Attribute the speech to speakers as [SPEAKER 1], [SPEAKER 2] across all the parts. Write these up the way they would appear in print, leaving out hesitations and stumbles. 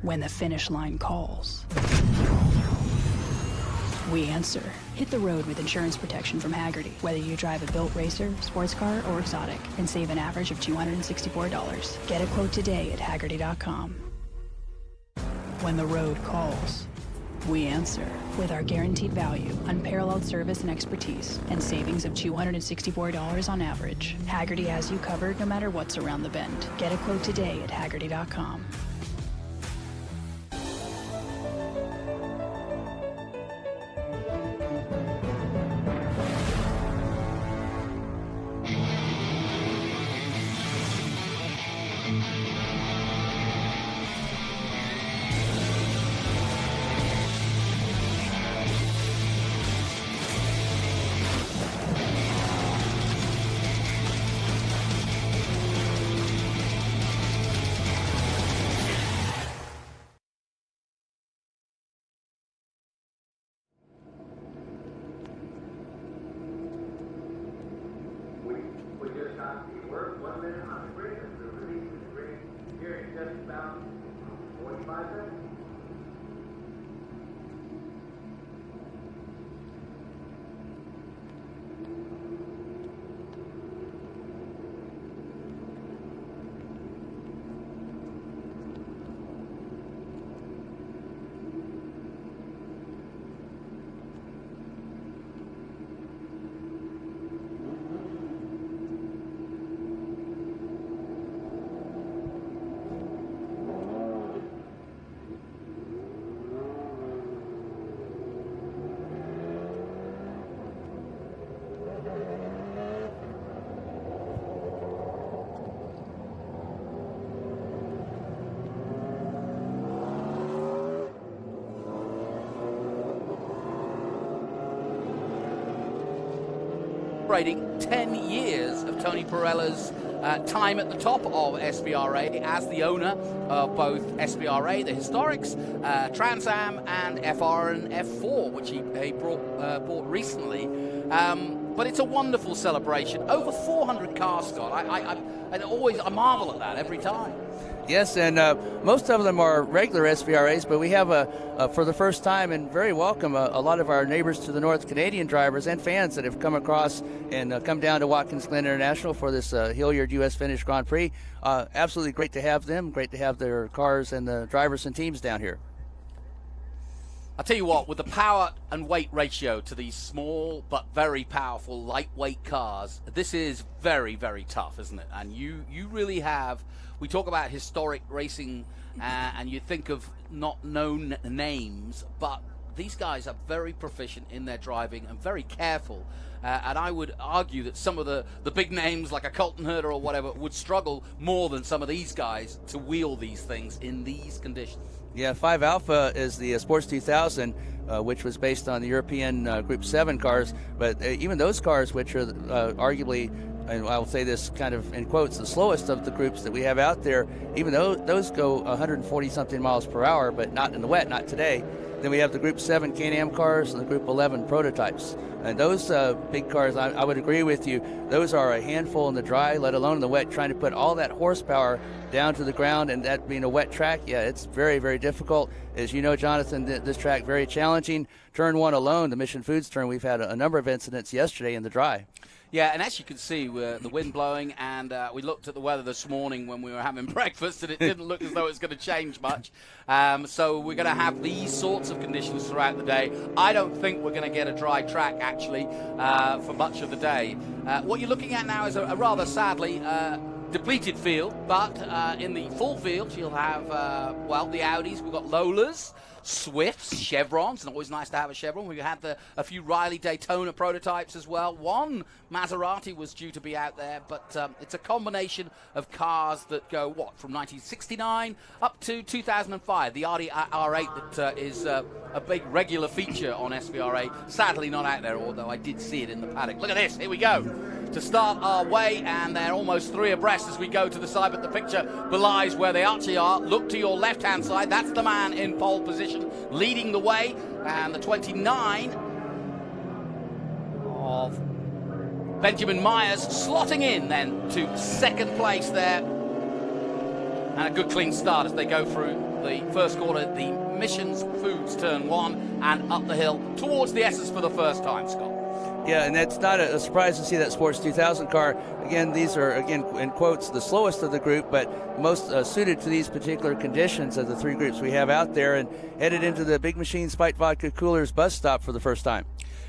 [SPEAKER 1] When the finish line calls, we answer. Hit the road with insurance protection from Hagerty. Whether you drive a built racer, sports car, or exotic, and save an average of $264. Get a quote today at Hagerty.com. When the road calls, we answer with our guaranteed value, unparalleled service and expertise, and savings of $264 on average. Hagerty has you covered no matter what's around the bend. Get a quote today at Hagerty.com.
[SPEAKER 2] Work 1 minute on the bridge, the release is bridge here in just about 45 seconds.
[SPEAKER 3] Celebrating 10 years of Tony Perella's time at the top of SVRA as the owner of both SVRA, the Historics, Trans Am, and FR and F4, which he bought recently. But it's a wonderful celebration. Over 400 cars, Scott. I marvel at that every time.
[SPEAKER 4] Yes, and most of them are regular SVRAs, but we have, for the first time and very welcome, a lot of our neighbors to the north, Canadian drivers and fans that have come across and come down to Watkins Glen International for this Hilliard U.S. Finish Grand Prix. Absolutely great to have them, great to have their cars and the drivers and teams down here.
[SPEAKER 3] I'll tell you what, with the power and weight ratio to these small but very powerful lightweight cars, this is very, very tough, isn't it? And you really have, we talk about historic racing and you think of not known names, but these guys are very proficient in their driving and very careful. And I would argue that some of the big names like a Colton Herter or whatever would struggle more than some of these guys to wheel these things in these conditions.
[SPEAKER 4] Yeah, 5 Alpha is the Sports 2000, which was based on the European Group 7 cars. But even those cars, which are arguably, and I will say this kind of in quotes, the slowest of the groups that we have out there, even though those go 140-something miles per hour, but not in the wet, not today. Then we have the Group 7 Can-Am cars and the Group 11 prototypes. And those big cars, I would agree with you, those are a handful in the dry, let alone in the wet, trying to put all that horsepower down to the ground, and that being a wet track, yeah, it's very, very difficult. As you know, Jonathan, this track very challenging. Turn 1 alone, the Mission Foods turn, we've had a number of incidents yesterday in the dry.
[SPEAKER 3] Yeah, and as you can see, the wind blowing, and we looked at the weather this morning when we were having breakfast, and it didn't look as though it's going to change much. So we're going to have these sorts of conditions throughout the day. I don't think we're going to get a dry track, actually, for much of the day. What you're looking at now is a rather sadly depleted field, but in the full field, you'll have, well, the Audis. We've got Lolas, Swifts, Chevrons, and always nice to have a Chevron. We had a few Riley Daytona prototypes as well. One Maserati was due to be out there, but it's a combination of cars that go, what, from 1969 up to 2005. The Audi R8 that is a big regular feature on SVRA. Sadly not out there, although I did see it in the paddock. Look at this, here we go. To start our way, and they're almost 3 abreast as we go to the side, but the picture belies where they actually are. Look to your left-hand side. That's the man in pole position, leading the way, and the 29 of Benjamin Myers slotting in then to second place there. And a good clean start as they go through the first quarter, the Missions Foods turn 1 and up the hill towards the S's for the first time, Scott.
[SPEAKER 4] Yeah, and that's not a surprise to see that Sports 2000 car. Again, these are, again, in quotes, the slowest of the group, but most suited to these particular conditions of the 3 groups we have out there, and headed into the Big Machine Spiked Vodka Coolers bus stop for the first time.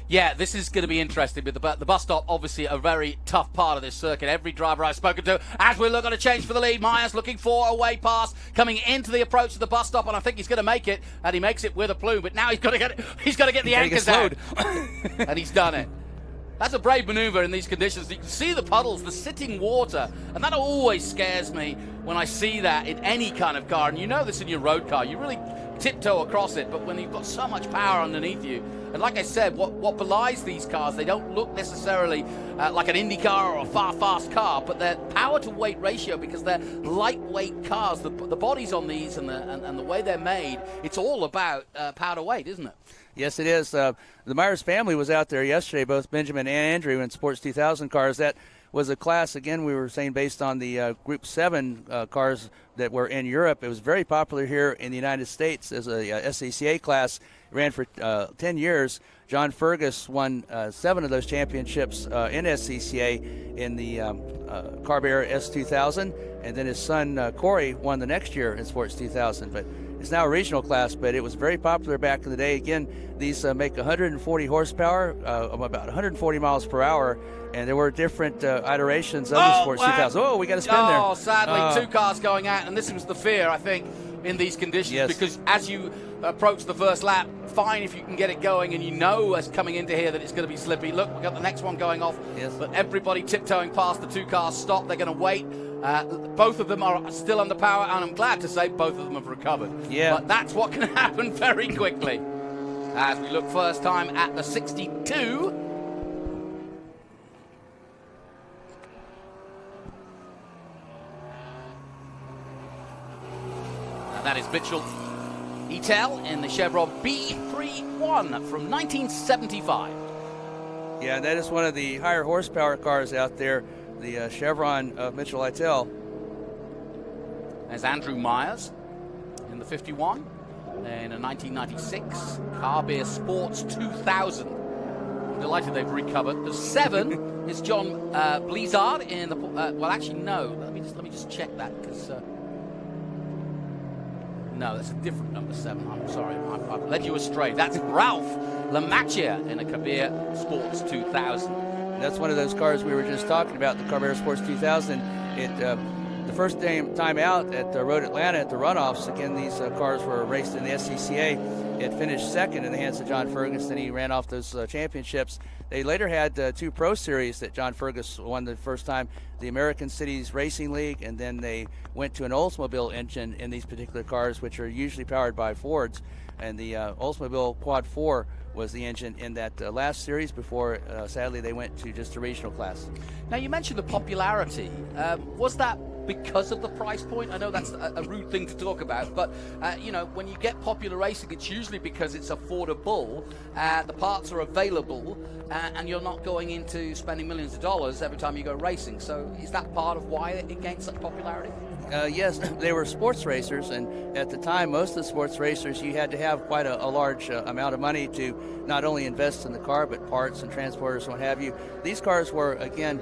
[SPEAKER 3] Yeah, this is going to be interesting. But the bus stop, obviously, a very tough part of this circuit. Every driver I've spoken to, as we're looking to change for the lead, Myers looking for a way past, coming into the approach of the bus stop, and I think he's going to make it, and he makes it with a plume. But now he's got to get the anchors out, and he's done it. That's a brave maneuver in these conditions. You can see the puddles, the sitting water, and that always scares me when I see that in any kind of car. And you know this in your road car. You really tiptoe across it, but when you've got so much power underneath you, and like I said, what belies these cars, they don't look necessarily like an Indy car or a fast car, but their power to weight ratio, because they're lightweight cars, the bodies on these and the way they're made, it's all about power to weight, isn't it?
[SPEAKER 4] Yes, it is. The Myers family was out there yesterday, both Benjamin and Andrew, in Sports 2000 cars. That was a class, again, we were saying, based on the Group 7 cars that were in Europe. It was very popular here in the United States as a SCCA class. It ran for 10 years. John Fergus won 7 of those championships in SCCA in the Carrera S2000, and then his son Corey won the next year in Sports 2000. But it's now a regional class, but it was very popular back in the day. Again, these make 140 horsepower, about 140 miles per hour, and there were different iterations of the Sports 2000. Oh, we got to spin there.
[SPEAKER 3] Oh, sadly, 2 cars going out, and this was the fear, I think, in these conditions, because as you approach the first lap, fine if you can get it going, and you know as coming into here that it's going to be slippy. Look, we've got the next one going off, but everybody tiptoeing past the 2 cars stop. They're going to wait. Both of them are still under power, and I'm glad to say both of them have recovered.
[SPEAKER 4] Yeah.
[SPEAKER 3] But that's what can happen very quickly. As we look first time at the 62. And that is Mitchell Etel in the Chevron B31 from 1975.
[SPEAKER 4] Yeah, that is one of the higher horsepower cars out there, the Chevron of Mitchell Etel.
[SPEAKER 3] There's Andrew Myers in the 51 in a 1996 Carbeer Sports 2000. I'm delighted they've recovered. The 7 is John Blizzard in the well, actually no. Let me just check that, because no, that's a different number 7. I'm sorry, I've led you astray. That's Ralph Lamachia in a Carbeer Sports 2000.
[SPEAKER 4] That's one of those cars we were just talking about, the Carrera Sports 2000. The first time out at Road Atlanta at the runoffs, again, these cars were raced in the SCCA. It finished second in the hands of John Fergus, and he ran off those championships. They later had 2 Pro Series that John Fergus won the first time, the American Cities Racing League, and then they went to an Oldsmobile engine in these particular cars, which are usually powered by Fords. And the Oldsmobile Quad 4 was the engine in that last series before, sadly, they went to just a regional class.
[SPEAKER 3] Now, you mentioned the popularity. Was that because of the price point? I know that's a rude thing to talk about, but you know, when you get popular racing, it's usually because it's affordable, the parts are available, and you're not going into spending millions of dollars every time you go racing. So is that part of why it gained such popularity?
[SPEAKER 4] Yes, they were sports racers, and at the time, most of the sports racers, you had to have quite a large amount of money to not only invest in the car, but parts and transporters and what have you. These cars were, again,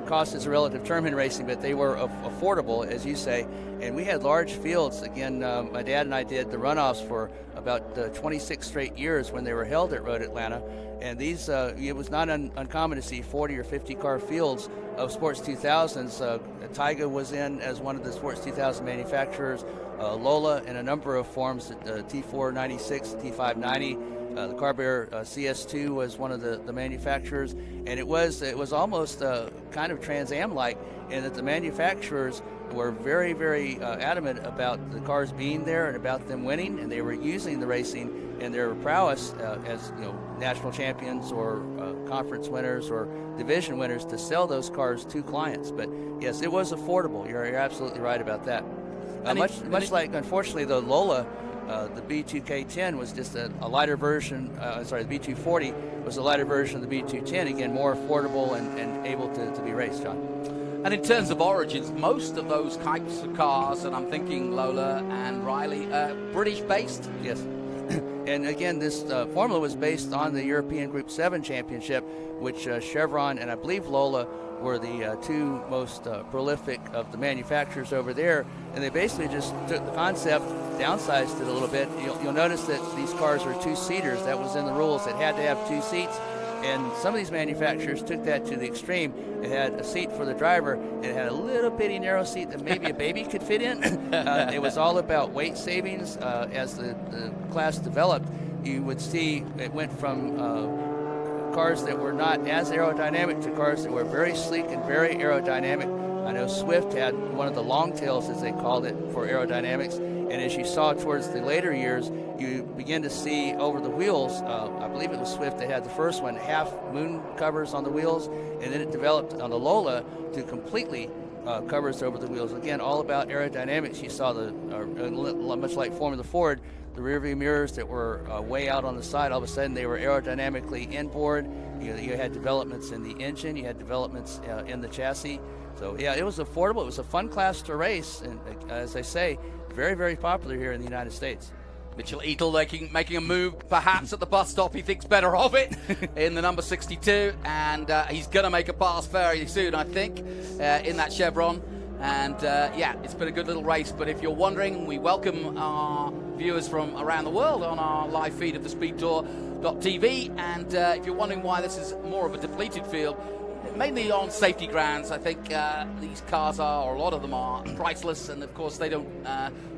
[SPEAKER 4] cost is a relative term in racing, but they were affordable, as you say, and we had large fields. Again, my dad and I did the runoffs for about 26 straight years when they were held at Road Atlanta, and these it was not uncommon to see 40 or 50 car fields of Sports 2000s. Taiga was in as one of the Sports 2000 manufacturers, Lola in a number of forms, T496, T590. The Carrera CS2 was one of the manufacturers, and it was almost kind of Trans Am-like in that the manufacturers were very, very adamant about the cars being there and about them winning, and they were using the racing and their prowess as, you know, national champions or conference winners or division winners to sell those cars to clients. But yes, it was affordable. You're absolutely right about that. Much like, unfortunately, the Lola. The B2K10 was just a lighter version, the B240 was a lighter version of the B210, again, more affordable and able to be raced, John.
[SPEAKER 3] And in terms of origins, most of those types of cars, and I'm thinking Lola and Riley, British-based.
[SPEAKER 4] Yes. And again, this formula was based on the European Group 7 Championship, which Chevron and I believe Lola were the two most prolific of the manufacturers over there. And they basically just took the concept, downsized it a little bit. You'll notice that these cars are two-seaters. That was in the rules. It had to have two seats. And some of these manufacturers took that to the extreme. It had a seat for the driver. It had a little bitty narrow seat that maybe a baby could fit in. It was all about weight savings. As the class developed, you would see it went from cars that were not as aerodynamic to cars that were very sleek and very aerodynamic. I know Swift had one of the long tails, as they called it, for aerodynamics. And as you saw towards the later years, you begin to see over the wheels, I believe it was Swift that had the first one, half moon covers on the wheels, and then it developed on the Lola to completely covers over the wheels. Again, all about aerodynamics. You saw the, much like Formula Ford, the rear view mirrors that were way out on the side, all of a sudden they were aerodynamically inboard. You had developments in the engine, you had developments in the chassis. So yeah, it was affordable. It was a fun class to race, and as I say, very, very popular here in the United States.
[SPEAKER 3] Mitchell Etel making a move perhaps at the bus stop. He thinks better of it in the number 62, and he's going to make a pass very soon, I think, in that Chevron. And yeah, it's been a good little race. But if you're wondering, we welcome our viewers from around the world on our live feed of the SpeedTour.tv. And if you're wondering why this is more of a depleted field, mainly on safety grounds, I think these cars are, or a lot of them are, priceless, and of course they don't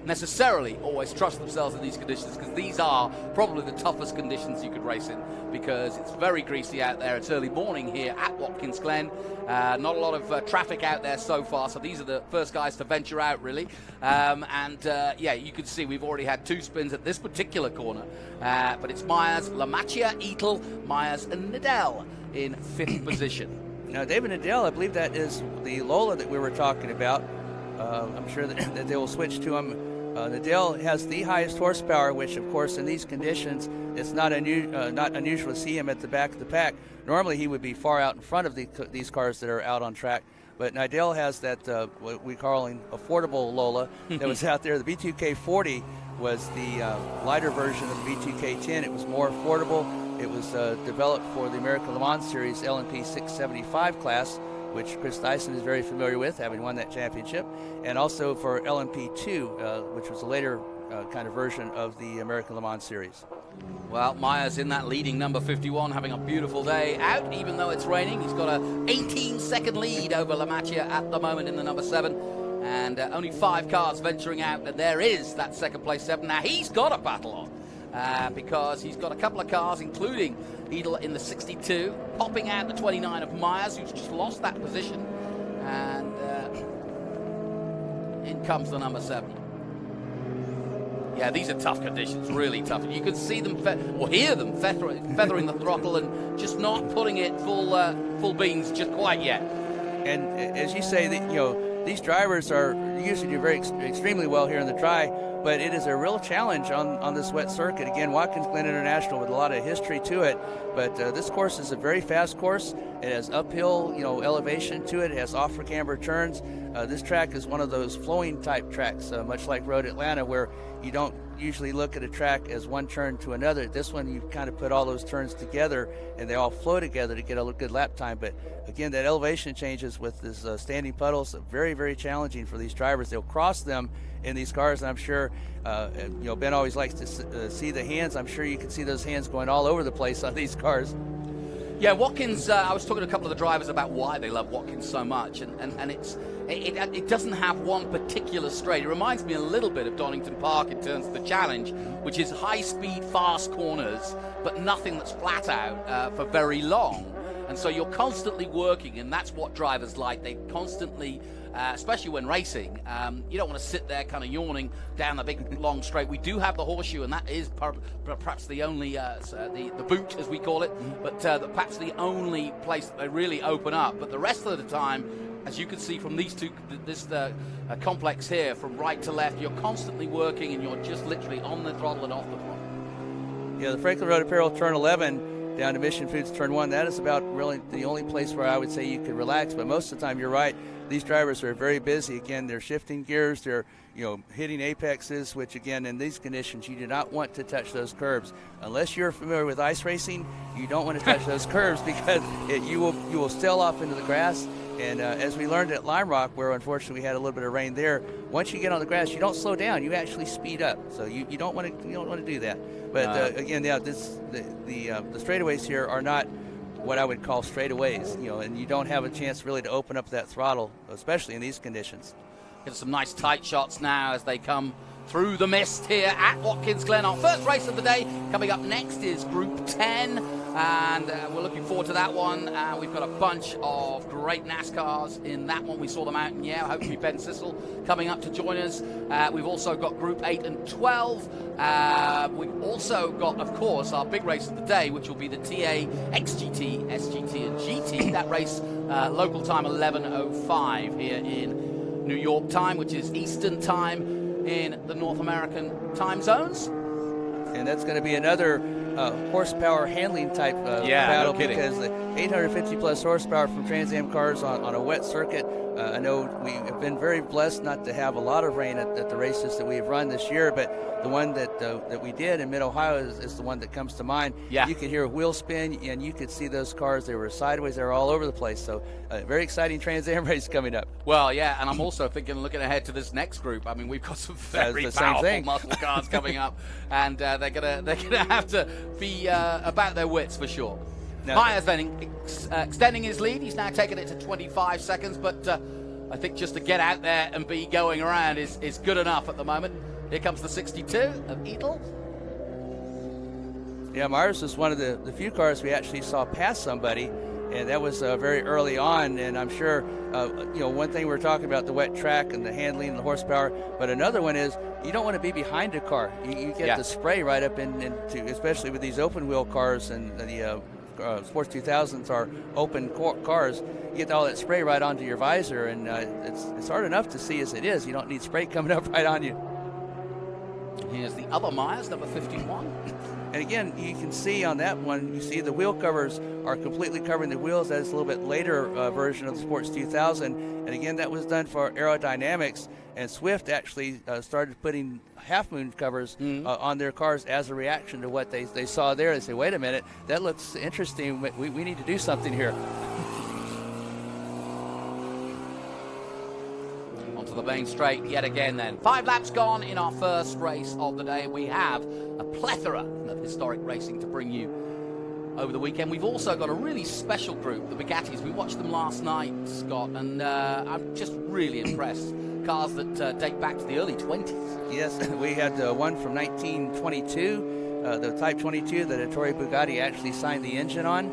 [SPEAKER 3] necessarily always trust themselves in these conditions, because these are probably the toughest conditions you could race in, because it's very greasy out there. It's early morning here at Watkins Glen. Not a lot of traffic out there so far, so these are the first guys to venture out, really. Yeah, you can see we've already had two spins at this particular corner, but it's Myers, Lamachia, Etel, Myers, and Nadell in fifth position.
[SPEAKER 4] Now, David Nadell, I believe that is the Lola that we were talking about. I'm sure that they will switch to him. Nadell has the highest horsepower, which, of course, in these conditions, it's not unusual to see him at the back of the pack. Normally, he would be far out in front of these cars that are out on track. But Nadell has that, what we call an affordable Lola that was out there. The B2K40 was the lighter version of the B2K10. It was more affordable. It was developed for the American Le Mans Series LMP 675 class, which Chris Dyson is very familiar with, having won that championship, and also for LMP2, which was a later kind of version of the American Le Mans Series.
[SPEAKER 3] Well, Myers in that leading number 51, having a beautiful day out, even though it's raining. He's got a 18-second lead over Lamachia at the moment in the number 7. And only 5 cars venturing out, and there is that second place 7. Now, he's got a battle on. Because he's got a couple of cars, including Etel in the 62, popping out the 29 of Myers, who's just lost that position. And in comes the number 7. Yeah, these are tough conditions, really tough. You can see them, or hear them feathering the throttle and just not putting it full beans just quite yet.
[SPEAKER 4] And as you say, that these drivers are usually do very extremely well here in the Tri. But it is a real challenge on this wet circuit. Again, Watkins Glen International with a lot of history to it. But this course is a very fast course. It has uphill, elevation to it. It has off-camber turns. This track is one of those flowing type tracks, much like Road Atlanta, where you don't usually look at a track as one turn to another. This one, you kind of put all those turns together, and they all flow together to get a good lap time. But again, that elevation changes with this standing puddles, very, very challenging for these drivers. They'll cross them in these cars, and I'm sure Ben always likes to see the hands. I'm sure you can see those hands going all over the place on these cars.
[SPEAKER 3] Yeah, Watkins, I was talking to a couple of the drivers about why they love Watkins so much, and it doesn't have one particular straight. It reminds me a little bit of Donington Park in terms of the challenge, which is high-speed, fast corners, but nothing that's flat out for very long. And so you're constantly working, and that's what drivers like. They constantly, especially when racing, you don't want to sit there kind of yawning down the big long straight. We do have the horseshoe, and that is perhaps the only, the boot as we call it, but perhaps the only place that they really open up. But the rest of the time, as you can see from this complex here, from right to left, you're constantly working, and you're just literally on the throttle and off the throttle.
[SPEAKER 4] Yeah, the Franklin Road Apparel turn 11 down to Mission Foods turn 1, that is about really the only place where I would say you could relax. But most of the time, you're right, these drivers are very busy. Again, they're shifting gears, they're hitting apexes, which again in these conditions you do not want to touch those curbs unless you're familiar with ice racing. You don't want to touch those curbs because you will sail off into the grass. And as we learned at Lime Rock, where unfortunately we had a little bit of rain there, once you get on the grass, you don't slow down. You actually speed up. So you don't want to do that. But again, the straightaways here are not what I would call straightaways. And you don't have a chance really to open up that throttle, especially in these conditions.
[SPEAKER 3] Get some nice tight shots now as they come through the mist here at Watkins Glen. Our first race of the day. Coming up next is Group 10, and we're looking forward to that one. We've got a bunch of great NASCARs in that one. We saw them out in Yale. Hopefully Ben Sissel coming up to join us. We've also got Group 8 and 12. We've also got, of course, our big race of the day, which will be the TA, XGT, SGT, and GT. That race, local time 11:05 here in New York time, which is Eastern time in the North American time zones.
[SPEAKER 4] And that's going to be another horsepower handling type battle, because the 850 plus horsepower from Trans Am cars on a wet circuit. I know we have been very blessed not to have a lot of rain at the races that we have run this year, but the one that we did in Mid-Ohio is the one that comes to mind.
[SPEAKER 3] Yeah.
[SPEAKER 4] You could hear a wheel spin, and you could see those cars. They were sideways. They were all over the place. So very exciting Trans Am race coming up.
[SPEAKER 3] Well, yeah, and I'm also looking ahead to this next group. I mean, we've got some very powerful muscle cars coming up, and they're gonna have to be about their wits for sure. Myers then extending his lead. He's now taken it to 25 seconds, but I think just to get out there and be going around is good enough at the moment. Here comes the 62 of Edel.
[SPEAKER 4] Yeah, Myers was one of the few cars we actually saw pass somebody, and that was very early on. And I'm sure, one thing we're talking about, the wet track and the handling and the horsepower, but another one is you don't want to be behind a car. You get the spray right up into, especially with these open wheel cars, and the Sports 2000s are open cars. You get all that spray right onto your visor, and it's hard enough to see as it is. You don't need spray coming up right on you.
[SPEAKER 3] Here's the other Myers, number 51.
[SPEAKER 4] And again, you can see on that one, you see the wheel covers are completely covering the wheels. That's a little bit later version of the Sports 2000. And again, that was done for aerodynamics. And Swift actually started putting half-moon covers on their cars as a reaction to what they saw there. They say, wait a minute, that looks interesting. We need to do something here.
[SPEAKER 3] Onto the main straight yet again then. 5 laps gone in our first race of the day. We have a plethora of historic racing to bring you over the weekend. We've also got a really special group, the Bugattis. We watched them last night, Scott, and I'm just really impressed. Cars that date back to the early 20s.
[SPEAKER 4] Yes, we had one from 1922, the Type 22 that Ettore Bugatti actually signed the engine on,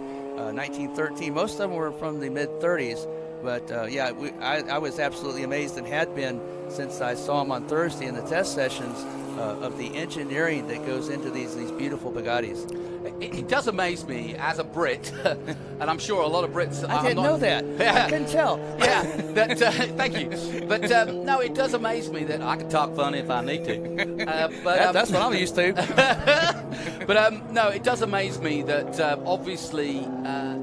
[SPEAKER 4] 1913. Most of them were from the mid-30s, but I was absolutely amazed and had been since I saw them on Thursday in the test sessions of the engineering that goes into these beautiful Bugattis.
[SPEAKER 3] It does amaze me as a Brit, and I'm sure a lot of Brits.
[SPEAKER 4] I didn't know that. I couldn't tell.
[SPEAKER 3] Yeah, thank you. But no, it does amaze me that I can talk funny if I need to.
[SPEAKER 4] That's what I'm used to.
[SPEAKER 3] But no, it does amaze me that obviously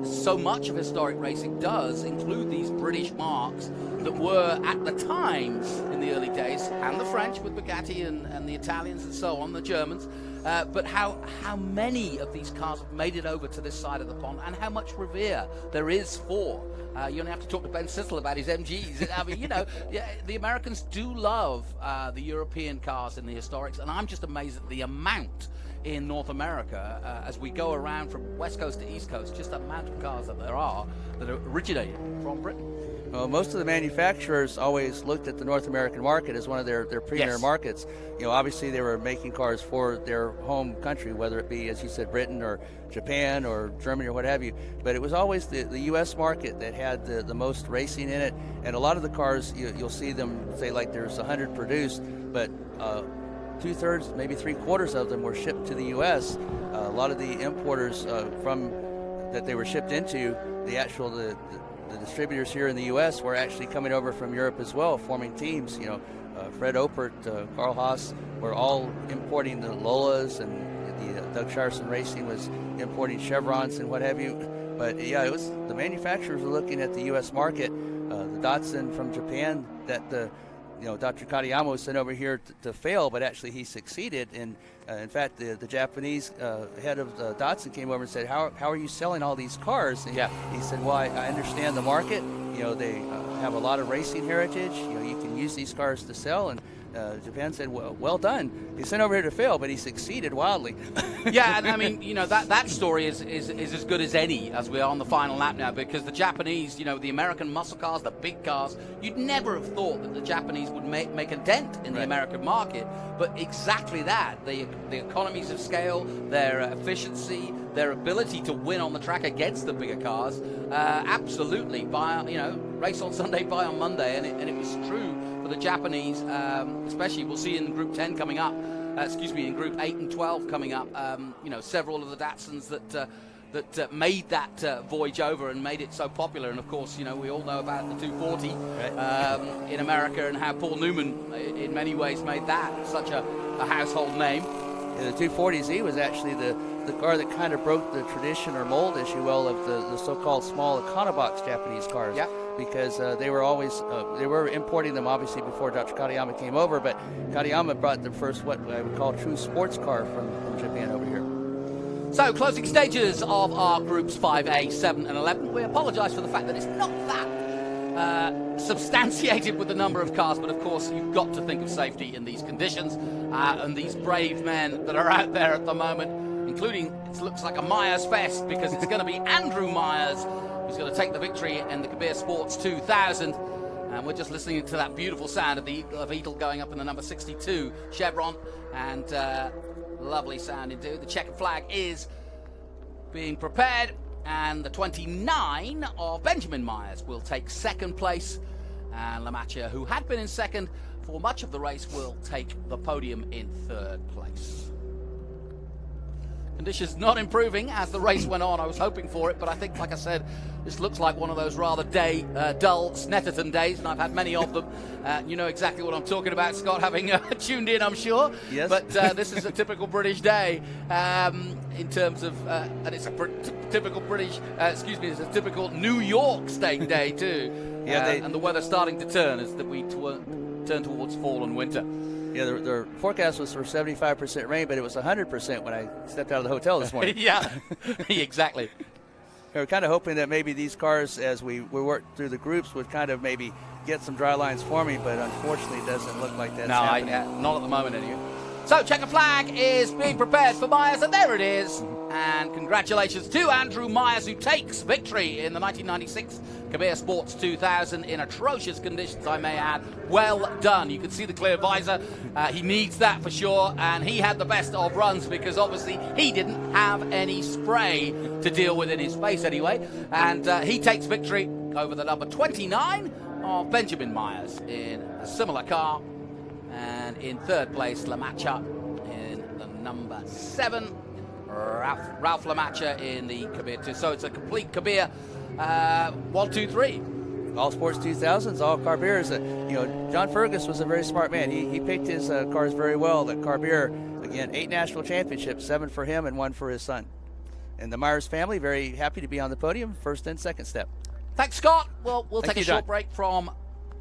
[SPEAKER 3] so much of historic racing does include these British marques that were at the time in the early days, and the French with Bugatti and the Italians and so on, the Germans. But how many of these cars have made it over to this side of the pond, and how much revere there is for. You only have to talk to Ben Sissel about his MGs. I mean, the Americans do love the European cars in the historics, and I'm just amazed at the amount in North America as we go around from West Coast to East Coast, just the amount of cars that there are that are originated from Britain.
[SPEAKER 4] Well, most of the manufacturers always looked at the North American market as one of their premier markets. Obviously they were making cars for their home country, whether it be, as you said, Britain or Japan or Germany or what have you. But it was always the U.S. market that had the most racing in it. And a lot of the cars, you'll see them say like there's 100 produced, but 2/3, maybe 3/4 of them were shipped to the U.S. A lot of the importers from that they were shipped into, the distributors here in the U.S. were actually coming over from Europe as well, forming teams. Fred Opert, Carl Haas were all importing the Lolas, and the Doug Sharson Racing was importing Chevrons and what have you. But yeah, it was the manufacturers were looking at the U.S. market. The Datsun from Japan that Dr. Katayama was sent over here to fail, but actually he succeeded. And in fact, the Japanese head of Datsun came over and said, how are you selling all these cars? And he said, well, I understand the market. They have a lot of racing heritage. You can use these cars to sell. And Japan said, well done. He sent over here to fail, but he succeeded wildly.
[SPEAKER 3] Yeah, and I mean, that story is as good as any as we're on the final lap now, because the Japanese, the American muscle cars, the big cars, you'd never have thought that the Japanese would make a dent in the American market, but exactly that, the economies of scale, their efficiency, their ability to win on the track against the bigger cars, absolutely, race on Sunday, buy on Monday, and it was true for the Japanese, especially we'll see in Group 10 coming up, in Group 8 and 12 coming up, several of the Datsuns that made that voyage over and made it so popular. And of course, we all know about the 240 in America and how Paul Newman in many ways made that such a household name.
[SPEAKER 4] Yeah, the 240Z was actually the car that kind of broke the tradition or mold, as you will, of the so-called small econobox Japanese cars. Yeah. Because they were always they were importing them obviously before Dr. Katayama came over, but Katayama brought the first what I would call true sports car from Japan over here.
[SPEAKER 3] So closing stages of our groups 5A, 7 and 11. We apologise for the fact that it's not that substantiated with the number of cars, but of course you've got to think of safety in these conditions, and these brave men that are out there at the moment, including, it looks like a Myers fest, because it's going to be Andrew Myers who's going to take the victory in the Collier Sports 2000. And we're just listening to that beautiful sound of the Eagle going up in the number 62 Chevron. And lovely sound indeed. The checkered flag is being prepared. And the 29 of Benjamin Myers will take second place. And Lamacha, who had been in second for much of the race, will take the podium in third place. Conditions not improving as the race went on. I was hoping for it, but I think, like I said, this looks like one of those rather dull Snetterton days, and I've had many of them. You know exactly what I'm talking about, Scott, having tuned in, I'm sure.
[SPEAKER 4] Yes.
[SPEAKER 3] But this is a typical British day in terms of, and it's a typical British, it's a typical New York State day too. And the weather's starting to turn as we turn towards fall and winter.
[SPEAKER 4] Yeah, the forecast was for 75% rain, but it was 100% when I stepped out of the hotel this morning.
[SPEAKER 3] Yeah, exactly.
[SPEAKER 4] We were kind of hoping that maybe these cars, as we worked through the groups, would kind of maybe get some dry lines forming, but unfortunately it doesn't look like that's happening.
[SPEAKER 3] Not at the moment anyway. So, checker flag is being prepared for Myers, and there it is. And congratulations to Andrew Myers, who takes victory in the 1996 Collier Sports 2000 in atrocious conditions, I may add. Well done. You can see the clear visor. He needs that for sure, and he had the best of runs because obviously he didn't have any spray to deal with in his face anyway. And he takes victory over the number 29 of Benjamin Myers in a similar car. And in third place, Lamacha in the number 7. Ralph Lamacha in the Collier 2. So it's a complete Collier 1, 2, 3.
[SPEAKER 4] All Sports 2000s, all Carbiers. John Fergus was a very smart man. He picked his cars very well. The Carbier, again, 8 national championships, 7 for him and 1 for his son. And the Myers family, very happy to be on the podium, first and second step.
[SPEAKER 3] Thanks, Scott. Well, we'll take a short
[SPEAKER 4] John.
[SPEAKER 3] break from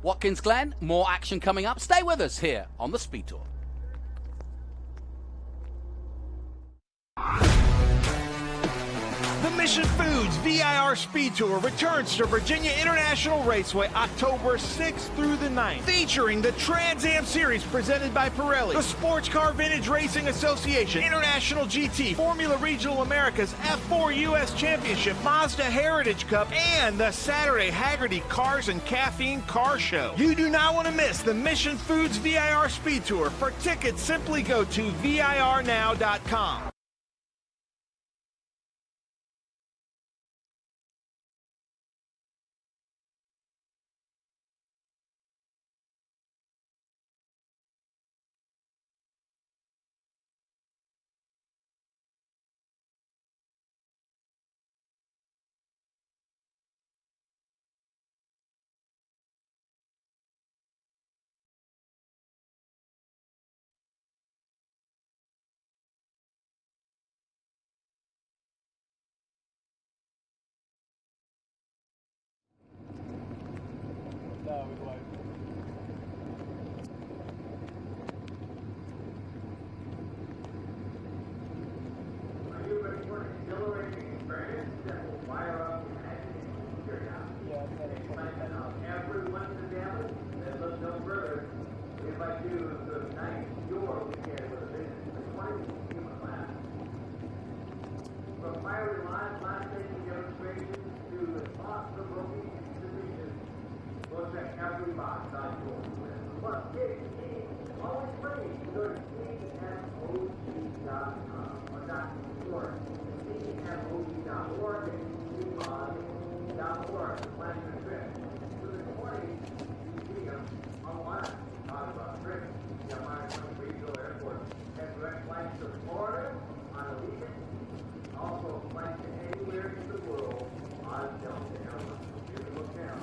[SPEAKER 3] Watkins Glen. More action coming up. Stay with us here on the Speed Tour.
[SPEAKER 5] The Mission Foods VIR Speed Tour returns to Virginia International Raceway October 6th through the 9th, featuring the Trans Am Series presented by Pirelli, the Sportscar Vintage Racing Association, International GT, Formula Regional Americas, F4 U.S. Championship, Mazda Heritage Cup, and the Saturday Haggerty Cars and Caffeine Car Show. You do not want to miss the Mission Foods VIR Speed Tour. For tickets, simply go to virnow.com.
[SPEAKER 2] Always free. Go to speedmog.com or .org. speedmog.org and speedmog.org to plan your trip. So this morning, you see them online out of Prix, the American Regional Airport. Have direct flights to Florida on a weekend. Also flights to anywhere in the world on Delta Airlines. Here we look now.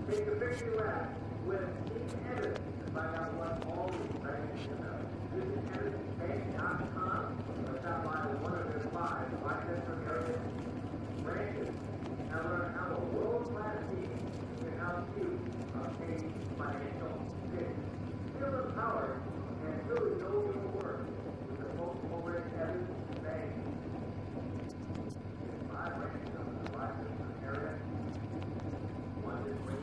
[SPEAKER 2] Take a victory lap with Steve Evans to find out what all these rankings about. Visit evansbank.com or stop by one of their 5 Rochester area branches and learn how a world-class team can help you obtain financial savings. Feel empowered and truly know your worth with the folks over at Evans Bank. 5 branches of the Rochester area. One this week.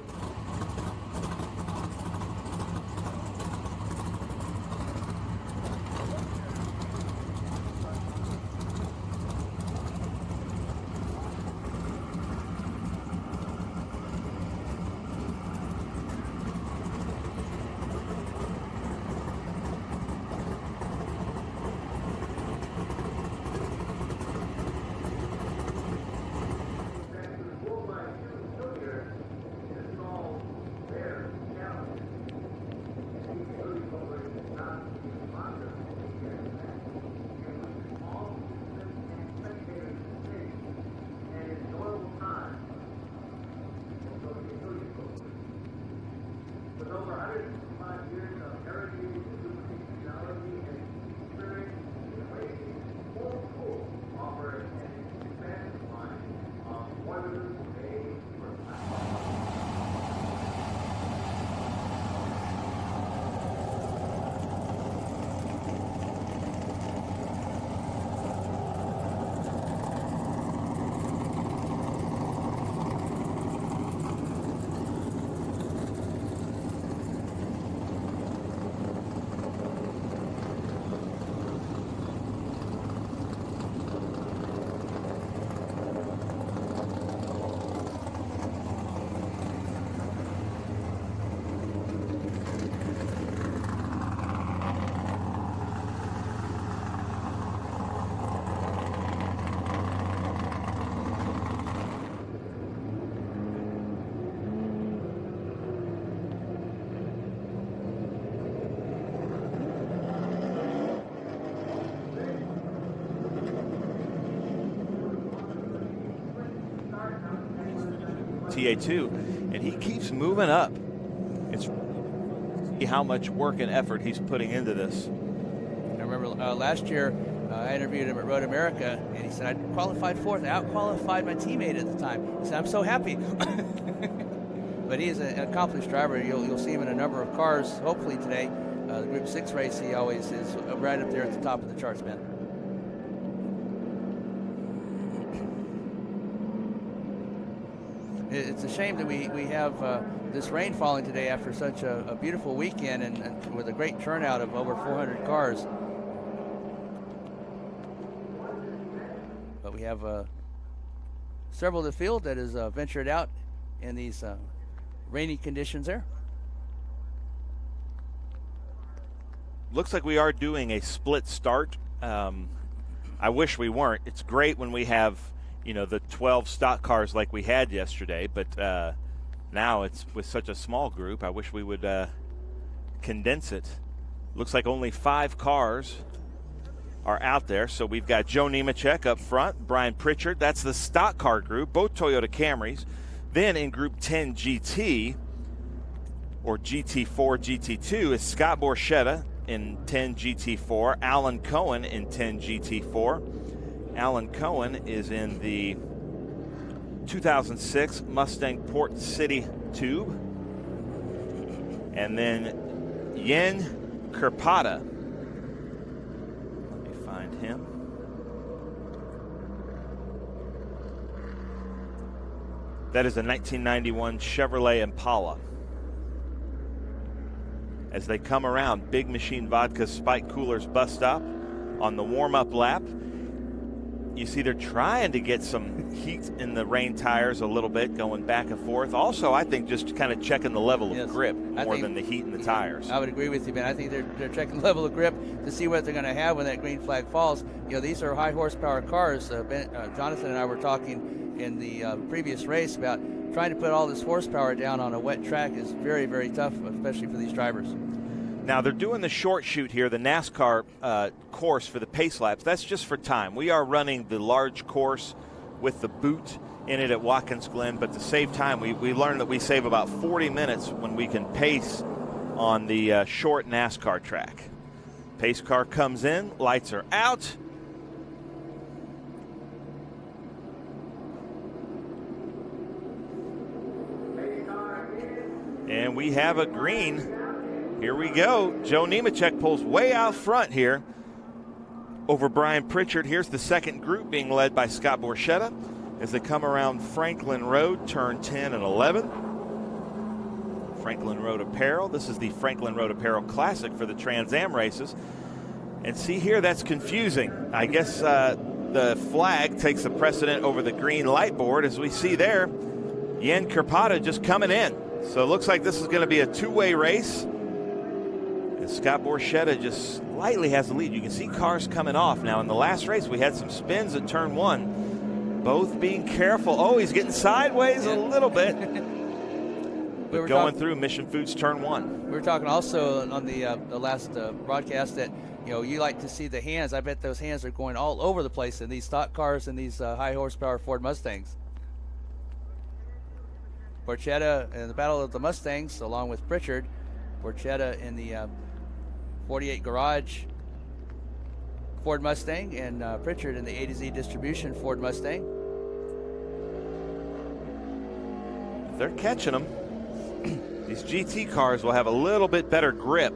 [SPEAKER 2] With over 105 years of heritage, technology, and experience in racing, Full Pool offers an expansive line of weather-made
[SPEAKER 5] TA2, and he keeps moving up. It's how much work and effort he's putting into this.
[SPEAKER 4] I remember last year I interviewed him at Road America, and he said, I qualified 4th. I out-qualified my teammate at the time. He said, I'm so happy. But he is an accomplished driver. You'll see him in a number of cars, hopefully today. The Group 6 race, he always is right up there at the top of the charts, man. It's a shame that we have this rain falling today after such a beautiful weekend and with a great turnout of over 400 cars. But we have several of the field that has ventured out in these rainy conditions there.
[SPEAKER 5] Looks like we are doing a split start. I wish we weren't. It's great when we have, you know, the 12 stock cars like we had yesterday, but now it's with such a small group. I wish we would condense it. Looks like only 5 cars are out there. So we've got Joe Nemechek up front, Brian Pritchard. That's the stock car group, both Toyota Camrys. Then in Group 10 GT, or GT4, GT2, is Scott Borchetta in 10 GT4, Alan Cohen in 10 GT4. Alan Cohen is in the 2006 Mustang Port City Tube. And then Yen Kirpada. Let me find him. That is a 1991 Chevrolet Impala. As they come around, Big Machine Vodka Spike Coolers bus stop on the warm-up lap. You see they're trying to get some heat in the rain tires a little bit, going back and forth. Also, I think just kind of checking the level of grip more than the heat in the tires.
[SPEAKER 4] I would agree with you, Ben. I think they're checking the level of grip to see what they're going to have when that green flag falls. You know, these are high horsepower cars. Jonathan and I were talking in the previous race about trying to put all this horsepower down on a wet track is very, very tough, especially for these drivers.
[SPEAKER 5] Now, they're doing the short shoot here, the NASCAR course for the pace laps. That's just for time. We are running the large course with the boot in it at Watkins Glen, but to save time, we learned that we save about 40 minutes when we can pace on the short NASCAR track. Pace car comes in, lights are out. And we have a green. Here we go. Joe Nemechek pulls way out front here over Brian Pritchard. Here's the second group being led by Scott Borchetta as they come around Franklin Road, turn 10 and 11. Franklin Road Apparel. This is the Franklin Road Apparel Classic for the Trans Am races. And see here, that's confusing. I guess the flag takes the precedent over the green light board, as we see there. Jan Kirpata just coming in. So it looks like this is going to be a two-way race. And Scott Borchetta just slightly has the lead. You can see cars coming off. Now, in the last race, we had some spins at turn 1. Both being careful. Oh, he's getting sideways a little bit. But going through Mission Foods turn 1.
[SPEAKER 4] We were talking also on the last broadcast that, you know, you like to see the hands. I bet those hands are going all over the place in these stock cars and these high horsepower Ford Mustangs. Borchetta in the Battle of the Mustangs, along with Pritchard. Borchetta in the 48 Garage Ford Mustang, and Pritchard in the A to Z Distribution Ford Mustang.
[SPEAKER 5] If they're catching them, these GT cars will have a little bit better grip.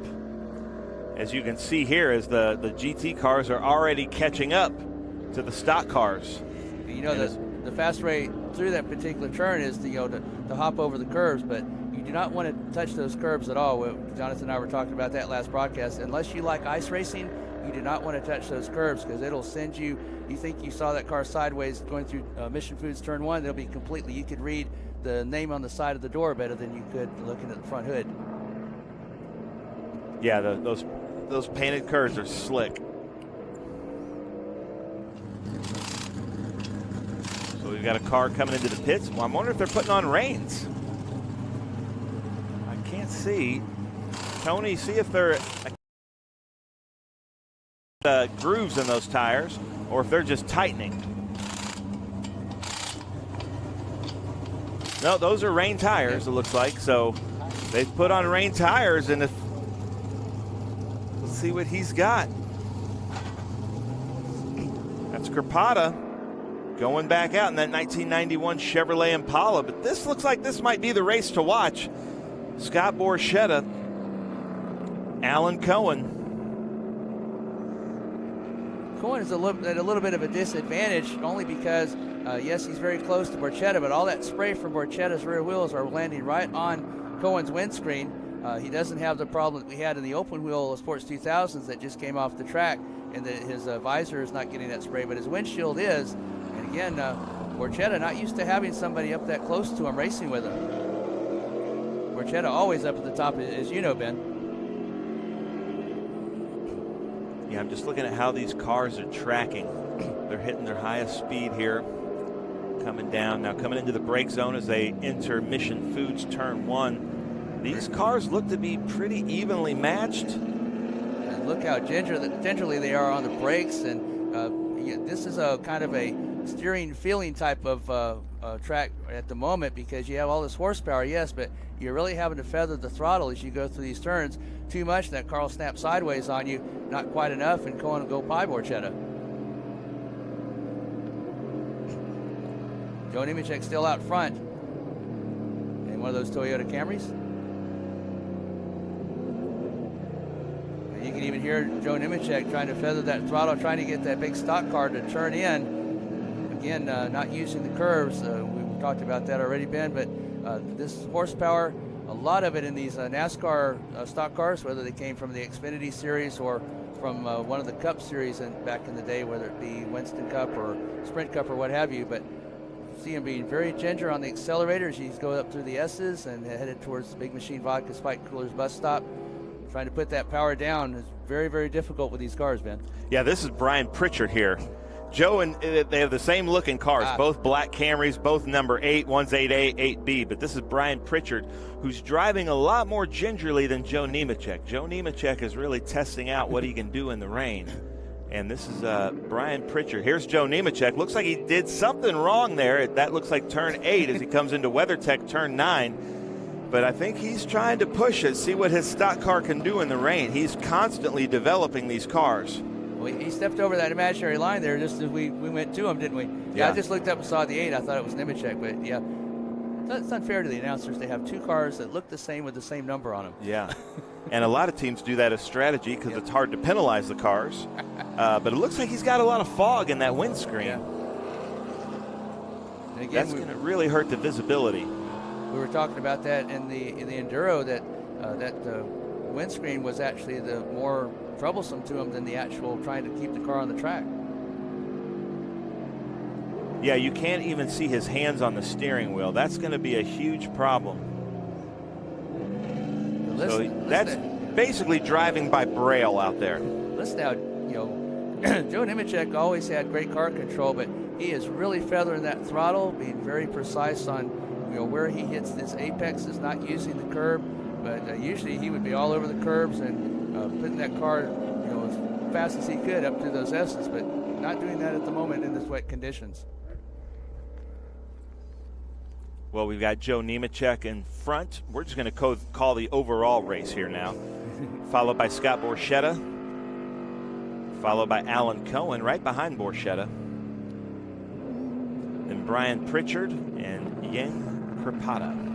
[SPEAKER 5] As you can see here, as the GT cars are already catching up to the stock cars.
[SPEAKER 4] You know, the fast way through that particular turn is to hop over the curves, but you do not want to touch those curbs at all. Jonathan and I were talking about that last broadcast. Unless you like ice racing, you do not want to touch those curbs because it'll send you. You think you saw that car sideways going through Mission Foods turn 1, they'll be completely. You could read the name on the side of the door better than you could looking at the front hood.
[SPEAKER 5] Yeah, those painted curves are slick. So we've got a car coming into the pits. Well, I'm wondering if they're putting on reins. I can't see. Tony, see if they're grooves in those tires or if they're just tightening. No, those are rain tires, it looks like. So they've put on rain tires, and let's see what he's got. That's Kirpata going back out in that 1991 Chevrolet Impala. But this looks like this might be the race to watch. Scott Borchetta, Alan Cohen.
[SPEAKER 4] Cohen is at a little bit of a disadvantage only because, yes, he's very close to Borchetta, but all that spray from Borchetta's rear wheels are landing right on Cohen's windscreen. He doesn't have the problem that we had in the open wheel Sports 2000s that just came off the track, and that his visor is not getting that spray, but his windshield is. And again, Borchetta not used to having somebody up that close to him racing with him. Borchetta always up at the top, as you know, Ben.
[SPEAKER 5] Yeah, I'm just looking at how these cars are tracking. They're hitting their highest speed here, coming down. Now coming into the brake zone as they enter Mission Foods turn 1. These cars look to be pretty evenly matched.
[SPEAKER 4] And look how gingerly they are on the brakes. And this is a kind of a steering feeling type of track at the moment because you have all this horsepower, yes, but you're really having to feather the throttle as you go through these turns. Too much, that car will snap sideways on you. Not quite enough, and Cohen will go by Borchetta. Joe Nemechek still out front in one of those Toyota Camrys. And you can even hear Joe Nemechek trying to feather that throttle, trying to get that big stock car to turn in. Again, not using the curves. We've We've talked about that already, Ben, but this horsepower, a lot of it in these NASCAR stock cars, whether they came from the Xfinity Series or from one of the Cup Series back in the day, whether it be Winston Cup or Sprint Cup or what have you, but see him being very ginger on the accelerators. He's going up through the S's and headed towards the Big Machine Vodka Spike Coolers bus stop. Trying to put that power down is very, very difficult with these cars, Ben.
[SPEAKER 5] Yeah, this is Brian Pritchard here. Joe and they have the same looking cars, both black Camrys, both number 8, one's 8A, 8B, but this is Brian Pritchard, who's driving a lot more gingerly than Joe Nemechek. Joe Nemechek is really testing out what he can do in the rain. And this is Brian Pritchard. Here's Joe Nemechek. Looks like he did something wrong there. That looks like turn 8 as he comes into WeatherTech turn 9. But I think he's trying to push it, see what his stock car can do in the rain. He's constantly developing these cars.
[SPEAKER 4] Well, he stepped over that imaginary line there just as we went to him, didn't we? Yeah, I just looked up and saw the 8. I thought it was Nemechek, but yeah. It's unfair to the announcers. They have two cars that look the same with the same number on them.
[SPEAKER 5] Yeah. And a lot of teams do that as strategy because it's hard to penalize the cars. But it looks like he's got a lot of fog in that windscreen.
[SPEAKER 4] Yeah. And again,
[SPEAKER 5] that's going to really hurt the visibility.
[SPEAKER 4] We were talking about that in the Enduro, that windscreen was actually the more troublesome to him than the actual trying to keep the car on the track.
[SPEAKER 5] Yeah, you can't even see his hands on the steering wheel. That's going to be a huge problem. That's basically driving by braille out there.
[SPEAKER 4] Listen now, Joe Nemechek always had great car control, but he is really feathering that throttle, being very precise on where he hits this apex, is not using the curb, but usually he would be all over the curbs and putting that car as fast as he could up through those S's, but not doing that at the moment in this wet conditions.
[SPEAKER 5] Well, we've got Joe Nemechek in front. We're just going to call the overall race here now. Followed by Scott Borchetta. Followed by Alan Cohen right behind Borchetta. Then Brian Pritchard and Yang Kripata.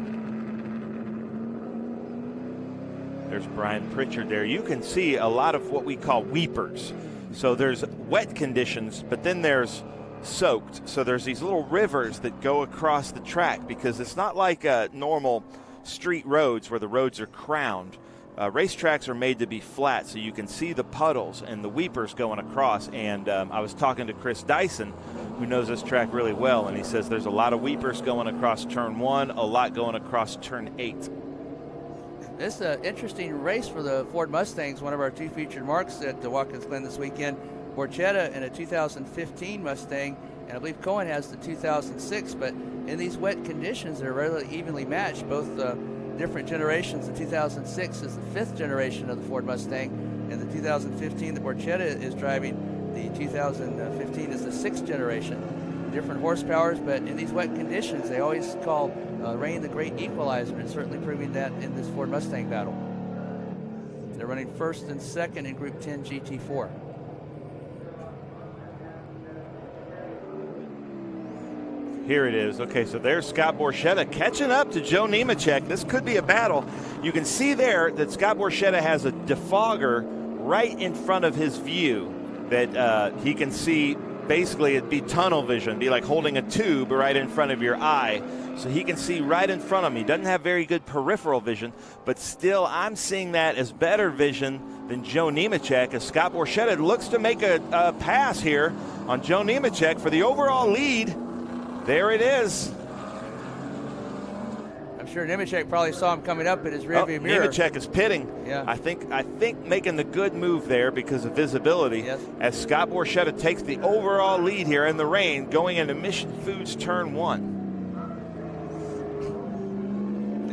[SPEAKER 5] There's Brian Pritchard there. You can see a lot of what we call weepers. So there's wet conditions, but then there's soaked. So there's these little rivers that go across the track because it's not like normal street roads where the roads are crowned. Racetracks are made to be flat, so you can see the puddles and the weepers going across. And I was talking to Chris Dyson, who knows this track really well, and he says there's a lot of weepers going across turn 1, a lot going across turn 8.
[SPEAKER 4] This is an interesting race for the Ford Mustangs, one of our two featured marks at the Watkins Glen this weekend. Borchetta in a 2015 Mustang, and I believe Cohen has the 2006, but in these wet conditions, they're really evenly matched, both different generations. The 2006 is the 5th generation of the Ford Mustang, and the 2015 that Borchetta is driving, the 2015 is the 6th generation. Different horsepowers, but in these wet conditions, they always call rain the great equalizer, and certainly proving that in this Ford Mustang battle. They're running 1st and 2nd in Group 10 GT4.
[SPEAKER 5] Here it is. Okay, so there's Scott Borchetta catching up to Joe Nemechek. This could be a battle. You can see there that Scott Borchetta has a defogger right in front of his view that he can see. Basically, it'd be tunnel vision, be like holding a tube right in front of your eye. So he can see right in front of him. He doesn't have very good peripheral vision, but still I'm seeing that as better vision than Joe Nemechek, as Scott Borchetta looks to make a pass here on Joe Nemechek for the overall lead. There it is.
[SPEAKER 4] I'm sure Nemechek probably saw him coming up in his rearview mirror.
[SPEAKER 5] Nemechek is pitting.
[SPEAKER 4] Yeah.
[SPEAKER 5] I think making the good move there because of visibility.
[SPEAKER 4] Yes.
[SPEAKER 5] As Scott Borchetta takes the overall lead here in the rain, going into Mission Foods turn 1.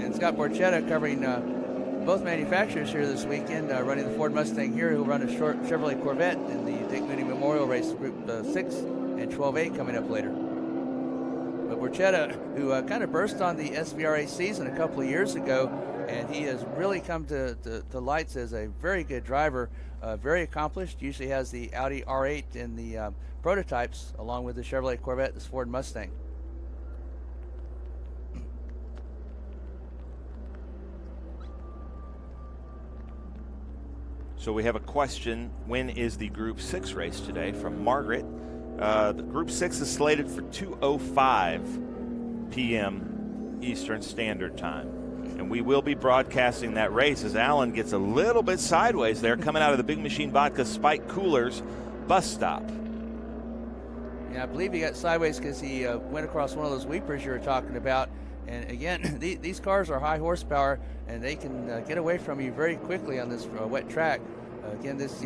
[SPEAKER 4] And Scott Borchetta covering both manufacturers here this weekend, running the Ford Mustang here. He'll run a Chevrolet Corvette in the Dick Mooney Memorial Race Group 6 and 12A coming up later. But Borchetta, who kind of burst on the SVRA season a couple of years ago, and he has really come to lights as a very good driver, very accomplished. Usually has the Audi R8 in the prototypes, along with the Chevrolet Corvette, this Ford Mustang.
[SPEAKER 5] So we have a question: when is the Group 6 race today? From Margaret. The Group 6 is slated for 2:05.
[SPEAKER 6] p.m. Eastern Standard Time. And we will be broadcasting that race as Alan gets a little bit sideways there coming out of the Big Machine Vodka Spike Coolers bus stop.
[SPEAKER 4] Yeah, I believe he got sideways because he went across one of those weepers you were talking about. And again, these cars are high horsepower, and they can get away from you very quickly on this wet track. Again, this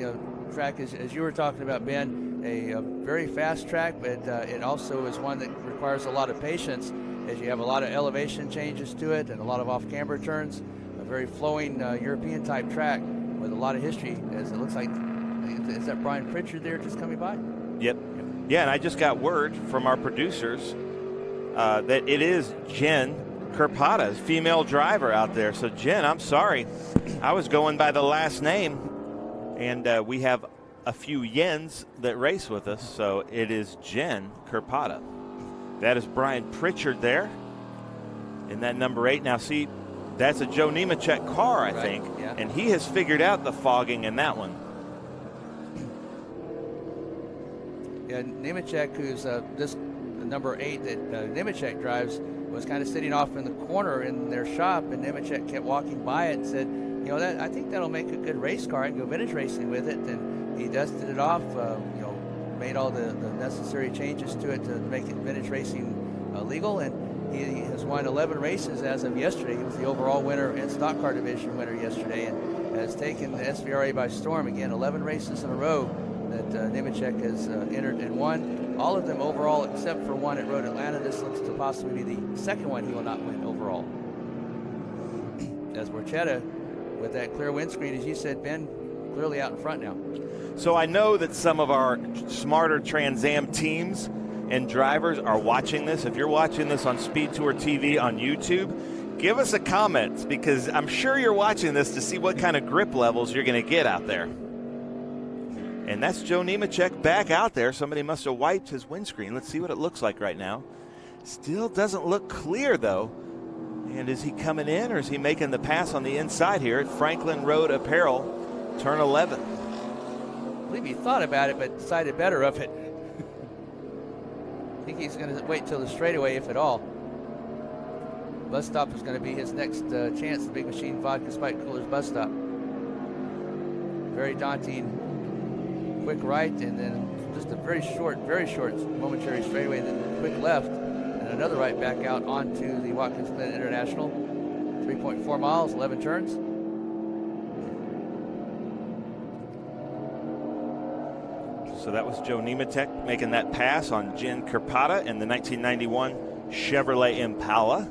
[SPEAKER 4] track is, as you were talking about, Ben, a very fast track, but it also is one that requires a lot of patience, as you have a lot of elevation changes to it and a lot of off-camber turns. A very flowing European-type track with a lot of history, as it looks like. Is that Brian Pritchard there just coming by?
[SPEAKER 6] Yep. Yeah, and I just got word from our producers that it is Jen Kirpata's female driver out there. So, Jen, I'm sorry. I was going by the last name, and we have a few Yens that race with us. So it is Jen Kirpata. That is Brian Pritchard there in that number 8. Now, see, that's a Joe Nemechek car, I think,
[SPEAKER 4] yeah.
[SPEAKER 6] And he has figured out the fogging in that one.
[SPEAKER 4] Yeah, Nemechek, who's this number 8 that Nemechek drives, was kind of sitting off in the corner in their shop, and Nemechek kept walking by it and said, I think that'll make a good race car. I can go vintage racing with it. And he dusted it off, made all the necessary changes to it to make it vintage racing legal, and he has won 11 races as of yesterday. He was the overall winner and stock car division winner yesterday, and has taken the SVRA by storm. Again, 11 races in a row that Nemechek has entered and won. All of them overall except for one at Road Atlanta. This looks to possibly be the second one he will not win overall. As Borchetta, with that clear windscreen, as you said, Ben, clearly out in front now.
[SPEAKER 6] So I know that some of our smarter Trans Am teams and drivers are watching this. If you're watching this on SpeedTour TV on YouTube, give us a comment, because I'm sure you're watching this to see what kind of grip levels you're going to get out there. And that's Joe Nemechek back out there. Somebody must have wiped his windscreen. Let's see what it looks like right now. Still doesn't look clear, though. And is he coming in, or is he making the pass on the inside here at Franklin Road Apparel, turn 11?
[SPEAKER 4] I believe he thought about it, but decided better of it. I think he's going to wait till the straightaway, if at all. Bus stop is going to be his next chance, the Big Machine Vodka Spike Coolers bus stop. Very daunting. Quick right, and then just a very short momentary straightaway, and then quick left, and another right back out onto the Watkins Glen International. 3.4 miles, 11 turns.
[SPEAKER 6] So that was Joe Nemechek making that pass on Jen Kirpata in the 1991 Chevrolet Impala.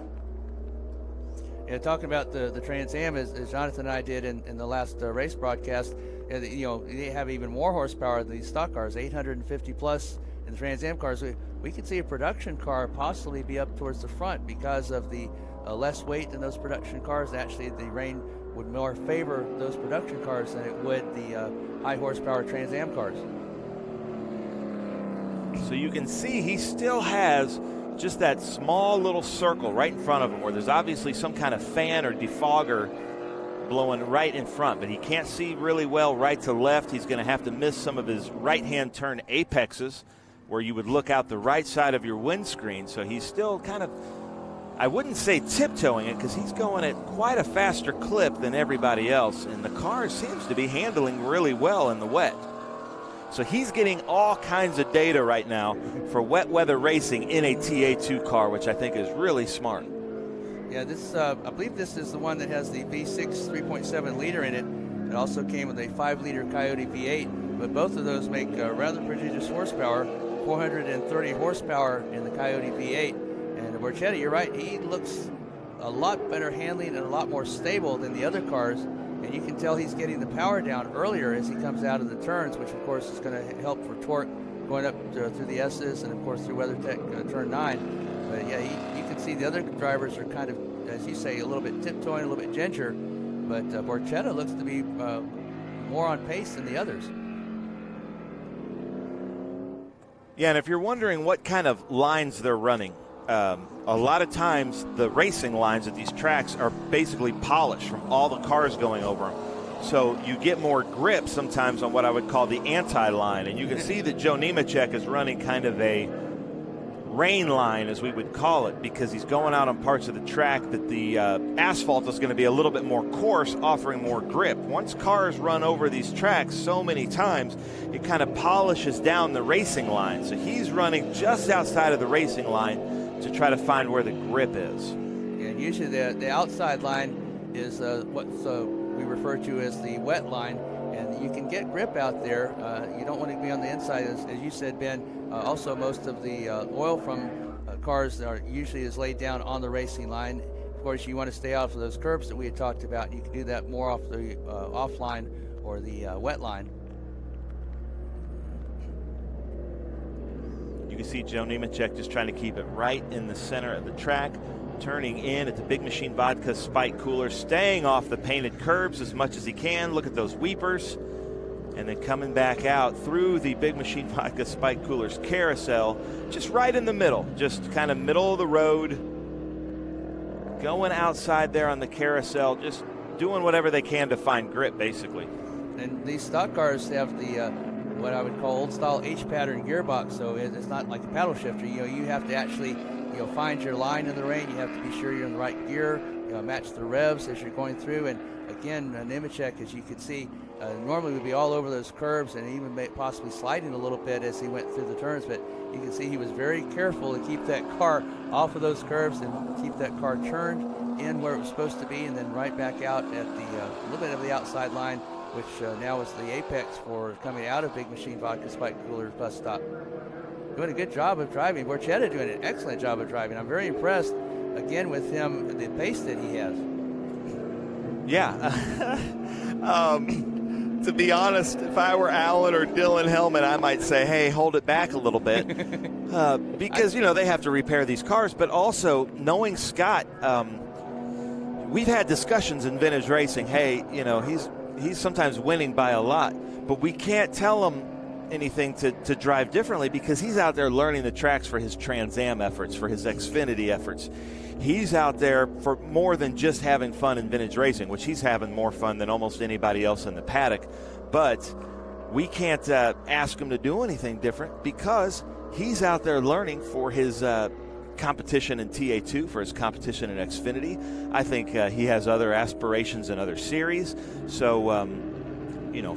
[SPEAKER 4] Yeah, talking about the Trans Am, as Jonathan and I did in the last race broadcast, they have even more horsepower than these stock cars, 850 plus in the Trans Am cars. We could see a production car possibly be up towards the front because of the less weight in those production cars. Actually, the rain would more favor those production cars than it would the high horsepower Trans Am cars.
[SPEAKER 6] So you can see he still has just that small little circle right in front of him where there's obviously some kind of fan or defogger blowing right in front, but he can't see really well right to left. He's going to have to miss some of his right-hand turn apexes where you would look out the right side of your windscreen. So he's still kind of, I wouldn't say tiptoeing it, because he's going at quite a faster clip than everybody else, and the car seems to be handling really well in the wet. So he's getting all kinds of data right now for wet weather racing in a TA2 car, which I think is really smart.
[SPEAKER 4] Yeah, this I believe this is the one that has the V6 3.7 liter in it. It also came with a 5-liter Coyote V8, but both of those make rather prodigious horsepower, 430 horsepower in the Coyote V8. And Borchetta, you're right, he looks a lot better handling and a lot more stable than the other cars. And you can tell he's getting the power down earlier as he comes out of the turns, which of course is going to help for torque going up through the S's and of course through WeatherTech turn 9. But yeah, you can see the other drivers are kind of, as you say, a little bit tiptoeing, a little bit ginger. But Borchetta looks to be more on pace than the others.
[SPEAKER 6] Yeah, and if you're wondering what kind of lines they're running, a lot of times the racing lines at these tracks are basically polished from all the cars going over them. So you get more grip sometimes on what I would call the anti-line. And you can see that Joe Nemechek is running kind of a rain line, as we would call it, because he's going out on parts of the track that the asphalt is going to be a little bit more coarse, offering more grip. Once cars run over these tracks so many times, it kind of polishes down the racing line. So he's running just outside of the racing line to try to find where the grip is.
[SPEAKER 4] Yeah, and usually the outside line is what we refer to as the wet line, and you can get grip out there. You don't want to be on the inside, as you said, Ben. Also, most of the oil from cars usually is laid down on the racing line. Of course, you want to stay off of those curbs that we had talked about. You can do that more off the off line or the wet line.
[SPEAKER 6] You can see Joe Nemechek just trying to keep it right in the center of the track, turning in at the Big Machine Vodka Spike Cooler, staying off the painted curbs as much as he can. Look at those weepers. And then coming back out through the Big Machine Vodka Spike Cooler's carousel, just right in the middle, just kind of middle of the road, going outside there on the carousel, just doing whatever they can to find grip, basically.
[SPEAKER 4] And these stock cars have the what I would call old-style H-pattern gearbox, so it's not like a paddle shifter. You have to actually find your line in the rain. You have to be sure you're in the right gear, match the revs as you're going through. And again, Nemechek, as you can see, normally would be all over those curves and even possibly sliding a little bit as he went through the turns, but you can see he was very careful to keep that car off of those curves and keep that car turned in where it was supposed to be, and then right back out at the little bit of the outside line, which now is the apex for coming out of Big Machine Vodka Spike Cooler bus stop. Doing a good job of driving. Borchetta doing an excellent job of driving. I'm very impressed, again, with him, the pace that he has.
[SPEAKER 6] Yeah. To be honest, if I were Alan or Dylan Hellman, I might say, hey, hold it back a little bit. Because, they have to repair these cars. But also, knowing Scott, we've had discussions in vintage racing. Hey, he's sometimes winning by a lot. But we can't tell him anything to drive differently because he's out there learning the tracks for his Trans Am efforts, for his Xfinity efforts. He's out there for more than just having fun in vintage racing, which he's having more fun than almost anybody else in the paddock. But we can't ask him to do anything different because he's out there learning for his competition in TA2, for his competition in Xfinity. I think he has other aspirations in other series. So,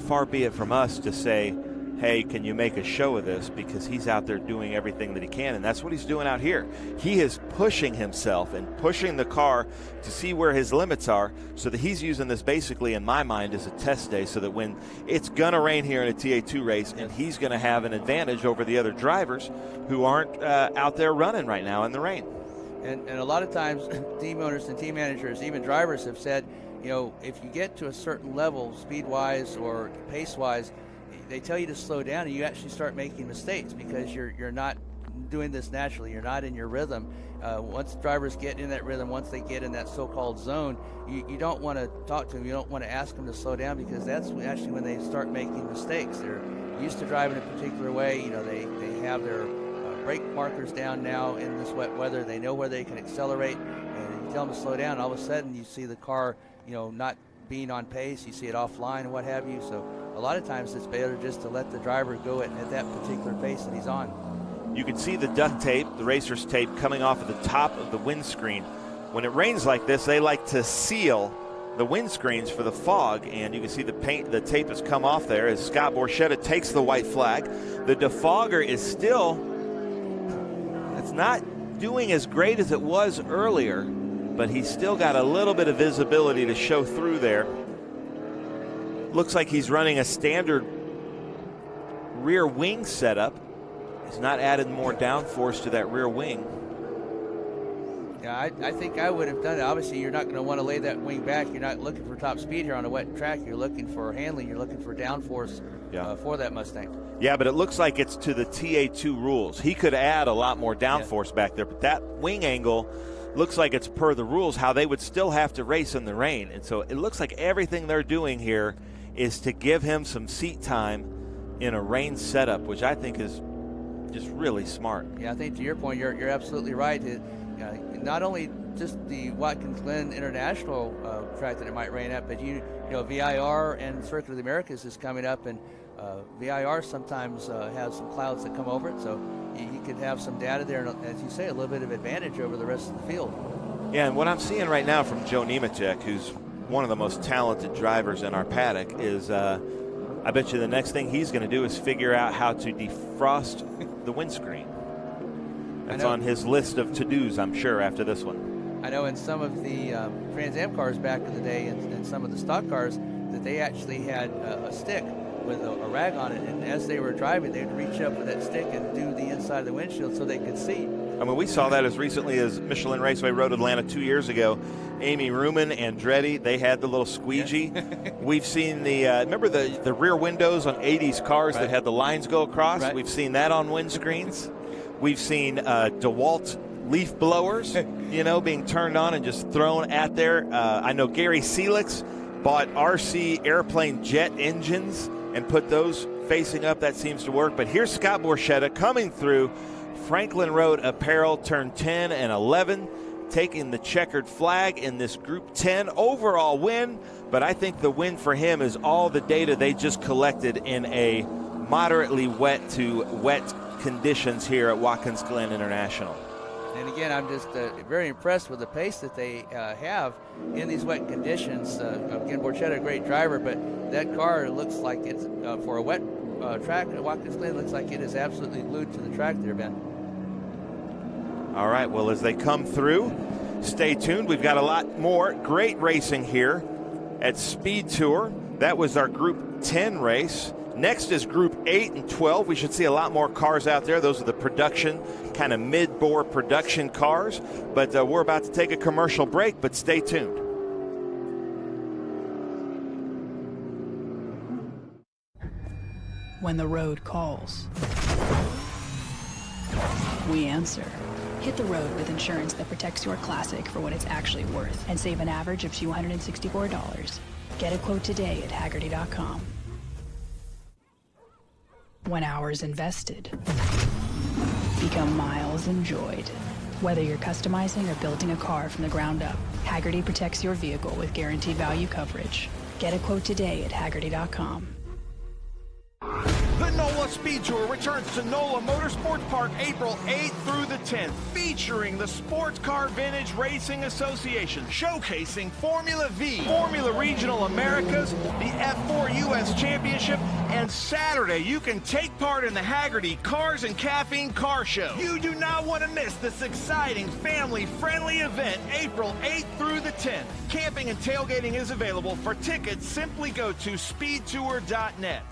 [SPEAKER 6] far be it from us to say, hey, can you make a show of this? Because he's out there doing everything that he can, and that's what he's doing out here. He is pushing himself and pushing the car to see where his limits are, so that he's using this basically, in my mind, as a test day, so that when it's going to rain here in a TA2 race, and he's going to have an advantage over the other drivers who aren't out there running right now in the rain.
[SPEAKER 4] And a lot of times, team owners and team managers, even drivers, have said, if you get to a certain level, speed-wise or pace-wise, they tell you to slow down, and you actually start making mistakes because you're not doing this naturally. You're not in your rhythm. Once drivers get in that rhythm, once they get in that so-called zone, you don't want to talk to them. You don't want to ask them to slow down because that's actually when they start making mistakes. They're used to driving a particular way. They have their brake markers down now in this wet weather. They know where they can accelerate, and you tell them to slow down. All of a sudden, you see the car, not being on pace. You see it offline and what have you. So a lot of times it's better just to let the driver go at that particular pace that he's on.
[SPEAKER 6] You can see the duct tape, the racer's tape, coming off of the top of the windscreen. When it rains like this, they like to seal the windscreens for the fog, and you can see the tape has come off there as Scott Borchetta takes the white flag. The defogger is still, it's not doing as great as it was earlier, but he's still got a little bit of visibility to show through there. Looks like he's running a standard rear wing setup. He's not added more downforce to that rear wing.
[SPEAKER 4] Yeah, I think I would have done it. Obviously, you're not going to want to lay that wing back. You're not looking for top speed here on a wet track. You're looking for handling. You're looking for downforce for that Mustang.
[SPEAKER 6] Yeah, but it looks like it's to the TA2 rules. He could add a lot more downforce back there, but that wing angle looks like it's per the rules, how they would still have to race in the rain. And so it looks like everything they're doing here is to give him some seat time in a rain setup, which I think is just really smart.
[SPEAKER 4] Yeah, I think to your point, you're absolutely right. Not only just the Watkins Glen International track that it might rain at, but VIR and Circuit of the Americas is coming up, and VIR sometimes has some clouds that come over it. So you could have some data there, and as you say, a little bit of advantage over the rest of the field.
[SPEAKER 6] Yeah, and what I'm seeing right now from Joe Nemechek, who's one of the most talented drivers in our paddock, is I bet you the next thing he's going to do is figure out how to defrost the windscreen. That's on his list of to-dos, I'm sure, after this one.
[SPEAKER 4] I know in some of the Trans Am cars back in the day and some of the stock cars that they actually had a stick with a rag on it, and as they were driving, they'd reach up with that stick and do the inside of the windshield so they could see.
[SPEAKER 6] I mean, we saw that as recently as Michelin Raceway Road Atlanta 2 years ago. Amy Ruman and Andretti, they had the little squeegee. Yeah. We've seen remember the rear windows on 80s cars that had the lines go across? Right. We've seen that on windscreens. We've seen DeWalt leaf blowers, being turned on and just thrown at there. I know Gary Seelix bought RC airplane jet engines and put those facing up. That seems to work. But here's Scott Borchetta coming through Franklin Road Apparel, turn 10 and 11, taking the checkered flag in this Group 10 overall win. But I think the win for him is all the data they just collected in a moderately wet to wet conditions here at Watkins Glen International.
[SPEAKER 4] And again, I'm just very impressed with the pace that they have in these wet conditions. Again, Borchetta, a great driver, but that car looks like it's for a wet track at Watkins Glen, looks like it is absolutely glued to the track there, Ben.
[SPEAKER 6] All right, well, as they come through, stay tuned. We've got a lot more great racing here at SpeedTour. That was our Group 10 race. Next is Group 8 and 12. We should see a lot more cars out there. Those are the production, kind of mid-bore production cars. But we're about to take a commercial break, but stay tuned.
[SPEAKER 1] When the road calls, we answer. Hit the road with insurance that protects your classic for what it's actually worth and save an average of $264. Get a quote today at Haggerty.com. When hours invested become miles enjoyed. Whether you're customizing or building a car from the ground up, Haggerty protects your vehicle with guaranteed value coverage. Get a quote today at Haggerty.com.
[SPEAKER 5] The NOLA Speed Tour returns to NOLA Motorsports Park April 8th through the 10th, featuring the Sportscar Vintage Racing Association, showcasing Formula V, Formula Regional Americas, the F4 U.S. Championship, and Saturday you can take part in the Haggerty Cars and Caffeine Car Show. You do not want to miss this exciting, family-friendly event April 8th through the 10th. Camping and tailgating is available. For tickets, simply go to speedtour.net.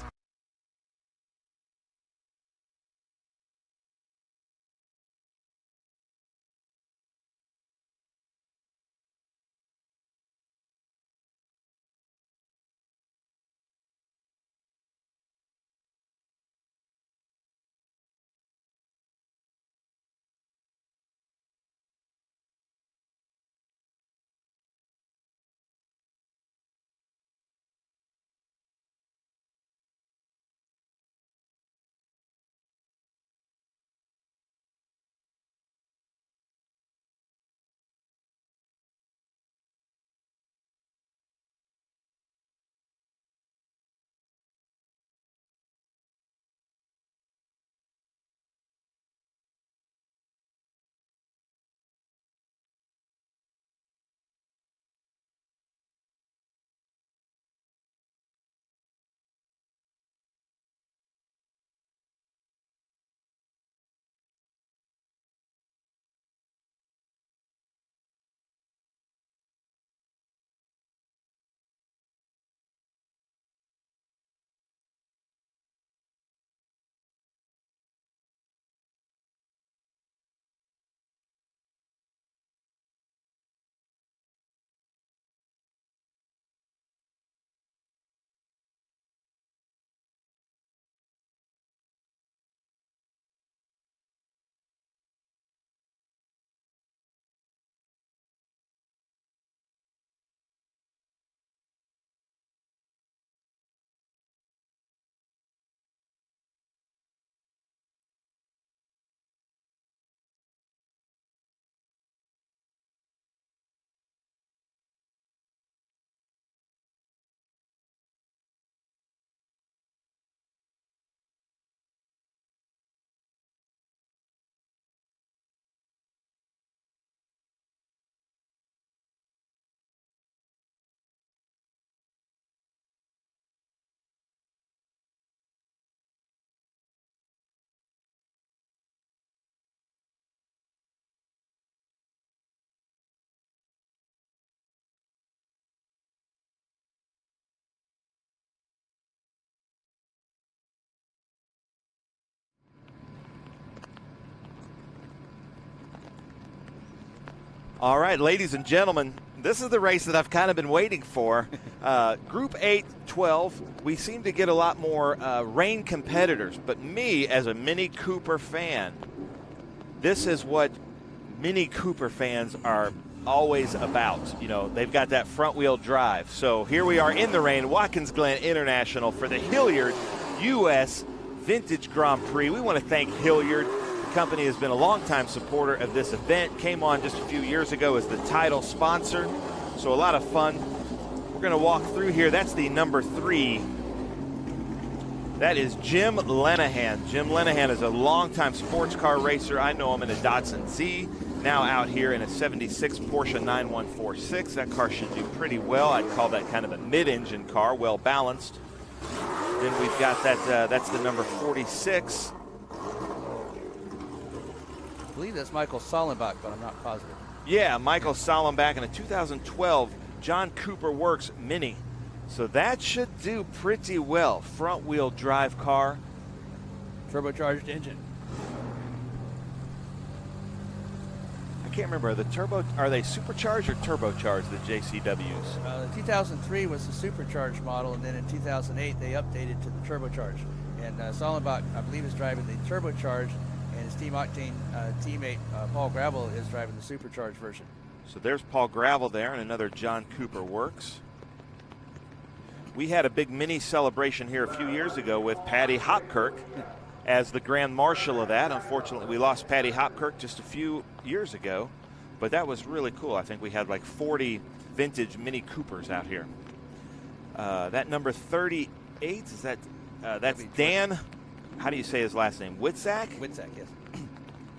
[SPEAKER 6] All right, ladies and gentlemen, this is the race that I've kind of been waiting for. Group 8-12, we seem to get a lot more rain competitors, but me, as a Mini Cooper fan, this is what Mini Cooper fans are always about. You know, they've got that front-wheel drive. So here we are in the rain, Watkins Glen International for the Hilliard U.S. Vintage Grand Prix. We want to thank Hilliard. The company has been a longtime supporter of this event, came on just a few years ago as the title sponsor, so a lot of fun. We're going to walk through here. That's the number 3. That is Jim Lenahan. Jim Lenahan is a longtime sports car racer. I know him in a Datsun Z, now out here in a 76 Porsche 9146. That car should do pretty well. I'd call that kind of a mid-engine car, well balanced. Then we've got that, that's the number 46.
[SPEAKER 4] I believe that's Michael Sollenbach, but I'm not positive.
[SPEAKER 6] Yeah, Michael Sollenbach in a 2012 John Cooper Works Mini. So that should do pretty well. Front wheel drive car.
[SPEAKER 4] Turbocharged engine.
[SPEAKER 6] I can't remember, are they supercharged or turbocharged, the JCWs?
[SPEAKER 4] The 2003 was the supercharged model, and then in 2008 they updated to the turbocharged. And Sollenbach, I believe, is driving the turbocharged, and his Team Octane teammate Paul Gravel is driving the supercharged version.
[SPEAKER 6] So there's Paul Gravel there, and another John Cooper Works. We had a big mini celebration here a few years ago with Patty Hopkirk as the Grand Marshal of that. Unfortunately, we lost Patty Hopkirk just a few years ago, but that was really cool. I think we had like 40 vintage Mini Coopers out here. That number 38, is that, that's Dan, how do you say his last name? Witzak?
[SPEAKER 4] Witzak, yes.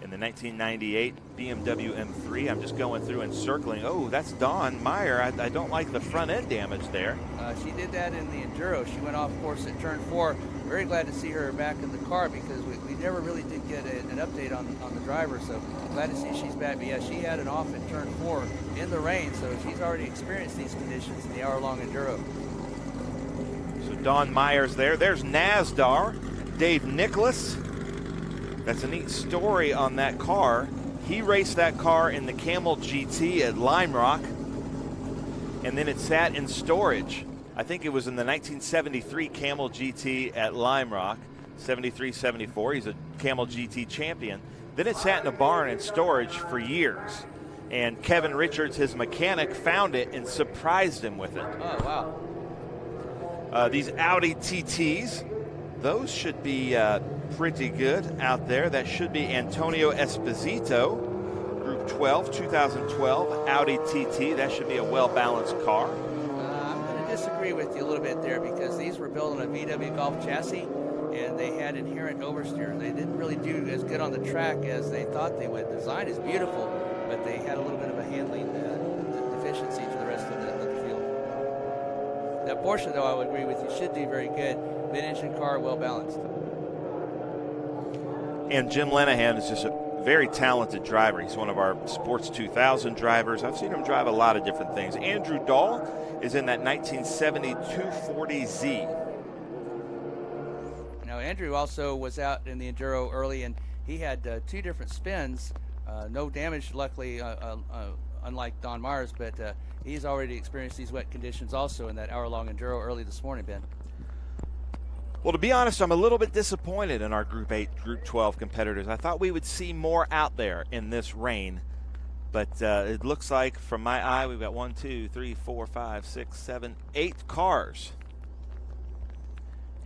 [SPEAKER 6] In the 1998 BMW M3. I'm just going through and circling. Oh, that's Dawn Meyer. I don't like the front end damage there.
[SPEAKER 4] She did that in the Enduro. She went off course at turn 4. Very glad to see her back in the car because we never really did get an update on the driver. So glad to see she's back. But yeah, she had it off at turn 4 in the rain. So she's already experienced these conditions in the hour-long Enduro.
[SPEAKER 6] So Dawn Meyer's there. There's Nasdar. Dave Nicholas. That's a neat story on that car. He raced that car in the Camel GT at Lime Rock, and then it sat in storage. I think it was in the 1973 Camel GT at Lime Rock, 73-74. He's a Camel GT champion. Then it sat in a barn in storage for years, and Kevin Richards, his mechanic, found it and surprised him with it.
[SPEAKER 4] Oh, wow.
[SPEAKER 6] These Audi TTs, those should be pretty good out there. That should be Antonio Esposito, Group 12, 2012 Audi TT. That should be a well-balanced car.
[SPEAKER 4] I'm going to disagree with you a little bit there because these were built on a VW Golf chassis and they had inherent oversteer. They didn't really do as good on the track as they thought they would. The design is beautiful, but they had a little bit of a handling deficiency to the rest of the field. That Porsche, though, I would agree with you, should do very good. Mid-engine car, well-balanced.
[SPEAKER 6] And Jim Lenahan is just a very talented driver. He's one of our Sports 2000 drivers. I've seen him drive a lot of different things. Andrew Dahl is in that 1970 240Z.
[SPEAKER 4] Now, Andrew also was out in the Enduro early, and he had 2 different spins. No damage, luckily, unlike Don Myers, but he's already experienced these wet conditions also in that hour-long Enduro early this morning, Ben.
[SPEAKER 6] Well, to be honest, I'm a little bit disappointed in our Group 8, Group 12 competitors. I thought we would see more out there in this rain, but it looks like, from my eye, we've got 1, 2, 3, 4, 5, 6, 7, 8 cars.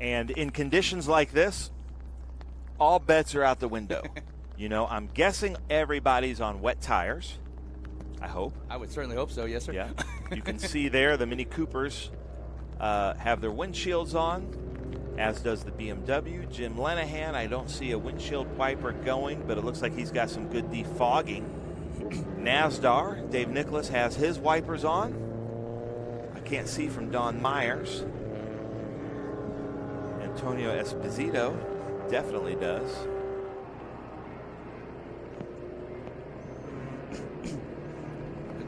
[SPEAKER 6] And in conditions like this, all bets are out the window. You know, I'm guessing everybody's on wet tires, I hope.
[SPEAKER 4] I would certainly hope so, yes, sir.
[SPEAKER 6] Yeah. You can see there the Mini Coopers have their windshields on, as does the BMW. Jim Lenahan, I don't see a windshield wiper going, but it looks like he's got some good defogging. Nasdar, Dave Nicholas has his wipers on. I can't see from Don Myers. Antonio Esposito definitely does.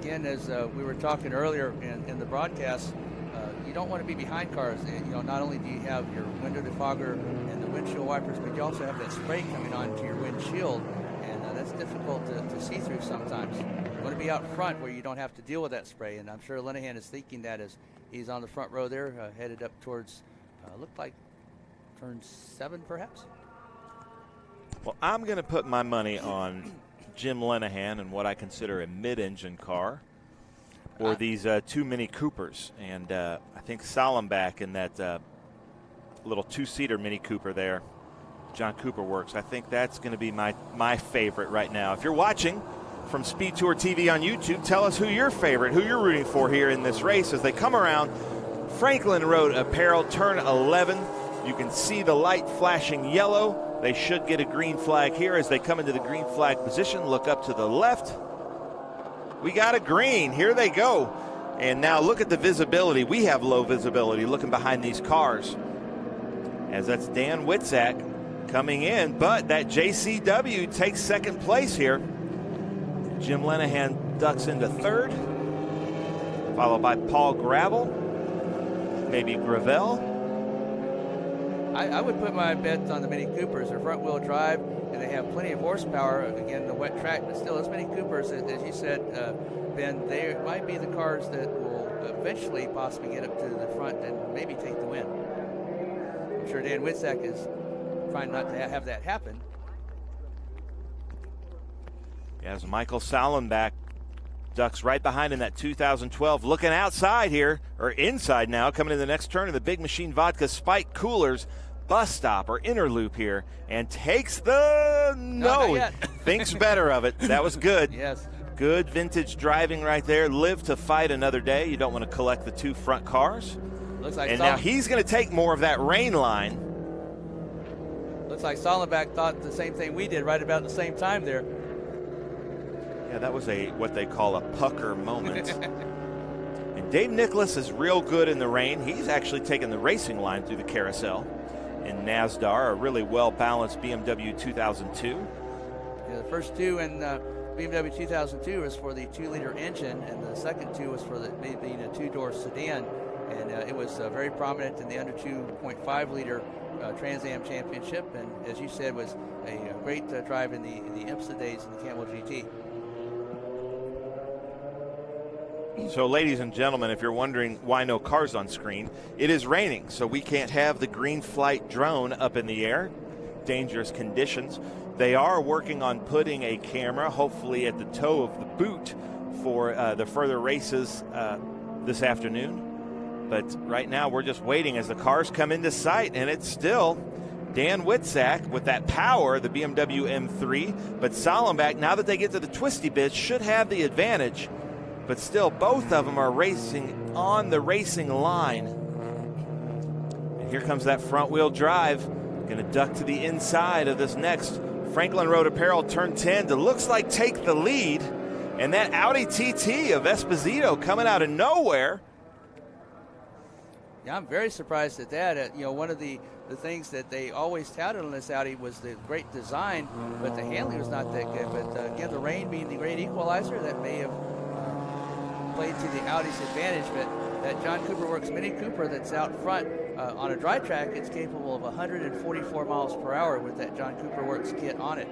[SPEAKER 4] Again, as we were talking earlier in the broadcast, you don't want to be behind cars. You know, not only do you have your window defogger and the windshield wipers, but you also have that spray coming onto your windshield, and that's difficult to see-through sometimes. You want to be out front where you don't have to deal with that spray, and I'm sure Linehan is thinking that as he's on the front row there, headed up towards, looked like turn 7 perhaps.
[SPEAKER 6] Well, I'm going to put my money on Jim Linehan and what I consider a mid-engine car, or these 2 Mini Coopers. And I think Salenbach in that little 2-seater Mini Cooper there, John Cooper Works, I think that's going to be my favorite right now. If you're watching from SpeedTour TV on YouTube, tell us who your favorite, who you're rooting for here in this race as they come around Franklin Road Apparel, turn 11. You can see the light flashing yellow. They should get a green flag here as they come into the green flag position. Look up to the left. We got a green. Here they go. And now look at the visibility. We have low visibility looking behind these cars, as that's Dan Witzak coming in. But that JCW takes second place here. Jim Linehan ducks into third, followed by Paul Gravel, maybe Gravel.
[SPEAKER 4] I would put my bet on the Mini Coopers. They're front-wheel drive, and they have plenty of horsepower. Again, the wet track, but still, those Mini Coopers, as you said, Ben, they might be the cars that will eventually possibly get up to the front and maybe take the win. I'm sure Dan Witzak is trying not to have that happen.
[SPEAKER 6] As Michael Salenbach ducks right behind in that 2012, looking outside here, or inside now, coming in the next turn of the Big Machine Vodka Spike Coolers bus stop or inner loop here, and takes the thinks better of it. That was good.
[SPEAKER 4] Yes.
[SPEAKER 6] Good vintage driving right there. Live to fight another day. You don't want to collect the 2 front cars.
[SPEAKER 4] Looks like
[SPEAKER 6] now he's going to take more of that rain line.
[SPEAKER 4] Looks like Salenbach thought the same thing we did right about the same time there.
[SPEAKER 6] Yeah, that was what they call a pucker moment. And Dave Nicholas is real good in the rain. He's actually taken the racing line through the carousel in NASDAR, a really well-balanced BMW 2002.
[SPEAKER 4] Yeah, the first 2 in BMW 2002 was for the 2-liter engine, and the second 2 was for being a 2-door sedan. And it was very prominent in the under 2.5-liter Trans Am Championship, and as you said, was a great drive in the IMSA days in the Camel GT.
[SPEAKER 6] So, ladies and gentlemen, if you're wondering why no cars on screen, it is raining, so we can't have the green flight drone up in the air. Dangerous conditions. They are working on putting a camera, hopefully at the toe of the boot, for the further races this afternoon. But right now, we're just waiting as the cars come into sight, and it's still Dan Witzak with that power, the BMW M3. But Salenbach, now that they get to the twisty bits, should have the advantage. But still, both of them are racing on the racing line. And here comes that front-wheel drive. Going to duck to the inside of this next Franklin Road Apparel turn 10 to looks like take the lead. And that Audi TT of Esposito coming out of nowhere.
[SPEAKER 4] Yeah, I'm very surprised at that. One of the things that they always touted on this Audi was the great design, but the handling was not that good. But again, the rain being the great equalizer, that may have played to the Audi's advantage. But that John Cooper Works Mini Cooper that's out front on a dry track, it's capable of 144 miles per hour with that John Cooper Works kit on it.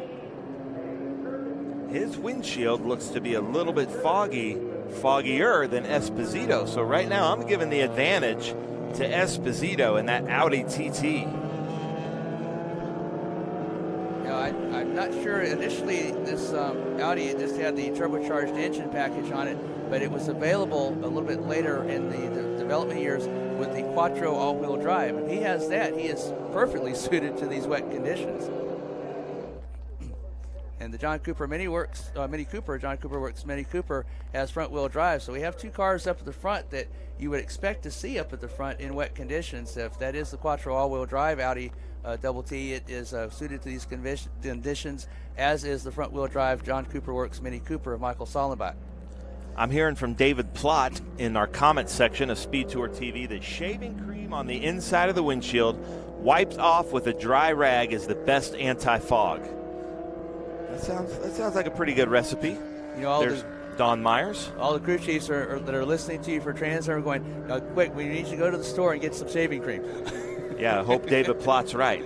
[SPEAKER 6] His windshield looks to be a little bit foggier than Esposito. So right now I'm giving the advantage to Esposito and that Audi TT.
[SPEAKER 4] I'm not sure. Initially, this Audi just had the turbocharged engine package on it, but it was available a little bit later in the development years with the Quattro all-wheel drive. And he has that. He is perfectly suited to these wet conditions. And the John Cooper Mini Cooper, John Cooper Works Mini Cooper, has front-wheel drive. So we have 2 cars up at the front that you would expect to see up at the front in wet conditions. If that is the Quattro all-wheel drive Audi Double T, it is suited to these conditions, as is the front-wheel drive John Cooper Works Mini Cooper of Michael Salenbach.
[SPEAKER 6] I'm hearing from David Plott in our comment section of SpeedTour TV that shaving cream on the inside of the windshield wiped off with a dry rag is the best anti-fog. That sounds like a pretty good recipe. There's Don Myers.
[SPEAKER 4] All the crew chiefs that are listening to you for Trans are going, quick, we need you to go to the store and get some shaving cream.
[SPEAKER 6] Yeah, I hope David Plott's right.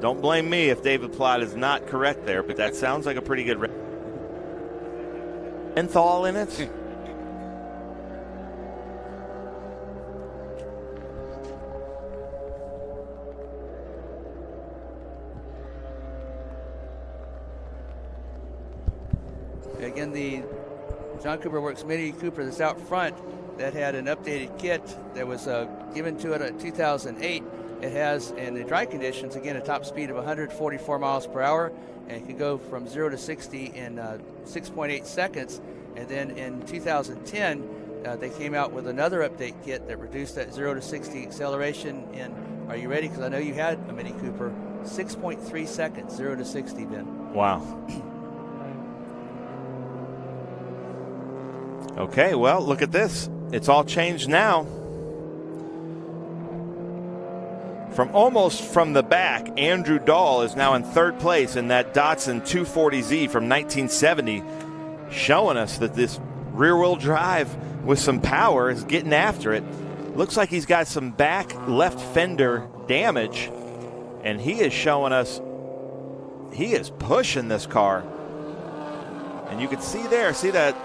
[SPEAKER 6] Don't blame me if David Plott is not correct there, but that sounds like a pretty good recipe. menthol in it.
[SPEAKER 4] Again, the John Cooper Works Mini Cooper that's out front that had an updated kit that was given to it in 2008. It has, in the dry conditions, again, a top speed of 144 miles per hour, and it can go from 0 to 60 in 6.8 seconds. And then in 2010, they came out with another update kit that reduced that 0 to 60 acceleration in, are you ready? Because I know you had a Mini Cooper, 6.3 seconds, 0 to 60, Ben.
[SPEAKER 6] Wow. Okay, well, look at this. It's all changed now. Almost from the back, Andrew Dahl is now in third place in that Datsun 240Z from 1970, showing us that this rear-wheel drive with some power is getting after it. Looks like he's got some back left fender damage, and he is showing us he is pushing this car. And you can see there, see that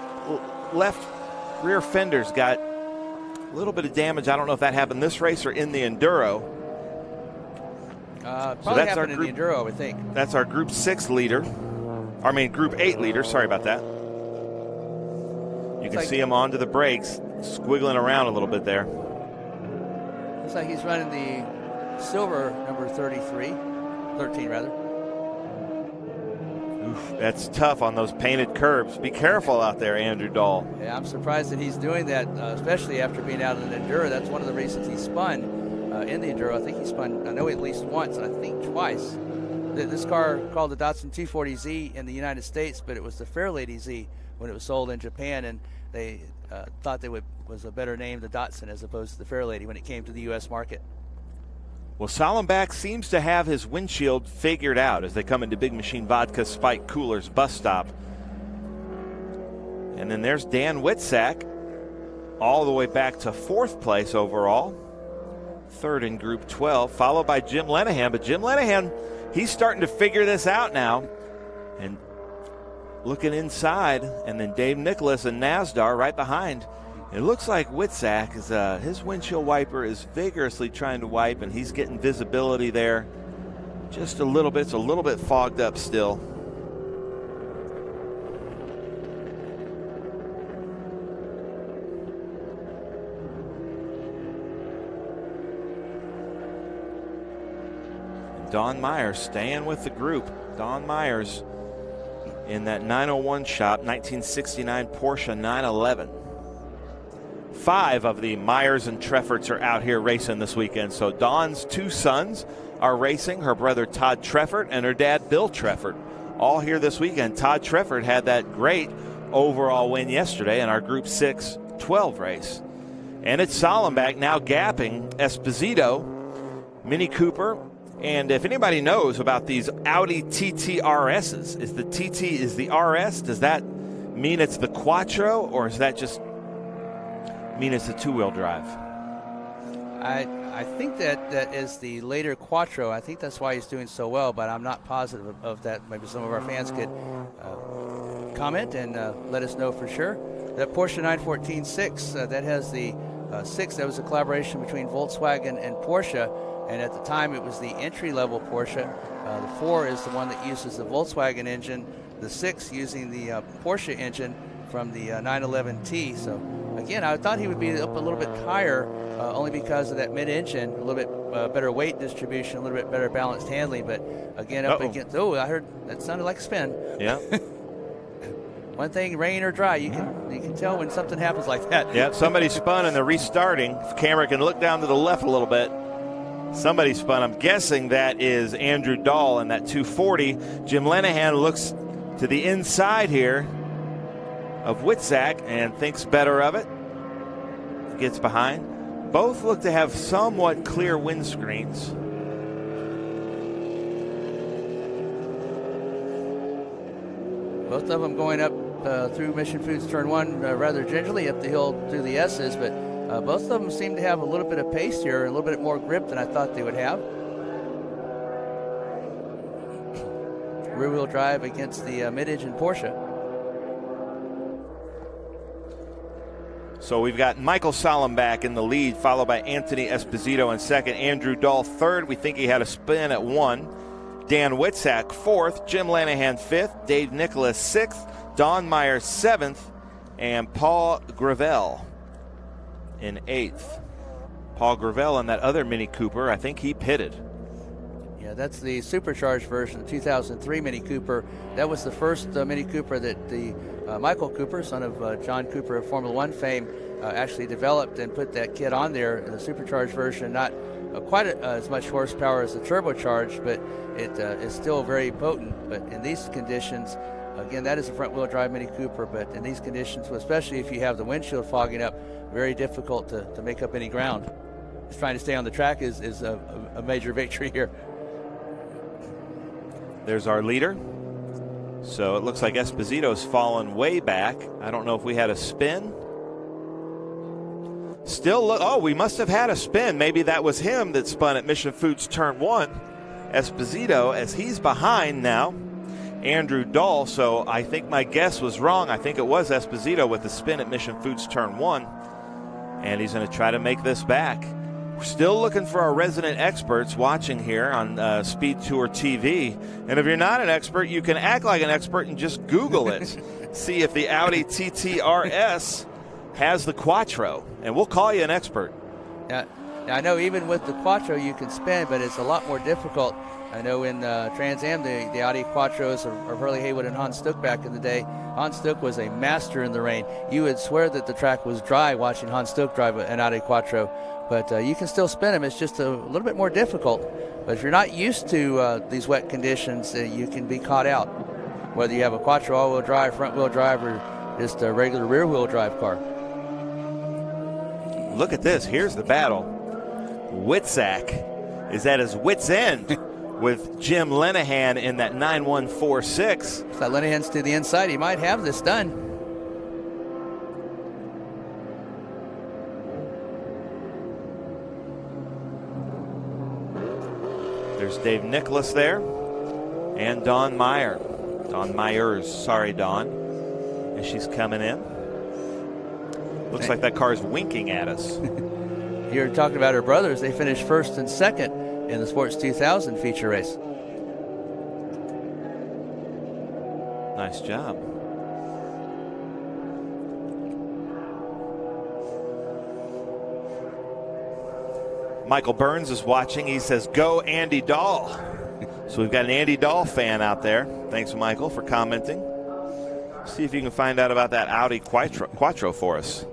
[SPEAKER 6] left rear fender's got a little bit of damage. I don't know if that happened this race or in the Enduro.
[SPEAKER 4] Probably happened in the Enduro, I would think.
[SPEAKER 6] That's our Group 6 leader. I mean, Group 8 leader. Sorry about that. You can see him onto the brakes, squiggling around a little bit there.
[SPEAKER 4] Looks like he's running the silver number 13 rather.
[SPEAKER 6] Oof, that's tough on those painted curbs. Be careful out there, Andrew Dahl.
[SPEAKER 4] Yeah, I'm surprised that he's doing that, especially after being out in the Enduro. That's one of the reasons he spun in the Enduro. I think he spun, I know at least once, and I think twice. This car called the Datsun 240Z in the United States, but it was the Fairlady Z when it was sold in Japan, and they thought that was a better name, the Datsun, as opposed to the Fairlady when it came to the U.S. market.
[SPEAKER 6] Well, Sollenbach seems to have his windshield figured out as they come into Big Machine Vodka Spike Cooler's bus stop. And then there's Dan Witzak, all the way back to fourth place overall. Third in Group 12, followed by Jim Lenahan. But Jim Lenahan, he's starting to figure this out now. And looking inside, and then Dave Nicholas and Nasdar right behind. It looks like Witzak is his windshield wiper is vigorously trying to wipe, and he's getting visibility there just a little bit. It's a little bit fogged up still. And Don Myers staying with the group. Don Myers in that 901 shop, 1969 Porsche 911. 5 of the Myers and Trefforts are out here racing this weekend. So Dawn's 2 sons are racing, her brother Todd Treffert and her dad Bill Treffert, all here this weekend. Todd Treffert had that great overall win yesterday in our Group 6 12 race. And it's Sollenbach now gapping Esposito, Mini Cooper. And if anybody knows about these Audi TT RSs, is the TT is the RS, does that mean it's the Quattro, or is that just mean it's a two-wheel drive?
[SPEAKER 4] I think that is the later Quattro. I think that's why he's doing so well, but I'm not positive of that. Maybe some of our fans could comment and let us know for sure. That Porsche 914-6, that has the 6, that was a collaboration between Volkswagen and Porsche, and at the time it was the entry-level Porsche. The 4 is the one that uses the Volkswagen engine, the 6 using the Porsche engine from the 911T. So again, I thought he would be up a little bit higher, only because of that mid-engine, a little bit better weight distribution, a little bit better balanced handling. But again, up against, I heard that sounded like a spin.
[SPEAKER 6] Yeah.
[SPEAKER 4] One thing, rain or dry, you can tell when something happens like that.
[SPEAKER 6] Yeah, somebody spun and they're restarting. If camera can look down to the left a little bit. Somebody spun. I'm guessing that is Andrew Dahl in that 240. Jim Lenahan looks to the inside here of Witzak and thinks better of it. Gets behind. Both look to have somewhat clear windscreens.
[SPEAKER 4] Both of them going up through Mission Foods Turn 1 rather gingerly up the hill through the S's, but both of them seem to have a little bit of pace here, a little bit more grip than I thought they would have. Rear-wheel drive against the mid-engine Porsche.
[SPEAKER 6] So we've got Michael Sollenbach in the lead, followed by Anthony Esposito in second, Andrew Dahl third. We think he had a spin at 1. Dan Witzak fourth, Jim Lanahan fifth, Dave Nicholas sixth, Don Meyer seventh, and Paul Gravel in eighth. Paul Gravel on that other Mini Cooper, I think he pitted.
[SPEAKER 4] Yeah, that's the supercharged version, the 2003 Mini Cooper. That was the first Mini Cooper that the Michael Cooper, son of John Cooper of Formula One fame, actually developed and put that kit on there in the supercharged version. Not quite as much horsepower as the turbocharged, but it is still very potent. But in these conditions, again, that is a front-wheel drive Mini Cooper, but in these conditions, especially if you have the windshield fogging up, very difficult to make up any ground. Just trying to stay on the track is a major victory here.
[SPEAKER 6] There's our leader. So it looks like Esposito's fallen way back. I don't know if we had a spin. Still, we must have had a spin. Maybe that was him that spun at Mission Foods Turn 1. Esposito, as he's behind now, Andrew Dahl. So I think my guess was wrong. I think it was Esposito with the spin at Mission Foods Turn 1. And he's going to try to make this back. We're still looking for our resident experts watching here on SpeedTour TV. And if you're not an expert, you can act like an expert and just Google it. See if the Audi TT RS has the Quattro, and we'll call you an expert.
[SPEAKER 4] Yeah, I know even with the Quattro you can spin, but it's a lot more difficult. I know in Trans Am, the Audi Quattros of Hurley Haywood and Hans Stuck back in the day, Hans Stuck was a master in the rain. You would swear that the track was dry watching Hans Stuck drive an Audi Quattro. But you can still spin them. It's just a little bit more difficult. But if you're not used to these wet conditions, you can be caught out. Whether you have a Quattro all-wheel drive, front-wheel drive, or just a regular rear-wheel drive car.
[SPEAKER 6] Look at this. Here's the battle. Witzak is at his wit's end with Jim Lanahan in that 9146.
[SPEAKER 4] So Lanahan's to the inside. He might have this done.
[SPEAKER 6] There's Dave Nicholas there and Dawn Meyer. Dawn Myers, sorry, Dawn. And she's coming in. Looks like that car's winking at us.
[SPEAKER 4] You're talking about her brothers. They finished first and second in the Sports 2000 feature race.
[SPEAKER 6] Nice job. Michael Burns is watching. He says, go Andy Dahl. So we've got an Andy Dahl fan out there. Thanks, Michael, for commenting. See if you can find out about that Audi Quattro for us.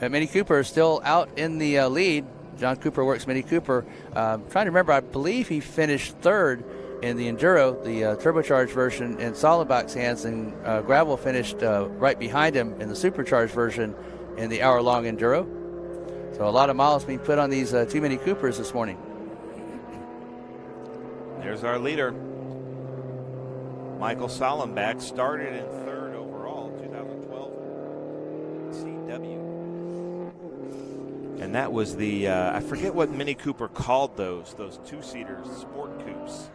[SPEAKER 4] Mini Cooper is still out in the lead. John Cooper works Mini Cooper. Trying to remember, I believe he finished third in the Enduro, the turbocharged version, in Sollenbach's hands, and Gravel finished right behind him in the supercharged version in the hour-long Enduro. So a lot of miles being put on these two Mini Coopers this morning.
[SPEAKER 6] There's our leader. Michael Sollenbach started in third overall, 2012 CW. And that was the, I forget what Mini Cooper called those two-seaters, sport coupes.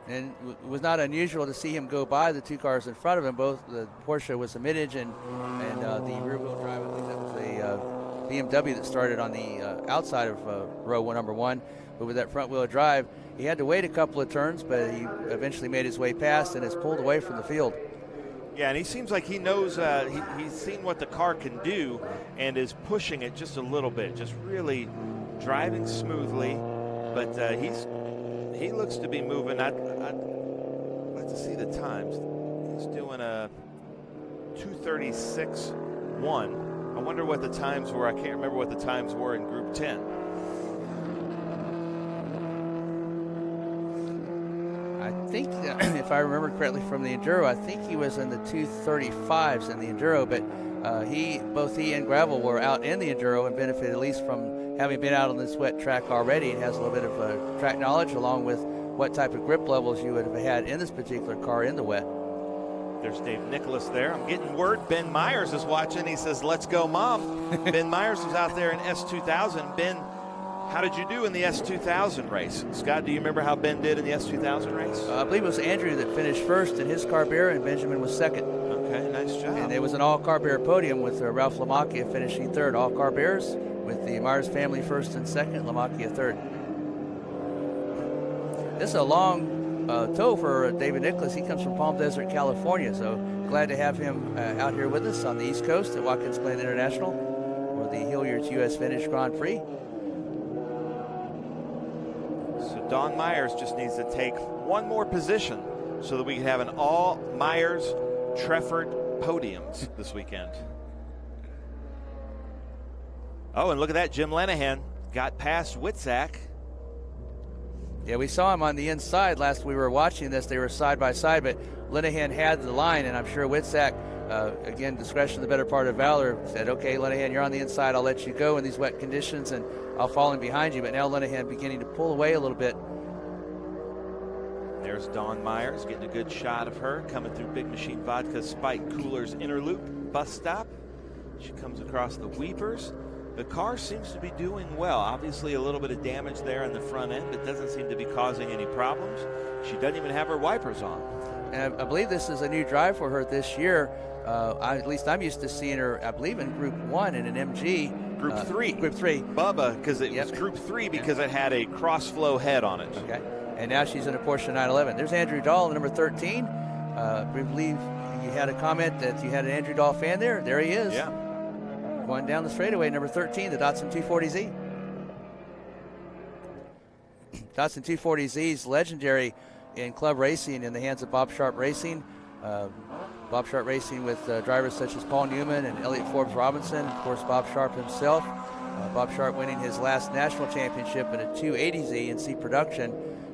[SPEAKER 4] And it was not unusual to see him go by the two cars in front of him. Both the Porsche was a Midage and the rear-wheel drive. I think that was a BMW that started on the outside of row number one. But with that front-wheel drive, he had to wait a couple of turns, but he eventually made his way past and is pulled away from the field.
[SPEAKER 6] Yeah, and he seems like he knows, he's seen what the car can do and is pushing it just a little bit, just really driving smoothly. But he looks to be moving. I'd like to see the times. He's doing a 2:36.1. I wonder what the times were. I can't remember what the times were in Group 10.
[SPEAKER 4] I think, if I remember correctly from the Enduro, I think he was in the 2:35s in the Enduro, but both he and Gravel were out in the Enduro and benefited at least from having been out on this wet track already, and has a little bit of track knowledge along with what type of grip levels you would have had in this particular car in the wet.
[SPEAKER 6] There's Dave Nicholas there. I'm getting word Ben Myers is watching. He says, let's go, Mom. Ben Myers was out there in S2000. Ben How did you do in the S2000 race? Scott, do you remember how Ben did in the S2000 race?
[SPEAKER 4] I believe it was Andrew that finished first in his car bear, and Benjamin was second.
[SPEAKER 6] Okay, nice job.
[SPEAKER 4] And it was an all-car bear podium with Ralph Lamacchia finishing third. All-car bears with the Myers family first and second, Lamacchia third. This is a long tow for David Nicholas. He comes from Palm Desert, California, so glad to have him out here with us on the East Coast at Watkins Glen International for the Hilliard U.S. Vintage Grand Prix.
[SPEAKER 6] So Don Myers just needs to take one more position so that we can have an all Myers Trefford podiums this weekend. Oh, and look at that. Jim Lenahan got past Witzak.
[SPEAKER 4] Yeah, we saw him on the inside last we were watching this. They were side by side, but Lenahan had the line, and I'm sure Witzak, again, discretion the better part of valor, said, okay, Lenahan, you're on the inside. I'll let you go in these wet conditions, and I'll fall in behind you. But now Lenahan beginning to pull away a little bit.
[SPEAKER 6] There's Dawn Myers getting a good shot of her coming through Big Machine Vodka Spike Coolers Inner Loop bus stop. She comes across the Weepers. The car seems to be doing well. Obviously a little bit of damage there on the front end, but doesn't seem to be causing any problems. She doesn't even have her wipers on.
[SPEAKER 4] And I believe this is a new drive for her this year. At least I'm used to seeing her, I believe, in Group 1 in an MG.
[SPEAKER 6] Group 3.
[SPEAKER 4] Group 3.
[SPEAKER 6] Bubba, because it was Group 3 because it had a cross-flow head on it.
[SPEAKER 4] Okay. And now she's in a Porsche 911. There's Andrew Dahl, number 13. I believe you had a comment that you had an Andrew Dahl fan there. There he is.
[SPEAKER 6] Yeah.
[SPEAKER 4] Going down the straightaway, number 13, the Datsun 240Z. Datsun 240Z is legendary in club racing in the hands of Bob Sharp Racing. Bob Sharp Racing with drivers such as Paul Newman and Elliott Forbes Robinson. Of course, Bob Sharp himself. Bob Sharp winning his last national championship in a 280Z in C production.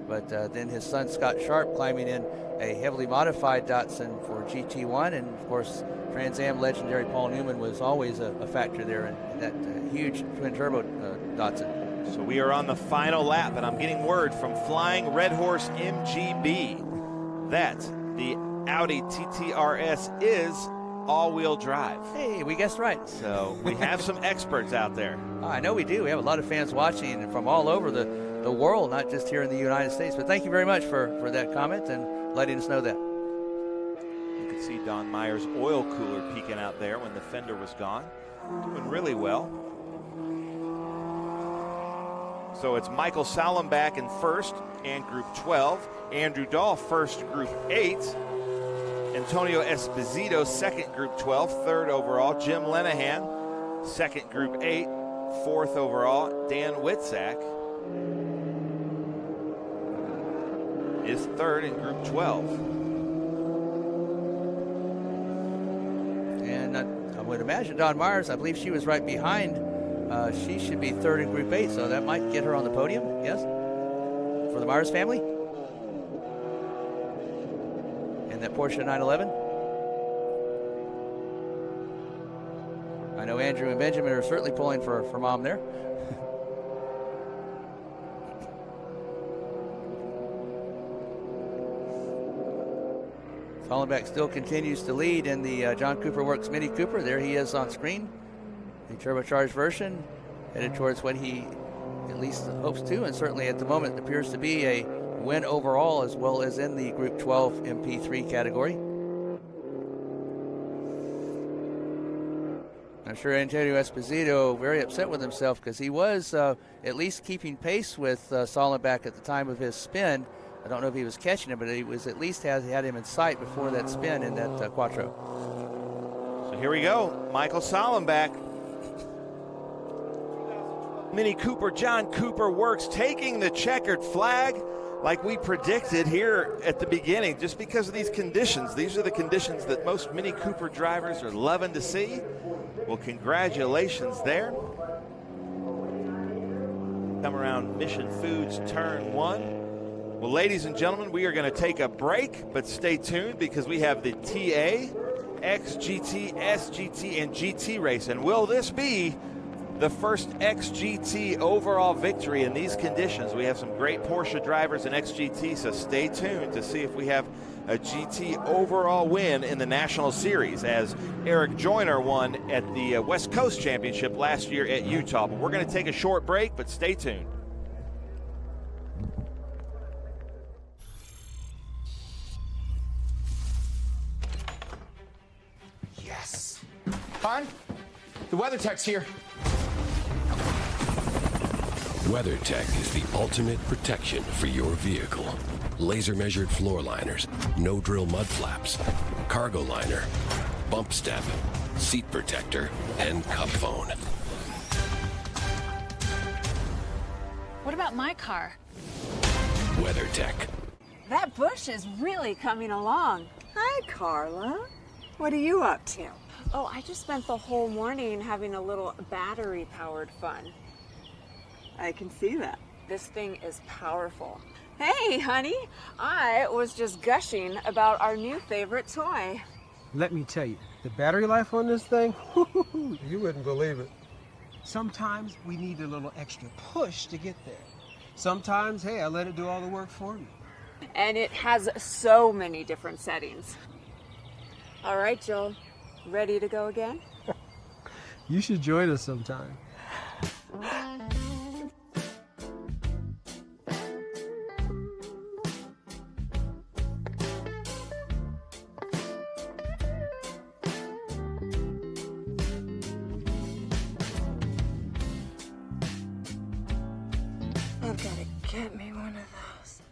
[SPEAKER 4] But then his son Scott Sharp climbing in a heavily modified Datsun for GT1. And of course, Trans Am legendary Paul Newman was always a factor there in that huge twin turbo Datsun.
[SPEAKER 6] So we are on the final lap, and I'm getting word from Flying Red Horse MGB that the Audi TTRS is all-wheel drive.
[SPEAKER 4] Hey, we guessed right.
[SPEAKER 6] So we have some experts out there.
[SPEAKER 4] Oh, I know we do. We have a lot of fans watching from all over the world, not just here in the United States. But thank you very much for that comment and letting us know that.
[SPEAKER 6] You can see Don Myers' oil cooler peeking out there when the fender was gone. Doing really well. So it's Michael Sallenbach in first and Group 12. Andrew Dahl first, Group 8. Antonio Esposito second, Group 12. Third overall. Jim Lenahan second, Group 8. Fourth overall. Dan Witzak is third in Group 12.
[SPEAKER 4] And I would imagine Don Myers, I believe she was right behind. She should be third in Group 8, so that might get her on the podium, yes? For the Myers family? And that Porsche 911? I know Andrew and Benjamin are certainly pulling for Mom there. Hollenbeck still continues to lead in the John Cooper Works Mini Cooper. There he is on screen. The turbocharged version headed towards what he at least hopes to, and certainly at the moment appears to be a win overall as well as in the Group 12 MP3 category. I'm sure Antonio Esposito very upset with himself because he was at least keeping pace with Sollenbach at the time of his spin. I don't know if he was catching him, but he was at least had him in sight before that spin in that Quattro.
[SPEAKER 6] So here we go, Michael Sollenbach. Mini Cooper, John Cooper Works taking the checkered flag like we predicted here at the beginning, just because of these conditions. These are the conditions that most Mini Cooper drivers are loving to see. Well, congratulations there. Come around Mission Foods Turn 1. Well, ladies and gentlemen, we are going to take a break, but stay tuned because we have the TA, XGT, SGT, and GT race. And will this be the first XGT overall victory in these conditions? We have some great Porsche drivers in XGT, so stay tuned to see if we have a GT overall win in the National Series, as Eric Joyner won at the West Coast Championship last year at Utah. But we're going to take a short break, but stay tuned.
[SPEAKER 7] Yes. Hon, the WeatherTech's here.
[SPEAKER 8] WeatherTech is the ultimate protection for your vehicle. Laser measured floor liners, no drill mud flaps, cargo liner, bump step, seat protector, and cup phone.
[SPEAKER 9] What about my car?
[SPEAKER 8] WeatherTech.
[SPEAKER 10] That bush is really coming along. Hi, Carla. What are you up to? Oh, I just spent the whole morning having a little battery-powered fun. I can see that. This thing is powerful. Hey, honey, I was just gushing about our new favorite toy.
[SPEAKER 11] Let me tell you, the battery life on this thing, you wouldn't believe it. Sometimes we need a little extra push to get there. Sometimes, hey, I let it do all the work for me.
[SPEAKER 10] And it has so many different settings. All right, Joel, ready to go again?
[SPEAKER 11] You should join us sometime.
[SPEAKER 10] I've got to get me one of those.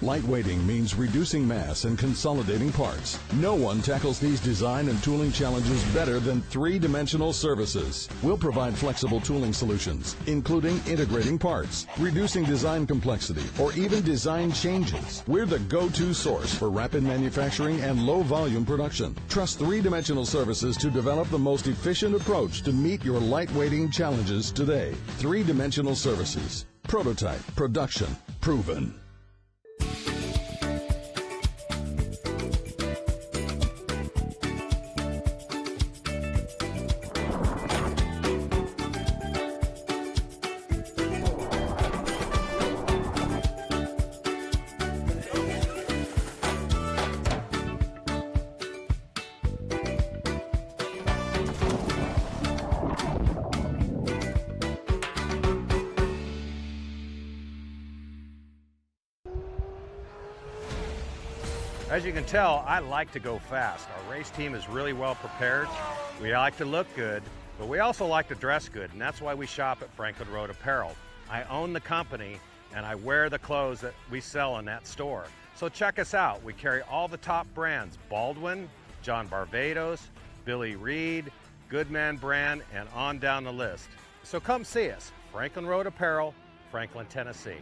[SPEAKER 12] Lightweighting means reducing mass and consolidating parts. No one tackles these design and tooling challenges better than three-dimensional services. We'll provide flexible tooling solutions, including integrating parts, reducing design complexity, or even design changes. We're the go-to source for rapid manufacturing and low-volume production. Trust three-dimensional services to develop the most efficient approach to meet your lightweighting challenges today. Three-dimensional services. Prototype, production, proven.
[SPEAKER 13] As you can tell, I like to go fast. Our race team is really well prepared. We like to look good, but we also like to dress good, and that's why we shop at Franklin Road Apparel. I own the company, and I wear the clothes that we sell in that store. So check us out. We carry all the top brands: Baldwin, John Barbados, Billy Reed, Goodman brand, and on down the list. So come see us, Franklin Road Apparel, Franklin, Tennessee.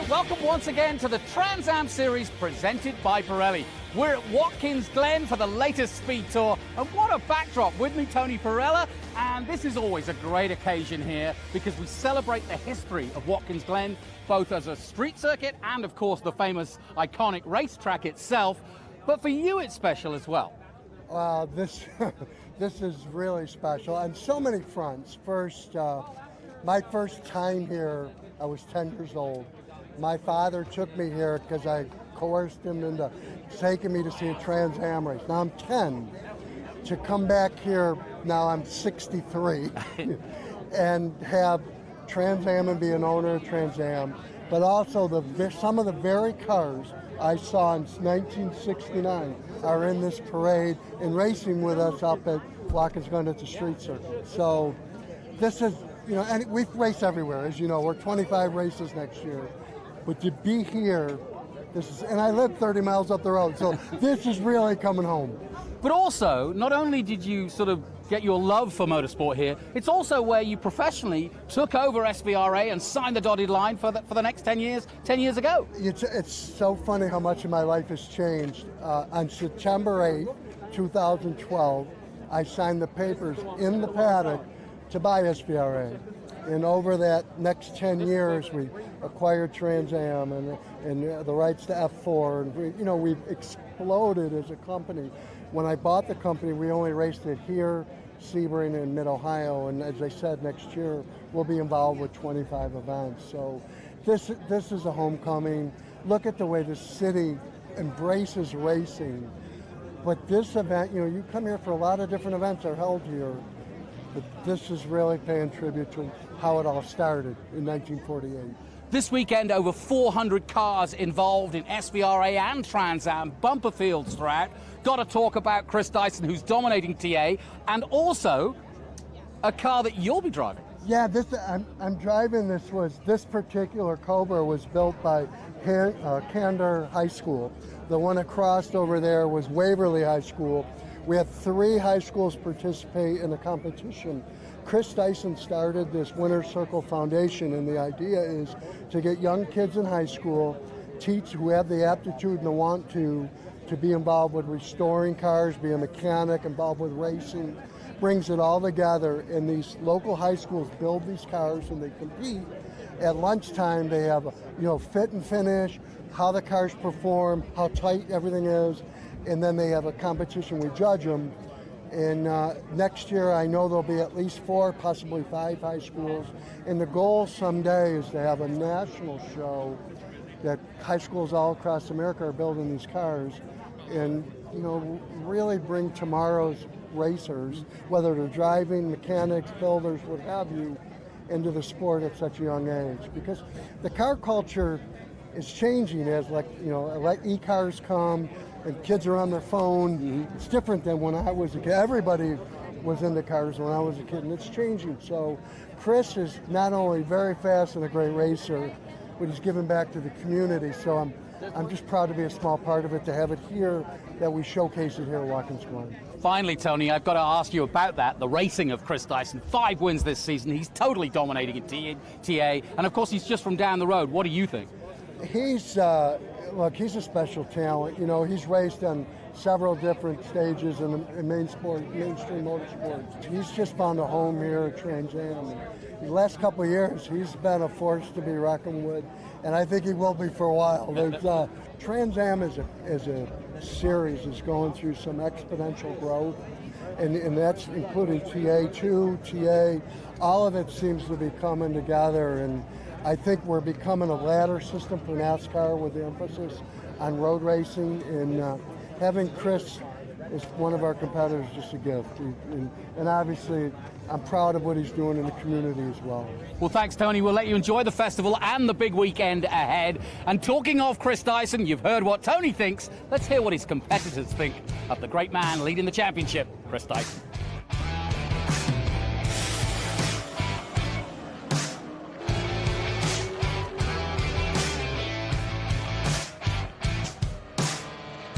[SPEAKER 3] Welcome once again to the Trans Am Series presented by Pirelli. We're at Watkins Glen for the latest Speed Tour, and what a backdrop. With me, Tony Pirella, and this is always a great occasion here because we celebrate the history of Watkins Glen, both as a street circuit and, of course, the famous iconic racetrack itself. But for you, it's special as well.
[SPEAKER 14] This is really special on so many fronts. First, my first time here, I was 10 years old. My father took me here because I coerced him into taking me to see a Trans Am race. Now I'm 10. To come back here, now I'm 63, and have Trans Am and be an owner of Trans Am, but also some of the very cars I saw in 1969 are in this parade and racing with us up at Watkins Glen at the street circuit. So this is, you know, and we race everywhere, as you know. We're 25 races next year. But to be here, and I live 30 miles up the road, so this is really coming home.
[SPEAKER 3] But also, not only did you sort of get your love for motorsport here, it's also where you professionally took over SVRA and signed the dotted line for the next 10 years ago.
[SPEAKER 14] It's so funny how much of my life has changed. On September 8th, 2012, I signed the papers in the paddock to buy SVRA. And over that next 10 years, we acquired Trans Am and the rights to F4. And we've exploded as a company. When I bought the company, we only raced it here, Sebring, and Mid-Ohio. And as I said, next year we'll be involved with 25 events. So this is a homecoming. Look at the way the city embraces racing. But this event, you come here for a lot of different events are held here. But this is really paying tribute to how it all started in 1948.
[SPEAKER 3] This weekend, over 400 cars involved in SVRA and Trans Am, bumper fields throughout. Got to talk about Chris Dyson, who's dominating TA, and also a car that you'll be driving.
[SPEAKER 14] Yeah, I'm driving this particular Cobra was built by Candor High School. The one across over there was Waverly High School. We had 3 high schools participate in the competition. Chris Dyson started this Winner's Circle Foundation, and the idea is to get young kids in high school, who have the aptitude and the want to be involved with restoring cars, be a mechanic, involved with racing, brings it all together, and these local high schools build these cars and they compete. At lunchtime, they have, fit and finish, how the cars perform, how tight everything is, and then they have a competition. We judge them. And next year, I know there'll be at least 4, possibly 5 high schools. And the goal someday is to have a national show that high schools all across America are building these cars, and really bring tomorrow's racers, whether they're driving, mechanics, builders, what have you, into the sport at such a young age. Because the car culture is changing as like e-cars come and kids are on their phone. It's different than when I was a kid. Everybody was into cars when I was a kid, and it's changing. So Chris is not only very fast and a great racer, but he's giving back to the community. So I'm just proud to be a small part of it, to have it here, that we showcase it here at Watkins Glen.
[SPEAKER 15] Finally, Tony, I've got to ask you about that, the racing of Chris Dyson. 5 wins this season. He's totally dominating in TA, and of course he's just from down the road. What do you think?
[SPEAKER 14] He's, look, he's a special talent. You know, he's raced on several different stages in mainstream motorsports. He's just found a home here at Trans Am. The last couple of years, he's been a force to be reckoned with, and I think he will be for a while. Trans Am as a series is going through some exponential growth, and that's including TA2, TA. All of it seems to be coming together, and I think we're becoming a ladder system for NASCAR with the emphasis on road racing, and having Chris as one of our competitors is just a gift. And obviously, I'm proud of what he's doing in the community as well.
[SPEAKER 15] Well, thanks, Tony. We'll let you enjoy the festival and the big weekend ahead. And talking of Chris Dyson, you've heard what Tony thinks. Let's hear what his competitors think of the great man leading the championship, Chris Dyson.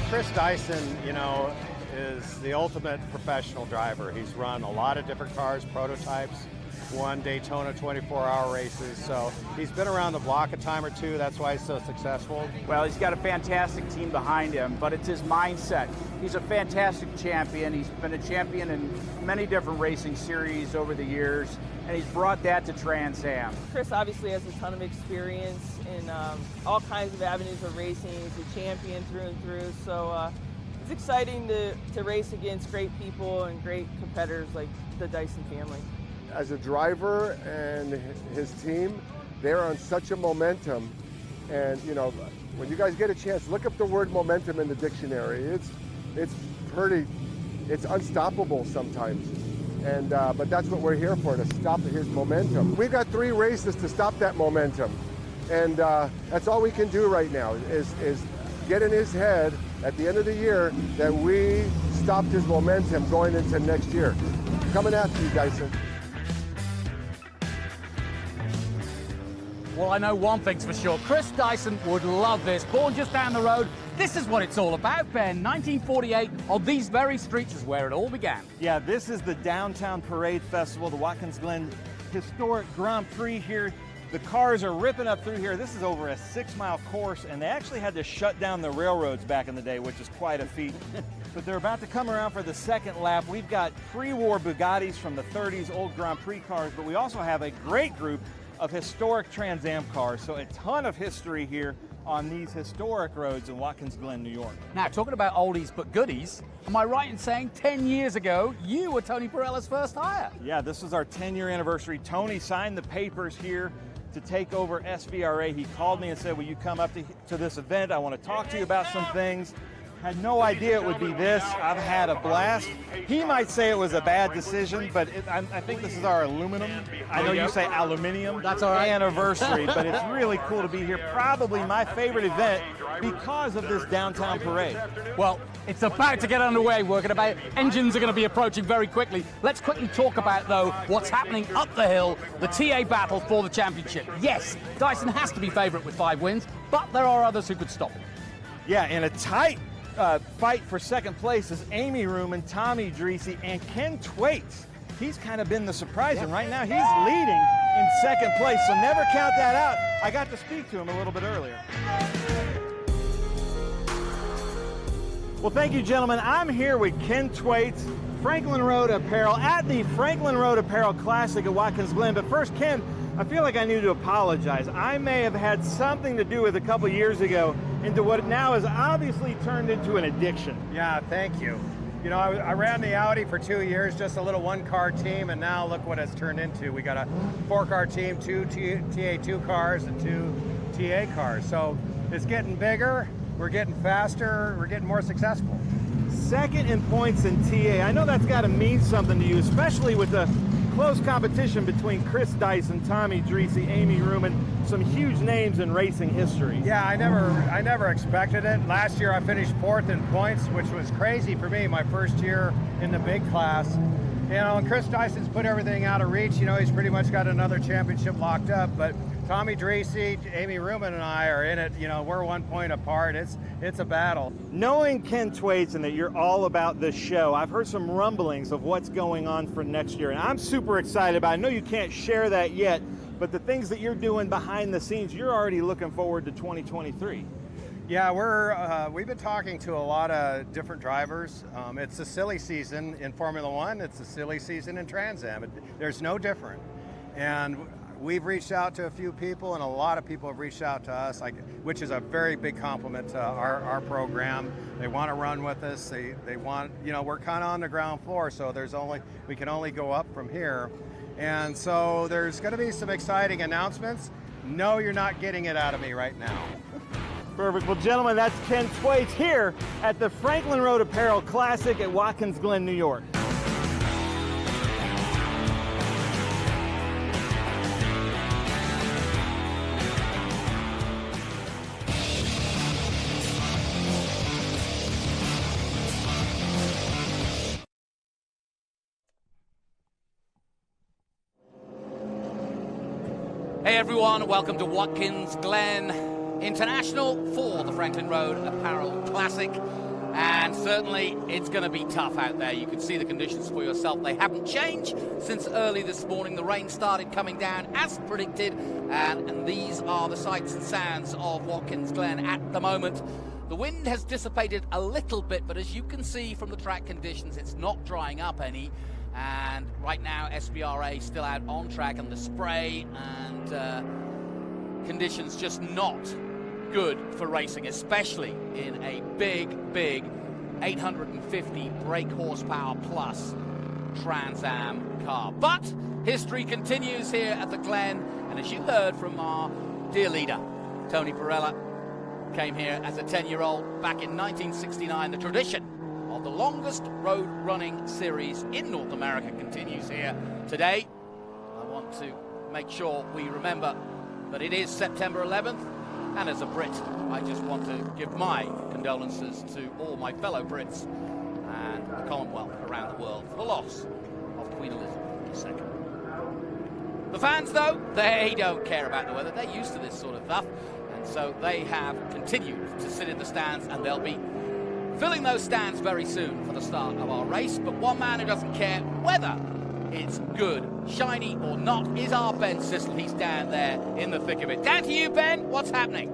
[SPEAKER 13] Chris Dyson, you know, is the ultimate professional driver. He's run a lot of different cars, prototypes, won Daytona 24-hour races, so he's been around the block a time or two. That's why he's so successful.
[SPEAKER 16] Well, he's got a fantastic team behind him, but it's his mindset. He's a fantastic champion. He's been a champion in many different racing series over the years, and he's brought that to Trans Am.
[SPEAKER 17] Chris obviously has a ton of experience in all kinds of avenues of racing. He's a champion through and through, so it's exciting to race against great people and great competitors like the Dyson family.
[SPEAKER 18] As a driver and his team, they're on such a momentum, and you know, when you guys get a chance, look up the word momentum in the dictionary. It's unstoppable sometimes, and but that's what we're here for, to stop his momentum. We've got 3 races to stop that momentum, and that's all we can do right now is get in his head at the end of the year that we stopped his momentum going into next year. Coming after you, Dyson.
[SPEAKER 15] Well, I know one thing's for sure. Chris Dyson would love this. Born just down the road, this is what it's all about, Ben. 1948, on these very streets is where it all began.
[SPEAKER 6] Yeah, this is the Downtown Parade Festival, the Watkins Glen historic Grand Prix here. The cars are ripping up through here. This is over a 6-mile course, and they actually had to shut down the railroads back in the day, which is quite a feat. But they're about to come around for the second lap. We've got pre-war Bugattis from the 30s, old Grand Prix cars, but we also have a great group of historic Trans Am cars. So a ton of history here on these historic roads in Watkins Glen, New York.
[SPEAKER 15] Now, talking about oldies but goodies, am I right in saying 10 years ago, you were Tony Pirella's first hire?
[SPEAKER 6] Yeah, this was our 10-year anniversary. Tony signed the papers here to take over SVRA. He called me and said, will you come up to this event? I want to talk to you about some things. Had no idea it would be this. I've had a blast. He might say it was a bad decision, but I think this is our aluminum. I know you say aluminium.
[SPEAKER 15] That's all right.
[SPEAKER 6] Anniversary, but it's really cool to be here. Probably my favorite event because of this downtown parade.
[SPEAKER 15] Well, it's about to get underway. Engines are going to be approaching very quickly. Let's quickly talk about, though, what's happening up the hill, the TA battle for the championship. Yes, Dyson has to be favorite with 5 wins, but there are others who could stop him.
[SPEAKER 6] Yeah, in a tight fight for second place is Amy Ruman, Tommy Dreesy, and Ken Twaits. He's kind of been the surprise, and right now he's leading in second place, so never count that out. I got to speak to him a little bit earlier. Well, thank you, gentlemen. I'm here with Ken Twaits, Franklin Road Apparel, at the Franklin Road Apparel Classic at Watkins Glen. But first, Ken, I feel like I need to apologize. I may have had something to do with a couple years ago into what now has obviously turned into an addiction.
[SPEAKER 13] Yeah, thank you. You know, I ran the Audi for 2 years, just a little 1-car team, and now look what it's turned into. We got a 4-car team, 2 TA2 cars and 2 TA cars. So it's getting bigger, we're getting faster, we're getting more successful.
[SPEAKER 6] Second in points in TA. I know that's got to mean something to you, especially with the
[SPEAKER 5] close competition between Chris Dyson, Tommy Dreese, Amy Ruman, some huge names in racing history.
[SPEAKER 19] Yeah, I never expected it. Last year I finished 4th in points, which was crazy for me, my first year in the big class. You know, and Chris Dyson's put everything out of reach. You know, he's pretty much got another championship locked up, but Tommy Dreese, Amy Ruman, and I are in it. You know, we're 1 point apart. It's a battle.
[SPEAKER 5] Knowing Ken Thwaites and that you're all about this show, I've heard some rumblings of what's going on for next year, and I'm super excited about it. I know you can't share that yet, but the things that you're doing behind the scenes, you're already looking forward to 2023.
[SPEAKER 19] Yeah, we've been talking to a lot of different drivers. It's a silly season in Formula One. It's a silly season in Trans Am. There's no different. And we've reached out to a few people, and a lot of people have reached out to us, which is a very big compliment to our program. They want to run with us. They want, you know, we're kind of on the ground floor, so we can only go up from here. And so there's going to be some exciting announcements. No, you're not getting it out of me right now.
[SPEAKER 5] Perfect. Well, gentlemen, that's Ken Thwaites here at the Franklin Road Apparel Classic at Watkins Glen, New York.
[SPEAKER 3] Hey everyone, welcome to Watkins Glen International for the Franklin Road Apparel Classic. And certainly it's going to be tough out there. You can see the conditions for yourself. They haven't changed since early this morning. The rain started coming down as predicted, and these are the sights and sounds of Watkins Glen at the moment. The wind has dissipated a little bit, but as you can see from the track conditions, it's not drying up any. And right now SVRA still out on track, and the spray and conditions just not good for racing, especially in a big 850 brake horsepower plus Trans Am car. But history continues here at the Glen, and as you heard from our dear leader Tony Pirelli, came here as a 10-year-old back in 1969. The tradition of the longest road running series in North America continues here today. I want to make sure we remember that it is September 11th, and as a Brit, I just want to give my condolences to all my fellow Brits and the Commonwealth around the world for the loss of Queen Elizabeth II. The fans, though, they don't care about the weather. They're used to this sort of stuff, and so they have continued to sit in the stands, and they'll be filling those stands very soon for the start of our race. But one man who doesn't care whether it's good, shiny or not is our Ben Sissel. He's down there in the thick of it. Down to you, Ben. What's happening?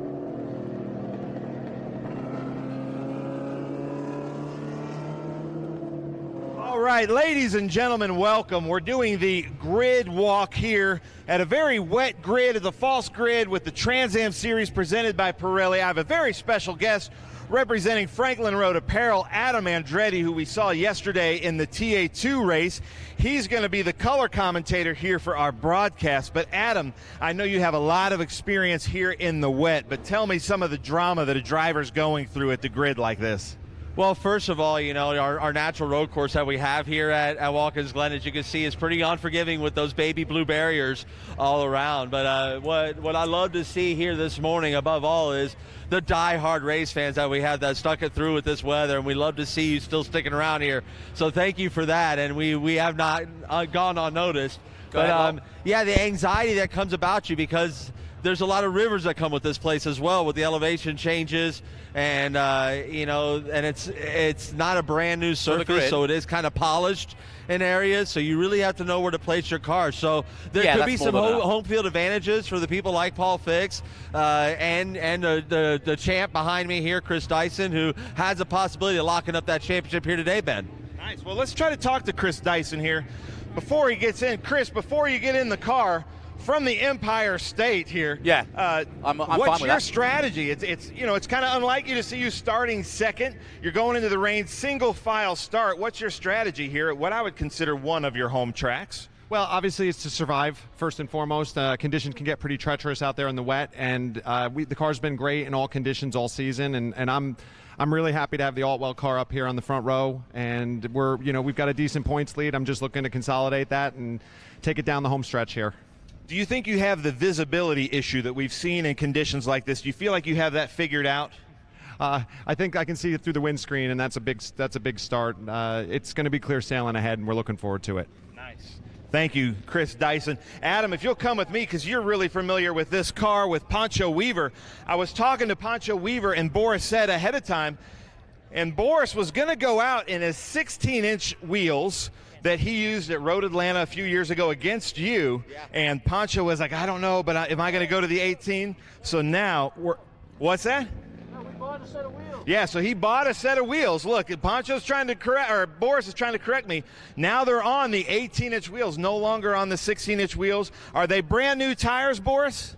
[SPEAKER 5] All right, ladies and gentlemen, welcome. We're doing the grid walk here at a very wet grid, at the false grid with the Trans Am Series presented by Pirelli. I have a very special guest representing Franklin Road Apparel, Adam Andretti, who we saw yesterday in the TA2 race. He's going to be the color commentator here for our broadcast. But Adam, I know you have a lot of experience here in the wet, but tell me some of the drama that a driver's going through at the grid like this.
[SPEAKER 20] Well, first of all, you know, our natural road course that we have here at Watkins Glen, as you can see, is pretty unforgiving with those baby blue barriers all around. But what I love to see here this morning, above all, is the die-hard race fans that we have that stuck it through with this weather, and we love to see you still sticking around here. So thank you for that, and we have not gone unnoticed. But yeah, the anxiety that comes about you, because there's a lot of rivers that come with this place as well, with the elevation changes, and you know, and it's not a brand new surface, so it is kind of polished in areas, so you really have to know where to place your car. So there could be some home field advantages for the people like Paul Fix and the champ behind me here, Chris Dyson, who has a possibility of locking up that championship here today, Ben.
[SPEAKER 5] Nice. Well, let's try to talk to Chris Dyson here before he gets in. Chris, before you get in the car, from the Empire State here.
[SPEAKER 3] Yeah, I'm
[SPEAKER 5] what's
[SPEAKER 3] fine with
[SPEAKER 5] your
[SPEAKER 3] that.
[SPEAKER 5] strategy? It's you know, it's kind of unlikely to see you starting second. You're going into the rain, single file start. What's your strategy here at what I would consider one of your home tracks?
[SPEAKER 21] Well, obviously it's to survive first and foremost. Conditions can get pretty treacherous out there in the wet, and the car's been great in all conditions all season, and I'm really happy to have the Altwell car up here on the front row, and we've got a decent points lead. I'm just looking to consolidate that and take it down the home stretch here.
[SPEAKER 6] Do you think you have the visibility issue that we've seen in conditions like this? Do you feel like you have that figured out?
[SPEAKER 21] I think I can see it through the windscreen, and that's a big start. It's going to be clear sailing ahead, and we're looking forward to it.
[SPEAKER 6] Nice. Thank you, Chris Dyson. Adam, if you'll come with me, because you're really familiar with this car with Pancho Weaver. I was talking to Pancho Weaver and Boris said ahead of time, and Boris was going to go out in his 16-inch wheels that he used at Road Atlanta a few years ago against you, and Pancho was like, I don't know, but am I going to go to the 18? So now, what's that?
[SPEAKER 16] Bought a set of wheels.
[SPEAKER 6] Yeah, so he bought a set of wheels. Look, Pancho's trying to correct, or Boris is trying to correct me. Now they're on the 18-inch wheels, no longer on the 16-inch wheels. Are they brand new tires, Boris?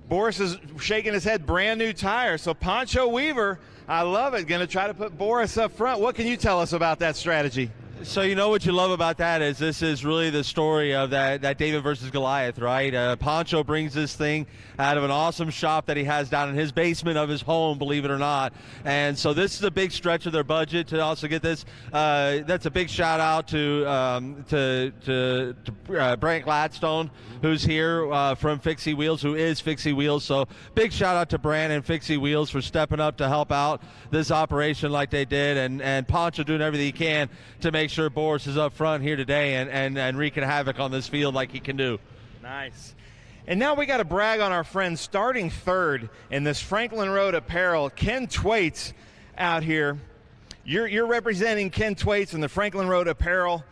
[SPEAKER 6] Boris is shaking his head, brand new tires. So Pancho Weaver, I love it, going to try to put Boris up front. What can you tell us about that strategy?
[SPEAKER 20] So you know what you love about that is this is really the story of that David versus Goliath, right? Pancho brings this thing out of an awesome shop that he has down in his basement of his home, believe it or not. And so this is a big stretch of their budget to also get this. That's a big shout out to Brant Gladstone, who's here from Fixie Wheels, who is Fixie Wheels. So big shout out to Brant and Fixie Wheels for stepping up to help out this operation like they did, and Pancho doing everything he can to make sure Boris is up front here today and wreaking havoc on this field like he can do.
[SPEAKER 6] Nice. And now we got to brag on our friend starting third in this Franklin Road Apparel, Ken Twaits out here. You're representing Ken Twaits in the Franklin Road Apparel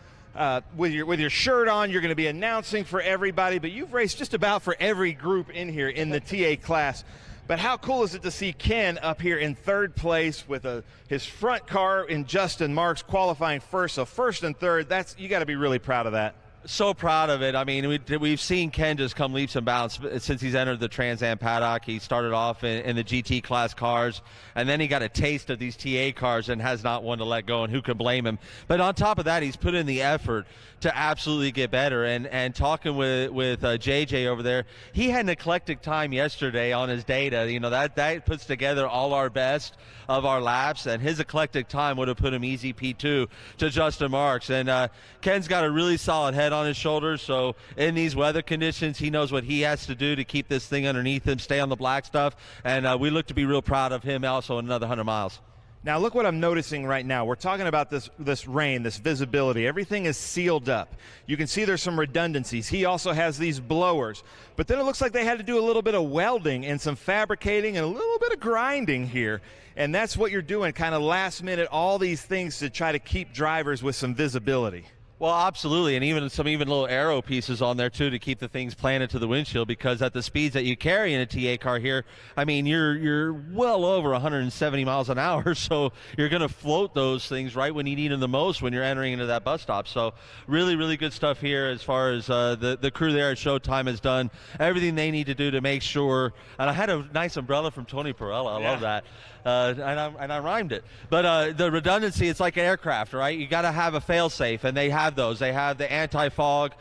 [SPEAKER 6] with your shirt on. You're going to be announcing for everybody, but you've raced just about for every group in here in the TA class. But how cool is it to see Ken up here in third place with his front car in Justin Marks qualifying first, so first and third. You got to be really proud of that.
[SPEAKER 20] So proud of it. I mean, we've seen Ken just come leaps and bounds since he's entered the Trans Am paddock. He started off in the GT class cars, and then he got a taste of these TA cars and has not one to let go, and who can blame him? But on top of that, he's put in the effort to absolutely get better. And talking with JJ over there, he had an eclectic time yesterday on his data. You know, that puts together all our best of our laps, and his eclectic time would have put him easy P2 to Justin Marks. And Ken's got a really solid head on his shoulders, so in these weather conditions, he knows what he has to do to keep this thing underneath him, stay on the black stuff, and we look to be real proud of him also in another 100 miles.
[SPEAKER 6] Now look what I'm noticing right now. We're talking about this rain, this visibility. Everything is sealed up. You can see there's some redundancies. He also has these blowers. But then it looks like they had to do a little bit of welding and some fabricating and a little bit of grinding here. And that's what you're doing, kind of last minute, all these things to try to keep drivers with some visibility.
[SPEAKER 20] Well, absolutely, and even little aero pieces on there too to keep the things planted to the windshield, because at the speeds that you carry in a TA car here, I mean, you're well over 170 miles an hour, so you're going to float those things right when you need them the most when you're entering into that bus stop. So really, really good stuff here as far as the crew there at Showtime has done everything they need to do to make sure. And I had a nice umbrella from Tony Pirelli. I love that. And I rhymed it. But the redundancy, it's like an aircraft, right? You got to have a fail-safe, and they have those. They have the anti-fog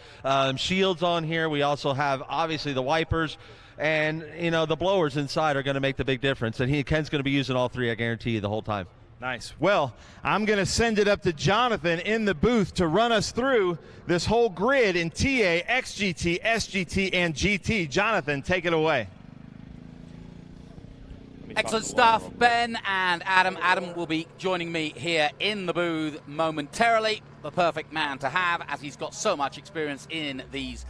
[SPEAKER 20] shields on here. We also have, obviously, the wipers. And, you know, the blowers inside are going to make the big difference. And Ken's going to be using all three, I guarantee you, the whole time.
[SPEAKER 6] Nice. Well, I'm going to send it up to Jonathan in the booth to run us through this whole grid in TA, XGT, SGT, and GT. Jonathan, take it away.
[SPEAKER 3] Excellent stuff, Ben and Adam. Adam will be joining me here in the booth momentarily. The perfect man to have, as he's got so much experience in these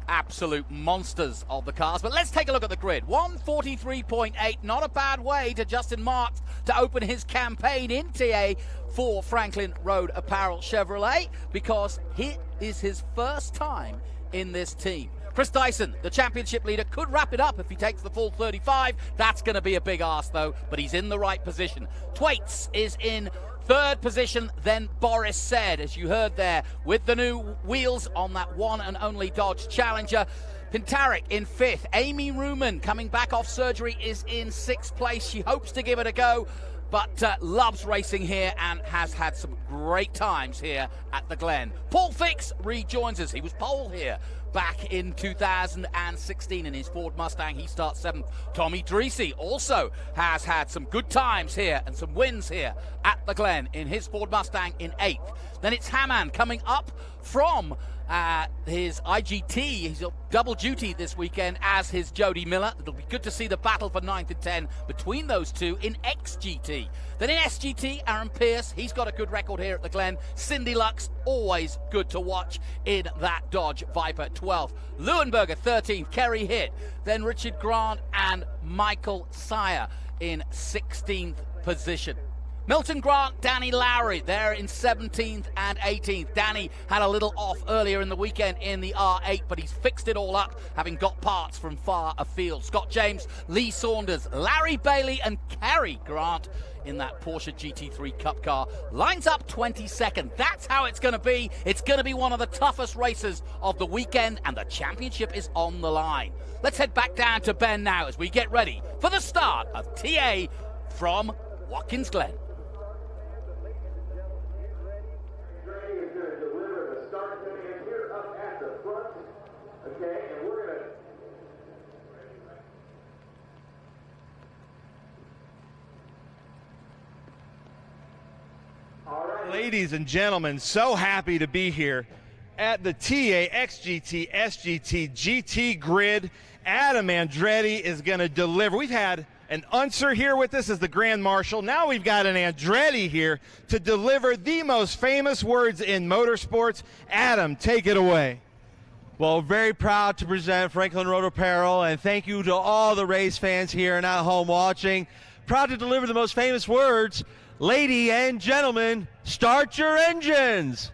[SPEAKER 3] absolute monsters of the cars. But let's take a look at the grid. 143.8, not a bad way to Justin Marks to open his campaign in TA for Franklin Road Apparel Chevrolet, because it is his first time in this team. Chris Dyson, the championship leader, could wrap it up if he takes the full 35. That's going to be a big ask, though, but he's in the right position. Twaits is in third position, then Boris said, as you heard there, with the new wheels on that one and only Dodge Challenger. Pintarik in fifth. Amy Ruman, coming back off surgery, is in sixth place. She hopes to give it a go. but loves racing here and has had some great times here at the Glen. Paul Fix rejoins us. He was pole here back in 2016 in his Ford Mustang. He starts 7th. Tommy Dreesy also has had some good times here and some wins here at the Glen in his Ford Mustang in 8th. Then it's Hamann coming up from his IGT. He's got double duty this weekend as his Jody Miller. It'll be good to see the battle for 9th and 10 between those two in XGT. Then in SGT, Aaron Pierce, he's got a good record here at the Glen. Cindy Lux, always good to watch in that Dodge Viper 12th. Leuenberger 13th, Kerry Hitt. Then Richard Grant and Michael Sire in 16th position. Milton Grant, Danny Lowry, there in 17th and 18th. Danny had a little off earlier in the weekend in the R8, but he's fixed it all up, having got parts from far afield. Scott James, Lee Saunders, Larry Bailey, and Cary Grant in that Porsche GT3 Cup car lines up 22nd. That's how it's going to be. It's going to be one of the toughest races of the weekend, and the championship is on the line. Let's head back down to Ben now as we get ready for the start of TA from Watkins Glen.
[SPEAKER 5] Ladies and gentlemen, so happy to be here at the TA XGT SGT GT grid. Adam Andretti is going to deliver. We've had an Unser here with us as the Grand Marshal. Now we've got an Andretti here to deliver the most famous words in motorsports. Adam, take it away.
[SPEAKER 20] Well, very proud to present Franklin Road Apparel, and thank you to all the race fans here and at home watching. Proud to deliver the most famous words. Ladies and gentlemen, start your engines.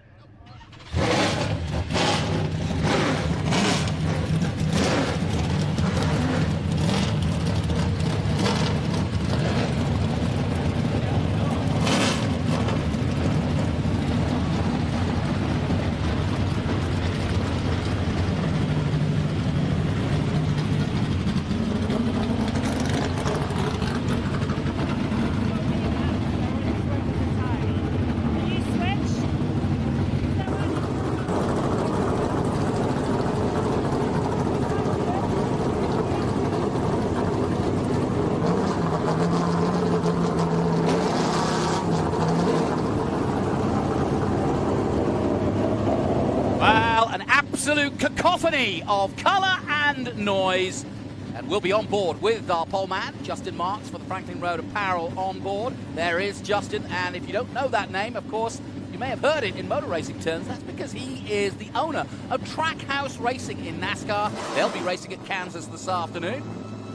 [SPEAKER 3] Absolute cacophony of colour and noise. And we'll be on board with our pole man, Justin Marks, for the Franklin Road Apparel on board. There is Justin, and if you don't know that name, of course, you may have heard it in motor racing terms. That's because he is the owner of Trackhouse Racing in NASCAR. They'll be racing at Kansas this afternoon.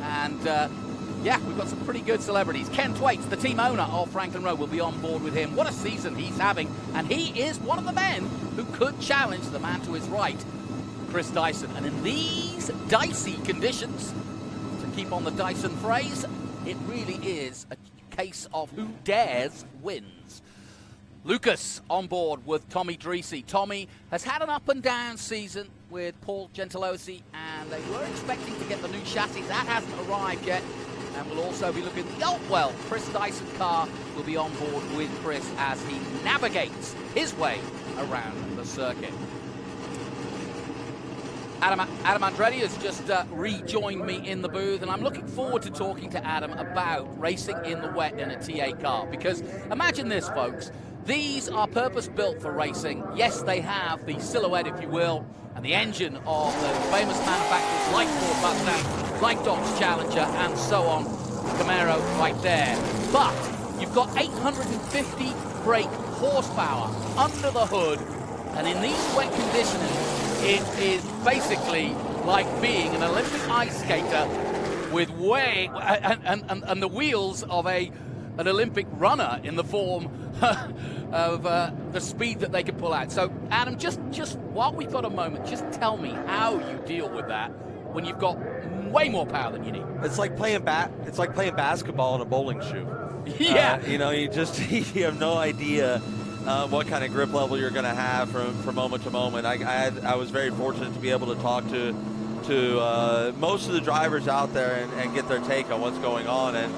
[SPEAKER 3] And yeah, we've got some pretty good celebrities. Ken Thwaites, the team owner of Franklin Road, will be on board with him. What a season he's having. And he is one of the men who could challenge the man to his right, Chris Dyson. And in these dicey conditions, to keep on the Dyson phrase, it really is a case of who dares wins. Lucas on board with Tommy Dreesy. Tommy has had an up and down season with Paul Gentilozzi, and they were expecting to get the new chassis. That hasn't arrived yet. And we'll also be looking at the Altwell Chris Dyson car will be on board with Chris as he navigates his way around the circuit. Adam Andretti has just rejoined me in the booth, and I'm looking forward to talking to Adam about racing in the wet in a TA car. Because imagine this, folks. These are purpose-built for racing. Yes, they have the silhouette, if you will, and the engine of the famous manufacturers like Ford Mustang, like Dodge Challenger, and so on. The Camaro right there. But you've got 850 brake horsepower under the hood, and in these wet conditions, it is basically like being an Olympic ice skater with and the wheels of an Olympic runner in the form of the speed that they can pull out. So, Adam, just while we've got a moment, just tell me how you deal with that when you've got way more power than you need.
[SPEAKER 20] It's like playing basketball in a bowling shoe.
[SPEAKER 3] Yeah.
[SPEAKER 20] You have no idea what kind of grip level you're going to have from moment to moment. I was very fortunate to be able to talk to most of the drivers out there and get their take on what's going on. And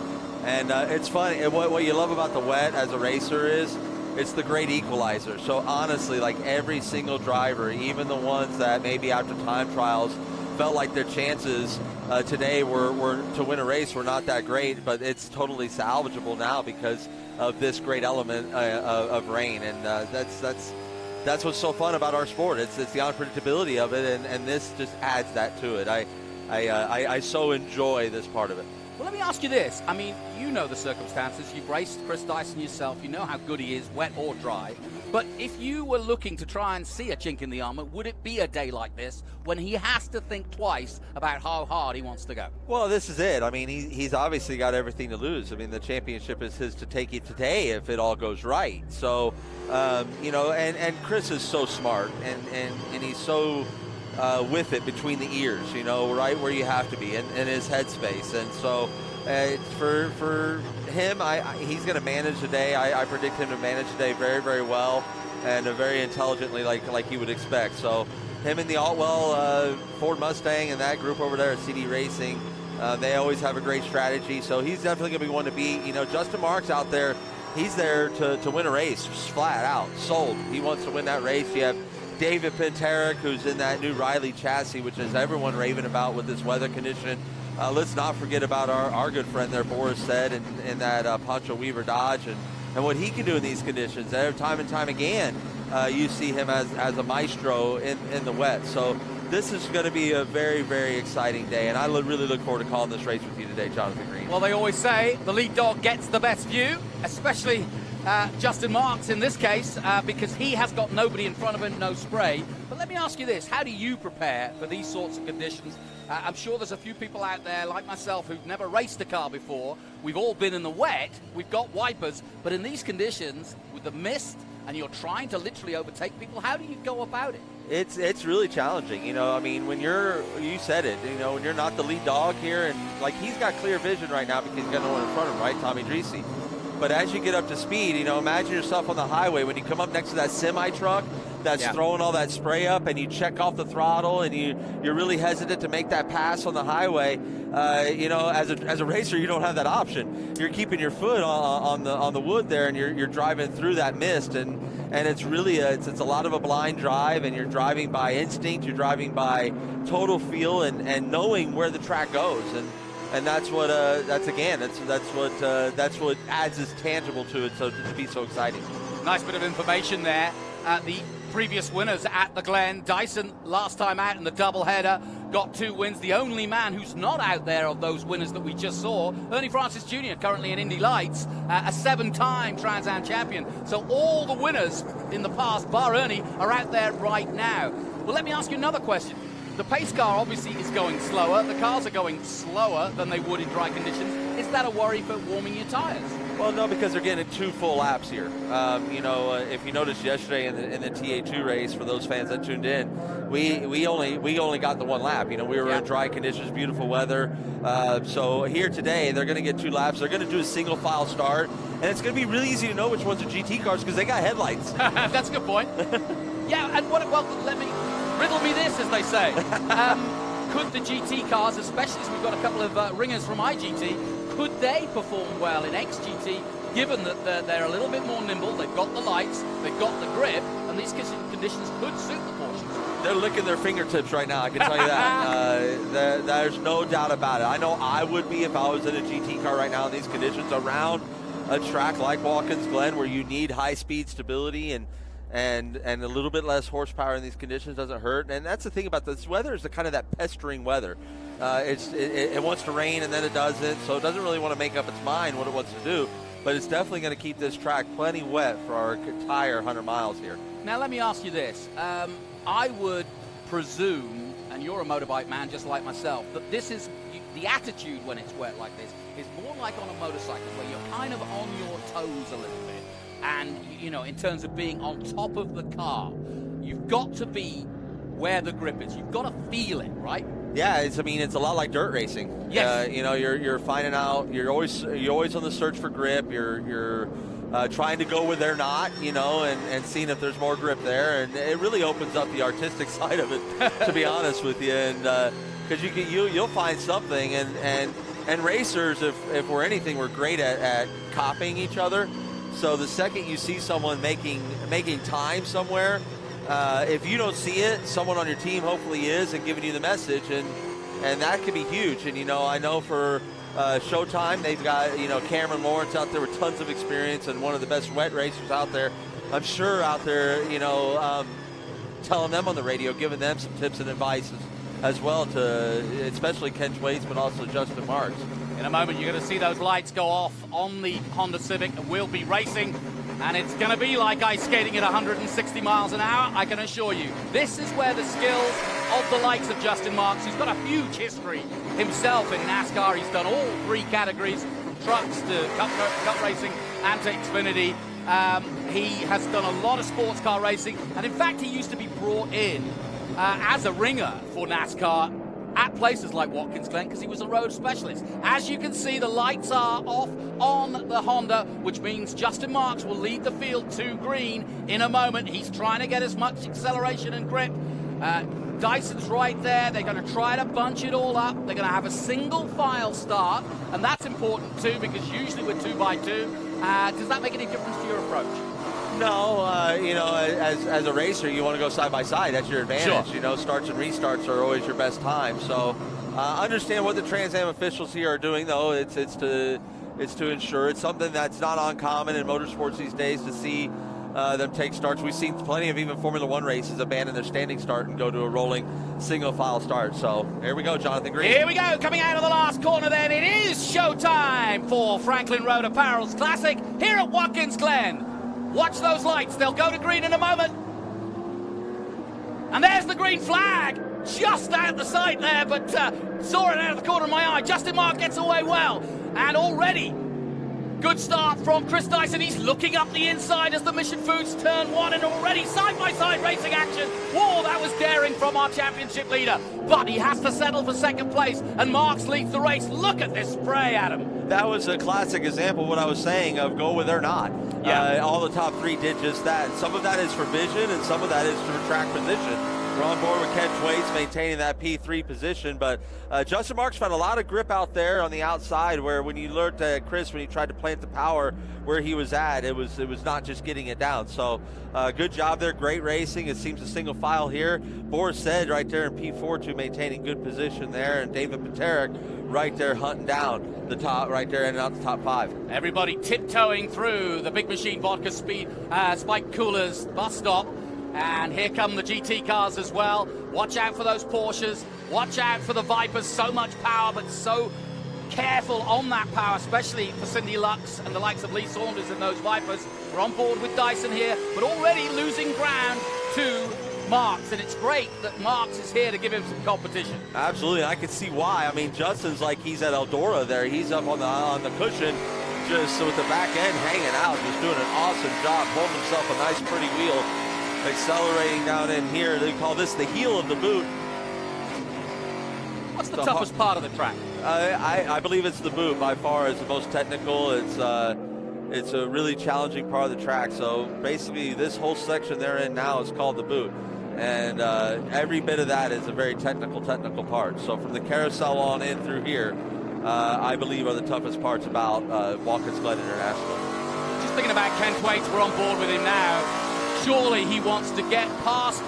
[SPEAKER 20] And it's funny. And what you love about the wet as a racer is it's the great equalizer. So honestly, like every single driver, even the ones that maybe after time trials felt like their chances today were to win a race were not that great, but it's totally salvageable now because of this great element of rain. And that's what's so fun about our sport. It's the unpredictability of it, and this just adds that to it. I so enjoy this part of it.
[SPEAKER 3] Well, let me ask you this. I mean, you know the circumstances. You've raced Chris Dyson yourself. You know how good he is, wet or dry. But if you were looking to try and see a chink in the armor, would it be a day like this when he has to think twice about how hard he wants to go?
[SPEAKER 20] Well, this is it. I mean, he's obviously got everything to lose. I mean, the championship is his to take it today if it all goes right. So, and Chris is so smart, and he's so with it between the ears, right where you have to be in his headspace. And so for him, he's going to manage the day. I predict him to manage the day very, very well and very intelligently like you would expect. So him and the Altwell Ford Mustang and that group over there at CD Racing, they always have a great strategy. So he's definitely going to be one to beat. Justin Marks out there, he's there to win a race, flat out, sold. He wants to win that race. You have David Pinterick, who's in that new Riley chassis, which is everyone raving about with this weather condition. Let's not forget about our good friend there, Boris said, in that Pancho Weaver Dodge, and what he can do in these conditions. Time and time again, you see him as a maestro in the wet. So this is going to be a very, very exciting day, and I really look forward to calling this race with you today, Jonathan Green.
[SPEAKER 3] Well, they always say the lead dog gets the best view, especially Justin Marks in this case, because he has got nobody in front of him, no spray. But let me ask you this, how do you prepare for these sorts of conditions? I'm sure there's a few people out there like myself who've never raced a car before. We've all been in the wet, we've got wipers, but in these conditions with the mist and you're trying to literally overtake people, how do you go about it?
[SPEAKER 20] It's really challenging, I mean, when you said it, when you're not the lead dog here, and like he's got clear vision right now because he's got no one in front of him, right, Tommy Dreese. But as you get up to speed, imagine yourself on the highway when you come up next to that semi truck that's throwing all that spray up, and you check off the throttle, and you're really hesitant to make that pass on the highway. As a racer, you don't have that option. You're keeping your foot on the wood there, and you're driving through that mist, and it's really it's a lot of a blind drive, and you're driving by instinct. You're driving by total feel and knowing where the track goes, and that's what that's what adds this tangible to it, so to be so exciting.
[SPEAKER 3] Nice bit of information there. The previous winners at the Glen, Dyson last time out in the doubleheader got 2 wins. The only man who's not out there of those winners that we just saw, Ernie Francis Jr., currently in Indy Lights, a 7-time Trans Am champion. So all the winners in the past, bar Ernie, are out there right now. Well, let me ask you another question. The pace car obviously is going slower. The cars are going slower than they would in dry conditions. Is that a worry for warming your tires?
[SPEAKER 20] Well, no, because they're getting 2 full laps here. If you noticed yesterday in the TA2 race, for those fans that tuned in, we only got the 1 lap. We were in dry conditions, beautiful weather. So here today, they're going to get 2 laps. They're going to do a single file start, and it's going to be really easy to know which ones are GT cars because they got headlights.
[SPEAKER 3] That's a good point. Yeah, and riddle me this, as they say. Could the GT cars, especially as we've got a couple of ringers from IGT, could they perform well in XGT, given that they're a little bit more nimble, they've got the lights, they've got the grip, and these conditions could suit the Porsches?
[SPEAKER 20] They're licking their fingertips right now, I can tell you that. There's no doubt about it. I know I would be if I was in a GT car right now in these conditions around a track like Watkins Glen, where you need high-speed stability and a little bit less horsepower in these conditions doesn't hurt. And that's the thing about this weather, is the kind of that pestering weather. It wants to rain and then it doesn't, so it doesn't really want to make up its mind what it wants to do. But it's definitely going to keep this track plenty wet for our entire 100 miles here.
[SPEAKER 3] Now let me ask you this. I would presume, and you're a motorbike man just like myself, that this is the attitude when it's wet like this is more like on a motorcycle, where you're kind of on your toes a little bit. And, in terms of being on top of the car, you've got to be where the grip is. You've got to feel it, right?
[SPEAKER 20] Yeah, it's a lot like dirt racing.
[SPEAKER 3] Yes.
[SPEAKER 20] You're finding out. You're always on the search for grip. You're trying to go where they're not, and seeing if there's more grip there. And it really opens up the artistic side of it, to be honest with you. And because you'll find something, and And racers, if we're anything, we're great at copying each other. So the second you see someone making time somewhere, if you don't see it, someone on your team hopefully is and giving you the message, and that could be huge. And I know for Showtime, they've got Cameron Lawrence out there with tons of experience and one of the best wet racers out there. I'm sure out there, telling them on the radio, giving them some tips and advice as well, to especially Ken Twaits, but also Justin Marks.
[SPEAKER 3] In a moment, you're going to see those lights go off on the Honda Civic, and we'll be racing. And it's going to be like ice skating at 160 miles an hour, I can assure you. This is where the skills of the likes of Justin Marks, who's got a huge history himself in NASCAR. He's done all 3 categories, from trucks to cup racing and to Xfinity. He has done a lot of sports car racing, and in fact, he used to be brought in as a ringer for NASCAR at places like Watkins Glen because he was a road specialist. As you can see, the lights are off on the Honda, which means Justin Marks will lead the field to green in a moment. He's trying to get as much acceleration and grip. Dyson's right there. They're going to try to bunch it all up. They're going to have a single file start, and that's important too because usually we're 2x2. Does that make any difference to your approach?
[SPEAKER 20] No, as a racer, you want to go side by side. That's your advantage.
[SPEAKER 3] Sure.
[SPEAKER 20] Starts and restarts are always your best time. So understand what the Trans Am officials here are doing, though. It's to ensure. It's something that's not uncommon in motorsports these days to see them take starts. We've seen plenty of even Formula One races abandon their standing start and go to a rolling single file start. So here we go, Jonathan Green.
[SPEAKER 3] Here we go, coming out of the last corner then. It is showtime for Franklin Road Apparel's Classic here at Watkins Glen. Watch those lights. They'll go to green in a moment. And there's the green flag. Just out the sight there, but saw it out of the corner of my eye. Justin Mark gets away well. And already, good start from Chris Dyson. He's looking up the inside as the Mission Foods turn 1, and already side-by-side racing action. Whoa, that was daring from our championship leader. But he has to settle for second place, and Marks leads the race. Look at this spray, Adam.
[SPEAKER 20] That was a classic example of what I was saying of go with or not.
[SPEAKER 3] Yeah.
[SPEAKER 20] All the top 3 did just that. Some of that is for vision, and some of that is for track position. We're on board with Ken Twaits maintaining that P3 position, but Justin Marks found a lot of grip out there on the outside where when you looked at Chris, when he tried to plant the power where he was at, it was not just getting it down. So good job there, great racing. It seems a single file here. Boris said right there in P4 maintaining good position there, and David Paterick right there hunting down the top, right there ending out the top 5.
[SPEAKER 3] Everybody tiptoeing through the Big Machine Vodka Spike Coolers bus stop. And here come the GT cars as well. Watch out for those Porsches. Watch out for the Vipers. So much power, but so careful on that power, especially for Cindy Lux and the likes of Lee Saunders and those Vipers. We're on board with Dyson here, but already losing ground to Marks, and it's great that Marks is here to give him some competition.
[SPEAKER 20] Absolutely, I can see why. I mean, Justin's like he's at Eldora there. He's up on the cushion, just with the back end hanging out, just doing an awesome job, holding himself a nice, pretty wheel. Accelerating down in here. They call this the heel of the boot.
[SPEAKER 3] What's the toughest part of the track?
[SPEAKER 20] I believe it's the boot by far. It's the most technical. It's a really challenging part of the track. So basically this whole section they're in now is called the boot. And every bit of that is a very technical part. So from the carousel on in through here, I believe are the toughest parts about Watkins Glen International.
[SPEAKER 3] Just thinking about Ken Twaits, we're on board with him now. Surely he wants to get past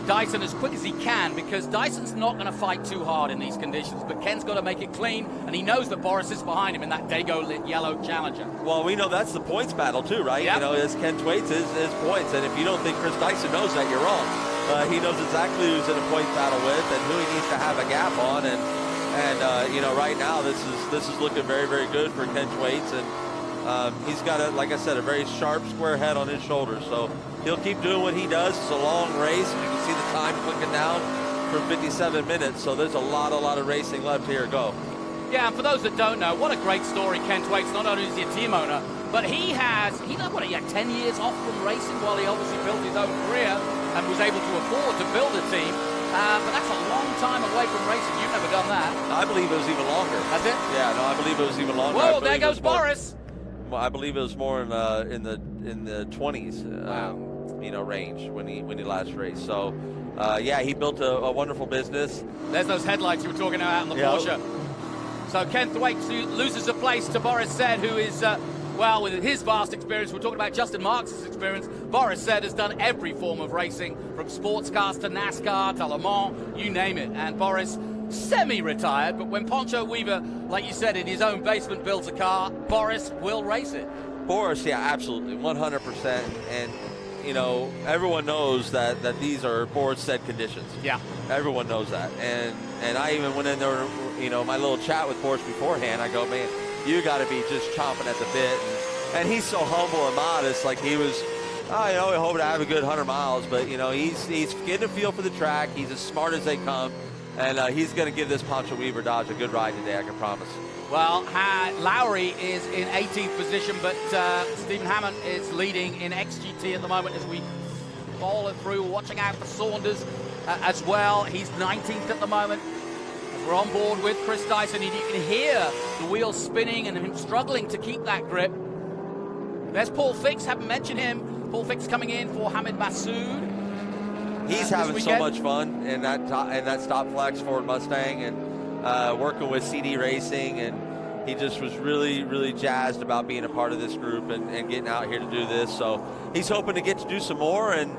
[SPEAKER 3] Dyson as quick as he can, because Dyson's not going to fight too hard in these conditions, but Ken's got to make it clean, and he knows that Boris is behind him in that Dago lit yellow Challenger.
[SPEAKER 20] Well, we know that's the points battle too, right?
[SPEAKER 3] Yep.
[SPEAKER 20] As Ken Twaits is points, and if you don't think Chris Dyson knows that, you're wrong. He knows exactly who's in a points battle with and who he needs to have a gap on, and right now this is looking very, very good for Ken Twaits, and he's got, like I said, a very sharp, square head on his shoulders. So he'll keep doing what he does. It's a long race. You can see the time clicking down for 57 minutes. So there's a lot of racing left here. Go.
[SPEAKER 3] Yeah, and for those that don't know, what a great story, Ken Twaits. Not only is he a team owner, but he had 10 years off from racing while he obviously built his own career and was able to afford to build a team. But that's a long time away from racing. You've never done that.
[SPEAKER 20] I believe it was even longer.
[SPEAKER 3] That's it?
[SPEAKER 20] Yeah, no, I believe it was even longer.
[SPEAKER 3] Whoa, there goes Boris.
[SPEAKER 20] I believe it was more in the 20s, range when he last raced. So, he built a wonderful business.
[SPEAKER 3] There's those headlights you were talking about in the Porsche. So Ken Thwaites loses a place to Boris Said, who is, well, with his vast experience, we're talking about Justin Marks' experience. Boris Said has done every form of racing, from sports cars to NASCAR to Le Mans, you name it. And Boris, semi-retired, but when Poncho Weaver, like you said, in his own basement builds a car, Boris will race it.
[SPEAKER 20] Boris, yeah, absolutely, 100%. And, you know, everyone knows that these are Boris Said conditions.
[SPEAKER 3] Yeah.
[SPEAKER 20] Everyone knows that. And I even went in there, you know, my little chat with Boris beforehand. I go, man, you got to be just chomping at the bit. And he's so humble and modest. Like, he was, you know, we hope to have a good 100 miles. But, you know, he's getting a feel for the track. He's as smart as they come. And he's going to give this Poncho Weaver Dodge a good ride today, I can promise.
[SPEAKER 3] Well, Lowry is in 18th position, but Stephen Hammond is leading in XGT at the moment as we follow through, watching out for Saunders as well. He's 19th at the moment. We're on board with Chris Dyson, and you can hear the wheels spinning and him struggling to keep that grip. There's Paul Fix, haven't mentioned him. Paul Fix coming in for Hamid Massoud.
[SPEAKER 20] He's having so much fun in that Stop Flex Ford Mustang, and working with CD Racing, and he just was really, really jazzed about being a part of this group and getting out here to do this. So he's hoping to get to do some more, and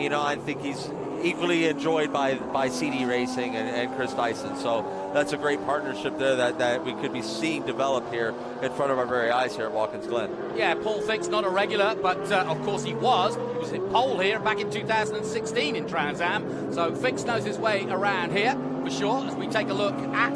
[SPEAKER 20] you know, I think he's equally enjoyed by CD Racing and Chris Dyson. So that's a great partnership there that we could be seeing develop here in front of our very eyes here at Watkins Glen.
[SPEAKER 3] Yeah, Paul Fix, not a regular, but of course he was in pole here back in 2016 in Trans Am. So Fix knows his way around here for sure, as we take a look at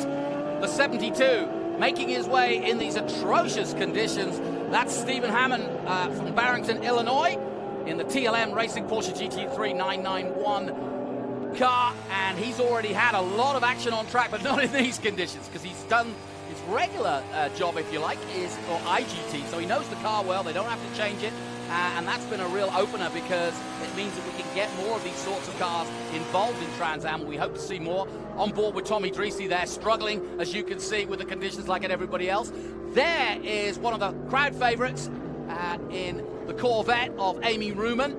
[SPEAKER 3] the 72 making his way in these atrocious conditions. That's Stephen Hammond from Barrington, Illinois, in the TLM Racing Porsche GT3 991 car, and he's already had a lot of action on track, but not in these conditions, because he's done his regular job, if you like, is for IGT, so he knows the car well. They don't have to change it, and that's been a real opener, because it means that we can get more of these sorts of cars involved in Trans Am. We hope to see more. On board with Tommy Dreesy there, struggling, as you can see, with the conditions like everybody else. There is one of the crowd favorites in the Corvette of Amy Ruman.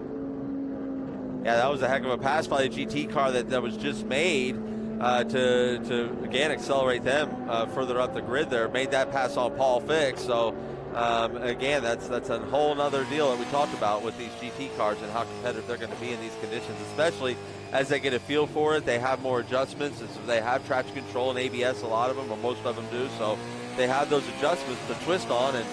[SPEAKER 20] Yeah, that was a heck of a pass by the GT car that was just made to again accelerate them further up the grid there. Made that pass on Paul Fix. So again, that's a whole other deal that we talked about with these GT cars and how competitive they're going to be in these conditions, especially as they get a feel for it. They have more adjustments, and so they have traction control and ABS, a lot of them, or most of them do. So they have those adjustments to twist on, and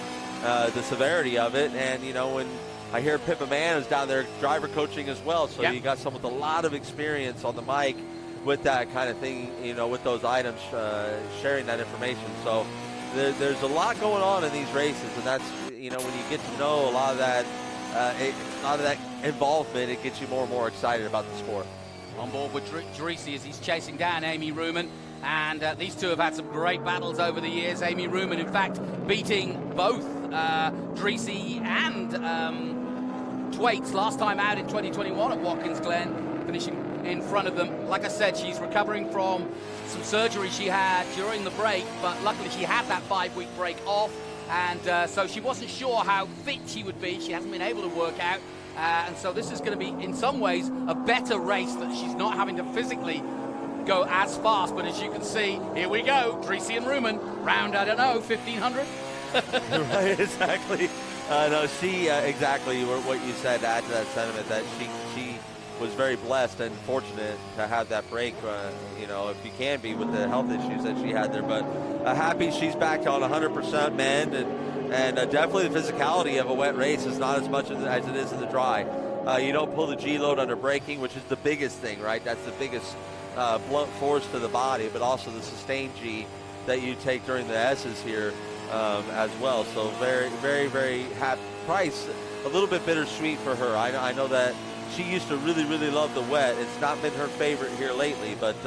[SPEAKER 20] the severity of it. And, you know, when I hear Pippa Mann is down there driver coaching as well, so you got someone with a lot of experience on the mic with that kind of thing, you know, with those items, sharing that information. So there's a lot going on in these races, and that's, you know, when you get to know a lot of that involvement, it gets you more and more excited about the sport.
[SPEAKER 3] On board with Dreesy as he's chasing down Amy Ruman. And these two have had some great battles over the years. Amy Ruman, in fact, beating both Dreesy and Thwaites last time out in 2021 at Watkins Glen, finishing in front of them. Like I said, she's recovering from some surgery she had during the break, but luckily she had that 5-week break off, and so she wasn't sure how fit she would be. She hasn't been able to work out, and so this is going to be, in some ways, a better race, that she's not having to physically go as fast. But as you can see, here we go, Dreesy and Ruman, round, I don't know, 1,500?
[SPEAKER 20] Right, exactly. No, she, exactly what you said, to add to that sentiment, that she was very blessed and fortunate to have that break, you know, if you can be, with the health issues that she had there. But happy she's back on 100% mend, and definitely the physicality of a wet race is not as much as it is in the dry. You don't pull the G-load under braking, which is the biggest thing, right? That's the biggest blunt force to the body, but also the sustained G that you take during the S's here as well. So very, very, very happy. Price, a little bit bittersweet for her. I know that she used to really, really love the wet. It's not been her favorite here lately, but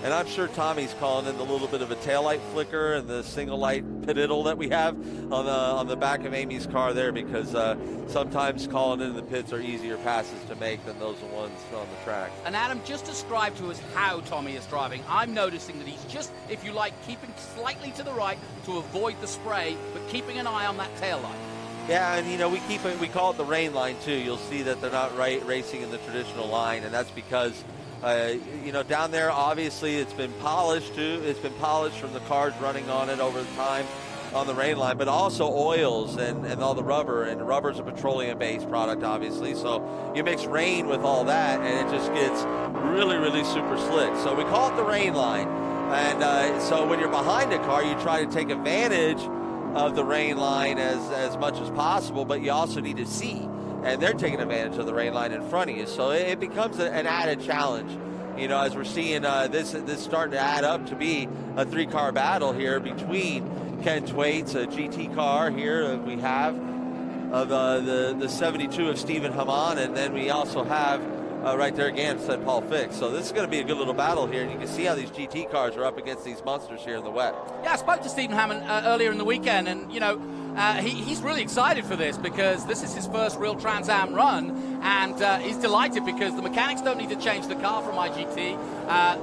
[SPEAKER 20] and I'm sure Tommy's calling in the little bit of a taillight flicker and the single light pitiddle that we have on the back of Amy's car there, because sometimes calling in the pits are easier passes to make than those ones on the track.
[SPEAKER 3] And Adam, just describe to us how Tommy is driving. I'm noticing that he's just, if you like, keeping slightly to the right to avoid the spray, but keeping an eye on that tail light.
[SPEAKER 20] Yeah, and you know, we call it the rain line too. You'll see that they're not racing in the traditional line, and that's because
[SPEAKER 2] Down there, obviously, it's been polished too. It's been polished from the cars running on it over the time on the rain line, but also oils and all the rubber. And the rubber's a petroleum-based product, obviously. So you mix rain with all that, and it just gets really, really super slick. So we call it the rain line. And so when you're behind a car, you try to take advantage of the rain line as much as possible, but you also need to see. And they're taking advantage of the rain line in front of you. So it becomes an added challenge. As we're seeing this starting to add up to be a 3-car battle here between Ken Twait's a GT car here that we have of the 72 of Stephen Hamann, and then we also have right there again said Paul Fix. So this is going to be a good little battle here, and you can see how these GT cars are up against these monsters here in the wet.
[SPEAKER 3] Yeah, I spoke to Stephen Hammond earlier in the weekend, and he's really excited for this because this is his first real Trans Am run, and he's delighted because the mechanics don't need to change the car from IGT.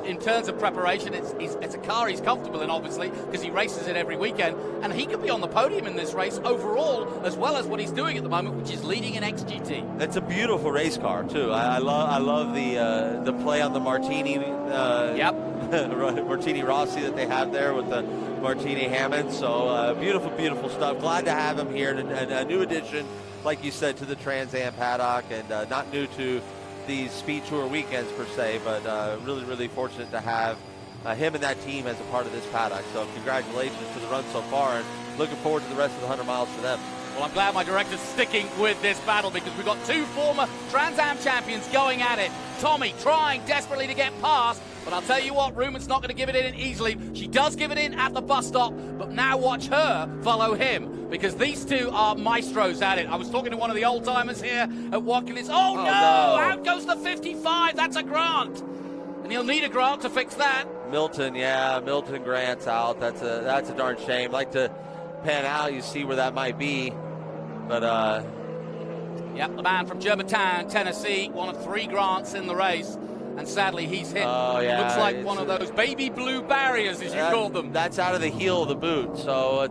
[SPEAKER 3] In terms of preparation, it's a car he's comfortable in, obviously, because he races it every weekend, and he could be on the podium in this race overall, as well as what he's doing at the moment, which is leading in XGT.
[SPEAKER 2] It's a beautiful race car too. I love the play on the Martini. Martini Rossi that they have there with the Martini Hammond. So beautiful stuff. Glad to have him here, and a new addition, like you said, to the Trans Am paddock, and not new to these Speed Tour weekends per se, but really fortunate to have him and that team as a part of this paddock. So congratulations to the run so far, and looking forward to the rest of the 100 miles for them.
[SPEAKER 3] Well, I'm glad my director's sticking with this battle because we've got 2 former Trans Am champions going at it. Tommy trying desperately to get past, but I'll tell you what, Ruman's not going to give it in easily. She does give it in at the bus stop, but now watch her follow him because these two are maestros at it. I was talking to one of the old-timers here at Watkins. Oh, no! Out goes the 55. That's a Grant. And he'll need a Grant to fix that.
[SPEAKER 2] Milton Grant's out. That's a darn shame. Like to pan out, you see where that might be. But,
[SPEAKER 3] yep, the man from Germantown, Tennessee, one of 3 Grants in the race. And sadly, he's hit.
[SPEAKER 2] Oh, yeah.
[SPEAKER 3] Looks like one of those baby blue barriers, as you called them.
[SPEAKER 2] That's out of the heel of the boot. So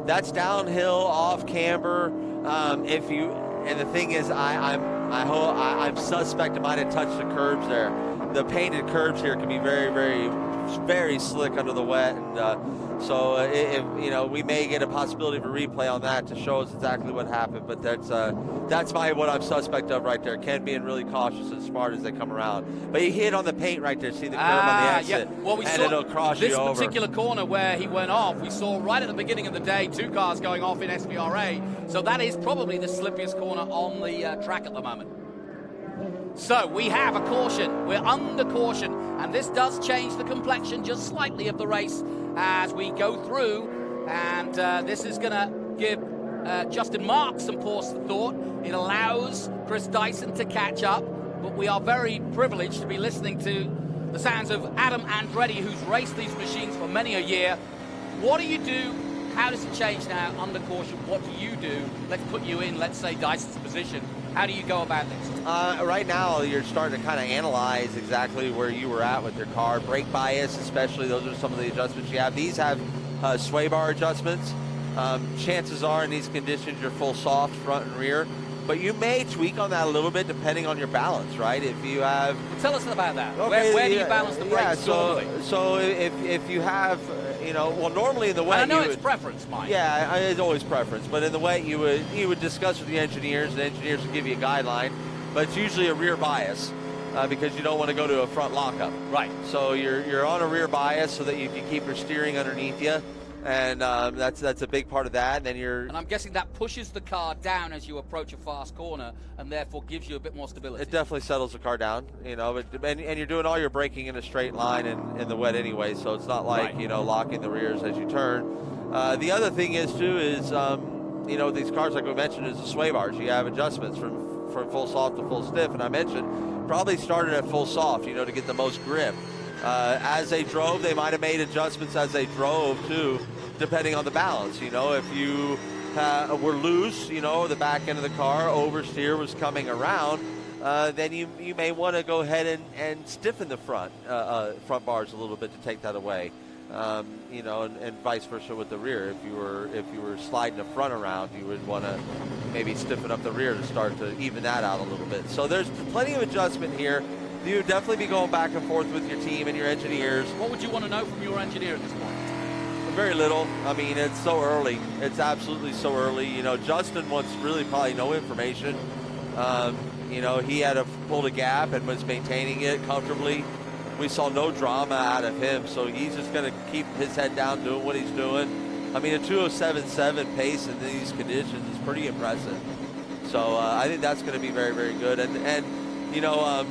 [SPEAKER 2] that's downhill, off camber. And the thing is, I'm suspect it might have touched the curbs there. The painted curbs here can be very slick under the wet, and so we may get a possibility of a replay on that to show us exactly what happened. But that's what I'm suspect of right there. Ken being really cautious and smart as they come around. But he hit on the paint right there. See the curb on the exit,
[SPEAKER 3] yeah. Well, we
[SPEAKER 2] and
[SPEAKER 3] saw
[SPEAKER 2] it'll cross you over.
[SPEAKER 3] This particular corner where he went off, we saw right at the beginning of the day 2 cars going off in SVRA. So that is probably the slippiest corner on the track at the moment. So we have a caution. We're under caution, and this does change the complexion just slightly of the race as we go through. And this is going to give Justin Marks some pause for thought. It allows Chris Dyson to catch up, but we are very privileged to be listening to the sounds of Adam Andretti, who's raced these machines for many a year. What do you do? How does it change now under caution? What do you do? Let's put you in, let's say, Dyson's position. How do you go about this?
[SPEAKER 2] Right now, you're starting to kind of analyze exactly where you were at with your car. Brake bias, especially, those are some of the adjustments you have. These have sway bar adjustments. Chances are in these conditions, you're full soft front and rear. But you may tweak on that a little bit depending on your balance, right? If you have...
[SPEAKER 3] Well, tell us about that.
[SPEAKER 2] Okay,
[SPEAKER 3] where do you balance the brakes?
[SPEAKER 2] Yeah, so if you have... normally in the wet,
[SPEAKER 3] I know it's preference, Mike.
[SPEAKER 2] Yeah, it's always preference. But in the wet, you would discuss with the engineers, and the engineers would give you a guideline. But it's usually a rear bias because you don't want to go to a front lockup.
[SPEAKER 3] Right.
[SPEAKER 2] So you're on a rear bias so that you can keep your steering underneath you, and that's a big part of that. And
[SPEAKER 3] I'm guessing that pushes the car down as you approach a fast corner, and therefore gives you a bit more stability.
[SPEAKER 2] It definitely settles the car down, and you're doing all your braking in a straight line in the wet anyway, so it's not like locking the rears as you turn. The other thing is these cars, like we mentioned, is the sway bars. You have adjustments from full soft to full stiff, and I mentioned probably started at full soft, to get the most grip. As they drove, they might have made adjustments as they drove too, depending on the balance. If you were loose, the back end of the car, oversteer was coming around, then you may want to go ahead and stiffen the front bars a little bit to take that away. And vice versa with the rear. If you were sliding the front around, you would want to maybe stiffen up the rear to start to even that out a little bit. So there's plenty of adjustment here. you would definitely be going back and forth with your team and your engineers.
[SPEAKER 3] What would you want to know from your engineer at this point?
[SPEAKER 2] Very little. I mean, it's so early. It's absolutely so early. You know, Justin wants really probably no information. You know, he had pulled a gap and was maintaining it comfortably. We saw no drama out of him, so he's just going to keep his head down doing what he's doing. I mean, a 2:07.7 pace in these conditions is pretty impressive. So I think that's going to be very, very good. And you know,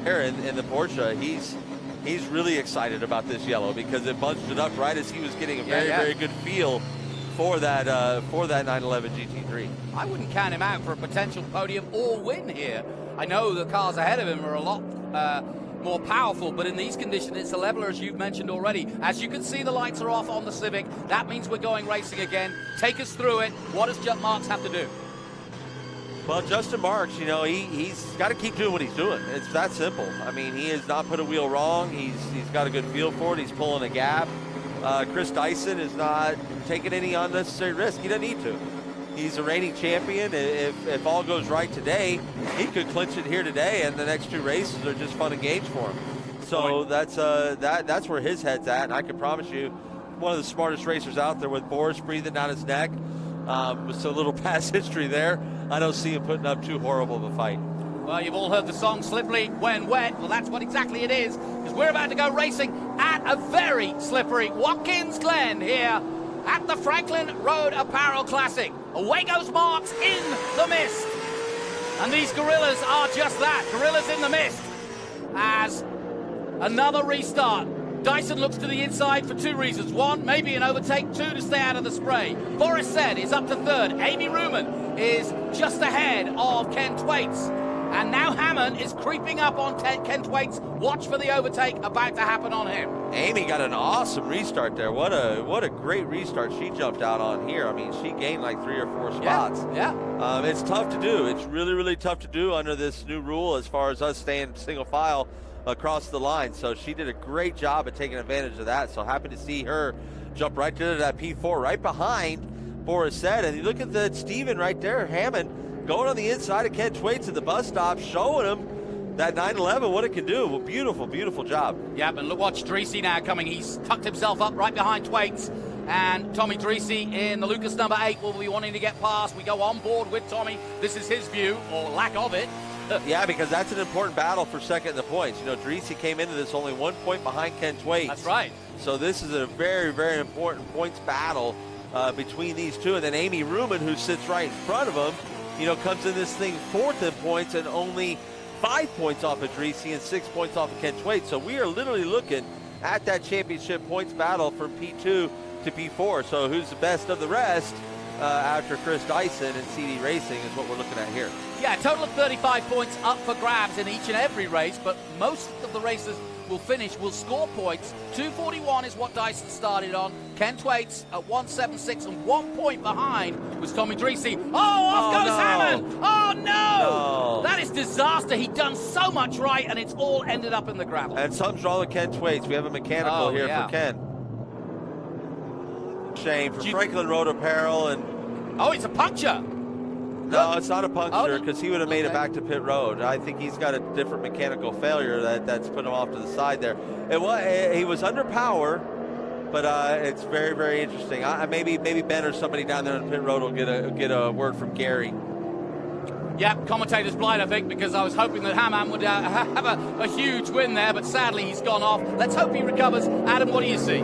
[SPEAKER 2] here in the Porsche, he's really excited about this yellow because it bunched it up right as he was getting a very good feel for that 911 GT3.
[SPEAKER 3] I wouldn't count him out for a potential podium or win here. I know the cars ahead of him are a lot more powerful, but in these conditions, it's a leveler, as you've mentioned already. As you can see, the lights are off on the Civic. That means we're going racing again. Take us through it. What does Marks have to do?
[SPEAKER 2] Well, Justin Marks, you know, he's got to keep doing what he's doing. It's that simple. I mean, he has not put a wheel wrong. He's got a good feel for it. He's pulling a gap. Chris Dyson is not taking any unnecessary risk. He doesn't need to. He's a reigning champion. If all goes right today, he could clinch it here today, and the next two races are just fun and games for him. So that's where his head's at, and I can promise you, one of the smartest racers out there with Boris breathing down his neck. With so little past history there, I don't see him putting up too horrible of a fight.
[SPEAKER 3] Well, you've all heard the song Slippery When Wet. Well, that's what exactly it is, because we're about to go racing at a very slippery Watkins Glen here at the Franklin Road Apparel Classic. Away goes Marks in the mist. And these gorillas are just that, gorillas in the mist. As another restart. Dyson looks to the inside for two reasons. One, maybe an overtake. Two, to stay out of the spray. Boris Said is up to third. Amy Ruman is just ahead of Ken Thwaites. And now Hammond is creeping up on Ken Thwaites. Watch for the overtake about to happen on him.
[SPEAKER 2] Amy got an awesome restart there. What a great restart she jumped out on here. I mean, she gained like 3 or 4 spots.
[SPEAKER 3] Yeah.
[SPEAKER 2] It's tough to do. It's really, really tough to do under this new rule as far as us staying single file across the line. So she did a great job at taking advantage of that. So happy to see her jump right to that P4 right behind Boris Said. And you look at the Steven right there, Hammond, going on the inside of Ken Thwaites at the bus stop, showing him that 911, what it can do. Well, beautiful, beautiful job.
[SPEAKER 3] Yep, and look, watch Dreesy now coming. He's tucked himself up right behind Thwaites. And Tommy Dreesy in the Lucas number 8 will be wanting to get past. We go on board with Tommy. This is his view, or lack of it.
[SPEAKER 2] Yeah, because that's an important battle for second in the points. You know, Dreesy came into this only 1 point behind Ken Thwaites.
[SPEAKER 3] That's right.
[SPEAKER 2] So this is a very, very important points battle between these two. And then Amy Ruman, who sits right in front of him, you know, comes in this thing 4th in points and only 5 points off of Dreesy and 6 points off of Ken Thwaites. So we are literally looking at that championship points battle from P2 to P4. So who's the best of the rest after Chris Dyson and CD Racing is what we're looking at here.
[SPEAKER 3] Yeah, a total of 35 points up for grabs in each and every race, but most of the races will score points. 241 is what Dyson started on. Ken Thwaites at 176, and 1 point behind was Tommy Dreesy. Oh, off goes Hammond! Oh, no! That is disaster. He'd done so much right, and it's all ended up in the gravel.
[SPEAKER 2] And something's wrong with Ken Thwaites. We have a mechanical here for Ken. Shame for Franklin Road Apparel. And
[SPEAKER 3] oh, it's a puncture.
[SPEAKER 2] No, it's not a puncture because he would have made it back to pit road. I think he's got a different mechanical failure that's put him off to the side there. He was under power, but it's very, very interesting. Maybe Ben or somebody down there on pit road will get a word from Gary.
[SPEAKER 3] Yeah, commentator's blind, I think, because I was hoping that Hammond would have a huge win there, but sadly he's gone off. Let's hope he recovers. Adam, what do you see?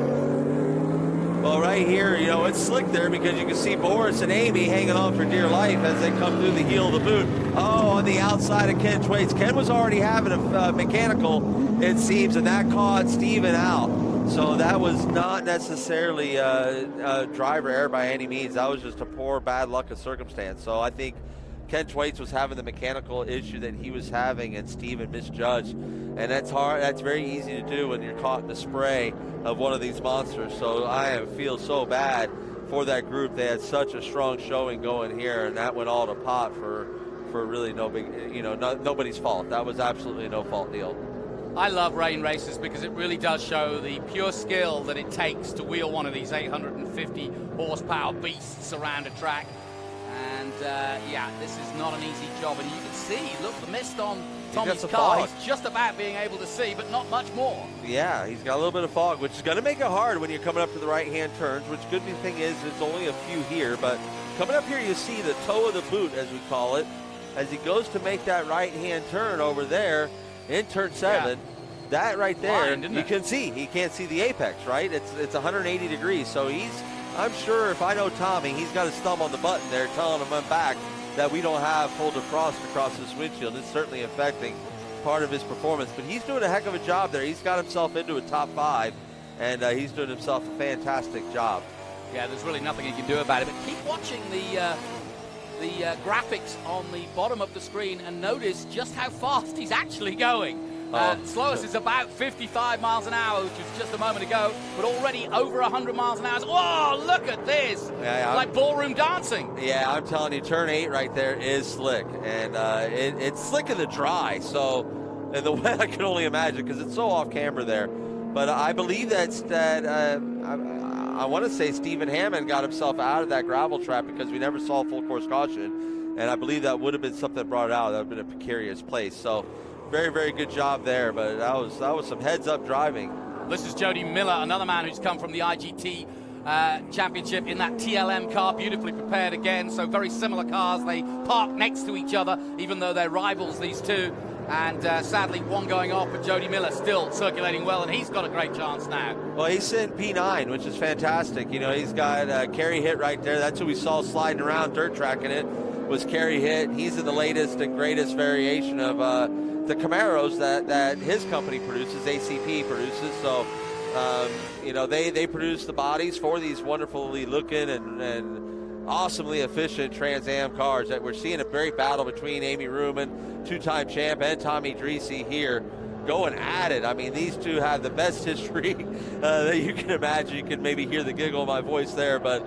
[SPEAKER 2] Well, right here, you know, it's slick there because you can see Boris and Amy hanging on for dear life as they come through the heel of the boot. Oh, on the outside of Ken Thwaites. Ken was already having a mechanical, it seems, and that caught Steven out. So that was not necessarily a driver error by any means. That was just a poor bad luck of circumstance. So I think Ken Thwaites was having the mechanical issue that he was having, and Steven misjudged. And that's hard. That's very easy to do when you're caught in the spray of one of these monsters. So I feel so bad for that group. They had such a strong showing going here, and that went all to pot for really no big, nobody's fault. That was absolutely no fault deal.
[SPEAKER 3] I love rain races because it really does show the pure skill that it takes to wheel one of these 850 horsepower beasts around a track. And yeah, this is not an easy job. And you can see, look, the mist on Tommy's
[SPEAKER 2] some
[SPEAKER 3] car.
[SPEAKER 2] fog.
[SPEAKER 3] He's just about being able to see, but not much more.
[SPEAKER 2] Yeah, he's got a little bit of fog, which is going to make it hard when you're coming up to the right-hand turns, which good thing is it's only a few here. But coming up here, you see the toe of the boot, as we call it, as he goes to make that right-hand turn over there in turn 7. Yeah. That right there, you can see. He can't see the apex, right? It's 180 degrees. So I'm sure if I know Tommy, he's got his thumb on the button there telling him back that we don't have full defrost across this windshield. It's certainly affecting part of his performance. But he's doing a heck of a job there. He's got himself into a top 5, and he's doing himself a fantastic job.
[SPEAKER 3] Yeah, there's really nothing he can do about it. But keep watching the graphics on the bottom of the screen and notice just how fast he's actually going. Slowest is about 55 miles an hour, which was just a moment ago, but already over 100 miles an hour. Oh, look at this. Yeah, like ballroom dancing.
[SPEAKER 2] Yeah, I'm telling you, turn 8 right there is slick. And it's slick in the dry. So in the wet, I can only imagine because it's so off camera there. But I believe I want to say Stephen Hammond got himself out of that gravel trap because we never saw full course caution. And I believe that would have been something that brought it out. That would have been a precarious place. So very, very good job there, but that was some heads-up driving.
[SPEAKER 3] This is Jody Miller, another man who's come from the IGT Championship in that TLM car, beautifully prepared again. So very similar cars. They park next to each other, even though they're rivals, these two. And sadly, one going off, but Jody Miller still circulating well, and he's got a great chance now.
[SPEAKER 2] Well, he's sitting P9, which is fantastic. You know, he's got Kerry Hitt right there. That's who we saw sliding around dirt tracking it, was Kerry Hitt. He's in the latest and greatest variation of the Camaros that his company produces, ACP produces. So, you know, they produce the bodies for these wonderfully looking and awesomely efficient Trans Am cars. That we're seeing a very battle between Amy Ruman, two-time champ, and Tommy Dreese here going at it. I mean, these two have the best history that you can imagine. You can maybe hear the giggle in my voice there, but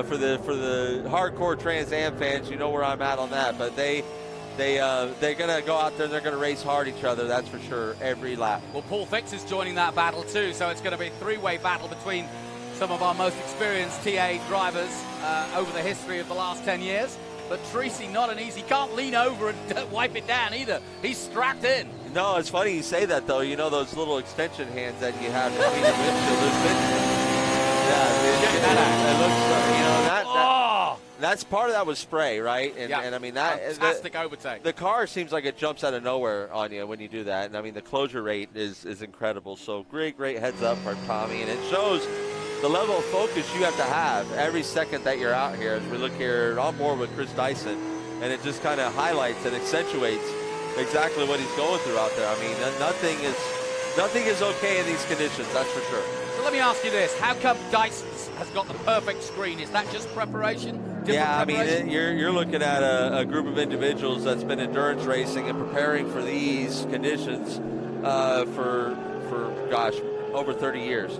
[SPEAKER 2] for the hardcore Trans Am fans, you know where I'm at on that. But they're going to go out there and they're going to race hard each other, that's for sure, every lap.
[SPEAKER 3] Well, Paul Fix is joining that battle too, so it's going to be a three-way battle between some of our most experienced TA drivers over the history of the last 10 years. But Tracy, not an easy, can't lean over and wipe it down either. He's strapped in.
[SPEAKER 2] No, it's funny you say that, though. You know those little extension hands that you have between the windshield. That's part of that was spray, right? And I mean that
[SPEAKER 3] fantastic overtake.
[SPEAKER 2] The car seems like it jumps out of nowhere on you when you do that, and I mean the closure rate is incredible. So great heads up for Tommy, and it shows the level of focus you have to have every second that you're out here. As we look here on board with Chris Dyson, and it just kind of highlights and accentuates exactly what he's going through out there. I mean nothing is okay in these conditions, that's for sure.
[SPEAKER 3] So let me ask you this: how come Dyson has got the perfect screen? Is that just preparation?
[SPEAKER 2] Yeah, I mean, you're looking at a group of individuals that's been endurance racing and preparing for these conditions for gosh, over 30 years.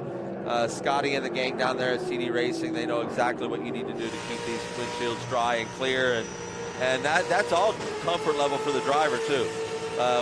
[SPEAKER 2] Scotty and the gang down there at CD Racing, they know exactly what you need to do to keep these windshields dry and clear, and that's all comfort level for the driver too.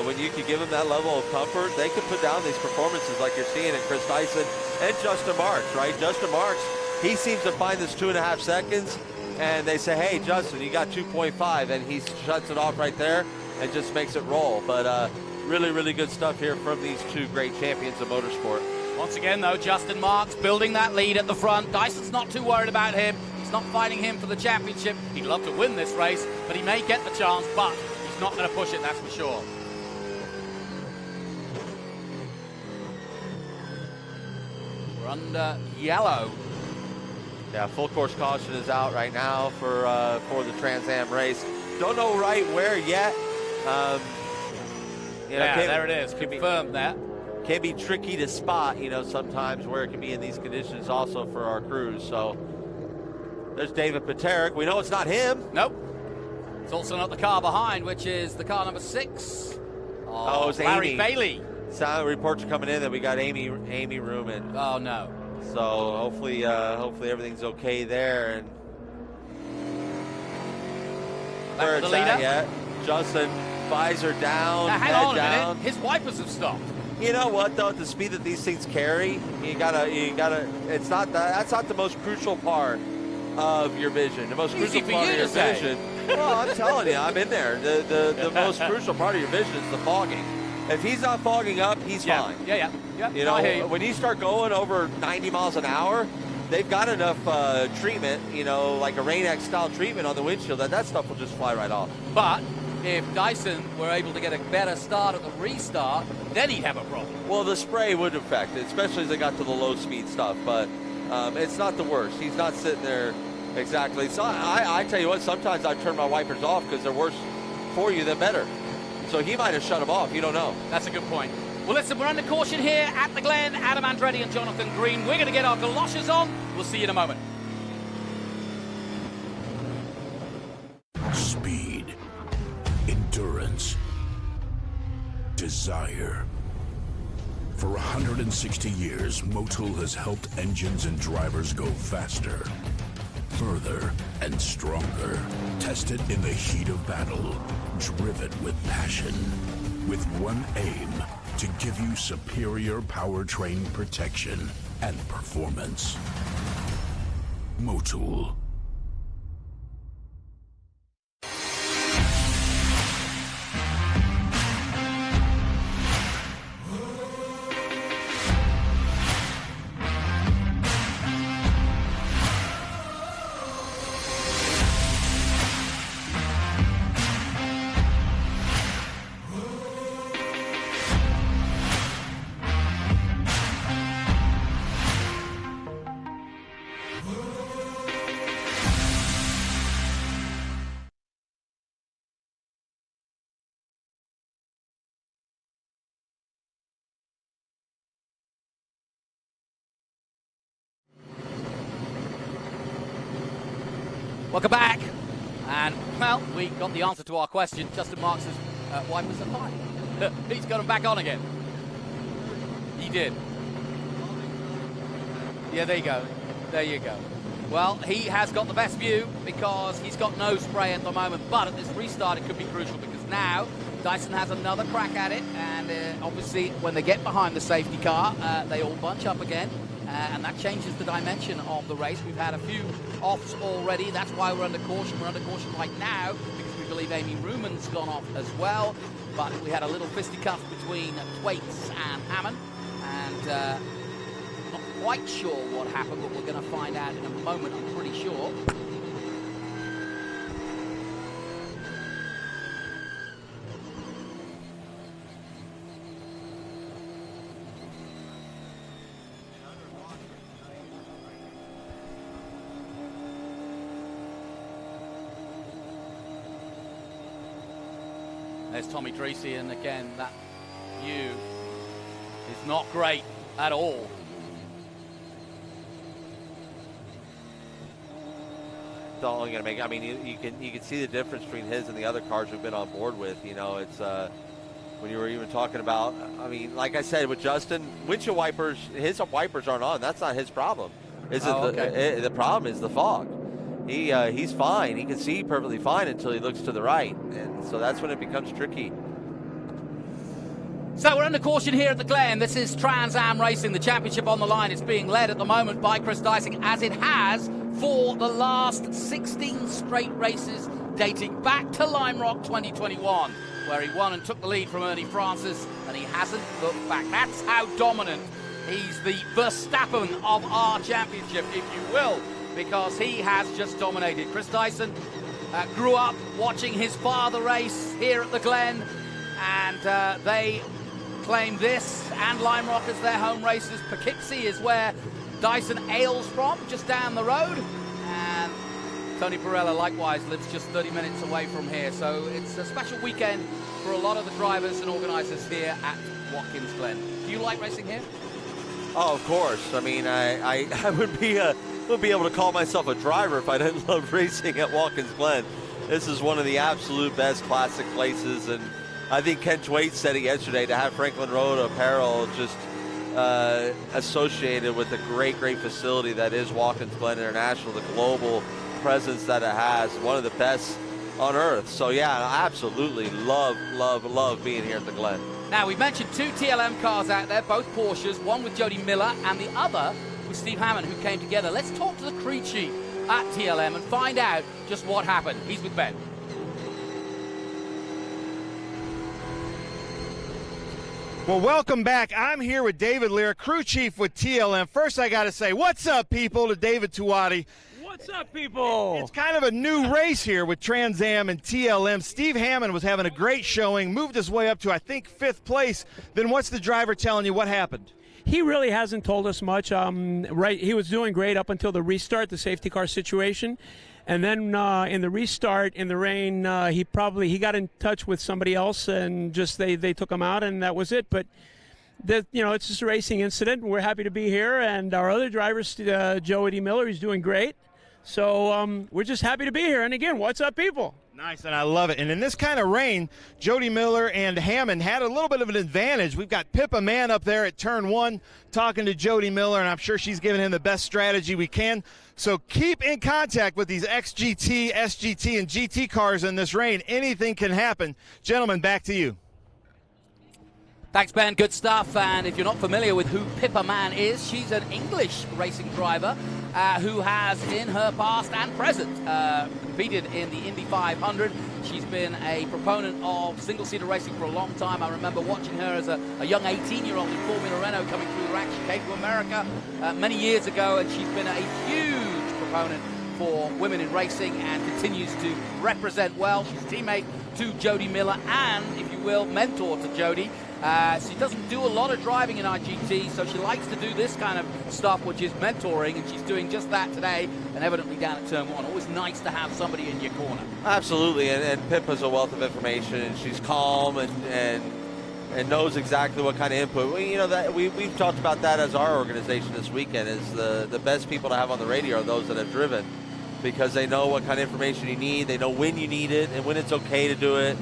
[SPEAKER 2] When you can give them that level of comfort, they can put down these performances like you're seeing in Chris Dyson and Justin Marks, right? Justin Marks, he seems to find this 2.5 seconds, and they say, hey, Justin, you got 2.5, and he shuts it off right there and just makes it roll. But really, really good stuff here from these two great champions of motorsport.
[SPEAKER 3] Once again, though, Justin Marks building that lead at the front. Dyson's not too worried about him. He's not fighting him for the championship. He'd love to win this race, but he may get the chance, but he's not going to push it, that's for sure. We're under yellow.
[SPEAKER 2] Yeah, full course caution is out right now for the Trans Am race. Don't know right where yet.
[SPEAKER 3] There it is. Confirmed that.
[SPEAKER 2] Can be tricky to spot, sometimes where it can be in these conditions also for our crews. So there's David Paterick. We know it's not him.
[SPEAKER 3] Nope. It's also not the car behind, which is the car number 6.
[SPEAKER 2] Oh, it's
[SPEAKER 3] Larry
[SPEAKER 2] Amy.
[SPEAKER 3] Bailey.
[SPEAKER 2] Sound reports are coming in that we got Amy Ruman.
[SPEAKER 3] Oh, no.
[SPEAKER 2] So hopefully everything's okay there. And
[SPEAKER 3] Back to the leader.
[SPEAKER 2] Yet. Justin, visor down.
[SPEAKER 3] Now, hang on a
[SPEAKER 2] down.
[SPEAKER 3] minute. His wipers have stopped.
[SPEAKER 2] You know what, though, at the speed that these things carry, you gotta. That's not the most crucial part of your vision. The most
[SPEAKER 3] Easy
[SPEAKER 2] crucial
[SPEAKER 3] for
[SPEAKER 2] part
[SPEAKER 3] you
[SPEAKER 2] of your
[SPEAKER 3] to say.
[SPEAKER 2] vision. Well, I'm telling you, I'm in there. The most crucial part of your vision is the fogging. If he's not fogging up, he's fine.
[SPEAKER 3] Yeah.
[SPEAKER 2] You
[SPEAKER 3] No, I hear
[SPEAKER 2] know,
[SPEAKER 3] you.
[SPEAKER 2] when you start going over 90 miles an hour, they've got enough treatment, you know, like a Rain-X style treatment on the windshield that stuff will just fly right off.
[SPEAKER 3] But if Dyson were able to get a better start at the restart, then he'd have a problem.
[SPEAKER 2] Well, the spray would affect it, especially as they got to the low speed stuff, but it's not the worst. He's not sitting there exactly. So I tell you what, sometimes I turn my wipers off because they're worse for you than better. So he might have shut them off. You don't know.
[SPEAKER 3] That's a good point. Well, listen, we're under caution here at the Glen. Adam Andretti and Jonathan Green. We're going to get our galoshes on. We'll see you in a moment.
[SPEAKER 1] Speed, endurance, desire. For 160 years, Motul has helped engines and drivers go faster, further, and stronger. Tested in the heat of battle, driven with passion, with one aim: to give you superior powertrain protection and performance. Motul.
[SPEAKER 3] Welcome back. And, well, we got the answer to our question. Justin Marks' wipers are fine. He's got them back on again. He did. Yeah, there you go. There you go. Well, he has got the best view because he's got no spray at the moment. But at this restart, it could be crucial because now Dyson has another crack at it. And obviously, when they get behind the safety car, they all bunch up again. And that changes the dimension of the race. We've had a few offs already. That's why we're under caution. We're under caution right now because we believe Amy Ruman's gone off as well. But we had a little fisticuff between Thwaites and Hammond. And not quite sure what happened, but we're going to find out in a moment, I'm pretty sure. There's Tommy Tracy, and again, that view is not great at all.
[SPEAKER 2] It's only going to make. I mean, you can see the difference between his and the other cars we've been on board with. You know, it's when you were even talking about. I mean, like I said, with Justin, windshield wipers, his wipers aren't on. That's not his problem. The problem is the fog. He's fine. He can see perfectly fine until he looks to the right, and so that's when it becomes tricky.
[SPEAKER 3] So we're under caution here at the Glen. This is Trans Am Racing, the championship on the line. It's being led at the moment by Chris Dyson, as it has for the last 16 straight races, dating back to Lime Rock 2021, where he won and took the lead from Ernie Francis, and he hasn't looked back. That's how dominant. He's the Verstappen of our championship, if you will, because he has just dominated. Chris Dyson grew up watching his father race here at the Glen, and they claim this and Lime Rock as their home races. Poughkeepsie is where Dyson hails from, just down the road, and Tony Pirelli likewise lives just 30 minutes away from here. So it's a special weekend for a lot of the drivers and organisers here at Watkins Glen. Do you like racing here?
[SPEAKER 2] Oh, of course. I mean, I wouldn't be able to call myself a driver if I didn't love racing at Watkins Glen. This is one of the absolute best classic places, and I think Ken Thwaites said it yesterday, to have Franklin Road Apparel just associated with the great facility that is Watkins Glen International, the global presence that it has, one of the best on earth. So yeah, absolutely love being here at the Glen.
[SPEAKER 3] Now, we've mentioned two TLM cars out there, both Porsches, one with Jody Miller and the other with Steve Hammond, who came together. Let's talk to the crew chief at TLM and find out just what happened. He's with Ben.
[SPEAKER 5] Well, welcome back. I'm here with David Lear, crew chief with TLM. First, I got to say, what's up, people, to David Tuwati.
[SPEAKER 4] What's up, people?
[SPEAKER 5] It's kind of a new race here with Trans Am and TLM. Steve Hammond was having a great showing, moved his way up to, I think, 5th place. Then what's the driver telling you? What happened?
[SPEAKER 4] He really hasn't told us much. He was doing great up until the restart, the safety car situation. And then in the restart, in the rain, he got in touch with somebody else, and just they took him out, and that was it. But it's just a racing incident. We're happy to be here, and our other drivers, Joey Miller, he's doing great. So we're just happy to be here. And again, what's up, people?
[SPEAKER 5] Nice, and I love it. And in this kind of rain, Jody Miller and Hammond had a little bit of an advantage. We've got Pippa Mann up there at turn 1 talking to Jody Miller, and I'm sure she's giving him the best strategy we can. So keep in contact with these XGT, SGT, and GT cars in this rain. Anything can happen. Gentlemen, back to you.
[SPEAKER 3] Thanks, Ben. Good stuff. And if you're not familiar with who Pippa Mann is, she's an English racing driver who has, in her past and present, competed in the Indy 500. She's been a proponent of single-seater racing for a long time. I remember watching her as a young 18-year-old in Formula Renault coming through the ranks. She came to America many years ago, and she's been a huge proponent for women in racing and continues to represent well. She's a teammate to Jody Miller and, if you will, mentor to Jody. She doesn't do a lot of driving in IGT, so she likes to do this kind of stuff, which is mentoring, and she's doing just that today, and evidently down at Turn 1. Always nice to have somebody in your corner.
[SPEAKER 2] Absolutely, and Pippa's a wealth of information, and she's calm and knows exactly what kind of input. We've talked about that as our organization this weekend, is the best people to have on the radio are those that have driven, because they know what kind of information you need, they know when you need it, and when it's okay to do it.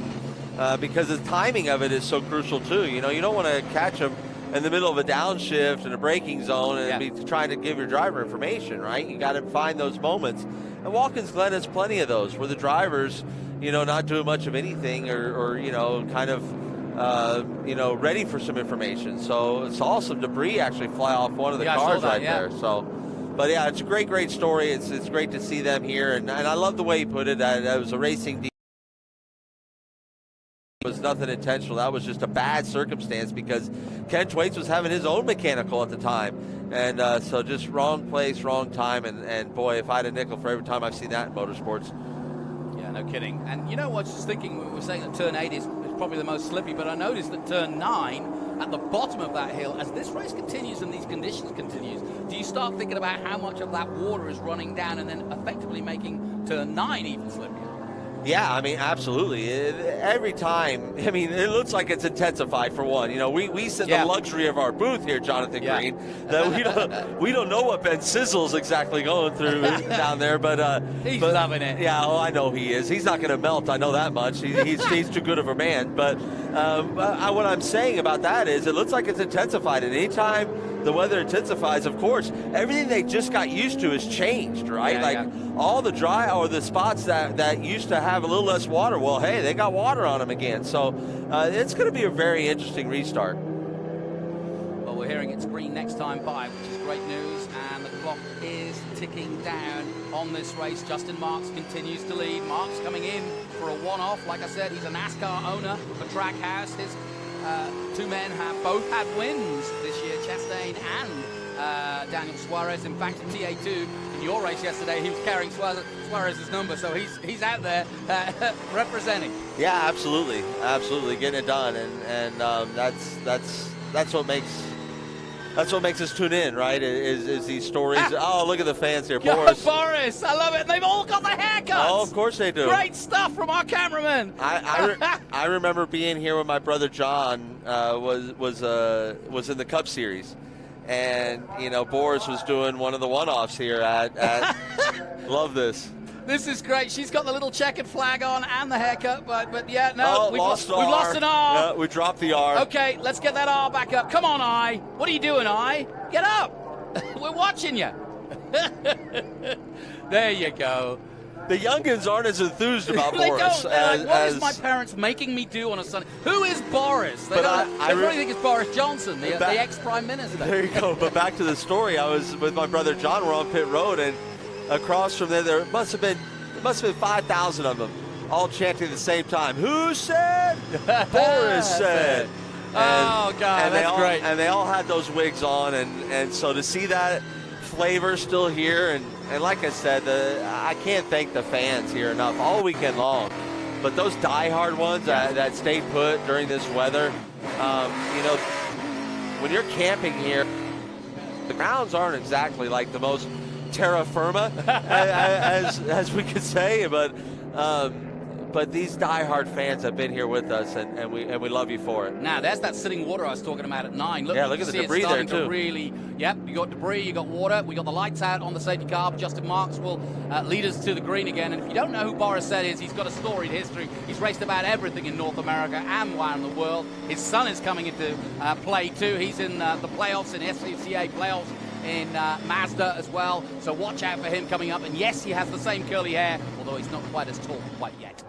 [SPEAKER 2] Because the timing of it is so crucial too. You don't want to catch them in the middle of a downshift in a braking zone and be trying to give your driver information, right? You got to find those moments. And Watkins Glen has plenty of those where the drivers, not doing much of anything or kind of, ready for some information. So saw some debris actually fly off one of the cars there. So, but yeah, it's a great story. It's great to see them here, and I love the way he put it. That it was a racing deal. Was nothing intentional. That was just a bad circumstance because Ken Twaits was having his own mechanical at the time, and so just wrong place, wrong time, and boy, if I had a nickel for every time I've seen that in motorsports.
[SPEAKER 3] Yeah, no kidding. And I was just thinking, we were saying that turn 8 is probably the most slippy, but I noticed that turn 9 at the bottom of that hill, as this race continues and these conditions continues, do you start thinking about how much of that water is running down and then effectively making turn 9 even slippier?
[SPEAKER 2] Yeah, I mean, absolutely. Every time, I mean, it looks like it's intensified for one. We sit the luxury of our booth here, Jonathan Green, that we don't know what Ben Sizzle's exactly going through down there, but
[SPEAKER 3] he's loving it.
[SPEAKER 2] Yeah, I know he is. He's not going to melt. I know that much. He's too good of a man. But what I'm saying about that is, it looks like it's intensified, and anytime the weather intensifies, of course, everything they just got used to has changed, right? All the dry or the spots that used to have a little less water, well, hey, they got water on them again. So it's going to be a very interesting restart.
[SPEAKER 3] Well, we're hearing it's green next time by, which is great news, and the clock is ticking down on this race. Justin Marks continues to lead. Marks coming in for a one-off. Like I said, he's a NASCAR owner for Trackhouse. His two men have both had wins this year, Chastain and Daniel Suarez. In fact, in TA2, in your race yesterday, he was carrying Suarez's number, so he's out there representing.
[SPEAKER 2] Yeah, absolutely, getting it done, and that's what makes us tune in, right? Is these stories? Oh, look at the fans here,
[SPEAKER 3] Boris, I love it. And they've all got the haircuts.
[SPEAKER 2] Oh, of course they do.
[SPEAKER 3] Great stuff from our cameraman.
[SPEAKER 2] I remember being here when my brother John was in the Cup Series, and Boris was doing one of the one-offs here at love this.
[SPEAKER 3] This is great. She's got the little checkered flag on and the haircut, but yeah, no, we've lost an R.
[SPEAKER 2] Yeah, we dropped the R.
[SPEAKER 3] Okay, let's get that R back up. Come on, I. What are you doing, I? Get up. We're watching you. There you go.
[SPEAKER 2] The youngins aren't as enthused about
[SPEAKER 3] they
[SPEAKER 2] Boris.
[SPEAKER 3] What is my parents making me do on a Sunday? Who is Boris? They probably think it's Boris Johnson, the ex-prime minister.
[SPEAKER 2] There you go. But back to the story. I was with my brother John. We're on pit road, and across from there must have been 5,000 of them all chanting at the same time. Who said? Boris said.
[SPEAKER 3] Oh, God, that's great.
[SPEAKER 2] And they all had those wigs on, and so to see that flavor still here, and like I said, I can't thank the fans here enough all weekend long. But those diehard ones that stayed put during this weather, you know, when you're camping here, the grounds aren't exactly like the most terra firma, as we could say, but these diehard fans have been here with us, and we love you for it.
[SPEAKER 3] Now, there's that sitting water I was talking about at 9. Look
[SPEAKER 2] at the debris there, too.
[SPEAKER 3] Yep, you got debris, you got water, we got the lights out on the safety car. Justin Marks will lead us to the green again. And if you don't know who Boris Said is, he's got a storied history. He's raced about everything in North America and around the world. His son is coming into play, too. He's in the playoffs, in SVRA playoffs, in Mazda as well. So watch out for him coming up. And yes, he has the same curly hair, although he's not quite as tall quite yet.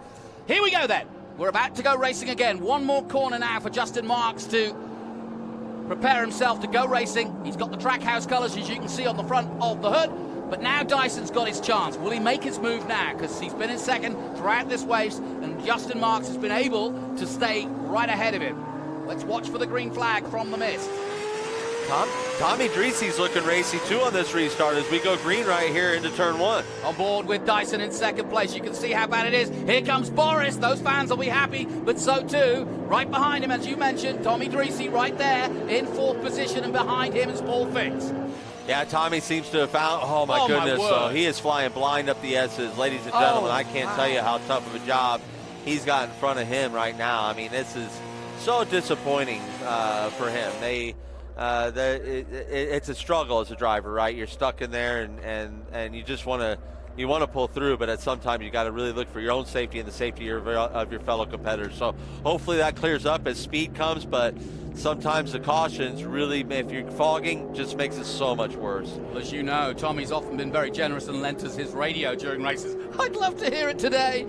[SPEAKER 3] Here we go then. We're about to go racing again. One more corner now for Justin Marks to prepare himself to go racing. He's got the Trackhouse colours, as you can see on the front of the hood. But now Dyson's got his chance. Will he make his move now? Because he's been in second throughout this race, and Justin Marks has been able to stay right ahead of him. Let's watch for the green flag from the mist.
[SPEAKER 2] Tommy Dreese's looking racy too on this restart as we go green right here into turn 1.
[SPEAKER 3] On board with Dyson in second place. You can see how bad it is. Here comes Boris. Those fans will be happy, but so too. Right behind him, as you mentioned, Tommy Dreese right there in 4th position, and behind him is Paul Fix.
[SPEAKER 2] Yeah, Tommy seems to have found, oh my goodness, so he is flying blind up the S's. Ladies and gentlemen, I can't tell you how tough of a job he's got in front of him right now. I mean, this is so disappointing for him. It's a struggle as a driver, right? You're stuck in there, and you just want to pull through, but at some time you got to really look for your own safety and the safety of your fellow competitors. So hopefully that clears up as speed comes, but sometimes the cautions really, if you're fogging, just makes it so much worse.
[SPEAKER 3] Well, as you know, Tommy's often been very generous and lent us his radio during races. I'd love to hear it today.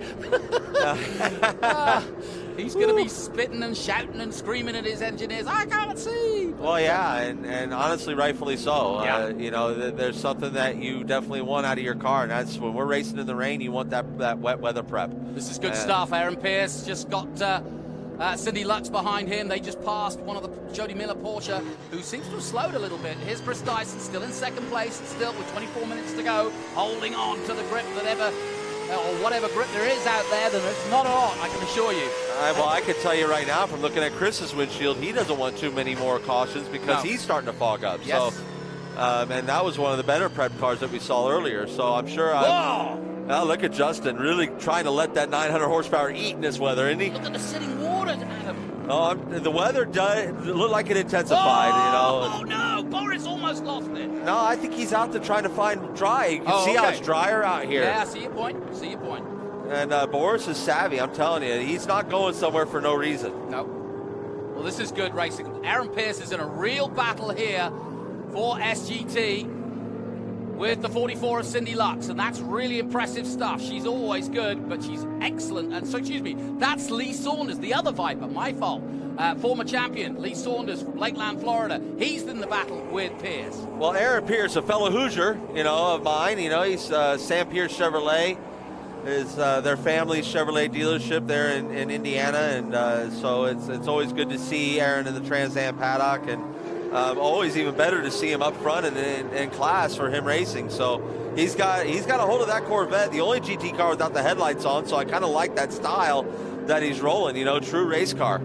[SPEAKER 3] He's going to be spitting and shouting and screaming at his engineers. I can't see.
[SPEAKER 2] Well, yeah, and honestly, rightfully so. You know, there's something that you definitely want out of your car, and that's when we're racing in the rain, you want that wet weather prep.
[SPEAKER 3] This is good stuff. Aaron Pierce just got Cindy Lux behind him. They just passed one of the Jody Miller Porsche, who seems to have slowed a little bit. Here's Chris Dyson still in second place, still with 24 minutes to go, holding on to the grip or whatever grip there is out there. Then it's not a lot, I can assure you.
[SPEAKER 2] Well, I can tell you right now from looking at Chris's windshield, he doesn't want too many more cautions because he's starting to fog up.
[SPEAKER 3] Yes.
[SPEAKER 2] So, and that was one of the better prep cars that we saw earlier. So I'm sure. Now look at Justin really trying to let that 900 horsepower eat in this weather, isn't he?
[SPEAKER 3] Look at the sitting water, Adam.
[SPEAKER 2] Oh, the weather looked like it intensified, you know.
[SPEAKER 3] Oh, no, Boris almost lost it.
[SPEAKER 2] No, I think he's out to trying to find dry. You can see how it's drier out here.
[SPEAKER 3] Yeah, I see your point.
[SPEAKER 2] And Boris is savvy, I'm telling you. He's not going somewhere for no reason.
[SPEAKER 3] No. Well, this is good racing. Aaron Pierce is in a real battle here for SGT with the 44 of Cindy Lux, and that's really impressive stuff. She's always good, but she's excellent. And so, excuse me, that's Lee Saunders, the other Viper, my fault. Former champion, Lee Saunders from Lakeland, Florida. He's in the battle with Pierce.
[SPEAKER 2] Well, Aaron Pierce, a fellow Hoosier, you know, of mine. You know, he's Sam Pierce Chevrolet is their family's Chevrolet dealership there in Indiana, and so it's always good to see Aaron in the Trans Am paddock, and always even better to see him up front and in class for him racing. So he's got a hold of that Corvette, the only GT car without the headlights on. So I kind of like that style that he's rolling. You know, true race car.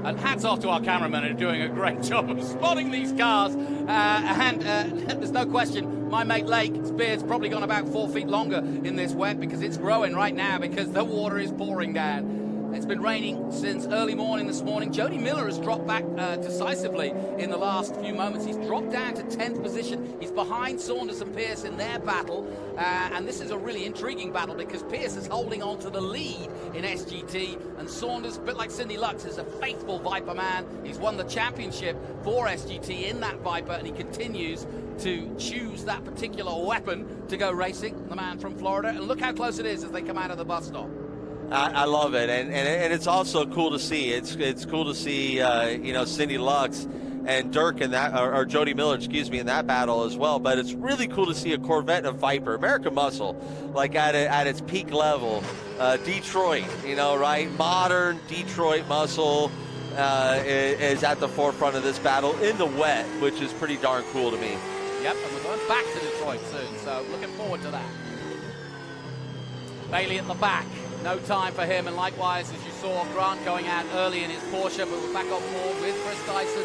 [SPEAKER 3] And hats off to our cameramen who are doing a great job of spotting these cars. And there's no question, my mate Lake's beard's probably gone about 4 feet longer in this wet because it's growing right now because the water is pouring down. It's been raining since early morning this morning. Jody Miller has dropped back decisively in the last few moments. He's dropped down to 10th position. He's behind Saunders and Pierce in their battle. And this is a really intriguing battle because Pierce is holding on to the lead in SGT. And Saunders, a bit like Cindy Lux, is a faithful Viper man. He's won the championship for SGT in that Viper, and he continues to choose that particular weapon to go racing, the man from Florida. And look how close it is as they come out of the bus stop.
[SPEAKER 2] I love it, and it's also cool to see. It's cool to see, you know, Cindy Lux and Dirk in that, or Jody Miller, excuse me, in that battle as well. But it's really cool to see a Corvette and a Viper, American muscle, like at its peak level. Detroit, you know, right? Modern Detroit muscle is at the forefront of this battle in the wet, which is pretty darn cool to me.
[SPEAKER 3] Yep, and we're going back to Detroit soon, so looking forward to that. Bailey at the back, no time for him, and likewise, as you saw, Grant going out early in his Porsche, but we're back on board with Chris Dyson.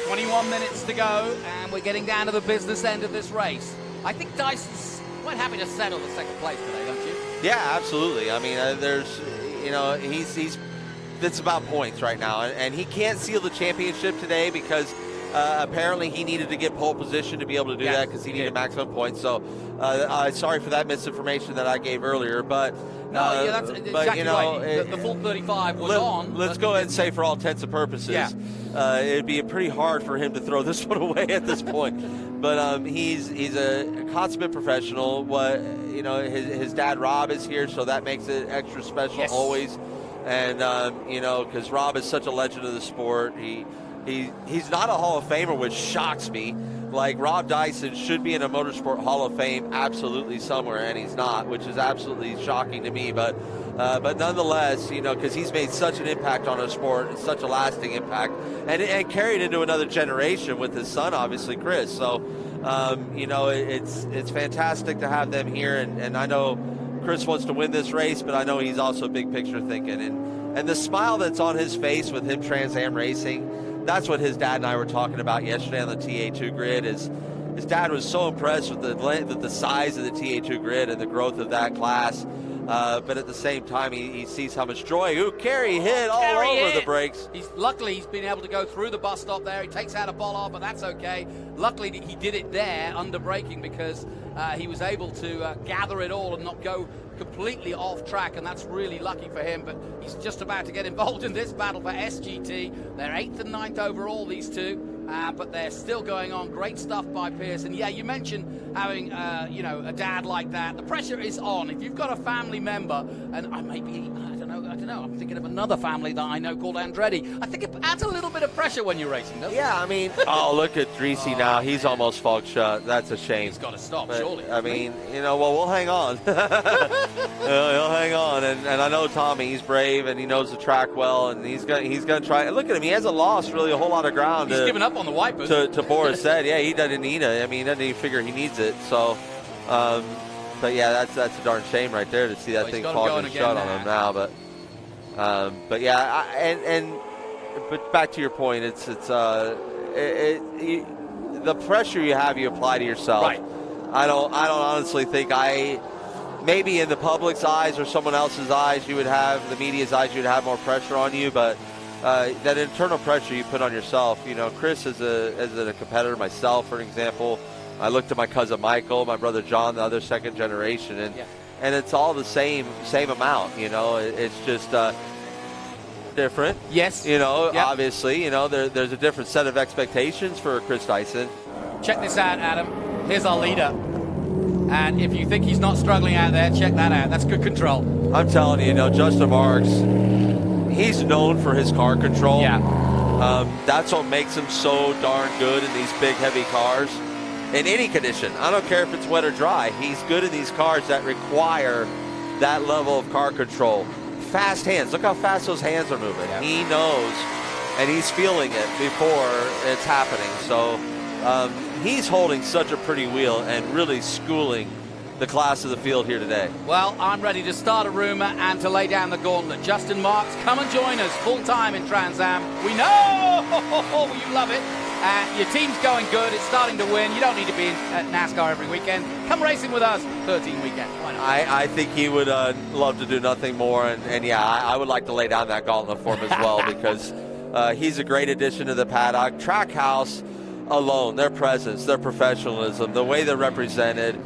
[SPEAKER 3] 21 minutes to go, and we're getting down to the business end of this race. I think Dyson's quite happy to settle the second place today, don't you?
[SPEAKER 2] Yeah, absolutely. I mean, there's, you know, it's about points right now, and he can't seal the championship today because apparently he needed to get pole position to be able to do that because he needed maximum points. So sorry for that misinformation that I gave earlier, but
[SPEAKER 3] no, that's exactly
[SPEAKER 2] you know,
[SPEAKER 3] right. The full 35 was on.
[SPEAKER 2] Let's go ahead and say, for all intents and purposes, it'd be pretty hard for him to throw this one away at this point. But he's a consummate professional. You know, his dad Rob is here, so that makes it extra special always. And you know, because Rob is such a legend of the sport. He's not a Hall of Famer, which shocks me. Like, Rob Dyson should be in a Motorsport Hall of Fame absolutely somewhere, and he's not, which is absolutely shocking to me. But nonetheless, you know, because he's made such an impact on our sport, and such a lasting impact, and carried into another generation with his son, obviously, Chris. So, you know, it's fantastic to have them here, and I know Chris wants to win this race, but I know he's also big picture thinking. And the smile that's on his face with him Trans Am racing, that's what his dad and I were talking about yesterday on the TA2 grid. His dad was so impressed with the size of the TA2 grid and the growth of that class. But at the same time, he sees how much joy. Ooh, Kerry hit all over the brakes.
[SPEAKER 3] Luckily, he's been able to go through the bus stop there. He takes out a ball, but that's okay. Luckily, he did it there under braking because he was able to gather it all and not go completely off track, and that's really lucky for him. But he's just about to get involved in this battle for SGT. They're 8th and 9th overall, these two. But they're still going on. Great stuff by Pierce. And yeah, you mentioned having, you know, a dad like that. The pressure is on. If you've got a family member, and I don't know, I'm thinking of another family that I know called Andretti. I think it adds a little bit of pressure when you're racing, doesn't it?
[SPEAKER 2] Yeah, I mean, oh, look at Dreesy now. He's almost fogged shut. That's a shame.
[SPEAKER 3] He's got to stop,
[SPEAKER 2] but,
[SPEAKER 3] surely.
[SPEAKER 2] I mean, you know, well, we'll hang on. He'll hang on. And I know Tommy, he's brave, and he knows the track well, and he's going to try. Look at him. He hasn't lost really a whole lot of ground.
[SPEAKER 3] He's given up on the wipers.
[SPEAKER 2] To Boris said, yeah, he doesn't need it. I mean, he doesn't even figure he needs it. So, but yeah, that's a darn shame right there to see that thing fogging shut on him now. But yeah, but back to your point, it's the pressure you have, you apply to yourself.
[SPEAKER 3] Right.
[SPEAKER 2] I don't honestly think maybe in the public's eyes or someone else's eyes, you would have, the media's eyes, you'd have more pressure on you, but that internal pressure you put on yourself. You know, Chris as a competitor, myself, for example, I looked at my cousin Michael, my brother John, the other second generation, and it's all the same amount. You know, it's just different.
[SPEAKER 3] Yes.
[SPEAKER 2] You know, obviously, you know, there's a different set of expectations for Chris Dyson.
[SPEAKER 3] Check this out, Adam. Here's our leader. And if you think he's not struggling out there, check that out. That's good control.
[SPEAKER 2] I'm telling you, Justin Marks, he's known for his car control.
[SPEAKER 3] Yeah.
[SPEAKER 2] That's what makes him so darn good in these big, heavy cars. In any condition, I don't care if it's wet or dry, he's good in these cars that require that level of car control. Fast hands. Look how fast those hands are moving. Yeah. He knows, and he's feeling it before it's happening. So he's holding such a pretty wheel and really schooling the class of the field here today.
[SPEAKER 3] Well, I'm ready to start a rumor and to lay down the gauntlet. Justin Marks, come and join us full-time in Trans Am. We know you love it. Your team's going good. It's starting to win. You don't need to be at NASCAR every weekend. Come racing with us 13 weekend. Why not?
[SPEAKER 2] I think he would love to do nothing more. And yeah, I would like to lay down that gauntlet for him as well because he's a great addition to the paddock. Trackhouse alone, their presence, their professionalism, the way they're represented,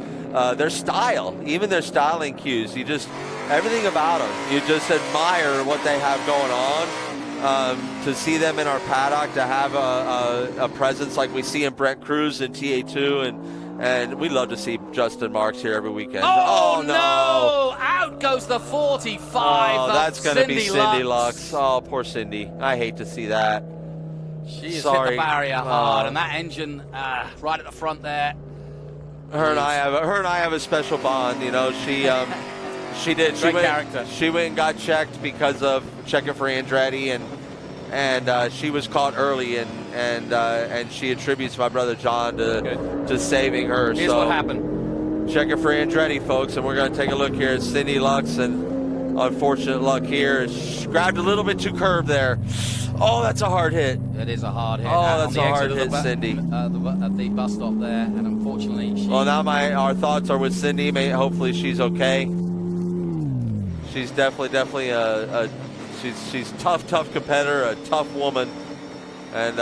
[SPEAKER 2] their style, even their styling cues. Everything about them, you just admire what they have going on. To see them in our paddock, to have a presence like we see in Brent Cruz in TA2, and we love to see Justin Marks here every weekend.
[SPEAKER 3] Oh no! Out goes the 45.
[SPEAKER 2] Oh, that's going to be Cindy Lux. Oh, poor Cindy. I hate to see that.
[SPEAKER 3] She has
[SPEAKER 2] Sorry.
[SPEAKER 3] hit the barrier hard, and that engine right at the front there.
[SPEAKER 2] Her and I have a special bond. You know, she did.
[SPEAKER 3] Great character.
[SPEAKER 2] She went and got checked because of checking for Andretti, and she was caught early, and she attributes my brother John to saving her.
[SPEAKER 3] Here's
[SPEAKER 2] so
[SPEAKER 3] what happened.
[SPEAKER 2] Checking for Andretti, folks, and we're going to take a look here at Cindy Lux, and unfortunate luck here. She grabbed a little bit too curved there. Oh, that's a hard hit.
[SPEAKER 3] It is a hard hit.
[SPEAKER 2] Oh, that's a hard hit, Cindy.
[SPEAKER 3] At the bus stop there, and unfortunately she...
[SPEAKER 2] Well, now our thoughts are with Cindy. Hopefully she's okay. She's definitely she's tough competitor, a tough woman. And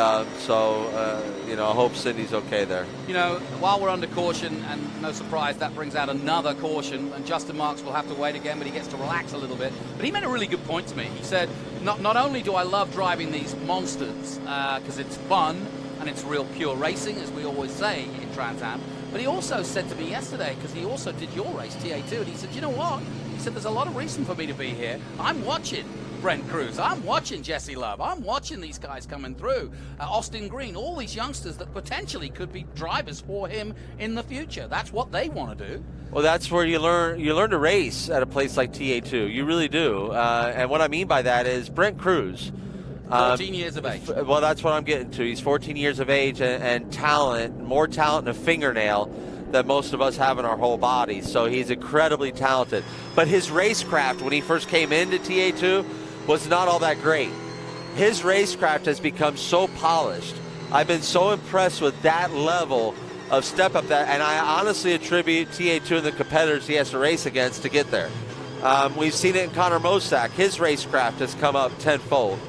[SPEAKER 2] you know, I hope Cindy's okay there.
[SPEAKER 3] You know, while we're under caution, and no surprise, that brings out another caution, and Justin Marks will have to wait again, but he gets to relax a little bit. But he made a really good point to me. He said, not only do I love driving these monsters, because it's fun, and it's real pure racing, as we always say in Trans Am, but he also said to me yesterday, because he also did your race, TA2, and he said, you know what? He said, there's a lot of reason for me to be here. I'm watching Brent Cruz, I'm watching Jesse Love, I'm watching these guys coming through, Austin Green, all these youngsters that potentially could be drivers for him in the future. That's what they want to do.
[SPEAKER 2] Well, that's where you learn to race at a place like TA2. You really do. And what I mean by that is Brent Cruz.
[SPEAKER 3] 14 years of age.
[SPEAKER 2] Well, that's what I'm getting to. He's 14 years of age and talent, more talent than a fingernail that most of us have in our whole body. So he's incredibly talented. But his racecraft, when he first came into TA2, was not all that great. His racecraft has become so polished. I've been so impressed with that level of step up, and I honestly attribute TA2 and the competitors he has to race against to get there. We've seen it in Connor Mosack. His racecraft has come up tenfold.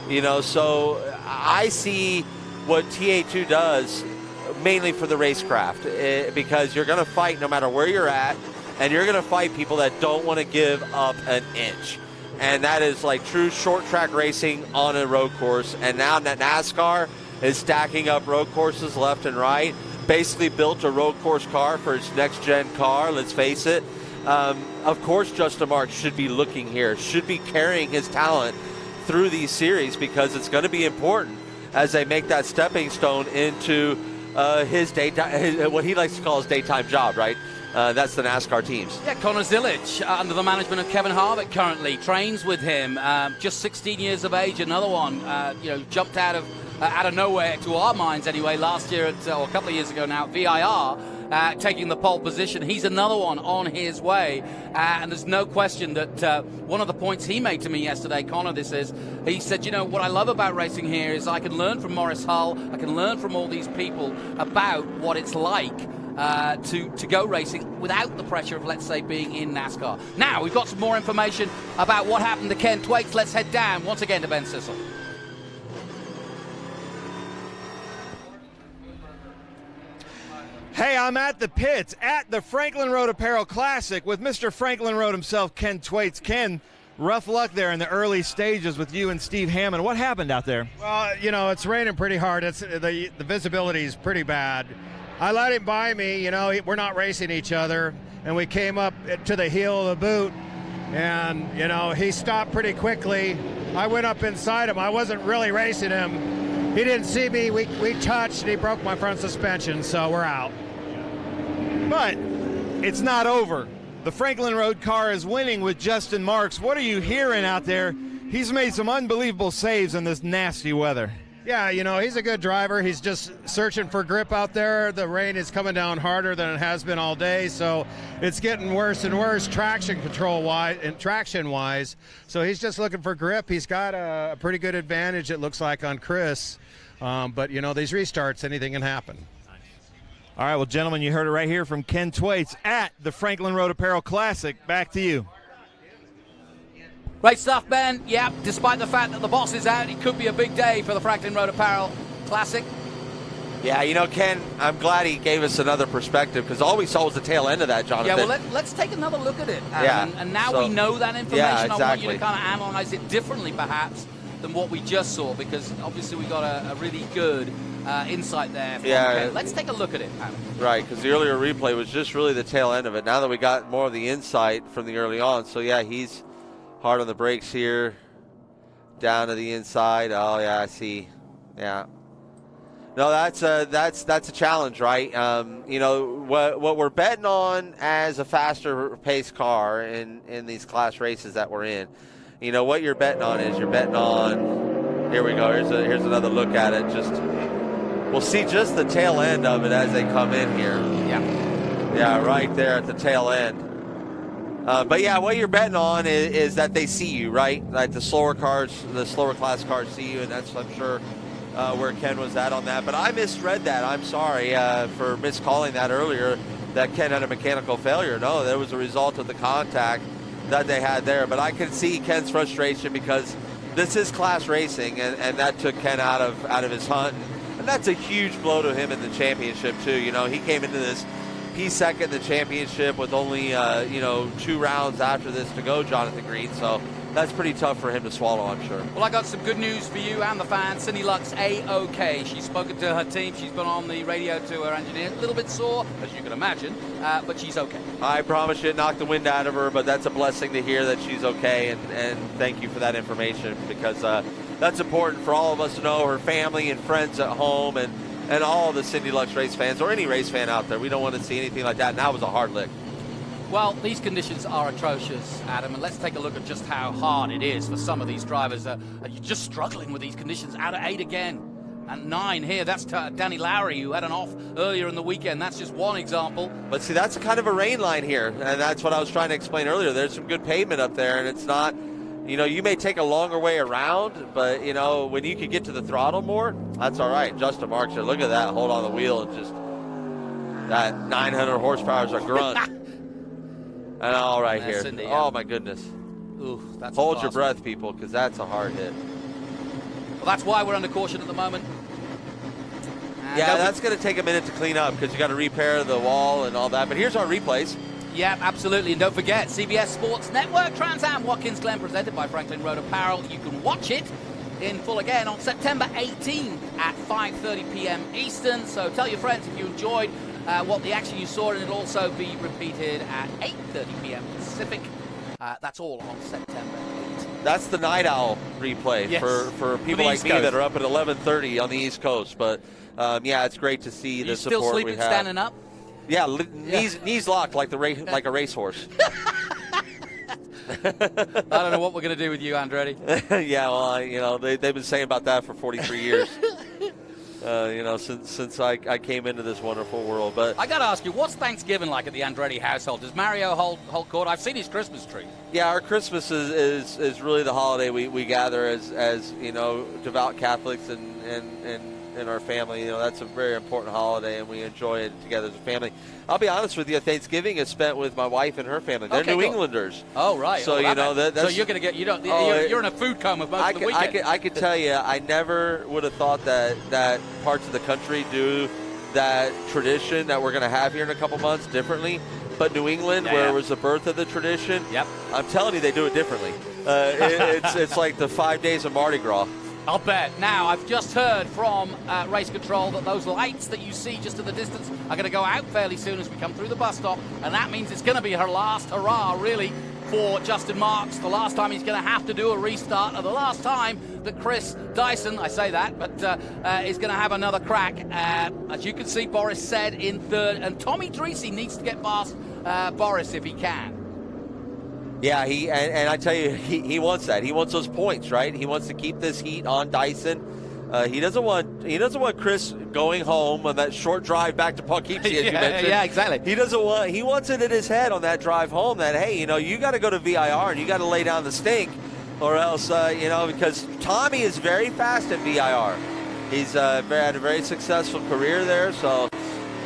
[SPEAKER 2] You know, so I see what TA2 does mainly for the racecraft, because you're going to fight no matter where you're at, and you're going to fight people that don't want to give up an inch. And that is like true short track racing on a road course. And now that NASCAR is stacking up road courses left and right, basically built a road course car for its next gen car, let's face it. Of course, Justin Marks should be looking here, should be carrying his talent through these series, because it's going to be important as they make that stepping stone into his daytime, what he likes to call his daytime job, right? That's the NASCAR teams.
[SPEAKER 3] Yeah, Connor Zilic, under the management of Kevin Harvick, currently trains with him. Just 16 years of age, another one. You know, jumped out of nowhere to our minds anyway. Last year, or a couple of years ago now, at VIR, taking the pole position. He's another one on his way, and there's no question that one of the points he made to me yesterday, Connor, he said, you know, what I love about racing here is I can learn from Morris Hull, I can learn from all these people about what it's like to go racing without the pressure of, let's say, being in NASCAR. Now, we've got some more information about what happened to Ken Thwaites. Let's head down once again to Ben Sissel.
[SPEAKER 5] Hey, I'm at the pits at the Franklin Road Apparel Classic with Mr. Franklin Road himself, Ken Thwaites. Ken, rough luck there in the early stages with you and Steve Hammond. What happened out there?
[SPEAKER 19] Well, you know, it's raining pretty hard. It's the visibility is pretty bad. I let him by me, you know, we're not racing each other, and we came up to the heel of the boot, and, you know, he stopped pretty quickly. I went up inside him. I wasn't really racing him. He didn't see me. We touched, and he broke my front suspension, so we're out.
[SPEAKER 5] But it's not over. The Franklin Road car is winning with Justin Marks. What are you hearing out there? He's made some unbelievable saves in this nasty weather.
[SPEAKER 19] Yeah, you know, he's a good driver. He's just searching for grip out there. The rain is coming down harder than it has been all day, so it's getting worse and worse traction control-wise and traction-wise. So he's just looking for grip. He's got a pretty good advantage, it looks like, on Chris. But, you know, these restarts, anything can happen.
[SPEAKER 5] All right, well, gentlemen, you heard it right here from Ken Thwaites at the Franklin Road Apparel Classic. Back to you.
[SPEAKER 3] Great stuff, Ben. Yeah, despite the fact that the boss is out, it could be a big day for the Franklin Road Apparel Classic.
[SPEAKER 2] Yeah, you know, Ken, I'm glad he gave us another perspective, because all we saw was the tail end of that, Jonathan.
[SPEAKER 3] Yeah, well, let's take another look at it, Adam.
[SPEAKER 2] Yeah,
[SPEAKER 3] and now we know that information.
[SPEAKER 2] Yeah, exactly.
[SPEAKER 3] I want you to kind of analyze it differently, perhaps, than what we just saw, because obviously we got a really good insight there.
[SPEAKER 2] Yeah.
[SPEAKER 3] Let's take a look at it, Adam.
[SPEAKER 2] Right, because the earlier replay was just really the tail end of it. Now that we got more of the insight from the early on, so yeah, he's hard on the brakes here, down to the inside. Oh, yeah, I see. Yeah. No, that's a challenge, right? You know, what we're betting on as a faster paced car in these class races that we're in. You know, what you're betting on is here we go. Here's another look at it. We'll see just the tail end of it as they come in here. Yeah, right there at the tail end. But yeah, what you're betting on is that they see you, right? Like the slower class cars see you, and that's, I'm sure, where Ken was at on that. But I misread that. I'm sorry for miscalling that earlier, that Ken had a mechanical failure. No, that was a result of the contact that they had there. But I can see Ken's frustration because this is class racing, and that took Ken out of his hunt. And that's a huge blow to him in the championship, too. You know, he came into this P2 in the championship with only, 2 rounds after this to go, Jonathan Green. So that's pretty tough for him to swallow, I'm sure.
[SPEAKER 3] Well, I got some good news for you and the fans. Cindy Luck's A-OK. She's spoken to her team. She's been on the radio to her engineer. A little bit sore, as you can imagine, but she's okay.
[SPEAKER 2] I promise you it knocked the wind out of her, but that's a blessing to hear that she's okay, and thank you for that information, because that's important for all of us to know, her family and friends at home, and all the Cindy Luck's race fans, or any race fan out there. We don't want to see anything like that, and that was a hard lick.
[SPEAKER 3] Well, these conditions are atrocious, Adam, and let's take a look at just how hard it is for some of these drivers. You're just struggling with these conditions. Out of 8 again, and 9 here. That's Danny Lowry, who had an off earlier in the weekend. That's just one example.
[SPEAKER 2] But see, that's kind of a rain line here, and that's what I was trying to explain earlier. There's some good pavement up there, and it's not, you may take a longer way around, but, when you can get to the throttle more, that's all right. Justin Marks, look at that, hold on the wheel, and just that 900 horsepower is a grunt. And all right here.
[SPEAKER 3] Cindy,
[SPEAKER 2] oh, my goodness.
[SPEAKER 3] Ooh, that's
[SPEAKER 2] Hold your breath, people, because that's a hard hit.
[SPEAKER 3] Well, that's why we're under caution at the moment. And
[SPEAKER 2] yeah, that's going to take a minute to clean up because you got to repair the wall and all that. But here's our replays.
[SPEAKER 3] Yeah, absolutely. And don't forget, CBS Sports Network, Trans Am Watkins Glen, presented by Franklin Road Apparel. You can watch it in full again on September 18 at 5:30 p.m. Eastern. So tell your friends if you enjoyed what the action you saw, and it'll also be repeated at 8:30 p.m. Pacific. That's all on September 8.
[SPEAKER 2] That's the night owl replay for people like me that are up at 11:30 on the East Coast. But yeah, it's great to see the support we have.
[SPEAKER 3] You still sleeping standing up?
[SPEAKER 2] Yeah, knees locked like a racehorse.
[SPEAKER 3] I don't know what we're going to do with you, Andretti.
[SPEAKER 2] Yeah, well, they've been saying about that for 43 years. Since I came into this wonderful world. But
[SPEAKER 3] I got to ask you, what's Thanksgiving like at the Andretti household? Does Mario hold court? I've seen his Christmas tree.
[SPEAKER 2] Yeah, our Christmas is really the holiday we gather as devout Catholics and our family. That's a very important holiday, and we enjoy it together as a family. I'll be honest with you, Thanksgiving is spent with my wife and her family. They're New Englanders.
[SPEAKER 3] Oh, right.
[SPEAKER 2] So that's,
[SPEAKER 3] so you're going to get you're in a food coma most of the weekend.
[SPEAKER 2] I could tell you, I never would have thought that parts of the country do that tradition that we're going to have here in a couple months differently. But New England, where it was the birth of the tradition, I'm telling you, they do it differently. It's like the 5 days of Mardi Gras.
[SPEAKER 3] I'll bet. Now, I've just heard from Race Control that those lights that you see just in the distance are going to go out fairly soon as we come through the bus stop, and that means it's going to be her last hurrah, really, for Justin Marks. The last time he's going to have to do a restart, and the last time that Chris Dyson, I say that, but is going to have another crack. As you can see, Boris said in third, and Tommy Dreesy needs to get past Boris if he can.
[SPEAKER 2] Yeah, and I tell you, he wants that. He wants those points, right? He wants to keep this heat on Dyson. He doesn't want Chris going home on that short drive back to Poughkeepsie, as you mentioned.
[SPEAKER 3] Yeah, exactly.
[SPEAKER 2] He wants it in his head on that drive home that, hey, you got to go to VIR and you got to lay down the stink, or else, because Tommy is very fast at VIR. He's had a very successful career there, so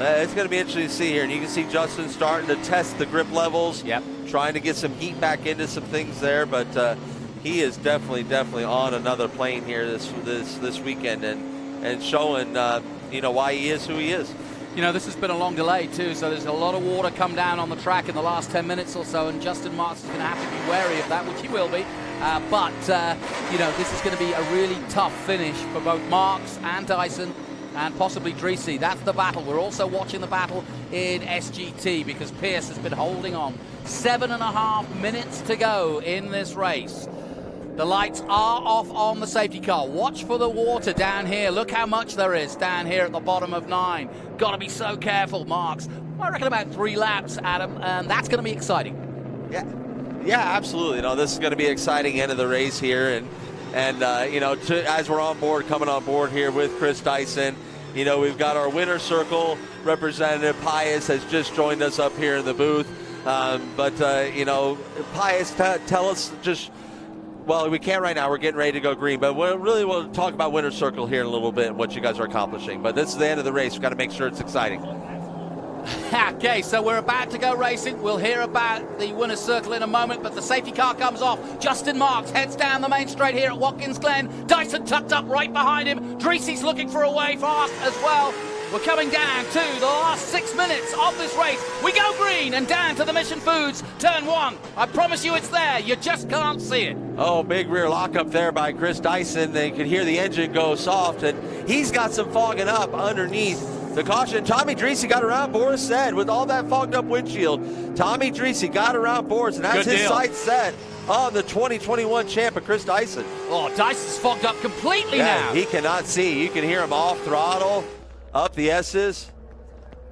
[SPEAKER 2] it's going to be interesting to see here. And you can see Justin starting to test the grip levels.
[SPEAKER 3] Yep.
[SPEAKER 2] Trying to get some heat back into some things there, but he is definitely on another plane here this weekend, and showing why he is who he is.
[SPEAKER 3] This has been a long delay too, so there's a lot of water come down on the track in the last 10 minutes or so, and Justin Marks is going to have to be wary of that, which he will be. But this is going to be a really tough finish for both Marks and Dyson, and possibly Dreesy. That's the battle. We're also watching the battle in SGT because Pierce has been holding on. 7.5 minutes to go in this race. The lights are off on the safety car. Watch for the water down here. Look how much there is down here at the bottom of 9. Got to be so careful, Marks. I reckon about 3 laps, Adam, and that's going to be exciting.
[SPEAKER 2] Yeah, absolutely. You know, this is going to be an exciting end of the race here, and you know, as we're coming on board here with Chris Dyson, you know, we've got our winner circle representative Pius has just joined us up here in the booth. You know, Pius, tell us just. Well, we can't right now. We're getting ready to go green, but we'll talk about winner circle here in a little bit and what you guys are accomplishing. But this is the end of the race. We've got to make sure it's exciting.
[SPEAKER 3] Okay, so we're about to go racing. We'll hear about the winner's circle in a moment, but the safety car comes off. Justin Marks heads down the main straight here at Watkins Glen. Dyson tucked up right behind him. Dreesy's looking for a way fast as well. We're coming down to the last 6 minutes of this race. We go green and down to the Mission Foods turn 1. I promise you it's there. You just can't see it.
[SPEAKER 2] Oh, big rear lock up there by Chris Dyson. They can hear the engine go soft, and he's got some fogging up underneath the caution. Tommy Dreesy got around Boris said with all that fogged up windshield. Tommy Dreesy got around Boris, and that's his sights set on the 2021 champ of Chris Dyson.
[SPEAKER 3] Oh, Dyson's fogged up completely now.
[SPEAKER 2] He cannot see. You can hear him off throttle. Up the S's.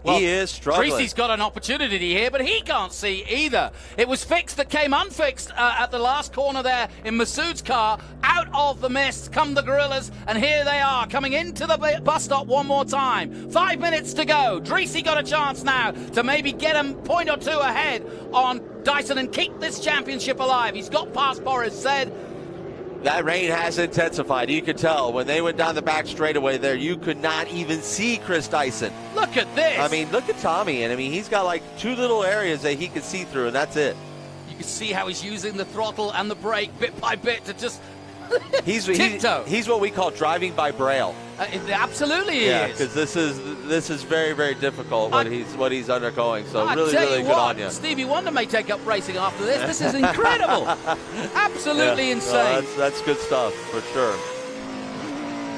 [SPEAKER 2] Well, he is struggling.
[SPEAKER 3] Creasy's got an opportunity here, but he can't see either. It was fixed that came unfixed at the last corner there in Masood's car. Out of the mist come the Gorillas, and here they are coming into the bus stop one more time. 5 minutes to go. Dreesy got a chance now to maybe get a point or two ahead on Dyson and keep this championship alive. He's got past Boris said.
[SPEAKER 2] That rain has intensified. You could tell when they went down the back straightaway there, you could not even see Chris Dyson.
[SPEAKER 3] Look at this.
[SPEAKER 2] I mean, look at Tommy. And I mean, he's got like 2 little areas that he could see through, and that's it.
[SPEAKER 3] You can see how he's using the throttle and the brake bit by bit to just
[SPEAKER 2] he's
[SPEAKER 3] tiptoe.
[SPEAKER 2] He's what we call driving by braille.
[SPEAKER 3] Absolutely he
[SPEAKER 2] yeah,
[SPEAKER 3] is.
[SPEAKER 2] because this is very, very difficult what he's undergoing. So really good on you.
[SPEAKER 3] Stevie Wonder may take up racing after this. This is incredible. Absolutely insane.
[SPEAKER 2] No, that's good stuff for sure.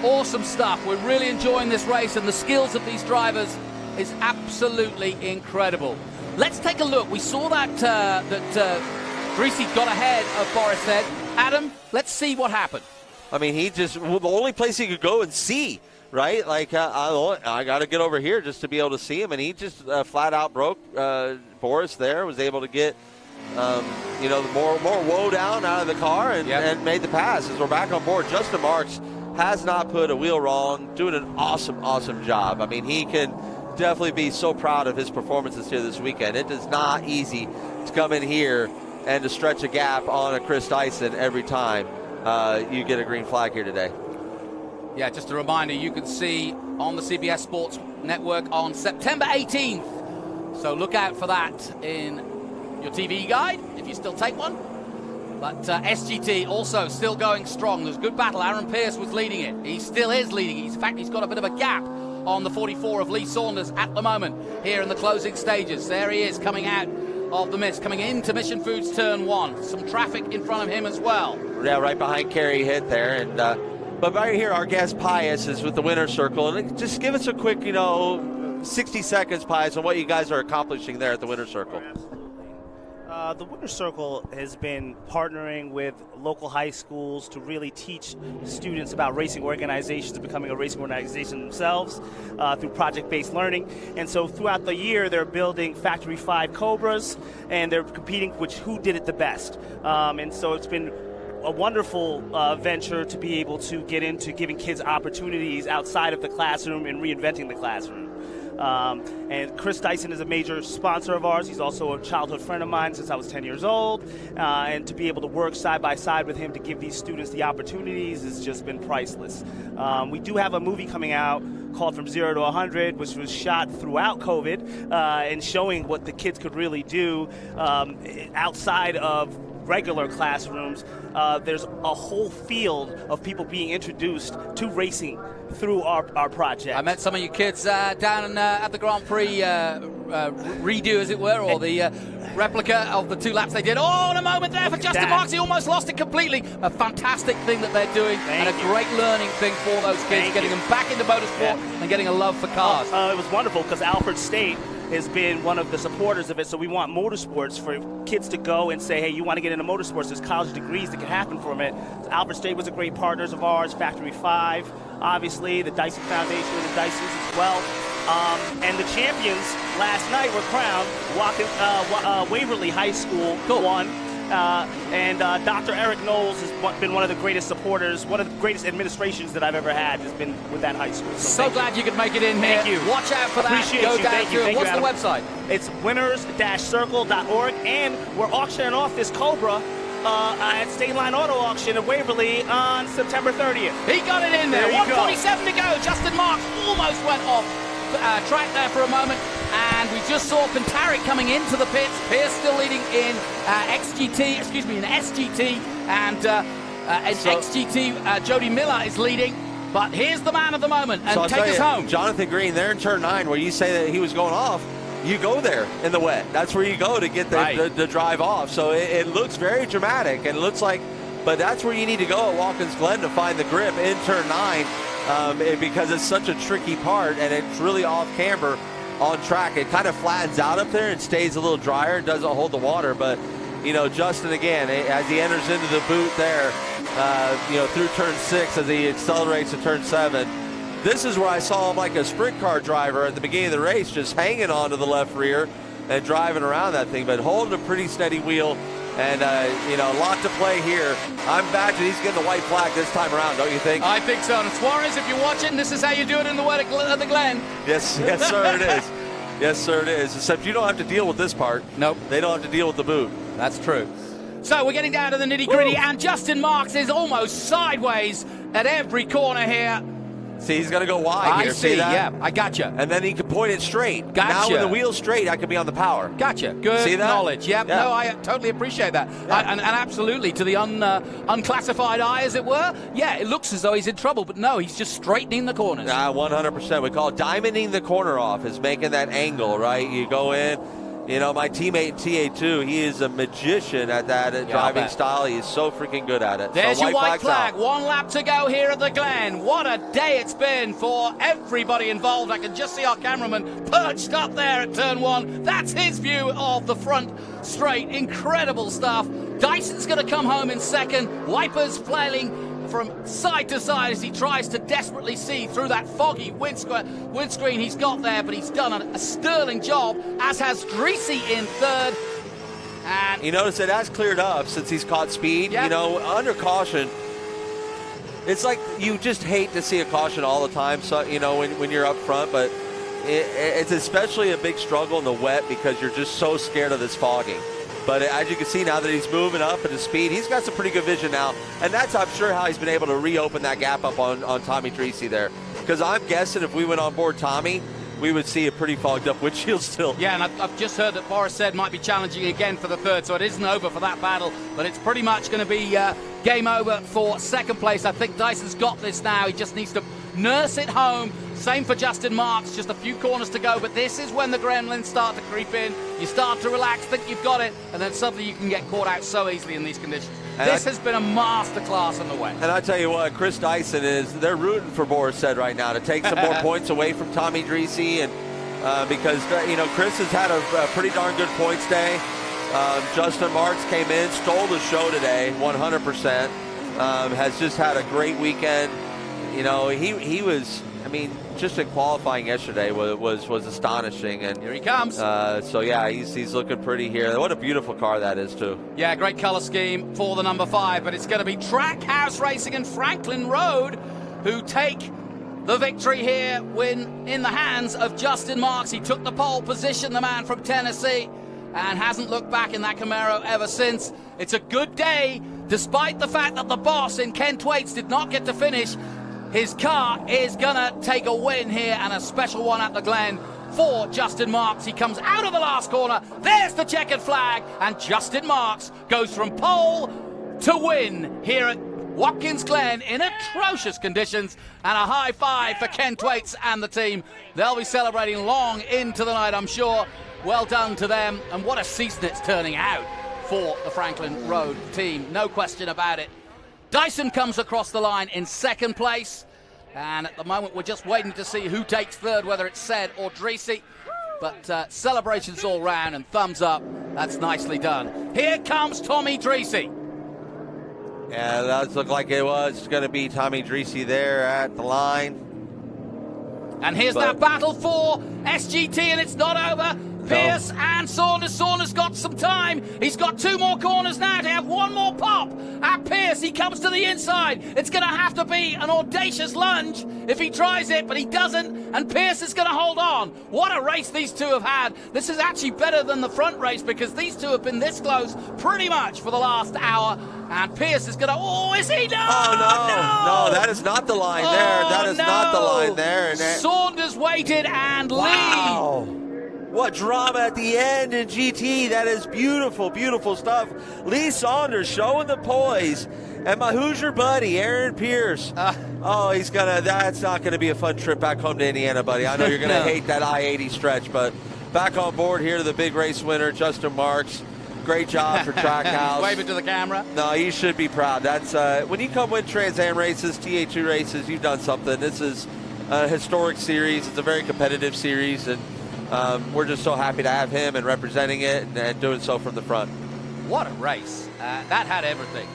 [SPEAKER 3] Awesome stuff. We're really enjoying this race, and the skills of these drivers is absolutely incredible. Let's take a look. We saw that Dreesy got ahead of Boris said. Adam, let's see what happened.
[SPEAKER 2] I mean, the only place he could go and see, right? Like, I got to get over here just to be able to see him. And he just flat out broke Boris there, was able to get, you know, more woe down out of the car and made the pass. As we're back on board, Justin Marks has not put a wheel wrong, doing an awesome job. I mean, he can definitely be so proud of his performances here this weekend. It is not easy to come in here and to stretch a gap on a Chris Dyson every time you get a green flag here today.
[SPEAKER 3] Yeah, just a reminder, you can see on the CBS Sports Network on September 18th. So look out for that in your TV guide, if you still take one. But SGT also still going strong. There's good battle. Aaron Pierce was leading it. He still is leading it. In fact, he's got a bit of a gap on the 44 of Lee Saunders at the moment here in the closing stages. There he is coming out of the mist, coming into Mission Foods turn 1. Some traffic in front of him as well.
[SPEAKER 2] Yeah, right behind Kerry Hitt there. And but right here, our guest Pius is with the winner's circle. And just give us a quick, 60 seconds, Pius, on what you guys are accomplishing there at the winner's circle.
[SPEAKER 7] The Winner's Circle has been partnering with local high schools to really teach students about racing organizations and becoming a racing organization themselves through project-based learning. And so throughout the year, they're building Factory 5 Cobras, and they're competing with who did it the best. And so it's been a wonderful venture to be able to get into giving kids opportunities outside of the classroom and reinventing the classroom. And Chris Dyson is a major sponsor of ours. He's also a childhood friend of mine since I was 10 years old. And to be able to work side by side with him to give these students the opportunities has just been priceless. We do have a movie coming out called From 0 to 100, which was shot throughout COVID and showing what the kids could really do outside of regular classrooms. There's a whole field of people being introduced to racing through our project.
[SPEAKER 3] I met some of you kids down at the Grand Prix redo, as it were, or the replica of the 2 laps they did. Oh, and a moment there for Justin Marks. He almost lost it completely. A fantastic thing that they're doing, and a great learning thing for those kids, getting them back into motorsport and getting a love for cars.
[SPEAKER 7] It was wonderful because Alfred State has been one of the supporters of it, so we want motorsports for kids to go and say, hey, you want to get into motorsports, there's college degrees that can happen from it. So Alfred State was a great partners of ours, Factory 5, obviously, the Dyson Foundation and the Dysons as well. And the champions last night were crowned. Waverly High School won. And Dr. Eric Knowles has been one of the greatest supporters, one of the greatest administrations that I've ever had has been with that high school.
[SPEAKER 3] So glad you could make it in here.
[SPEAKER 7] Thank you.
[SPEAKER 3] Watch out for that.
[SPEAKER 7] Appreciate
[SPEAKER 3] Go
[SPEAKER 7] you.
[SPEAKER 3] down
[SPEAKER 7] Thank you.
[SPEAKER 3] to it. What's the
[SPEAKER 7] Adam.
[SPEAKER 3] website?
[SPEAKER 7] It's winners-circle.org, and we're auctioning off this Cobra at State Line Auto Auction at Waverly on September 30th.
[SPEAKER 3] He got it in there. 147 to go. Justin Marks almost went off track there for a moment, and we just saw Contaric coming into the pits. Pierce still leading in in SGT, and XGT, Jody Miller is leading. But here's the man of the moment, and
[SPEAKER 2] so
[SPEAKER 3] take us home.
[SPEAKER 2] Jonathan Green, there in turn 9, where you say that he was going off, you go there in the wet. That's where you go to get the drive off. So it looks very dramatic, and it looks like, but that's where you need to go at Watkins Glen to find the grip in turn 9. Because it's such a tricky part, and it's really off camber on track. It kind of flattens out up there and stays a little drier and doesn't hold the water. But, you know, Justin, again, as he enters into the boot there, through turn 6, as he accelerates to turn 7, this is where I saw him like a sprint car driver at the beginning of the race, just hanging onto the left rear and driving around that thing, but holding a pretty steady wheel. And, a lot to play here. I'm imagining he's getting the white flag this time around, don't you think?
[SPEAKER 3] I think so. And Suarez, if you're watching, this is how you do it in the wet at the Glen.
[SPEAKER 2] Yes, sir, it is. Yes, sir, it is. Except you don't have to deal with this part.
[SPEAKER 3] Nope.
[SPEAKER 2] They don't have to deal with the boot.
[SPEAKER 3] That's true. So we're getting down to the nitty-gritty, and Justin Marks is almost sideways at every corner here.
[SPEAKER 2] See, he's going to go wide here.
[SPEAKER 3] I see
[SPEAKER 2] that?
[SPEAKER 3] Yeah, I gotcha.
[SPEAKER 2] And then he can point it straight.
[SPEAKER 3] Gotcha.
[SPEAKER 2] Now with the wheel straight, I could be on the power.
[SPEAKER 3] Gotcha. Good
[SPEAKER 2] see that?
[SPEAKER 3] knowledge. Yep. Yeah. No, I totally appreciate that.
[SPEAKER 2] Yeah.
[SPEAKER 3] And absolutely, to the unclassified eye, as it were, yeah, it looks as though he's in trouble, but no, he's just straightening the corners.
[SPEAKER 2] 100%. We call it diamonding the corner off, is making that angle, right? You go in. You know, my teammate in TA2, he is a magician at that driving style. He is so freaking good at it.
[SPEAKER 3] There's your white flag.
[SPEAKER 2] Out.
[SPEAKER 3] 1 lap to go here at the Glen. What a day it's been for everybody involved. I can just see our cameraman perched up there at turn 1. That's his view of the front straight. Incredible stuff. Dyson's going to come home in second. Wipers flailing from side to side as he tries to desperately see through that foggy windscreen he's got there, but he's done a sterling job, as has Greasy in third. And
[SPEAKER 2] you notice it has cleared up since he's caught speed.
[SPEAKER 3] Yep.
[SPEAKER 2] You know, under caution, it's like you just hate to see a caution all the time, so you know, when you're up front, but it's especially a big struggle in the wet because you're just so scared of this fogging. But as you can see now that he's moving up at his speed, he's got some pretty good vision now. And that's, I'm sure, how he's been able to reopen that gap up on Tommy Dreesy there. Because I'm guessing if we went on board Tommy, we would see a pretty fogged up windshield still.
[SPEAKER 3] Yeah, and I've just heard that Boris said might be challenging again for the third, so it isn't over for that battle. But it's pretty much going to be game over for second place. I think Dyson's got this now. He just needs to nurse it home. Same for Justin Marks, just a few corners to go, but this is when the gremlins start to creep in. You start to relax, think you've got it, and then suddenly you can get caught out so easily in these conditions. And this has been a masterclass in the wet.
[SPEAKER 2] And I tell you what, Chris Dyson they're rooting for Boris said right now to take some more points away from Tommy Dreesy, and because, you know, Chris has had a pretty darn good points day. Justin Marks came in, stole the show today, 100%. Has just had a great weekend. You know, he was, I mean, just in qualifying yesterday was astonishing. And
[SPEAKER 3] here he comes.
[SPEAKER 2] So yeah, he's looking pretty here. What a beautiful car that is too.
[SPEAKER 3] Yeah, great color scheme for the number 5, but it's going to be Trackhouse Racing and Franklin Road who take the victory here, win in the hands of Justin Marks. He took the pole position, the man from Tennessee, and hasn't looked back in that Camaro ever since. It's a good day, despite the fact that the boss in Ken Thwaites did not get to finish. His car is gonna take a win here, and a special one at the Glen for Justin Marks. He comes out of the last corner. There's the checkered flag, and Justin Marks goes from pole to win here at Watkins Glen in atrocious conditions, and a high five for Ken Thwaites and the team. They'll be celebrating long into the night, I'm sure. Well done to them, and what a season it's turning out for the Franklin Road team, no question about it. Dyson comes across the line in second place, and at the moment we're just waiting to see who takes third, whether it's Said or Dreesy. But celebrations all round and thumbs up. That's nicely done. Here comes Tommy Dreesy.
[SPEAKER 2] Yeah, that does look like it was going to be Tommy Dreesy there at the line.
[SPEAKER 3] And here's that battle for SGT, and it's not over. Pierce and Saunders. Saunders got some time. He's got 2 more corners now to have 1 more pop at Pierce. He comes to the inside. It's going to have to be an audacious lunge if he tries it, but he doesn't, and Pierce is going to hold on. What a race these two have had. This is actually better than the front race because these two have been this close pretty much for the last hour, and Pierce is going to... Oh, is he? No!
[SPEAKER 2] Oh, no, that is not the line there. That is not the line there. And
[SPEAKER 3] Saunders waited, and
[SPEAKER 2] Lee... What drama at the end in GT. That is beautiful, beautiful stuff. Lee Saunders showing the poise. And my Hoosier buddy, Aaron Pierce. That's not going to be a fun trip back home to Indiana, buddy. I know you're going to hate that I-80 stretch, but back on board here to the big race winner, Justin Marks. Great job for Trackhouse.
[SPEAKER 3] Waving to the camera.
[SPEAKER 2] No, you should be proud. That's when you come win Trans Am races, TA2 races, you've done something. This is a historic series. It's a very competitive series, and we're just so happy to have him and representing it and doing so from the front.
[SPEAKER 3] What a race. That had everything.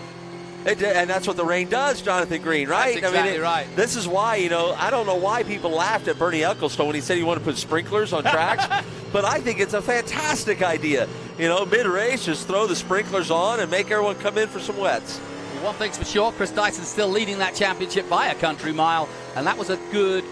[SPEAKER 2] It did, and that's what the rain does, Jonathan Green, right?
[SPEAKER 3] That's exactly right.
[SPEAKER 2] This is why, I don't know why people laughed at Bernie Ecclestone when he said he wanted to put sprinklers on tracks, but I think it's a fantastic idea. Mid-race, just throw the sprinklers on and make everyone come in for some wets.
[SPEAKER 3] One thing's for sure, Chris Dyson's still leading that championship by a country mile, and that was a good,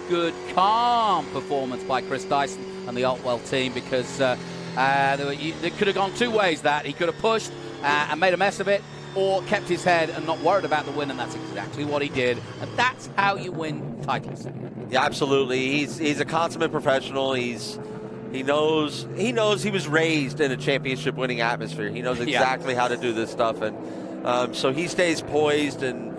[SPEAKER 3] calm performance by Chris Dyson and the Otwell team, because it could have gone 2 ways. That he could have pushed and made a mess of it, or kept his head and not worried about the win, and that's exactly what he did, and that's how you win titles.
[SPEAKER 2] Yeah, absolutely. He's a consummate professional. He knows he was raised in a championship winning atmosphere. He knows exactly how to do this stuff, and so he stays poised, and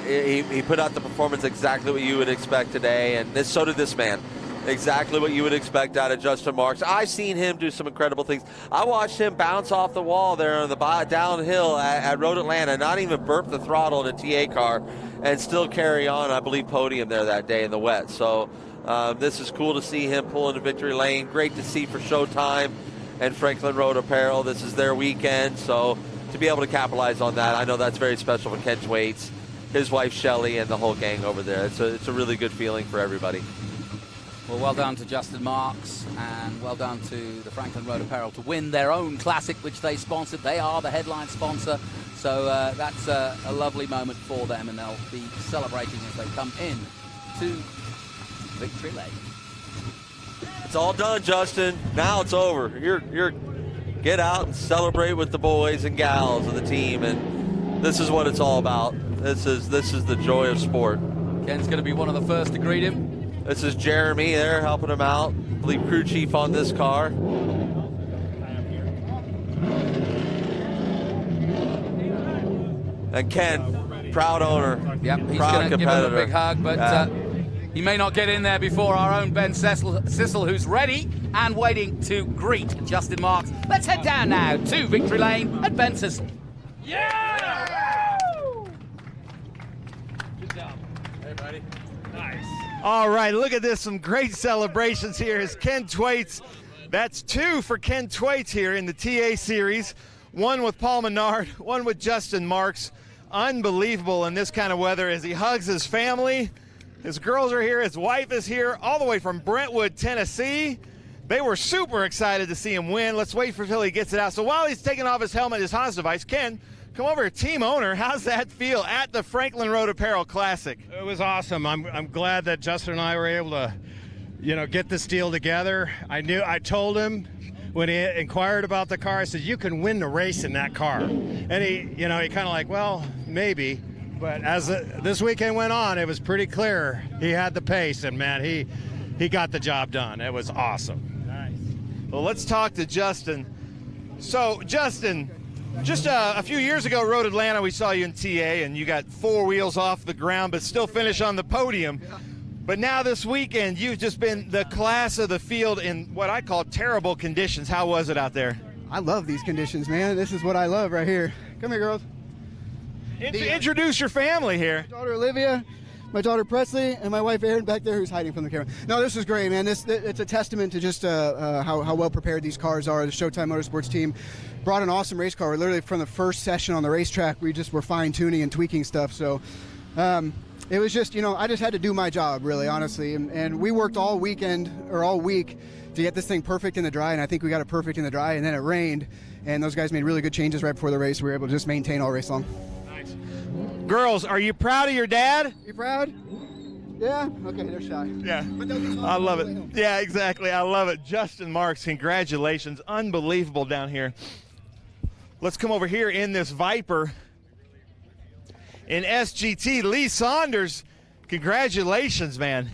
[SPEAKER 2] he put out the performance exactly what you would expect today, and so did this man. Exactly what you would expect out of Justin Marks. I've seen him do some incredible things. I watched him bounce off the wall there on the downhill at Road Atlanta, not even burp the throttle in a TA car, and still carry on, I believe, podium there that day in the wet. So this is cool to see him pull into victory lane. Great to see for Showtime and Franklin Road Apparel. This is their weekend, so to be able to capitalize on that, I know that's very special for Ken Thwaites, his wife Shelly, and the whole gang over there. It's a really good feeling for everybody.
[SPEAKER 3] Well done to Justin Marks, and well done to the Franklin Road Apparel to win their own classic, which they sponsored. They are the headline sponsor, so that's a lovely moment for them, and they'll be celebrating as they come in to victory lane.
[SPEAKER 2] It's all done, Justin. Now it's over. You're get out and celebrate with the boys and gals of the team, and this is what it's all about. This is the joy of sport.
[SPEAKER 3] Ken's going to be one of the first to greet him.
[SPEAKER 2] This is Jeremy there helping him out. I believe crew chief on this car. And Ken, proud owner.
[SPEAKER 3] Yep, he's
[SPEAKER 2] going
[SPEAKER 3] to give him a big hug, but he may not get in there before our own Ben Sissel, who's ready and waiting to greet Justin Marks. Let's head down now to victory lane at Ben Sissel.
[SPEAKER 9] Yeah!
[SPEAKER 22] Good job. Hey, buddy. Nice.
[SPEAKER 5] All right, look at this. Some great celebrations here as Ken Thwaites. That's 2 for Ken Thwaites here in the TA series. 1 with Paul Menard, 1 with Justin Marks. Unbelievable in this kind of weather as he hugs his family. His girls are here, his wife is here, all the way from Brentwood, Tennessee. They were super excited to see him win. Let's wait until he gets it out. So while he's taking off his helmet, his Hans device, Ken, come over, team owner. How's that feel at the Franklin Road Apparel Classic?
[SPEAKER 19] It was awesome. I'm glad that Justin and I were able to, get this deal together. I told him when he inquired about the car, I said, you can win the race in that car. And he kind of like, well, maybe. But as this weekend went on, it was pretty clear he had the pace, and man, he got the job done. It was awesome.
[SPEAKER 5] Nice. Well, let's talk to Justin. So, Justin, Just a few years ago, Road Atlanta, we saw you in TA, and you got 4 wheels off the ground, but still finished on the podium. But now this weekend, you've just been the class of the field in what I call terrible conditions. How was it out there?
[SPEAKER 8] I love these conditions, man. This is what I love right here. Come here, girls.
[SPEAKER 5] Introduce your family here.
[SPEAKER 8] My daughter Olivia, my daughter Presley, and my wife Erin back there who's hiding from the camera. No, this is great, man. It's a testament to just how well prepared these cars are. The Showtime Motorsports team brought an awesome race car. Literally from the first session on the racetrack, we just were fine-tuning and tweaking stuff. So it was just, I just had to do my job, really, honestly. And we worked all weekend or all week to get this thing perfect in the dry, and I think we got it perfect in the dry, and then it rained, and those guys made really good changes right before the race. We were able to just maintain all race long.
[SPEAKER 5] Nice. Girls, are you proud of your dad?
[SPEAKER 8] You proud? Yeah? Okay, they're shy.
[SPEAKER 5] Yeah. I love it. Yeah, exactly. I love it. Justin Marks, congratulations. Unbelievable down here. Let's come over here in this Viper. In SGT, Lee Saunders, congratulations, man.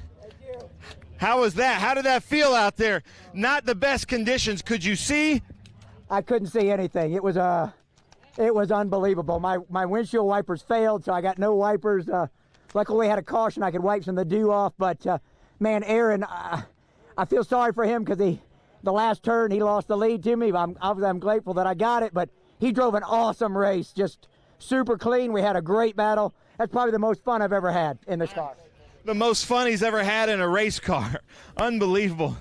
[SPEAKER 5] How was that? How did that feel out there? Not the best conditions. Could you see?
[SPEAKER 11] I couldn't see anything. It was unbelievable. My windshield wipers failed, so I got no wipers. Luckily, we had a caution. I could wipe some of the dew off. But man, Aaron, I feel sorry for him because the last turn he lost the lead to me. I'm grateful that I got it, but he drove an awesome race, just super clean. We had a great battle. That's probably the most fun I've ever had in this car.
[SPEAKER 5] The most fun he's ever had in a race car. Unbelievable.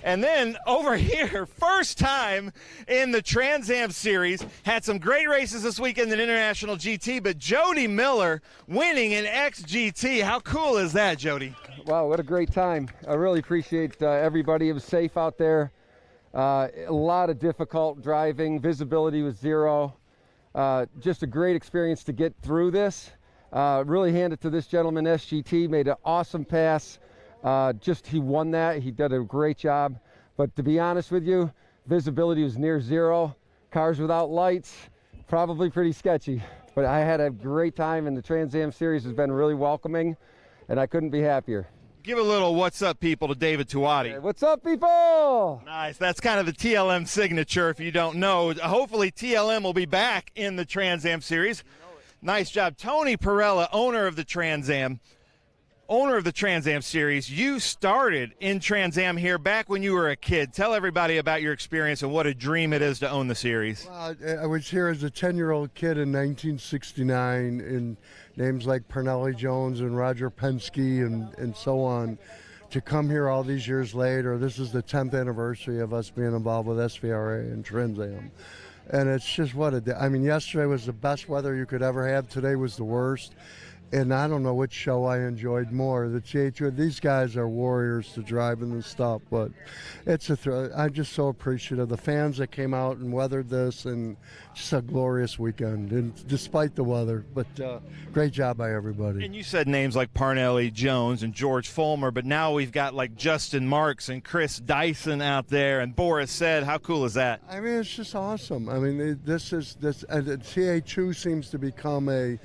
[SPEAKER 5] And then over here, first time in the Trans Am Series, had some great races this weekend in International GT, but Jody Miller winning in XGT. How cool is that, Jody?
[SPEAKER 23] Wow, what a great time. I really appreciate everybody. It was safe out there. A lot of difficult driving. Visibility was zero. Just a great experience to get through this. Really hand it to this gentleman, SGT, made an awesome pass. He won that. He did a great job. But to be honest with you, visibility was near zero. Cars without lights, probably pretty sketchy. But I had a great time, and the Trans Am Series has been really welcoming, and I couldn't be happier.
[SPEAKER 5] Give a little what's up, people, to David Tuati.
[SPEAKER 23] Hey, what's up, people?
[SPEAKER 5] Nice. That's kind of the TLM signature, if you don't know. Hopefully TLM will be back in the Trans Am Series. Nice job. Tony Pirelli, owner of the Trans Am Series. You started in Trans Am here back when you were a kid. Tell everybody about your experience and what a dream it is to own the series.
[SPEAKER 14] I was here as a 10-year-old kid in 1969 in names like Pernelli Jones and Roger Penske and so on. To come here all these years later, this is the 10th anniversary of us being involved with SVRA and Trans Am. And it's just what a day. I mean, yesterday was the best weather you could ever have. Today was the worst. And I don't know which show I enjoyed more. The THO, these guys are warriors to driving this stuff, but it's a thrill. I'm just so appreciative. The fans that came out and weathered this, and just a glorious weekend, and despite the weather. But great job by everybody.
[SPEAKER 5] And you said names like Parnelli Jones and George Fulmer, but now we've got like Justin Marks and Chris Dyson out there, and Boris said, how cool is that?
[SPEAKER 14] I mean, it's just awesome. I mean, the TA2 seems to become a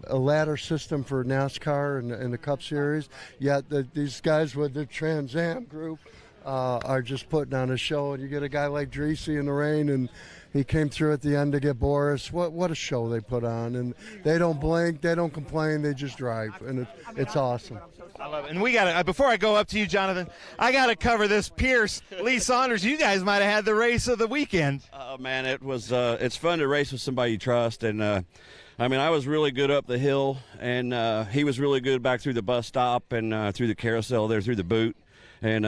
[SPEAKER 14] ladder system for NASCAR and the Cup Series, yet these guys with the Trans Am Group are just putting on a show. And you get a guy like Dreesy in the rain, and he came through at the end to get Boris. What a show they put on. And they don't blink, they don't complain, they just drive, and it's awesome.
[SPEAKER 5] I love it. And we got to, before I go up to you, Jonathan, I got to cover this. Pierce, Lee Saunders, you guys might have had the race of the weekend.
[SPEAKER 24] Oh, man, it was, it's fun to race with somebody you trust. And, I mean, I was really good up the hill, and he was really good back through the bus stop and through the carousel there, through the boot. And,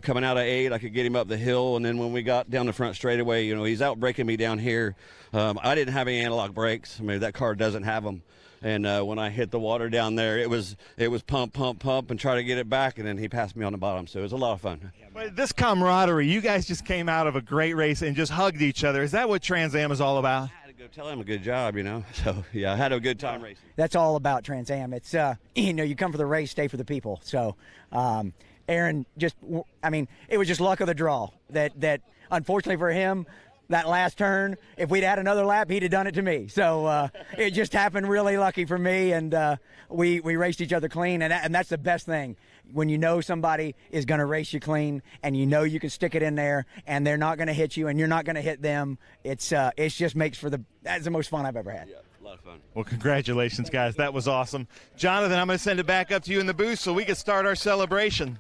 [SPEAKER 24] coming out of 8, I could get him up the hill. And then when we got down the front straightaway, he's out braking me down here. I didn't have any analog brakes. I mean, that car doesn't have them. And when I hit the water down there, it was pump, pump, pump, and try to get it back. And then he passed me on the bottom. So it was a lot of fun.
[SPEAKER 5] But this camaraderie, you guys just came out of a great race and just hugged each other. Is that what Trans Am is all about?
[SPEAKER 24] I had to go tell him a good job, So, yeah, I had a good time racing.
[SPEAKER 25] That's all about Trans Am. It's, you come for the race, stay for the people. So, Aaron it was just luck of the draw that unfortunately for him, that last turn. If we'd had another lap, he'd have done it to me. So it just happened really lucky for me, and we raced each other clean, and that's the best thing. When you know somebody is going to race you clean, and you know you can stick it in there, and they're not going to hit you, and you're not going to hit them, it just makes for that's the most fun I've ever had.
[SPEAKER 24] Yeah, a lot of fun.
[SPEAKER 5] Well, congratulations, guys. That was awesome. Jonathan, I'm going to send it back up to you in the booth so we can start our celebration.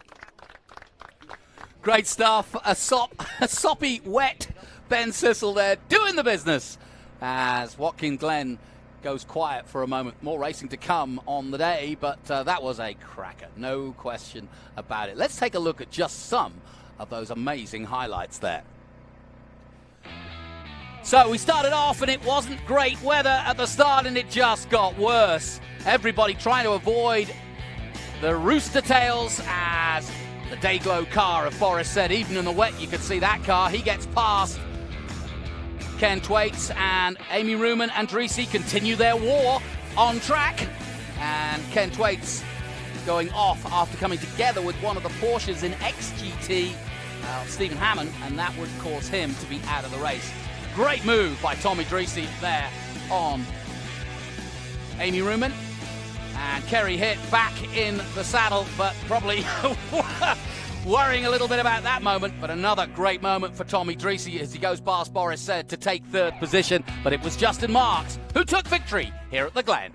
[SPEAKER 3] Great stuff. A soppy, wet Ben Sissel there doing the business as Watkins Glen goes quiet for a moment. More racing to come on the day, but that was a cracker. No question about it. Let's take a look at just some of those amazing highlights there. So we started off and it wasn't great weather at the start and it just got worse. Everybody trying to avoid the rooster tails as the Dayglow car of Forrest said, even in the wet you could see that car. He gets past Ken Thwaites, and Amy Ruman and Dreesy continue their war on track. And Ken Thwaites going off after coming together with one of the Porsches in XGT, Stephen Hammond, and that would cause him to be out of the race. Great move by Tommy Dreesy there on Amy Ruman. And Kerry Hitt back in the saddle, but probably worrying a little bit about that moment. But another great moment for Tommy Dreesy as he goes past Boris Said to take third position. But it was Justin Marks who took victory here at the Glen.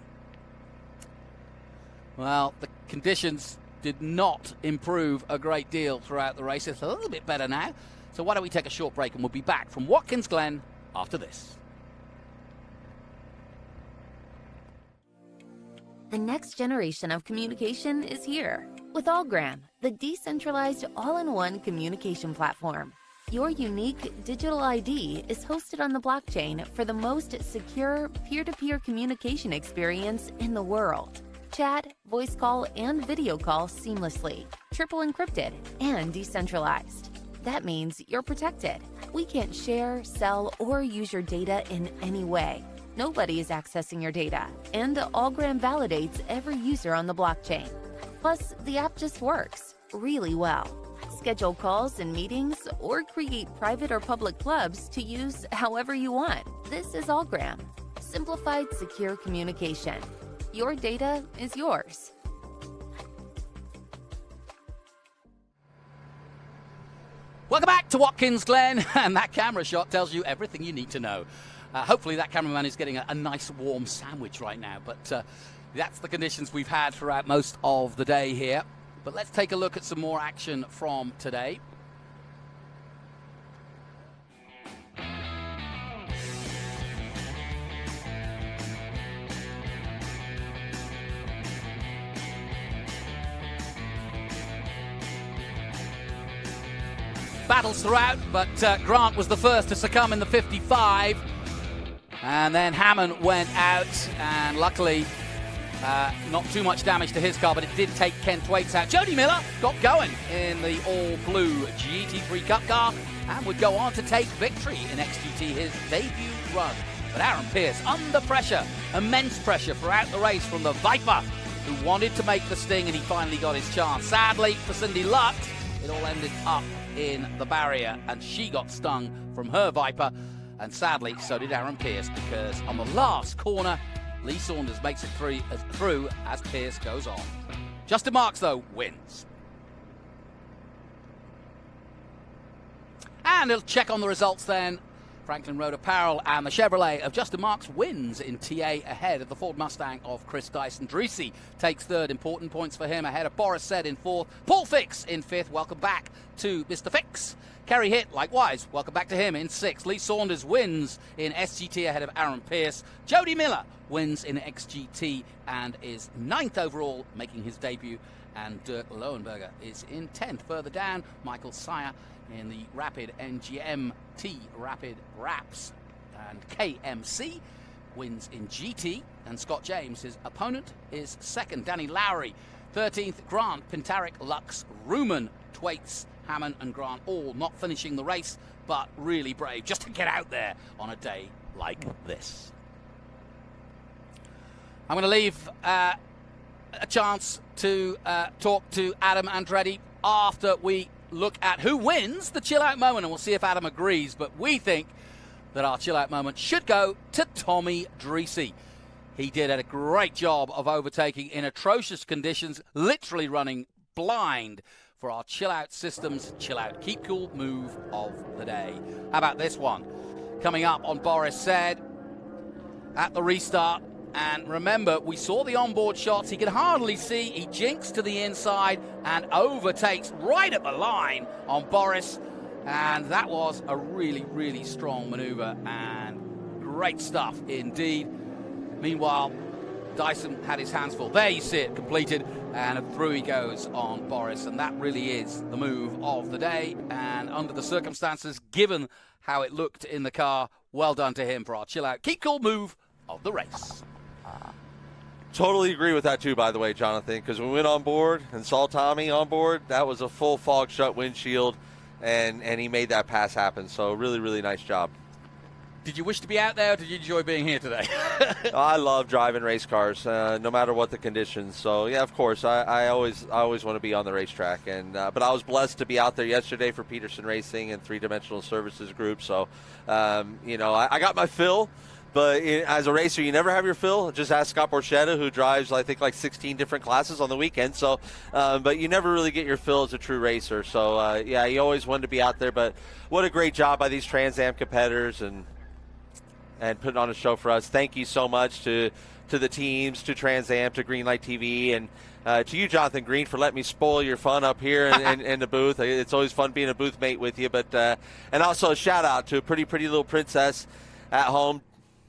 [SPEAKER 3] Well, the conditions did not improve a great deal throughout the race. It's a little bit better now. So why don't we take a short break and we'll be back from Watkins Glen after this.
[SPEAKER 10] The next generation of communication is here with Allgram, the decentralized all-in-one communication platform. Your unique digital ID is hosted on the blockchain for the most secure peer-to-peer communication experience in the world. Chat, voice call, and video call seamlessly, triple encrypted, and decentralized. That means you're protected. We can't share, sell, or use your data in any way. Nobody is accessing your data, and Allgram validates every user on the blockchain. Plus, the app just works really well. Schedule calls and meetings, or create private or public clubs to use however you want. This is Allgram. Simplified, secure communication. Your data is yours.
[SPEAKER 3] Welcome back to Watkins Glen, and that camera shot tells you everything you need to know. Hopefully that cameraman is getting a nice warm sandwich right now, but that's the conditions we've had throughout most of the day here. But let's take a look at some more action from today. Battles throughout, but Grant was the first to succumb in the 55. And then Hammond went out, and luckily not too much damage to his car, but it did take Ken Thwaites out. Jody Miller got going in the all-blue GT3 Cup car and would go on to take victory in XGT, his debut run. But Aaron Pierce, under pressure, immense pressure throughout the race from the Viper, who wanted to make the sting, and he finally got his chance. Sadly for Cindy Lutt, it all ended up in the barrier, and she got stung from her Viper. And sadly, so did Aaron Pierce, because on the last corner, Lee Saunders makes it through as Pierce goes on. Justin Marks, though, wins. And a check on the results then. Franklin Road Apparel and the Chevrolet of Justin Marks wins in TA ahead of the Ford Mustang of Chris Dyson. Dreesy takes third, important points for him, ahead of Boris Said in fourth. Paul Fix in fifth, welcome back to Mr. Fix. Kerry Hitt, likewise, welcome back to him in sixth. Lee Saunders wins in SGT ahead of Aaron Pierce. Jody Miller wins in XGT and is ninth overall, making his debut. And Dirk Lohenberger is in 10th. Further down, Michael Sire in the Rapid NGMT Rapid Wraps. And KMC wins in GT. And Scott James, his opponent, is second. Danny Lowry, 13th. Grant, Pintaric, Lux, Ruman, Thwaites, Hammond and Grant all not finishing the race, but really brave just to get out there on a day like this. I'm going to leave a chance to talk to Adam Andretti after we look at who wins the chill out moment, and we'll see if Adam agrees. But we think that our chill out moment should go to Tommy Dreesy. He did a great job of overtaking in atrocious conditions, literally running blind for our chill out systems, chill out, keep cool move of the day. How about this one? Coming up on Boris Said at the restart. And remember, we saw the onboard shots. He could hardly see. He jinks to the inside and overtakes right at the line on Boris. And that was a really, really strong maneuver and great stuff indeed. Meanwhile, Dyson had his hands full. There you see it completed, and through he goes on Boris, and that really is the move of the day. And under the circumstances, given how it looked in the car, well done to him for our chill out, keep cool move of the race.
[SPEAKER 2] Totally agree with that too, by the way, Jonathan, because when we went on board and saw Tommy on board, that was a full fog shut windshield, and he made that pass happen. So really, really nice job.
[SPEAKER 3] Did you wish to be out there, or did you enjoy being here today?
[SPEAKER 2] I love driving race cars, no matter what the conditions. So yeah, of course, I always want to be on the racetrack, and but I was blessed to be out there yesterday for Peterson Racing and Three Dimensional Services Group. So you know, I got my fill. But as a racer, you never have your fill. Just ask Scott Borchetta, who drives, I think, like 16 different classes on the weekend. So, but you never really get your fill as a true racer. So, yeah, you always wanted to be out there. But what a great job by these Trans Am competitors and putting on a show for us. Thank you so much to the teams, to Trans Am, to Greenlight TV, and to you, Jonathan Green, for letting me spoil your fun up here in the booth. It's always fun being a booth mate with you. But and also a shout out to a pretty little princess at home,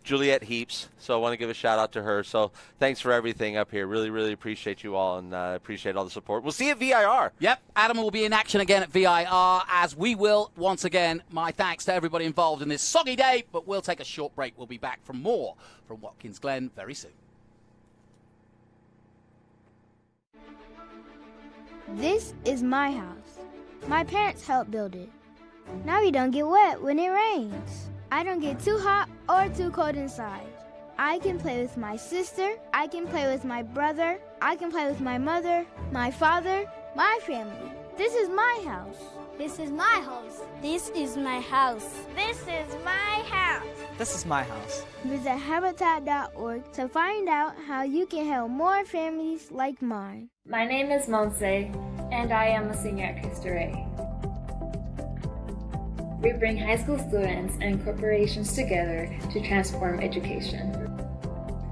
[SPEAKER 2] Juliette Heaps. So I want to give a shout out to her. So thanks for everything up here. Really, really appreciate you all, and appreciate all the support. We'll see you at VIR.
[SPEAKER 3] Yep, Adam will be in action again at VIR, as we will once again. My thanks to everybody involved in this soggy day, but we'll take a short break. We'll be back for more from Watkins Glen very soon.
[SPEAKER 12] This is my house. My parents helped build it. Now we don't get wet when it rains. I don't get too hot or too cold inside. I can play with my sister, I can play with my brother, I can play with my mother, my father, my family. This is my house.
[SPEAKER 13] This is my house.
[SPEAKER 12] This is my house.
[SPEAKER 13] This is my house.
[SPEAKER 15] This is my house.
[SPEAKER 12] Visit Habitat.org to find out how you can help more families like mine.
[SPEAKER 17] My name is Monse, and I am a senior at Cristo. We bring high school students and corporations together to transform education.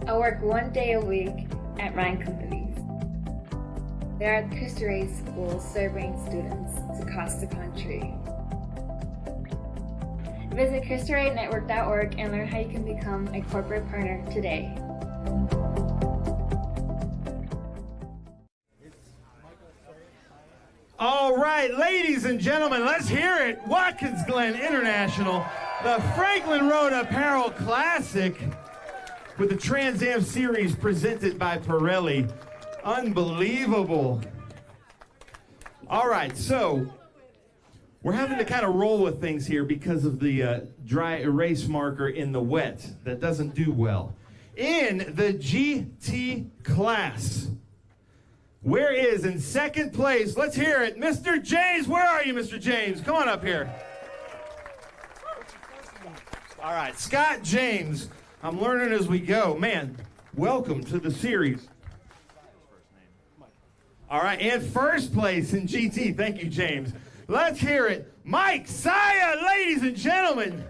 [SPEAKER 17] I work 1 day a week at Ryan Companies. There are Cristo schools serving students across the country. Visit CristoRayNetwork.org and learn how you can become a corporate partner today.
[SPEAKER 5] All right, ladies and gentlemen, let's hear it. Watkins Glen International, the Franklin Road Apparel Classic with the Trans Am Series presented by Pirelli. Unbelievable. All right, so we're having to kind of roll with things here because of the dry erase marker in the wet. That doesn't do well. In the GT class, where is in second place? Let's hear it. Mr. James, where are you, Mr. James? Come on up here. All right, Scott James. I'm learning as we go. Man, welcome to the series. All right, and first place in GT. Thank you, James. Let's hear it. Mike Saya, ladies and gentlemen.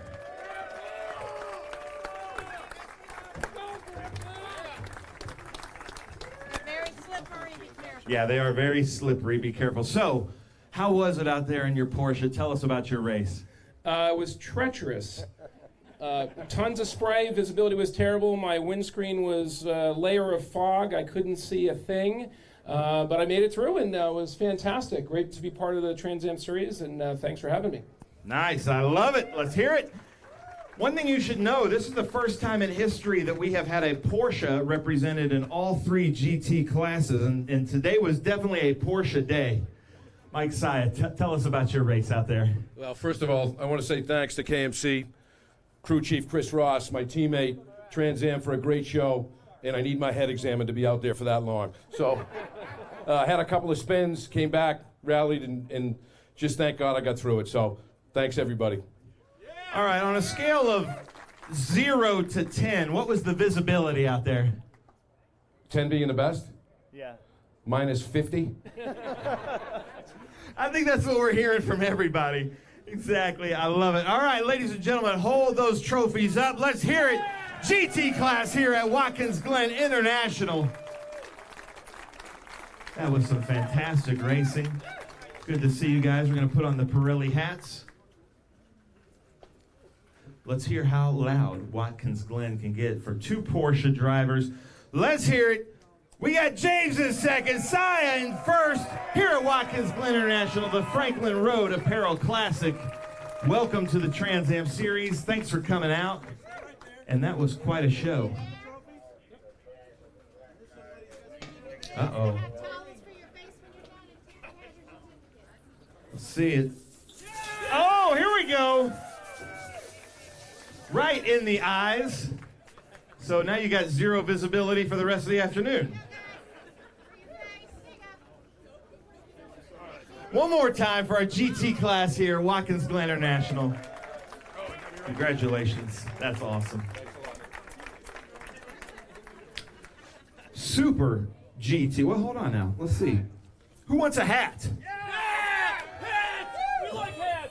[SPEAKER 5] Yeah, they are very slippery. Be careful. So, how was it out there in your Porsche? Tell us about your race.
[SPEAKER 18] It was treacherous. Tons of spray. Visibility was terrible. My windscreen was a layer of fog. I couldn't see a thing. But I made it through, and it was fantastic. Great to be part of the Trans Am Series, and thanks for having me.
[SPEAKER 5] Nice. I love it. Let's hear it. One thing you should know, this is the first time in history that we have had a Porsche represented in all three GT classes, and today was definitely a Porsche day. Mike Saya, tell us about your race out there.
[SPEAKER 26] Well, first of all, I want to say thanks to KMC, crew chief Chris Ross, my teammate, Trans Am, for a great show, and I need my head examined to be out there for that long. So I had a couple of spins, came back, rallied, and just thank God I got through it. So thanks, everybody.
[SPEAKER 5] All right, on a scale of 0 to 10, what was the visibility out there?
[SPEAKER 26] 10 being the best?
[SPEAKER 7] Yeah.
[SPEAKER 26] Minus 50?
[SPEAKER 5] I think that's what we're hearing from everybody. Exactly, I love it. All right, ladies and gentlemen, hold those trophies up. Let's hear it. GT class here at Watkins Glen International. That was some fantastic racing. Good to see you guys. We're going to put on the Pirelli hats. Let's hear how loud Watkins Glen can get for two Porsche drivers. Let's hear it. We got James in second, Saya in first, here at Watkins Glen International, the Franklin Road Apparel Classic. Welcome to the Trans Am Series. Thanks for coming out. And that was quite a show. Uh-oh. Let's see it. Oh, here we go. Right in the eyes. So now you got 0 visibility for the rest of the afternoon. One more time for our GT class here, Watkins Glen International. Congratulations. That's awesome. Super GT. Well, hold on now. Let's see. Who wants a hat?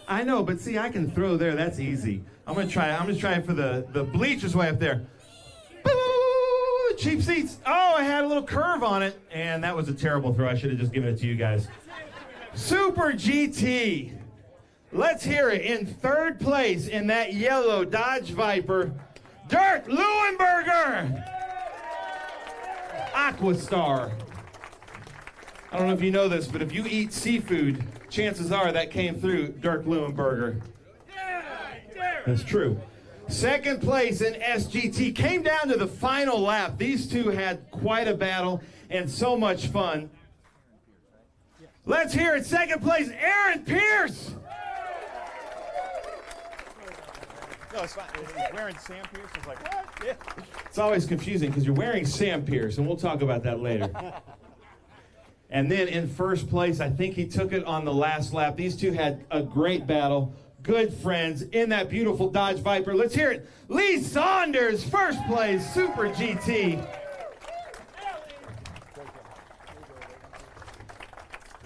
[SPEAKER 5] I know, but see, I can throw there. That's easy. I'm gonna try it for the bleachers way up there. Boo! Cheap seats. Oh, I had a little curve on it, and that was a terrible throw. I should have just given it to you guys. Super GT. Let's hear it. In third place in that yellow Dodge Viper, Dirk Leuenberger. Aquastar. I don't know if you know this, but if you eat seafood, chances are that came through Dirk Leuenberger. That's true. Second place in SGT. Came down to the final lap. These two had quite a battle and so much fun. Let's hear it. Second place, Aaron Pierce.
[SPEAKER 7] No, it's fine. He's wearing Sam Pierce. I was like, what? Yeah.
[SPEAKER 5] It's always confusing because you're wearing Sam Pierce, and we'll talk about that later. And then in first place, I think he took it on the last lap. These two had a great battle. Good friends in that beautiful Dodge Viper. Let's hear it. Lee Saunders, first place, Super GT.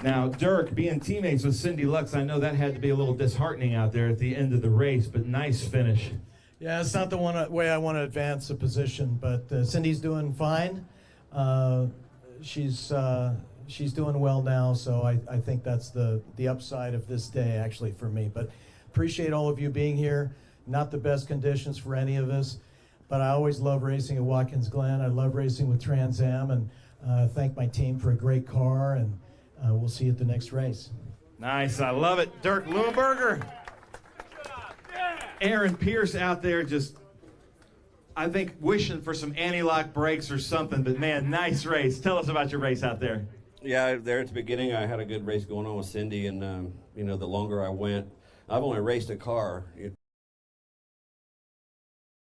[SPEAKER 5] Now, Dirk, being teammates with Cindy Lux, I know that had to be a little disheartening out there at the end of the race, but nice finish.
[SPEAKER 1] Yeah, it's not the way I want to advance a position, but Cindy's doing fine. She's doing well now, so I think that's the upside of this day, actually, for me. But appreciate all of you being here. Not the best conditions for any of us, but I always love racing at Watkins Glen. I love racing with Trans Am, and thank my team for a great car, and we'll see you at the next race.
[SPEAKER 5] Nice, I love it. Dirk Leuenberger. Aaron Pierce out there just, I think, wishing for some anti-lock brakes or something, but man, nice race. Tell us about your race out there.
[SPEAKER 24] Yeah, there at the beginning, I had a good race going on with Cindy, and you know, the longer I went, I've only raced a car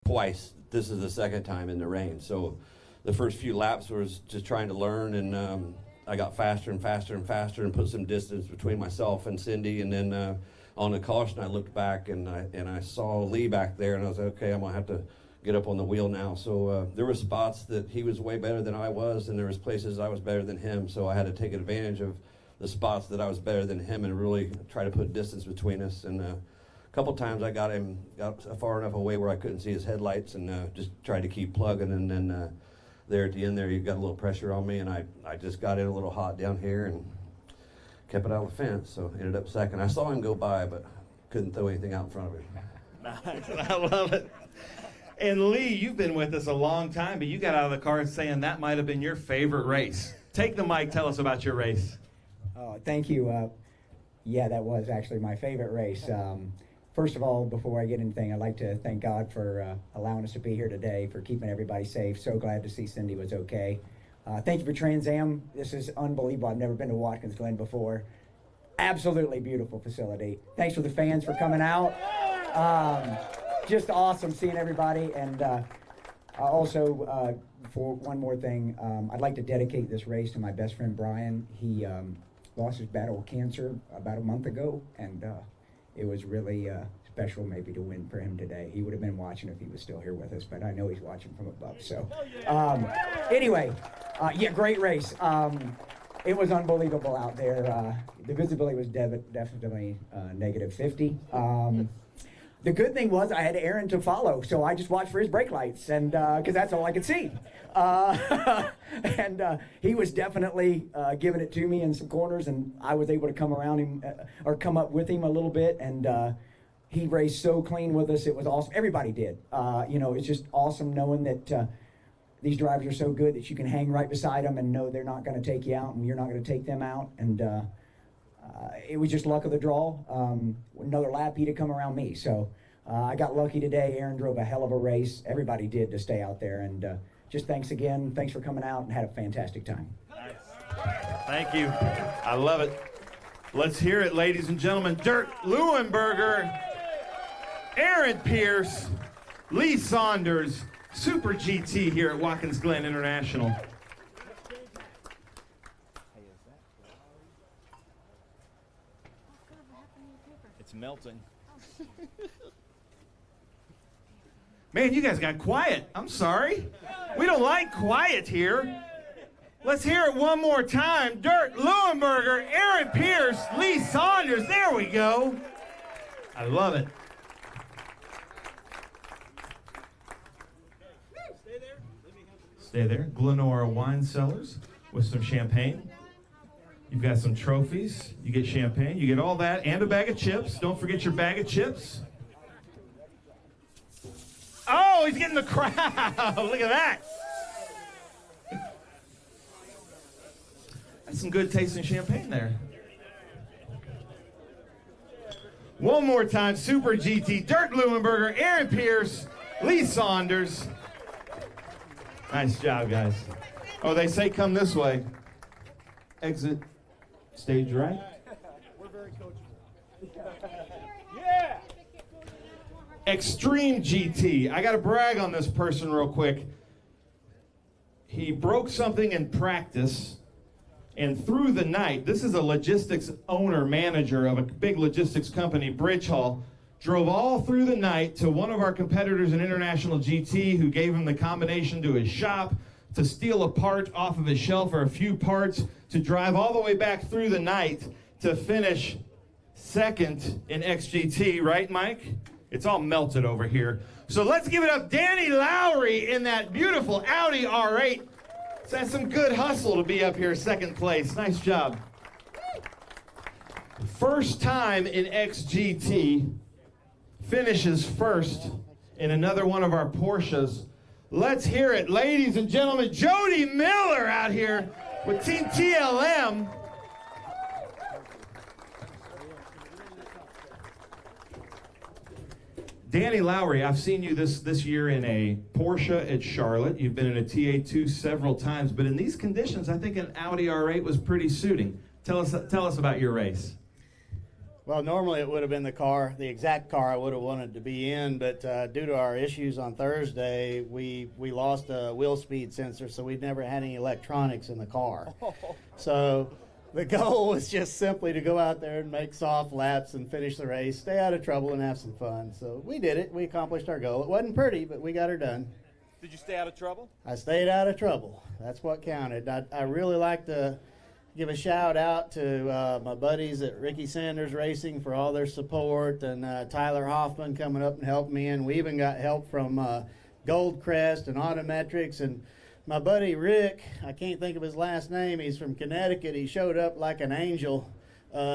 [SPEAKER 24] twice. This is the second time in the rain. So the first few laps was just trying to learn, and I got faster and faster and faster and put some distance between myself and Cindy. And then on the caution, I looked back and I saw Lee back there, and I was like, okay, I'm gonna have to get up on the wheel now. So there were spots that he was way better than I was, and there was places I was better than him. So I had to take advantage of the spots that I was better than him and really try to put distance between us. And a couple times I got far enough away where I couldn't see his headlights, and just tried to keep plugging. And then there at the end there, you got a little pressure on me, and I just got in a little hot down here and kept it out of the fence. So ended up second. I saw him go by, but couldn't throw anything out in front of him.
[SPEAKER 5] Nice, I love it. And Lee, you've been with us a long time, but you got out of the car saying that might have been your favorite race. Take the mic, tell us about your race.
[SPEAKER 11] Oh, thank you. Yeah, that was actually my favorite race. First of all, before I get anything, I'd like to thank God for allowing us to be here today, for keeping everybody safe. So glad to see Cindy was okay. Thank you for Trans Am. This is unbelievable. I've never been to Watkins Glen before. Absolutely beautiful facility. Thanks for the fans for coming out. Just awesome seeing everybody. And also, for one more thing, I'd like to dedicate this race to my best friend Brian. He lost his battle with cancer about a month ago, and it was really special maybe to win for him today. He would have been watching if he was still here with us, but I know he's watching from above. So anyway, yeah, great race. It was unbelievable out there. The visibility was definitely negative 50. The good thing was I had Aaron to follow, so I just watched for his brake lights, and because that's all I could see. And he was definitely giving it to me in some corners, and I was able to come around him or come up with him a little bit, and he raced so clean with us. It was awesome. Everybody did. You know, it's just awesome knowing that these drivers are so good that you can hang right beside them and know they're not going to take you out and you're not going to take them out. And it was just luck of the draw. Another lap, he'd have come around me. So I got lucky today. Aaron drove a hell of a race. Everybody did to stay out there. And just thanks again. Thanks for coming out and had a fantastic time.
[SPEAKER 5] Nice. Thank you. I love it. Let's hear it, ladies and gentlemen. Dirk Leuenberger, Aaron Pierce, Lee Saunders, Super GT here at Watkins Glen International. It's melting. Man, you guys got quiet. I'm sorry. We don't like quiet here. Let's hear it one more time. Dirk Leuenberger, Aaron Pierce, Lee Saunders. There we go. I love it. Stay there. Glenora Wine Cellars with some champagne. You've got some trophies. You get champagne. You get all that and a bag of chips. Don't forget your bag of chips. Oh, he's getting the crowd. Look at that. That's some good tasting champagne there. One more time, Super GT, Dirk Leuenberger, Aaron Pierce, Lee Saunders. Nice job, guys. Oh, they say come this way. Exit stage right.
[SPEAKER 9] We're very coachable.
[SPEAKER 5] Yeah. Extreme GT. I got to brag on this person real quick. He broke something in practice, and through the night, this is a logistics owner, manager of a big logistics company, Bridge Hall, drove all through the night to one of our competitors in International GT who gave him the combination to his shop, to steal a part off of his shelf or a few parts, to drive all the way back through the night to finish second in XGT, right, Mike? It's all melted over here. So let's give it up, Danny Lowry in that beautiful Audi R8. So that's some good hustle to be up here second place. Nice job. First time in XGT, finishes first in another one of our Porsches. Let's hear it, ladies and gentlemen. Jody Miller out here with Team TLM. Danny Lowry, I've seen you this year in a Porsche at Charlotte. You've been in a TA2 several times, but in these conditions, I think an Audi R8 was pretty suiting. Tell us about your race.
[SPEAKER 4] Well, normally it would have been the exact car I would have wanted to be in, but due to our issues on Thursday, we lost a wheel speed sensor, so we'd never had any electronics in the car. So the goal was just simply to go out there and make soft laps and finish the race, stay out of trouble, and have some fun. So we did it. We accomplished our goal. It wasn't pretty, but we got her done.
[SPEAKER 5] Did you stay out of trouble?
[SPEAKER 4] I stayed out of trouble. That's what counted. I really like to give a shout out to my buddies at Ricky Sanders Racing for all their support, and Tyler Hoffman coming up and helping me, and we even got help from Goldcrest and Autometrics, and my buddy Rick, I can't think of his last name, he's from Connecticut. He showed up like an angel.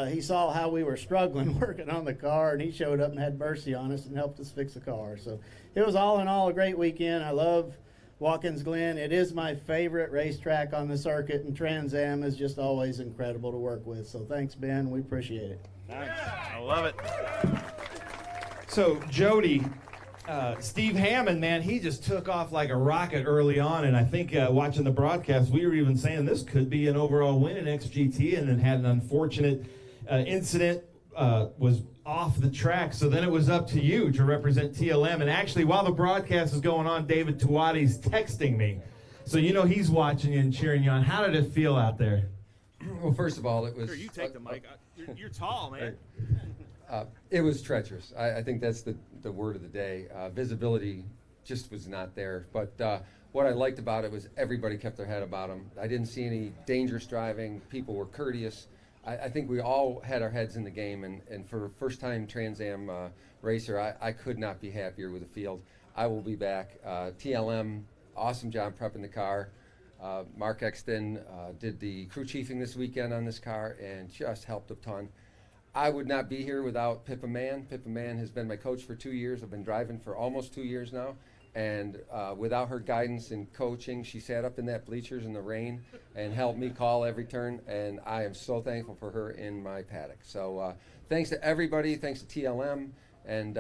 [SPEAKER 4] He saw how we were struggling working on the car, and he showed up and had mercy on us and helped us fix the car. So it was all in all a great weekend. I love Watkins Glen. It is my favorite racetrack on the circuit, and Trans Am is just always incredible to work with. So thanks, Ben. We appreciate it.
[SPEAKER 5] Nice. I love it. So Jody, Steve Hammond, man, he just took off like a rocket early on, and I think watching the broadcast, we were even saying this could be an overall win in XGT, and then had an unfortunate incident, was off the track. So then it was up to you to represent TLM. And actually, while the broadcast is going on, David Tuati's texting me. So you know he's watching you and cheering you on. How did it feel out there?
[SPEAKER 23] Well, first of all, it was...
[SPEAKER 5] Sure, you take the mic. You're tall, man.
[SPEAKER 23] It was treacherous. I think that's the word of the day. Visibility just was not there. But what I liked about it was everybody kept their head about them. I didn't see any dangerous driving. People were courteous. I think we all had our heads in the game. And for a first-time Trans Am racer, I could not be happier with the field. I will be back. TLM, awesome job prepping the car. Mark Exton did the crew chiefing this weekend on this car and just helped a ton. I would not be here without Pippa Mann. Pippa Mann has been my coach for 2 years. I've been driving for almost 2 years now. And without her guidance and coaching, she sat up in that bleachers in the rain and helped me call every turn. And I am so thankful for her in my paddock. So thanks to everybody. Thanks to TLM. And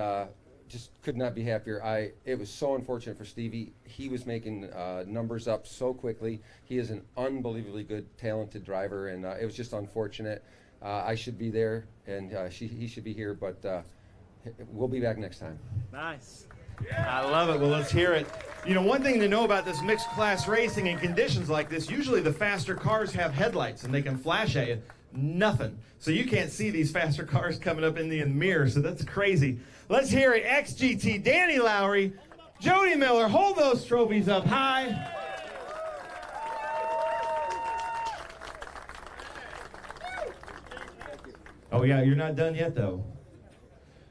[SPEAKER 23] just could not be happier. It was so unfortunate for Stevie. He was making numbers up so quickly. He is an unbelievably good, talented driver. And it was just unfortunate. I should be there, and he should be here, but we'll be back next time.
[SPEAKER 5] Nice. I love it. Well, let's hear it. You know, one thing to know about this mixed class racing in conditions like this, usually the faster cars have headlights and they can flash at you. Nothing. So you can't see these faster cars coming up in the mirror, so that's crazy. Let's hear it. XGT, Danny Lowry, Jody Miller, hold those trophies up high. Oh, yeah, you're not done yet, though.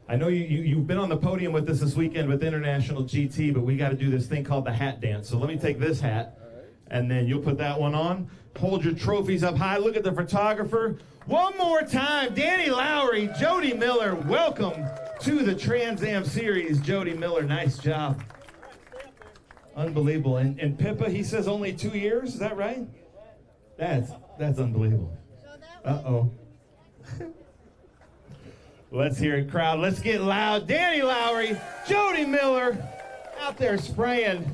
[SPEAKER 5] I know you've been on the podium with us this weekend with International GT, but we got to do this thing called the hat dance. So let me take this hat, and then you'll put that one on. Hold your trophies up high. Look at the photographer. One more time, Danny Lowry, Jody Miller, welcome to the Trans Am Series. Jody Miller, nice job. Unbelievable. And Pippa, he says only 2 years, is that right? That's unbelievable. Uh-oh. Let's hear it, crowd. Let's get loud. Danny Lowry, Jody Miller, out there spraying.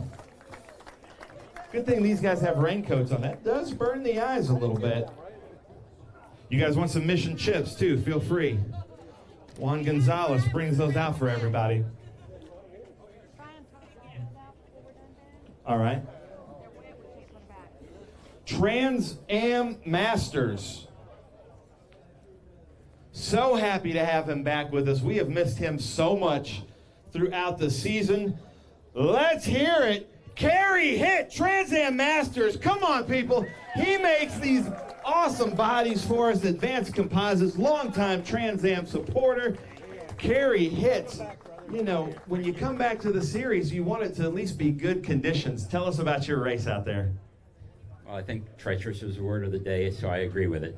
[SPEAKER 5] Good thing these guys have raincoats on. That does burn the eyes a little bit. You guys want some Mission chips, too? Feel free. Juan Gonzalez brings those out for everybody. All right. Trans Am Masters. So happy to have him back with us. We have missed him so much throughout the season. Let's hear it. Kerry Hitt, Trans Am Masters. Come on, people. He makes these awesome bodies for us. Advanced Composites, longtime Trans Am supporter. Kerry Hitt. You know, when you come back to the series, you want it to at least be good conditions. Tell us about your race out there.
[SPEAKER 6] Well, I think treacherous was the word of the day, so I agree with it.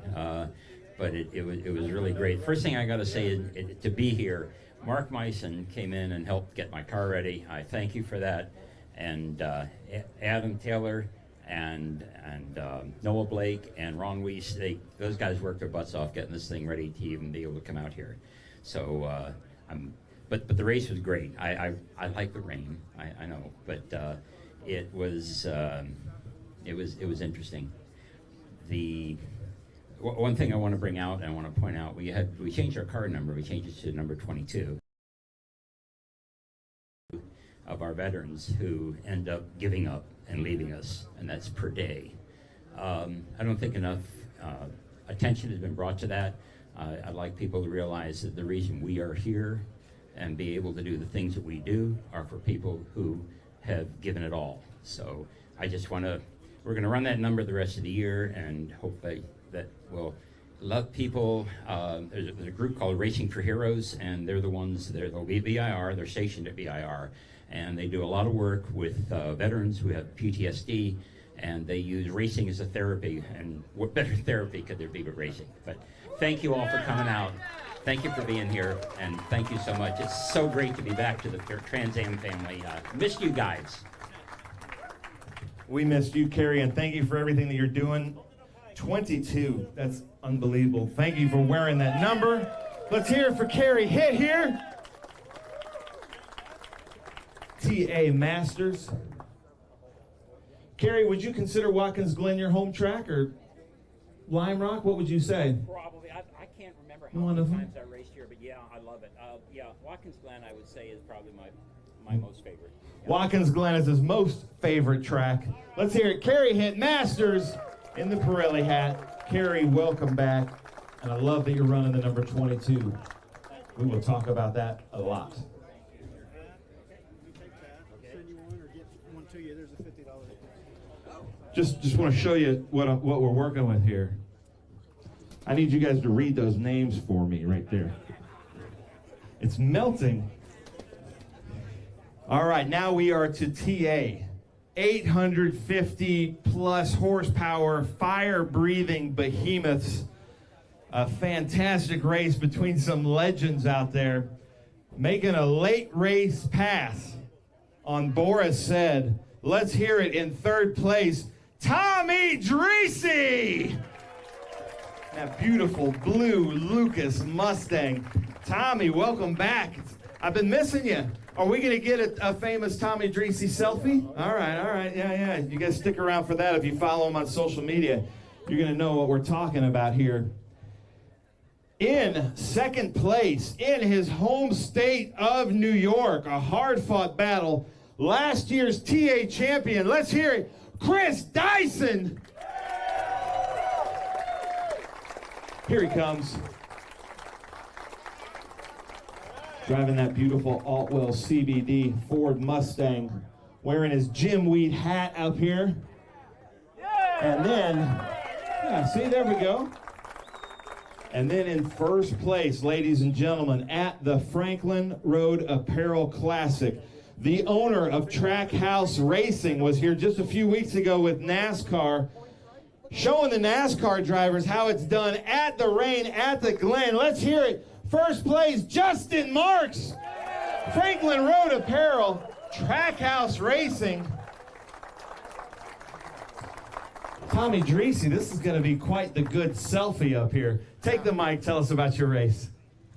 [SPEAKER 6] But it was really great. First thing I got to say is to be here. Mark Meissen came in and helped get my car ready. I thank you for that. And Adam Taylor and Noah Blake and Ron Weiss, those guys worked their butts off getting this thing ready to even be able to come out here. So but the race was great. I like the rain. I know, but it was interesting. One thing I want to bring out and I want to point out, we changed our car number. We changed it to number 22 of our veterans who end up giving up and leaving us, and that's per day. I don't think enough attention has been brought to that. I'd like people to realize that the reason we are here and be able to do the things that we do are for people who have given it all. So I just want to, we're going to run that number the rest of the year and hope that will love people. There's a group called Racing for Heroes, and they're the ones, they'll be VIR, they're stationed at VIR, and they do a lot of work with veterans who have PTSD, and they use racing as a therapy, and what better therapy could there be but racing? But thank you all for coming out. Thank you for being here, and thank you so much. It's so great to be back to the Trans Am family. Missed you guys.
[SPEAKER 5] We missed you, Kerry, and thank you for everything that you're doing. 22, that's unbelievable. Thank you for wearing that number. Let's hear it for Kerry Hitt here. TA Masters. Kerry, would you consider Watkins Glen your home track or Lime Rock? What would you say?
[SPEAKER 6] Probably. I can't remember how many times I raced here, but yeah, I love it. Yeah, Watkins Glen, I would say, is probably my most favorite. Yeah.
[SPEAKER 5] Watkins Glen is his most favorite track. Let's hear it. Kerry Hitt, Masters in the Pirelli hat. Kerry, welcome back. And I love that you're running the number 22. We will talk about that a lot. Just want to show you what we're working with here. I need you guys to read those names for me right there. It's melting. All right, now we are to TA. 850 plus horsepower, fire-breathing behemoths. A fantastic race between some legends out there. Making a late race pass on Boris Said. Let's hear it in third place. Tommy Dreesy! That beautiful blue Lucas Mustang. Tommy, welcome back. I've been missing you. Are we going to get a famous Tommy Dreesy selfie? All right. Yeah. You guys stick around for that. If you follow him on social media, you're going to know what we're talking about here. In second place, in his home state of New York, a hard-fought battle. Last year's TA champion. Let's hear it. Chris Dyson. Here he comes. Driving that beautiful Altwell CBD Ford Mustang. Wearing his Jim Weed hat up here. And then, see, there we go. And then in first place, ladies and gentlemen, at the Franklin Road Apparel Classic, the owner of Trackhouse Racing was here just a few weeks ago with NASCAR, showing the NASCAR drivers how it's done at the rain, at the Glen. Let's hear it. First place, Justin Marks. Franklin Road Apparel, Trackhouse Racing. Tommy Dreesy, this is going to be quite the good selfie up here. Take the mic, tell us about your race.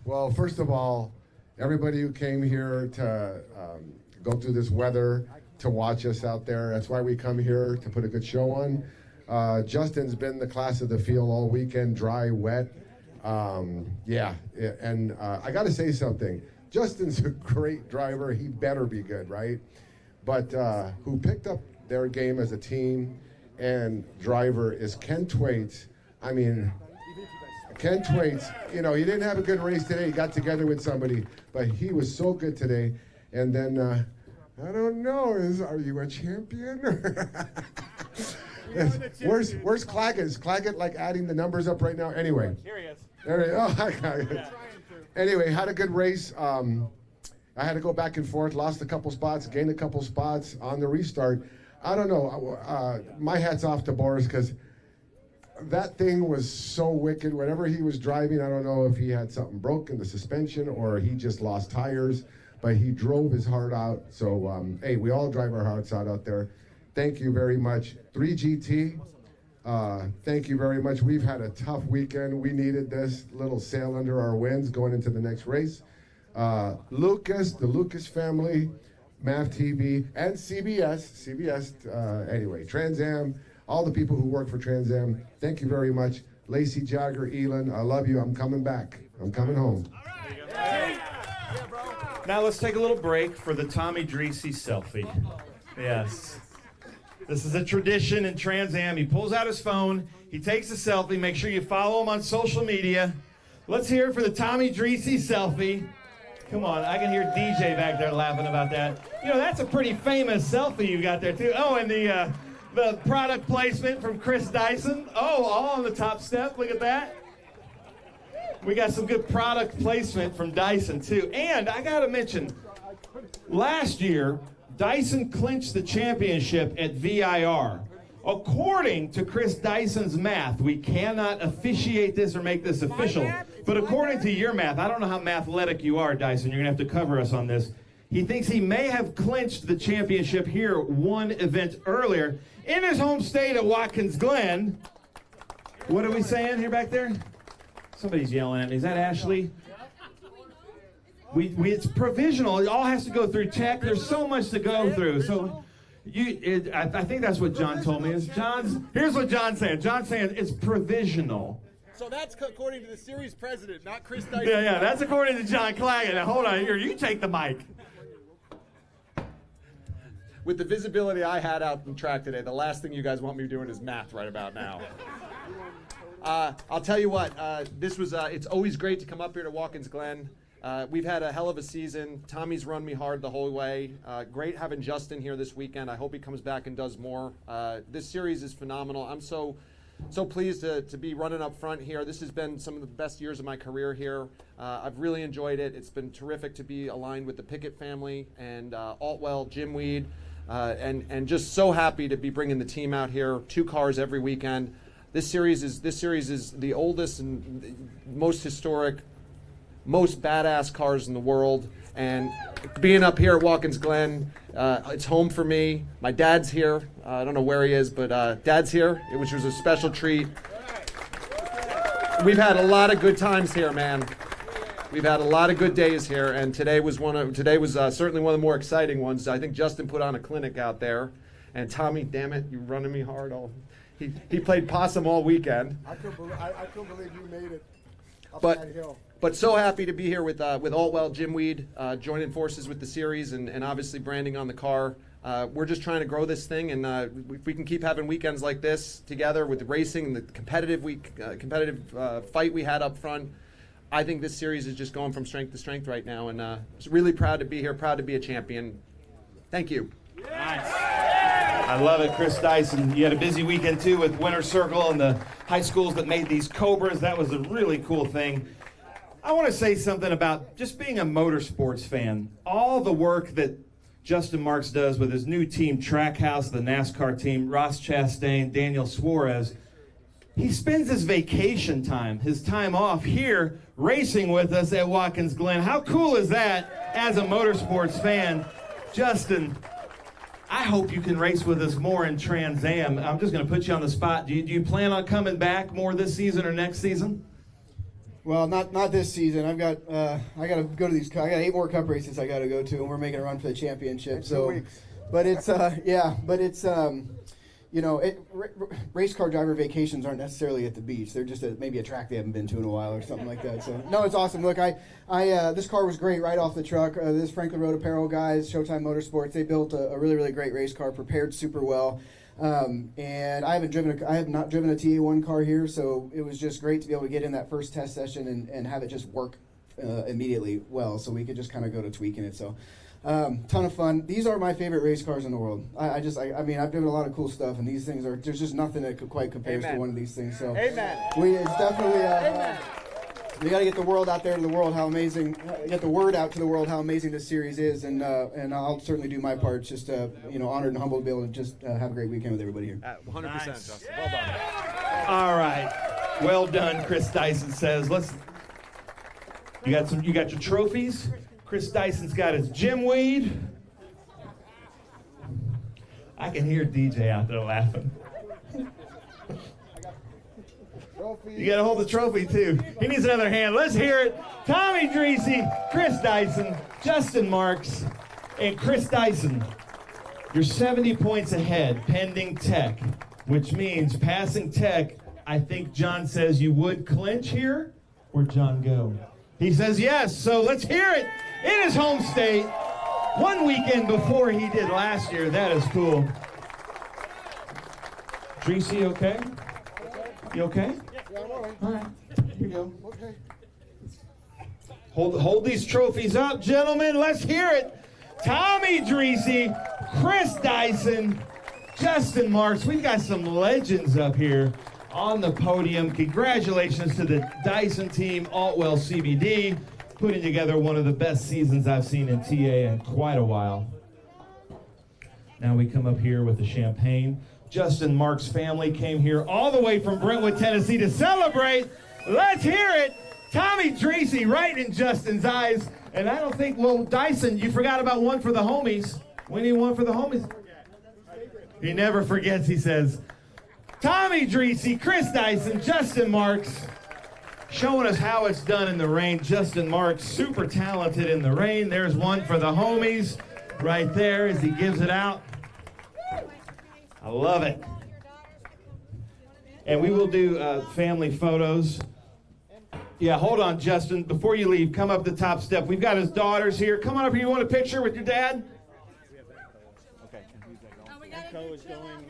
[SPEAKER 15] Well, first of all, everybody who came here to go through this weather, to watch us out there, that's why we come here, to put a good show on. Justin's been the class of the field all weekend, dry, wet. I got to say something. Justin's a great driver. He better be good, right? But who picked up their game as a team and driver is Ken Twaits. I mean, Ken Twaits, you know, he didn't have a good race today. He got together with somebody, but he was so good today. And then, I don't know, are you a champion? Where's Claggett? Is Claggett like adding the numbers up right now? Anyway.
[SPEAKER 9] Here he is.
[SPEAKER 15] There he is. Oh, I got it. Yeah. Anyway, had a good race. I had to go back and forth, lost a couple spots, gained a couple spots on the restart. I don't know. My hat's off to Boris because that thing was so wicked. Whenever he was driving, I don't know if he had something broken, the suspension, or he just lost tires, but he drove his heart out. So, hey, we all drive our hearts out there. Thank you very much. 3GT, thank you very much. We've had a tough weekend. We needed this little sail under our wings going into the next race. Lucas, the Lucas family, MAV TV, and CBS, anyway, Trans Am, all the people who work for Trans Am, thank you very much. Lacey, Jagger, Elon, I love you. I'm coming back. I'm coming home.
[SPEAKER 5] Now let's take a little break for the Tommy Dreesy selfie. Yes. This is a tradition in Trans Am. He pulls out his phone, he takes a selfie. Make sure you follow him on social media. Let's hear it for the Tommy Dreesy selfie. Come on, I can hear DJ back there laughing about that. You know, that's a pretty famous selfie you got there, too. Oh, and the product placement from Chris Dyson. Oh, all on the top step. Look at that. We got some good product placement from Dyson, too. And I got to mention, last year, Dyson clinched the championship at VIR. According to Chris Dyson's math, we cannot officiate this or make this official, but according to your math, I don't know how mathletic you are, Dyson, you're going to have to cover us on this. He thinks he may have clinched the championship here one event earlier in his home state at Watkins Glen. What are we saying here back there? Somebody's yelling at me. Is that Ashley? It's provisional. It all has to go through tech. There's so much to go through. So I think that's what John told me. Here's what John's saying. John's saying it's provisional.
[SPEAKER 9] So that's according to the series president, not Chris Dyson.
[SPEAKER 5] Yeah, that's according to John Claggett. Now, hold on here. You take the mic.
[SPEAKER 9] With the visibility I had out in track today, the last thing you guys want me doing is math right about now. I'll tell you what, this was, it's always great to come up here to Watkins Glen. We've had a hell of a season. Tommy's run me hard the whole way. Great having Justin here this weekend. I hope he comes back and does more. This series is phenomenal. I'm so pleased to be running up front here. This has been some of the best years of my career here. I've really enjoyed it. It's been terrific to be aligned with the Pickett family and Altwell, Jim Weed, and just so happy to be bringing the team out here. 2 cars every weekend. This series is the oldest and most historic, most badass cars in the world, and being up here at Watkins Glen, it's home for me. My dad's here. I don't know where he is, but Dad's here, which was a special treat. We've had a lot of good times here, man. We've had a lot of good days here, and today was certainly one of the more exciting ones. I think Justin put on a clinic out there, and Tommy, damn it, you're running me hard. He played possum all weekend.
[SPEAKER 14] I couldn't believe you made it up that hill.
[SPEAKER 9] But so happy to be here with Altwell, Jim Weed, joining forces with the series and obviously branding on the car. We're just trying to grow this thing, and if we can keep having weekends like this together with the racing and the competitive fight we had up front, I think this series is just going from strength to strength right now, and really proud to be here, proud to be a champion. Thank you.
[SPEAKER 5] Nice. I love it, Chris Dyson. You had a busy weekend too with Winter Circle and the high schools that made these Cobras. That was a really cool thing. I want to say something about just being a motorsports fan. All the work that Justin Marks does with his new team, Trackhouse, the NASCAR team, Ross Chastain, Daniel Suarez, he spends his vacation time, his time off here, racing with us at Watkins Glen. How cool is that as a motorsports fan? Justin, I hope you can race with us more in Trans Am. I'm just going to put you on the spot. Do you plan on coming back more this season or next season?
[SPEAKER 8] Well, not this season. I got to go to these. I got 8 more Cup races I got to go to, and we're making a run for the championship.
[SPEAKER 14] In 2
[SPEAKER 8] so,
[SPEAKER 14] weeks.
[SPEAKER 8] But it's race car driver vacations aren't necessarily at the beach. They're just at maybe a track they haven't been to in a while or something like that. So no, it's awesome. Look, this car was great right off the truck. This Franklin Road Apparel guys, Showtime Motorsports, they built a really, really great race car, prepared super well. And I have not driven a TA1 car here, so it was just great to be able to get in that first test session and have it just work immediately well, so we could just kind of go to tweaking it. So ton of fun. These are my favorite race cars in the world. I mean, I've driven a lot of cool stuff, and these things there's just nothing that quite compares to one of these things. So it's definitely we got to get the world out there to the world how amazing, get the word out to the world how amazing this series is, and I'll certainly do my part. Just honored and humbled to be able to just have a great weekend with everybody here.
[SPEAKER 9] 100%,
[SPEAKER 5] Nice.
[SPEAKER 9] Justin. Well done.
[SPEAKER 5] All right. Well done, Chris Dyson says. You got your trophies? Chris Dyson's got his Jim Weed. I can hear DJ out there laughing. You got to hold the trophy, too. He needs another hand. Let's hear it. Tommy Dreesy, Chris Dyson, Justin Marks, and Chris Dyson. You're 70 points ahead, pending tech, which means passing tech. I think John says you would clinch here. Where'd John go? He says yes, so let's hear it in his home state. 1 weekend before he did last year. That is cool. Dreesy, okay? You okay? All right, here you go.
[SPEAKER 14] Okay.
[SPEAKER 5] Hold these trophies up, gentlemen. Let's hear it. Tommy Dreesy, Chris Dyson, Justin Marks. We've got some legends up here on the podium. Congratulations to the Dyson team, Altwell CBD, putting together one of the best seasons I've seen in TA in quite a while. Now we come up here with the champagne. Justin Marks' family came here all the way from Brentwood, Tennessee to celebrate. Let's hear it. Tommy Dreesy right in Justin's eyes. And I don't think, well, Dyson, you forgot about one for the homies. We need one for the homies. He never forgets, he says. Tommy Dreesy, Chris Dyson, Justin Marks, showing us how it's done in the rain. Justin Marks, super talented in the rain. There's one for the homies right there as he gives it out. I love it. And we will do family photos. Yeah, hold on, Justin. Before you leave, come up the top step. We've got his daughters here. Come on up here. You want a picture with your dad?
[SPEAKER 7] Okay. MCO is going.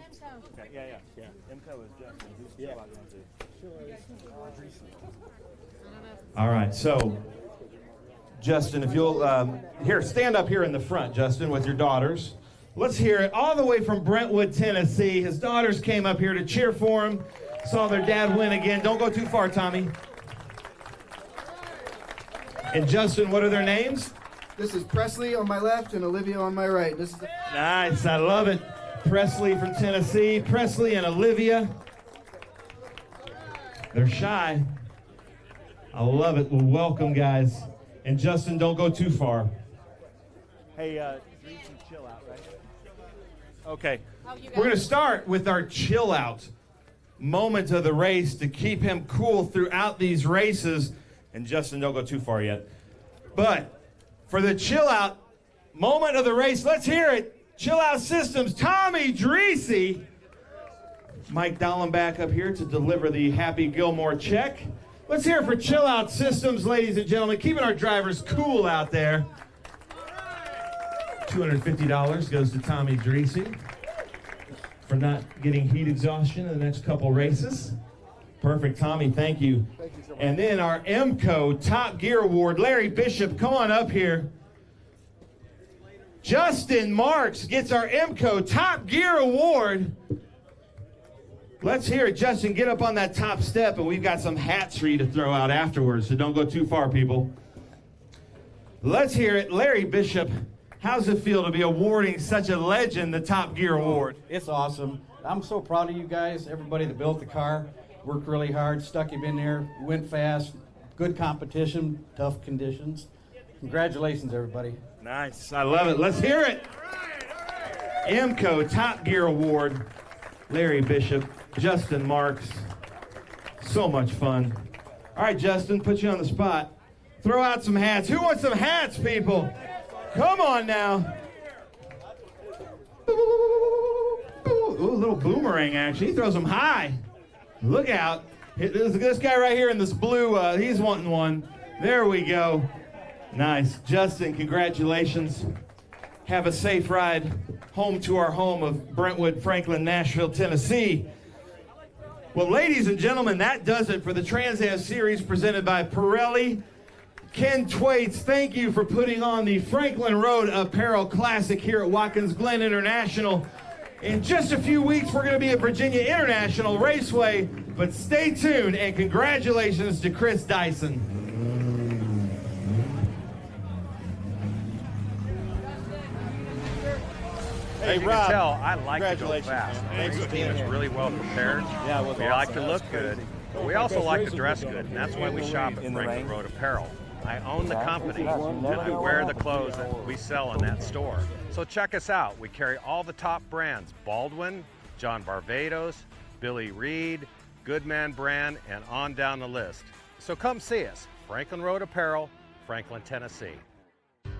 [SPEAKER 7] Okay, yeah. MCO is Justin. Who's still out there?
[SPEAKER 5] All right, so Justin, if you'll, here, stand up here in the front, Justin, with your daughters. Let's hear it all the way from Brentwood, Tennessee. His daughters came up here to cheer for him, saw their dad win again. Don't go too far, Tommy. And Justin, what are their names?
[SPEAKER 8] This is Presley on my left and Olivia on my right. This is
[SPEAKER 5] Nice, I love it. Presley from Tennessee, Presley and Olivia. They're shy. I love it. Well, welcome, guys. And Justin, don't go too far.
[SPEAKER 7] Hey, you can chill out, right? Okay.
[SPEAKER 5] We're going to start with our chill out moment of the race to keep him cool throughout these races. And Justin, don't go too far yet. But for the chill out moment of the race, let's hear it. Chill Out Systems, Tommy Dreesy. Mike Dallenbach up here to deliver the Happy Gilmore check. Let's hear it for Chill Out Systems, ladies and gentlemen, keeping our drivers cool out there. $250 goes to Tommy Dreesy for not getting heat exhaustion in the next couple races. Perfect, Tommy, thank you. And then our MCO Top Gear Award, Larry Bishop, come on up here. Justin Marks gets our MCO Top Gear Award. Let's hear it, Justin. Get up on that top step, and we've got some hats for you to throw out afterwards, so don't go too far, people. Let's hear it. Larry Bishop, how's it feel to be awarding such a legend the Top Gear Award?
[SPEAKER 16] It's awesome. I'm so proud of you guys, everybody that built the car. Worked really hard, stuck him in there, went fast, good competition, tough conditions. Congratulations, everybody.
[SPEAKER 5] Nice. I love it. Let's hear it. MCO Top Gear Award, Larry Bishop, Justin Marks. So much fun. All right, Justin, put you on the spot. Throw out some hats. Who wants some hats, people? Come on now. Ooh, a little boomerang, actually. He throws them high. Look out. This guy right here in this blue, he's wanting one. There we go. Nice. Justin, congratulations. Have a safe ride home to our home of Brentwood, Franklin, Nashville, Tennessee. Well, ladies and gentlemen, that does it for the Trans Am Series presented by Pirelli. Ken Twaits, thank you for putting on the Franklin Road Apparel Classic here at Watkins Glen International. In just a few weeks, we're going to be at Virginia International Raceway, but stay tuned, and congratulations to Chris Dyson.
[SPEAKER 19] Hey, you
[SPEAKER 5] Rob,
[SPEAKER 19] can tell, I like to go
[SPEAKER 5] congratulations,
[SPEAKER 19] fast.
[SPEAKER 5] man. Thanks
[SPEAKER 19] The
[SPEAKER 5] for
[SPEAKER 19] team
[SPEAKER 5] being
[SPEAKER 19] is
[SPEAKER 5] here.
[SPEAKER 19] really well prepared.
[SPEAKER 5] Yeah, it was
[SPEAKER 19] we
[SPEAKER 5] awesome.
[SPEAKER 19] like to
[SPEAKER 5] That
[SPEAKER 19] look
[SPEAKER 5] was
[SPEAKER 19] good,
[SPEAKER 5] crazy.
[SPEAKER 19] but we also like to dress good, and that's why we shop at Franklin Road Apparel. I own the company, and I wear the clothes that we sell in that store. So check us out. We carry all the top brands: Baldwin, John Barbados, Billy Reed, Goodman Brand, and on down the list. So come see us, Franklin Road Apparel, Franklin, Tennessee.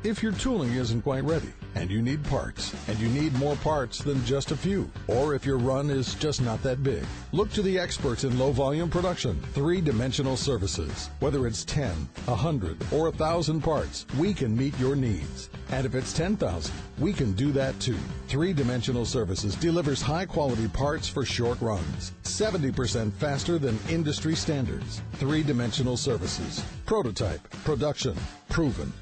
[SPEAKER 20] If your tooling isn't quite ready and you need parts, and you need more parts than just a few, or if your run is just not that big, look to the experts in low-volume production, three-dimensional services. Whether it's 10, 100, or 1,000 parts, we can meet your needs. And if it's 10,000, we can do that too. Three-dimensional services delivers high-quality parts for short runs, 70% faster than industry standards. Three-dimensional services. Prototype, production, proven.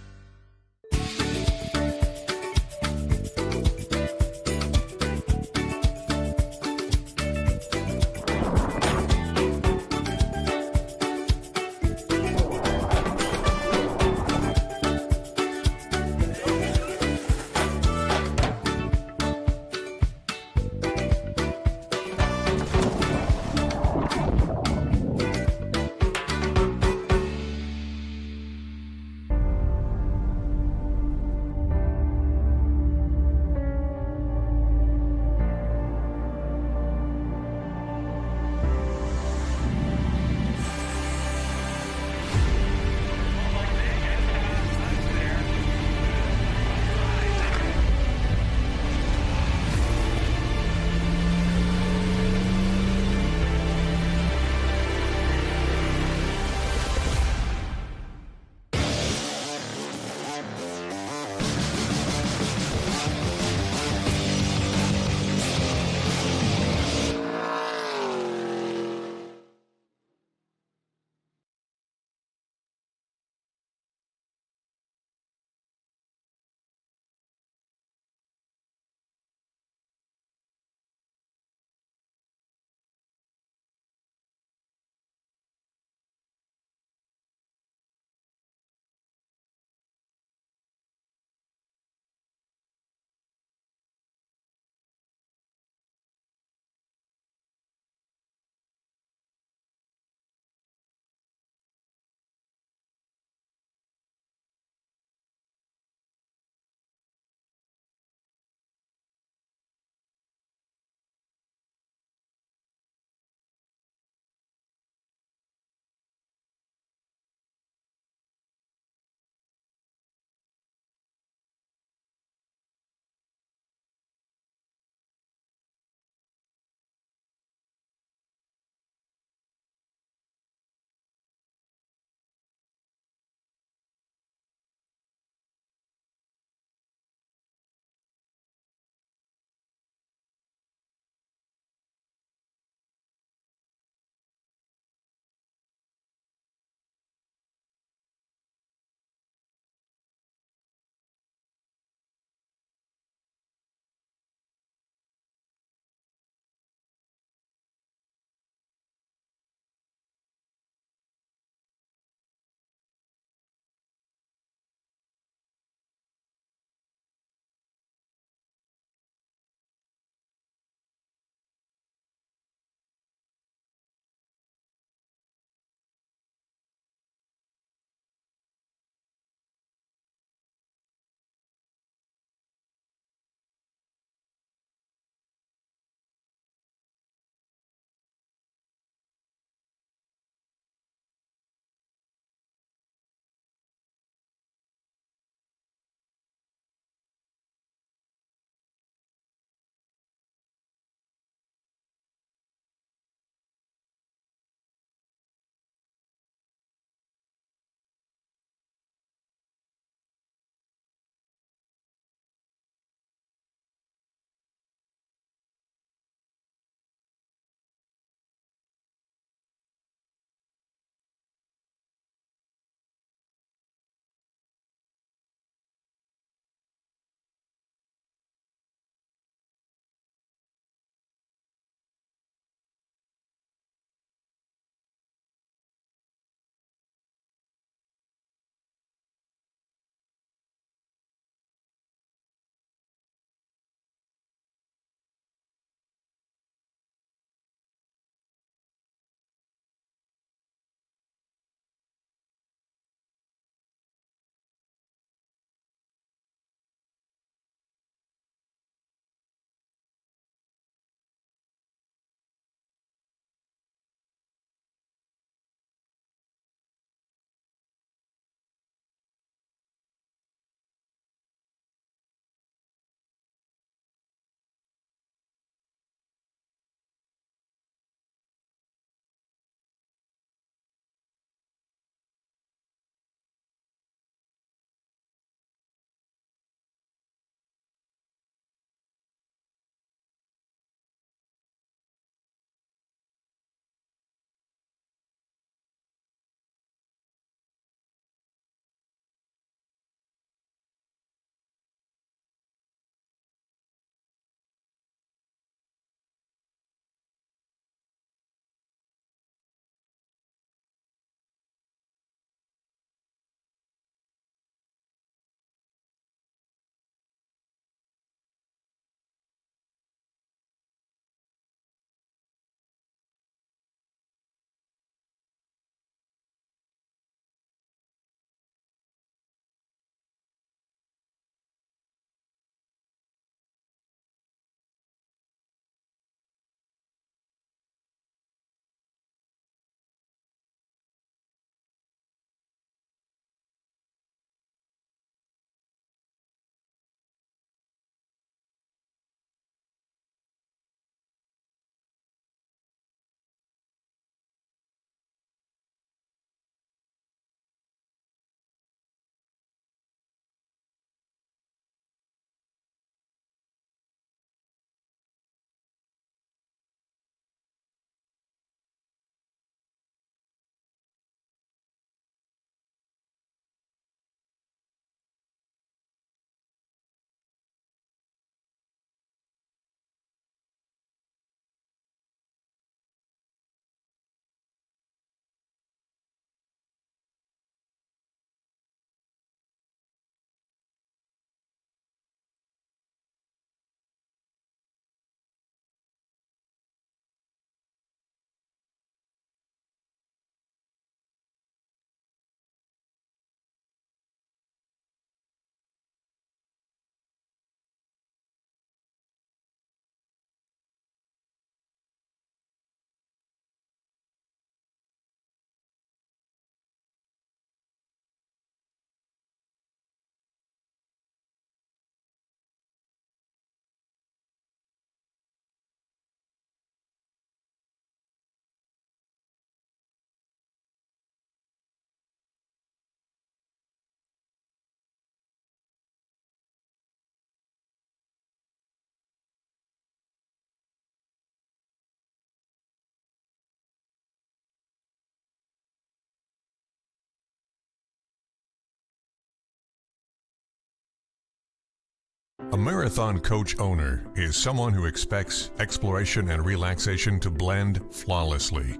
[SPEAKER 20] A marathon coach owner is someone who expects exploration and relaxation to blend flawlessly.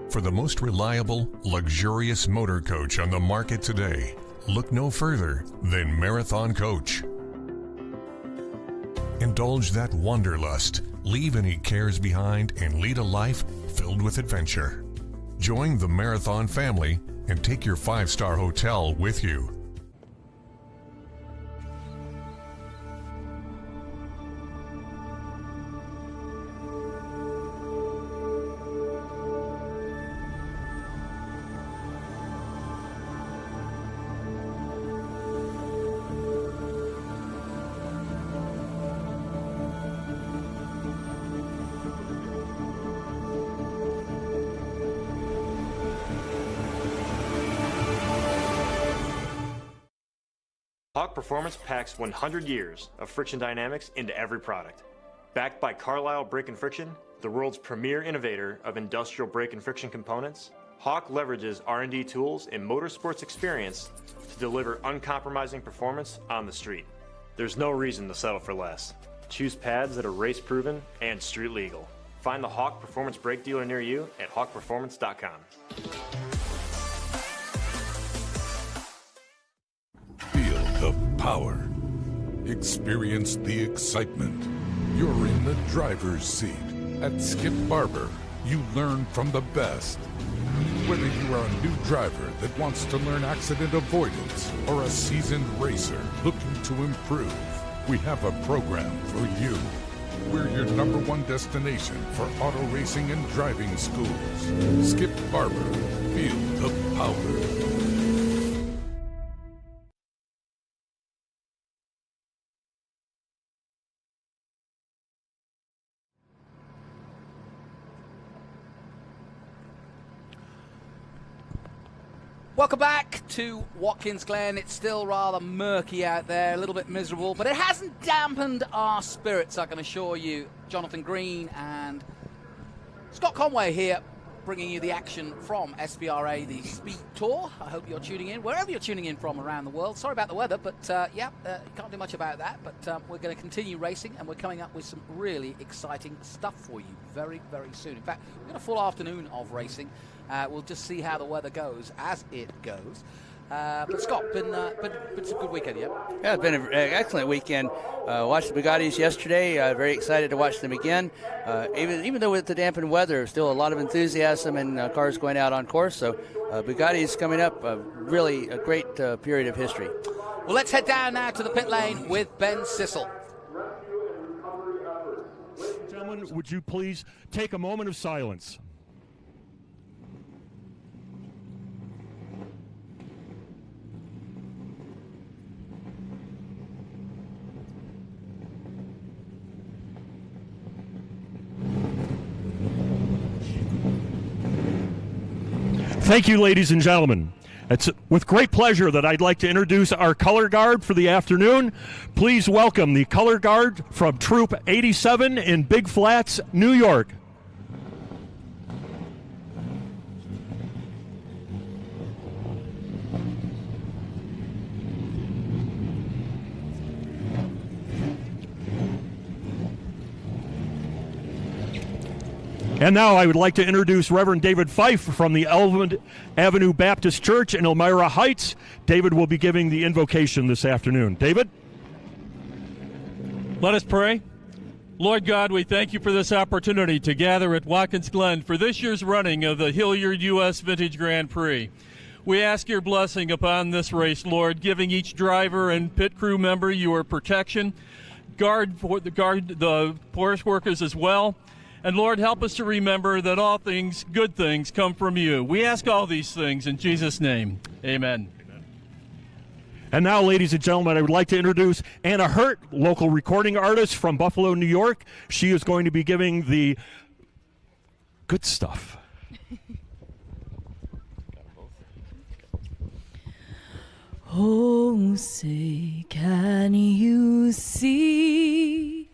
[SPEAKER 20] For the most reliable, luxurious motor coach on the market today, look no further than Marathon Coach. Indulge that wanderlust, leave any cares behind, and lead a life filled with adventure. Join the Marathon family and take your 5-star hotel with you.
[SPEAKER 2] Hawk Performance packs 100 years of friction dynamics into every product. Backed by Carlisle Brake and Friction, the world's premier innovator of industrial brake and friction components, Hawk leverages R&D tools and motorsports experience to deliver uncompromising performance on the street. There's no reason to settle for less. Choose pads that are race-proven and street-legal. Find the Hawk Performance brake dealer near you at hawkperformance.com.
[SPEAKER 20] Feel the power. Experience the excitement. You're in the driver's seat. At Skip Barber, you learn from the best. Whether you are a new driver that wants to learn accident avoidance or a seasoned racer looking to improve, we have a program for you. We're your #1 destination for auto racing and driving schools. Skip Barber. Feel the power.
[SPEAKER 3] Welcome back to Watkins Glen. It's still rather murky out there, a little bit miserable, but it hasn't dampened our spirits, I can assure you. Jonathan Green and Scott Conway here, bringing you the action from SVRA, the Speed Tour. I hope you're tuning in, wherever you're tuning in from around the world. Sorry about the weather, but can't do much about that. But we're going to continue racing, and we're coming up with some really exciting stuff for you very, very soon. In fact, we've got a full afternoon of racing. We'll just see how the weather goes as it goes. But Scott, it's a good weekend, yeah?
[SPEAKER 10] Yeah, it's been an excellent weekend. Watched the Bugattis yesterday. Very excited to watch them again. Even though with the dampened weather, still a lot of enthusiasm and cars going out on course. So Bugatti's coming up, really a great period of history.
[SPEAKER 3] Well, let's head down now to the pit lane with Ben Sissel.
[SPEAKER 21] Gentlemen, would you please take a moment of silence? Thank you, ladies and gentlemen. It's with great pleasure that I'd like to introduce our color guard for the afternoon. Please welcome the color guard from Troop 87 in Big Flats, New York. And now I would like to introduce Reverend David Fife from the Elmwood Avenue Baptist Church in Elmira Heights. David will be giving the invocation this afternoon. David?
[SPEAKER 22] Let us pray. Lord God, we thank you for this opportunity to gather at Watkins Glen for this year's running of the Hilliard U.S. Vintage Grand Prix. We ask your blessing upon this race, Lord, giving each driver and pit crew member your protection. Guard the forest workers as well. And Lord, help us to remember that all things, good things, come from you. We ask all these things in Jesus' name. Amen.
[SPEAKER 21] And now, ladies and gentlemen, I would like to introduce Anna Hurt, local recording artist from Buffalo, New York. She is going to be giving the good stuff.
[SPEAKER 25] Oh, say, can you see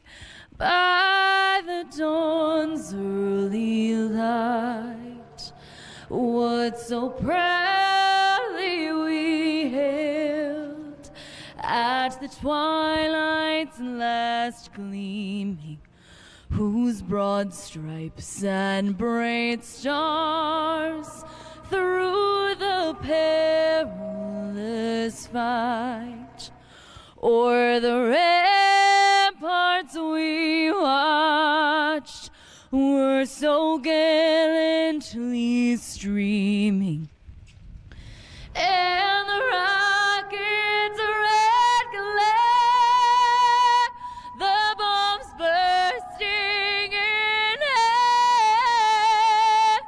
[SPEAKER 25] by the dawn's early light what so proudly we hailed at the twilight's last gleaming, whose broad stripes and bright stars through the perilous fight o'er the ramparts we watched were so gallantly streaming, and the rockets' red glare, the bombs bursting in air,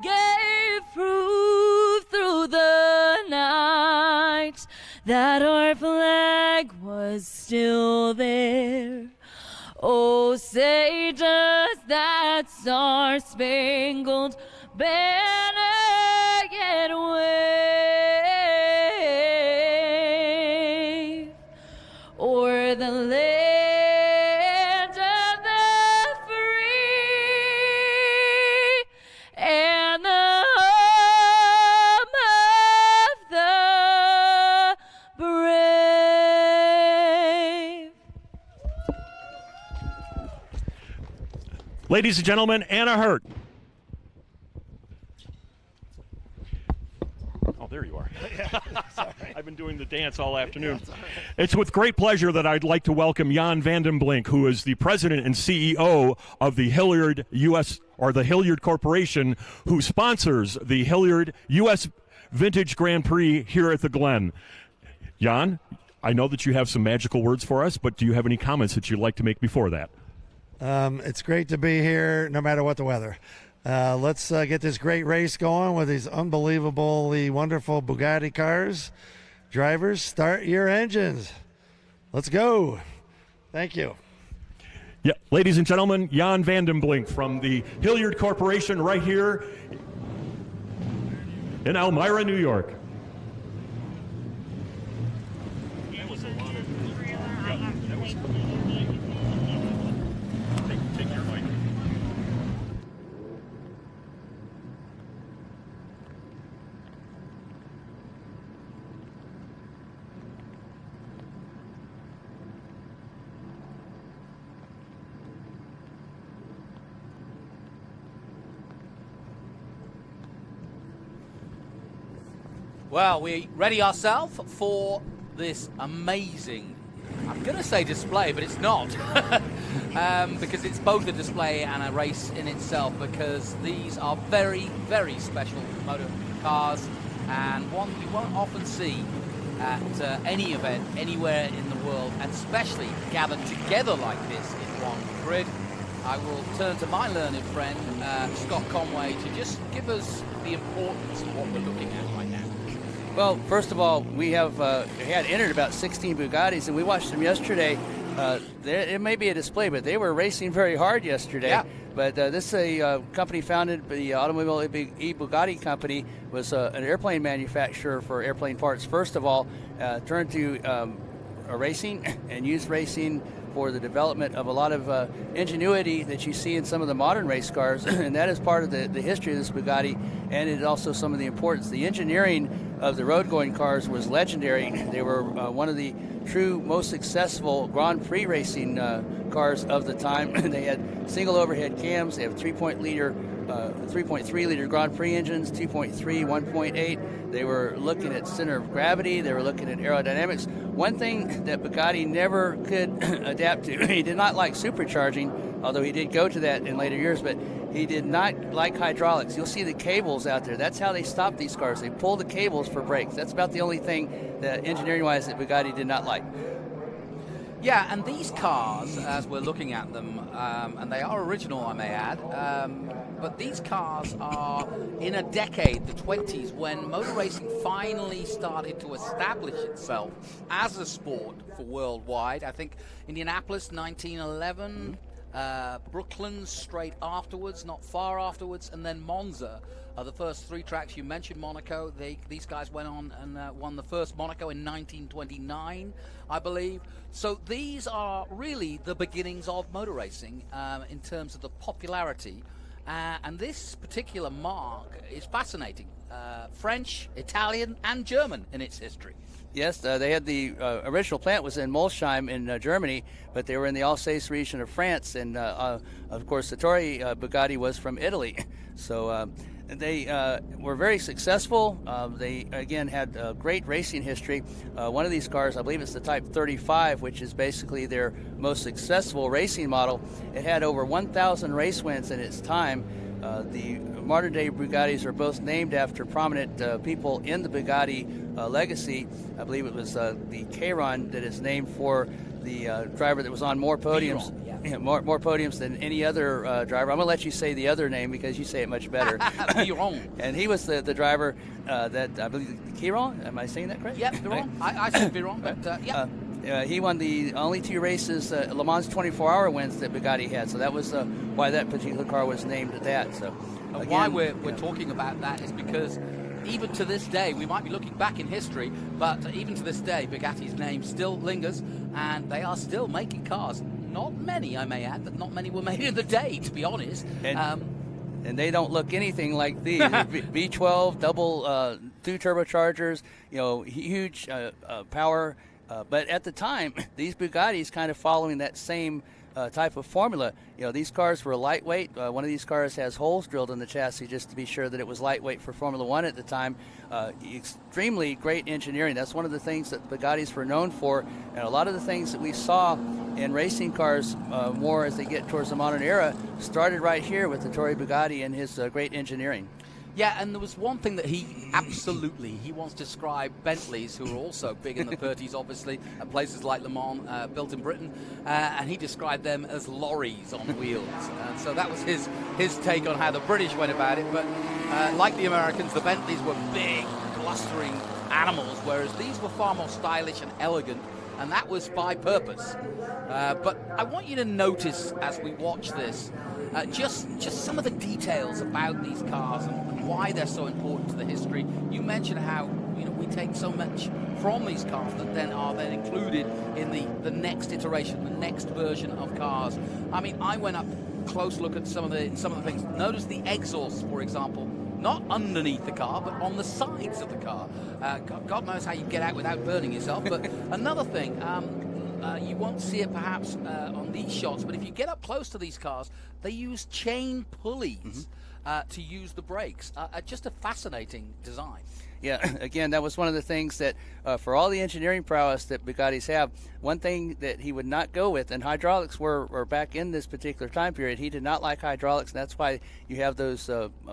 [SPEAKER 25] gave proof through the night that our flag was still there. Oh, say does that star-spangled banner yet wave o'er the land of the free and the home of the brave?
[SPEAKER 21] Ladies and gentlemen, Anna Hurt. Oh, there you are. I've been doing the dance all afternoon. It's with great pleasure that I'd like to welcome Jan Vandenblink, who is the president and CEO of the Hilliard U.S., or the Hilliard Corporation, who sponsors the Hilliard U.S. Vintage Grand Prix here at the Glen. Jan, I know that you have some magical words for us, but do you have any comments that you'd like to make before that?
[SPEAKER 1] It's great to be here no matter what the weather. Let's get this great race going with these unbelievably wonderful Bugatti cars. Drivers, start your engines. Let's go. Thank you.
[SPEAKER 21] Yeah, ladies and gentlemen, Jan Vandenblink from the Hilliard Corporation right here in Elmira, New York.
[SPEAKER 3] Well, we ready ourselves for this amazing, I'm going to say display, but it's not. Because it's both a display and a race in itself, because these are very, very special motor cars, and one you won't often see at any event anywhere in the world, and especially gathered together like this in one grid. I will turn to my learned friend, Scott Conway, to just give us the importance of what we're looking at right now.
[SPEAKER 10] Well, first of all, we had entered about 16 Bugattis, and we watched them yesterday. It may be a display, but they were racing very hard yesterday.
[SPEAKER 3] Yeah.
[SPEAKER 10] But this is a company founded by the Automobile Bugatti company, was an airplane manufacturer for airplane parts. First of all, turned to racing and used racing for the development of a lot of ingenuity that you see in some of the modern race cars, and that is part of the history of this Bugatti, and it is also some of the importance. The engineering of the road-going cars was legendary. They were one of the true most successful Grand Prix racing cars of the time. They had single overhead cams. They have 3.3 liter Grand Prix engines, 2.3, 1.8. They were looking at center of gravity. They were looking at aerodynamics. One thing that Bugatti never could adapt to, he did not like supercharging, although he did go to that in later years, but he did not like hydraulics. You'll see the cables out there. That's how they stop these cars. They pull the cables for brakes. That's about the only thing that engineering-wise that Bugatti did not like.
[SPEAKER 3] Yeah, and these cars, as we're looking at them, and they are original, I may add, but these cars are in a decade, the 20s, when motor racing finally started to establish itself as a sport for worldwide. I think Indianapolis, 1911, Brooklyn straight afterwards, not far afterwards, and then Monza are the first three tracks. You mentioned Monaco. These guys went on and won the first Monaco in 1929, I believe. So these are really the beginnings of motor racing in terms of the popularity And this particular mark is fascinating. French, Italian, and German in its history.
[SPEAKER 10] Yes, they had the original plant was in Molsheim in Germany, but they were in the Alsace region of France, and of course the Torre Bugatti was from Italy. So they were very successful. They again had a great racing history. One of these cars, I believe it's the Type 35, which is basically their most successful racing model. It had over 1,000 race wins in its time. The modern-day Bugattis are both named after prominent people in the Bugatti legacy. I believe it was the Chiron that is named for the driver that was on more podiums. More podiums than any other driver. I'm going to let you say the other name because you say it much better. And he was the driver that, I believe, Chiron? Am I saying that correct?
[SPEAKER 3] Yep, Viron. I said Viron, but yeah.
[SPEAKER 10] He won the only 2 races, Le Mans 24-hour wins that Bugatti had. So that was why that particular car was named that. So,
[SPEAKER 3] and why we're talking about that is because even to this day, we might be looking back in history, but even to this day, Bugatti's name still lingers, and they are still making cars. Not many, I may add, but not many were made in the day, to be honest.
[SPEAKER 10] And they don't look anything like these. V12, double 2 turbochargers, huge power. But at the time, these Bugattis kind of following that same type of formula. These cars were lightweight. One of these cars has holes drilled in the chassis just to be sure that it was lightweight for Formula One at the time. Extremely great engineering. That's one of the things that Bugattis were known for. And a lot of the things that we saw in racing cars more as they get towards the modern era started right here with the Torre Bugatti and his great engineering.
[SPEAKER 3] Yeah, and there was one thing that he wants to describe Bentleys, who are also big in the 30s, obviously, at places like Le Mans, built in Britain, and he described them as lorries on wheels. And so that was his take on how the British went about it. But like the Americans, the Bentleys were big, blustering animals, whereas these were far more stylish and elegant, and that was by purpose. But I want you to notice as we watch this, just some of the details about these cars and why they're so important to the history. You mentioned how we take so much from these cars that then are included in the next iteration, the next version of cars. I mean, I went up close look at some of the things. Notice the exhaust, for example, not underneath the car, but on the sides of the car. God knows how you get out without burning yourself. But another thing. You won't see it perhaps on these shots, but if you get up close to these cars, they use chain pulleys to use the brakes. Just a fascinating design.
[SPEAKER 10] Yeah, again, that was one of the things that for all the engineering prowess that Bugattis have, one thing that he would not go with, and hydraulics were back in this particular time period, he did not like hydraulics, and that's why you have those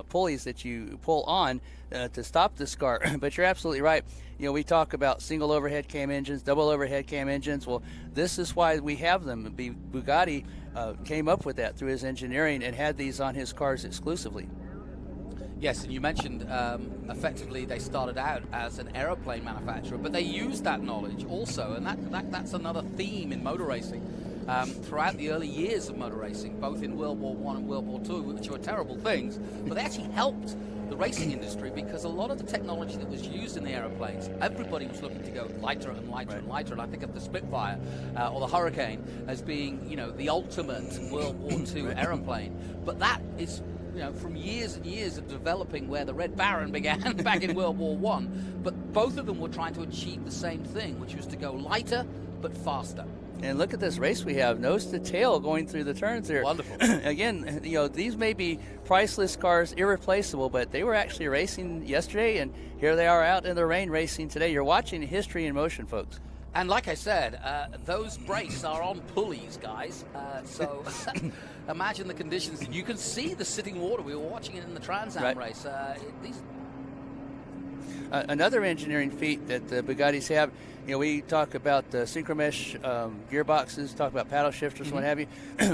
[SPEAKER 10] pulleys that you pull on to stop this car. But you're absolutely right. We talk about single overhead cam engines, double overhead cam engines. Well, this is why we have them. Bugatti came up with that through his engineering and had these on his cars exclusively.
[SPEAKER 3] Yes, and you mentioned effectively they started out as an aeroplane manufacturer, but they used that knowledge also, and that's another theme in motor racing. Throughout the early years of motor racing, both in World War I and World War II, which were terrible things, but they actually helped the racing industry because a lot of the technology that was used in the aeroplanes, everybody was looking to go lighter and lighter and lighter, and I think of the Spitfire or the Hurricane as being, the ultimate World War II aeroplane. But that is from years and years of developing where the Red Baron began back in World War I. But both of them were trying to achieve the same thing, which was to go lighter but faster.
[SPEAKER 10] And look at this race we have, nose to tail going through the turns here.
[SPEAKER 3] Wonderful.
[SPEAKER 10] Again, these may be priceless cars, irreplaceable, but they were actually racing yesterday, and here they are out in the rain racing today. You're watching history in motion, folks.
[SPEAKER 3] And like I said, those brakes are on pulleys, guys. So imagine the conditions. You can see the sitting water. We were watching it in the Trans Am race.
[SPEAKER 10] Another engineering feat that the Bugattis have, we talk about synchromesh gearboxes, talk about paddle shifters, what have you.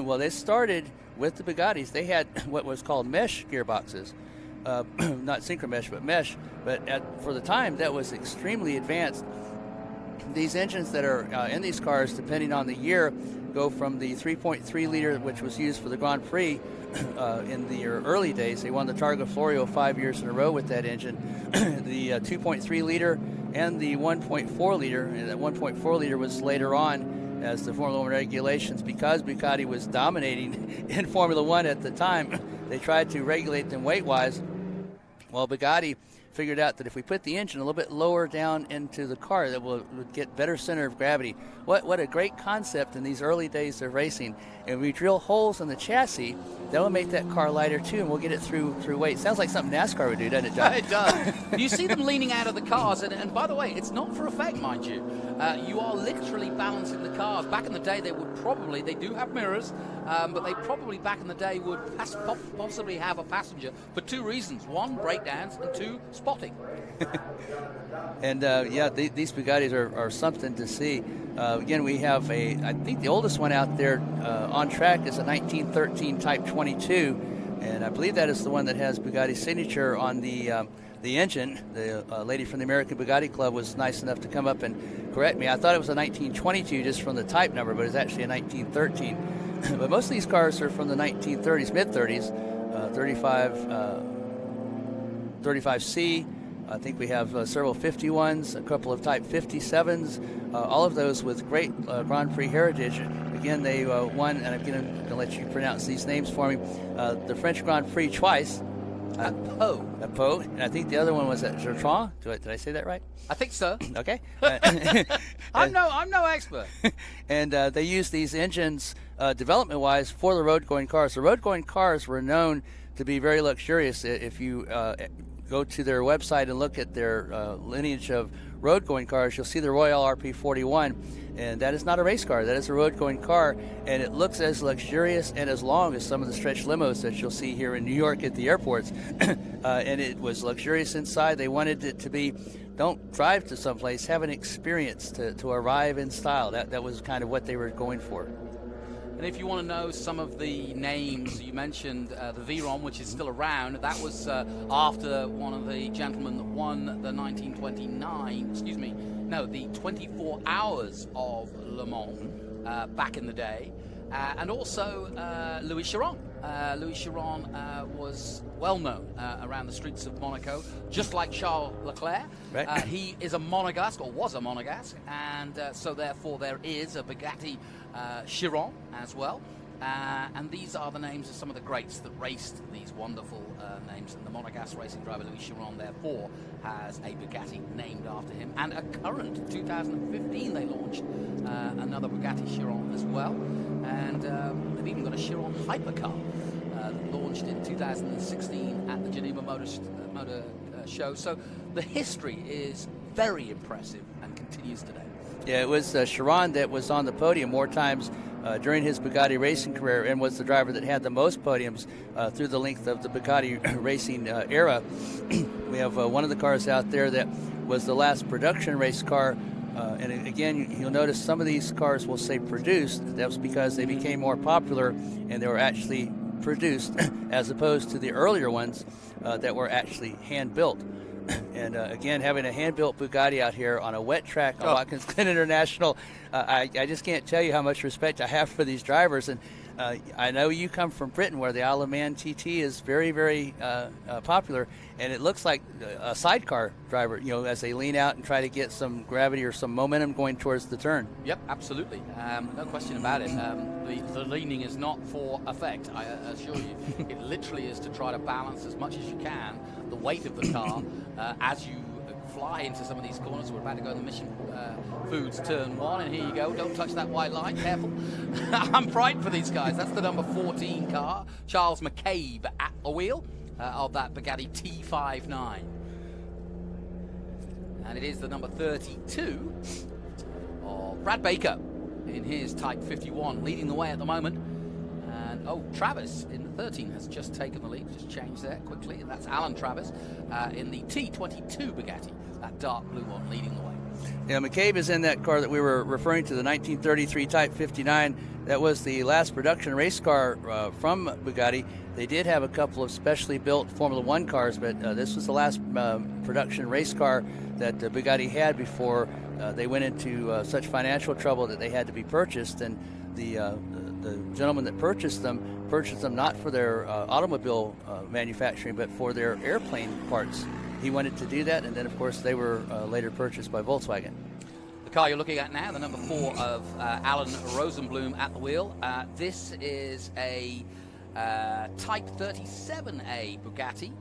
[SPEAKER 10] Well, they started with the Bugattis. They had what was called mesh gearboxes. Not synchromesh, but mesh. But for the time, that was extremely advanced. These engines that are in these cars, depending on the year, go from the 3.3 liter, which was used for the Grand Prix in the early days. They won the Targa Florio 5 years in a row with that engine. The 2.3 liter and the 1.4 liter, and that 1.4 liter was later on as the Formula One regulations, because Bugatti was dominating in Formula One at the time. they tried to regulate them weight-wise. Well, Bugatti figured out that if we put the engine a little bit lower down into the car, that would get better center of gravity. What a great concept in these early days of racing. And we drill holes in the chassis, that will make that car lighter too, and we'll get it through weight. Sounds like something NASCAR would do, doesn't it, John?
[SPEAKER 3] It does. You see them leaning out of the cars, and by the way, it's not for effect, mind you. You are literally balancing the cars. Back in the day, they do have mirrors, but they probably back in the day would possibly have a passenger for two reasons. One, breakdowns, and two, spotting.
[SPEAKER 10] And these Bugattis are something to see. Again, we have I think the oldest one out there on track is a 1913 Type 22, and I believe that is the one that has Bugatti's signature on the engine. The lady from the American Bugatti Club was nice enough to come up and correct me. I thought it was a 1922 just from the type number, but it's actually a 1913. But most of these cars are from the 1930s, mid-30s, 35C. I think we have several 51s, a couple of Type 57s, all of those with great Grand Prix heritage. Again, they won, and I'm going to let you pronounce these names for me, the French Grand Prix twice.
[SPEAKER 3] At
[SPEAKER 10] Pau. And I think the other one was at Gertrude. Did I say that right?
[SPEAKER 3] I think so.
[SPEAKER 10] Okay.
[SPEAKER 3] I'm no expert.
[SPEAKER 10] And they use these engines development-wise for the road-going cars. The road-going cars were known to be very luxurious. If you go to their website and look at their lineage of road-going cars, you'll see the Royale RP41, and that is not a race car. That is a road-going car, and it looks as luxurious and as long as some of the stretch limos that you'll see here in New York at the airports. And it was luxurious inside. They wanted it to be, don't drive to someplace, have an experience to arrive in style. That was kind of what they were going for.
[SPEAKER 3] And if you want to know some of the names, you mentioned the Veyron, which is still around. That was after one of the gentlemen that won the 24 Hours of Le Mans back in the day. And also Louis Chiron. Louis Chiron was well known around the streets of Monaco, just like Charles Leclerc.
[SPEAKER 10] Right.
[SPEAKER 3] He is a Monegasque, or was a Monegasque, and so therefore there is a Bugatti Chiron as well. And these are the names of some of the greats that raced these wonderful names. And the Monegasque racing driver Louis Chiron, therefore, has a Bugatti named after him. And a current 2015, they launched another Bugatti Chiron as well. And they've even got a Chiron hypercar that launched in 2016 at the Geneva Motor Show. So the history is very impressive and continues today.
[SPEAKER 10] Yeah, it was Chiron that was on the podium more times during his Bugatti racing career, and was the driver that had the most podiums through the length of the Bugatti racing era. We have one of the cars out there that was the last production race car. And again, you'll notice some of these cars will say produced. That was because they became more popular and they were actually produced as opposed to the earlier ones that were actually hand-built. And again, having a hand-built Bugatti out here on a wet track on Watkins Glen International, I just can't tell you how much respect I have for these drivers. And I know you come from Britain, where the Isle of Man TT is very, very popular, and it looks like a sidecar driver, as they lean out and try to get some gravity or some momentum going towards the turn.
[SPEAKER 3] Yep, absolutely. No question about it. The leaning is not for effect, I assure you. It literally is to try to balance as much as you can the weight of the car as you fly into some of these corners. We're about to go in the Mission Foods turn 1, and here you go. Don't touch that white line, careful. I'm frightened for these guys. That's the number 14 car, Charles McCabe at the wheel of that Bugatti T59. And it is the number 32 of Brad Baker in his Type 51, leading the way at the moment. And Travis in the 13 has just taken the lead. Just changed there quickly. And that's Alan Travis in the T22 Bugatti, that dark blue one, leading the way.
[SPEAKER 10] Yeah, McCabe is in that car that we were referring to, the 1933 Type 59. That was the last production race car from Bugatti. They did have a couple of specially built Formula One cars, but this was the last production race car that Bugatti had before they went into such financial trouble that they had to be purchased. And the gentleman that purchased them not for their automobile manufacturing, but for their airplane parts. He wanted to do that, and then, of course, they were later purchased by Volkswagen.
[SPEAKER 3] The car you're looking at now, the number 4 of Alan Rosenblum at the wheel. This is a Type 37A Bugatti,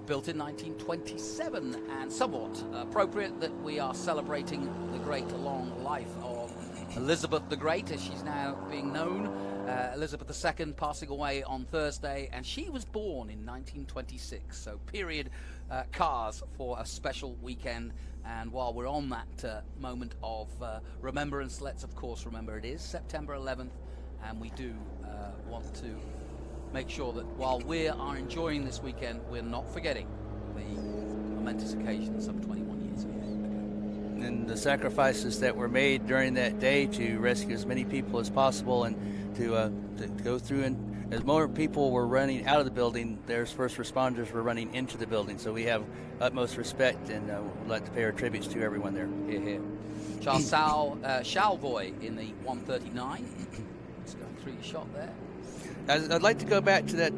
[SPEAKER 3] built in 1927, and somewhat appropriate that we are celebrating the great long life of Elizabeth the Great, as she's now being known. Elizabeth II passing away on Thursday, and she was born in 1926, so period cars for a special weekend. And while we're on that moment of remembrance, let's of course remember it is September 11th, and we do want to make sure that while we are enjoying this weekend, we're not forgetting the momentous occasion some 21 years ago.
[SPEAKER 10] And the sacrifices that were made during that day to rescue as many people as possible, and to go through, and as more people were running out of the building, there's first responders were running into the building. So we have utmost respect, and we'd like to pay our tributes to everyone there.
[SPEAKER 3] Here, here. Charles Chalvoy in the 139. Just going through your shot there.
[SPEAKER 10] I'd like to go back to that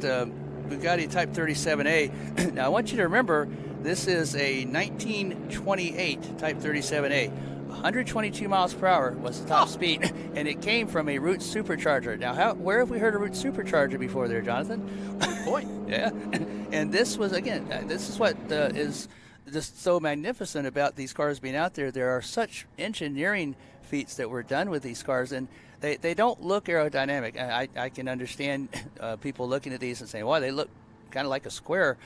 [SPEAKER 10] Bugatti Type 37A. Now, I want you to remember, this is a 1928 Type 37A. 122 miles per hour was the top speed, and it came from a Roots supercharger. Now, where have we heard a Roots supercharger before there, Jonathan?
[SPEAKER 3] Good point.
[SPEAKER 10] Yeah. And this was, again, this is what is just so magnificent about these cars being out there. There are such engineering feats that were done with these cars, and they don't look aerodynamic. I can understand people looking at these and saying, well, they look kind of like a square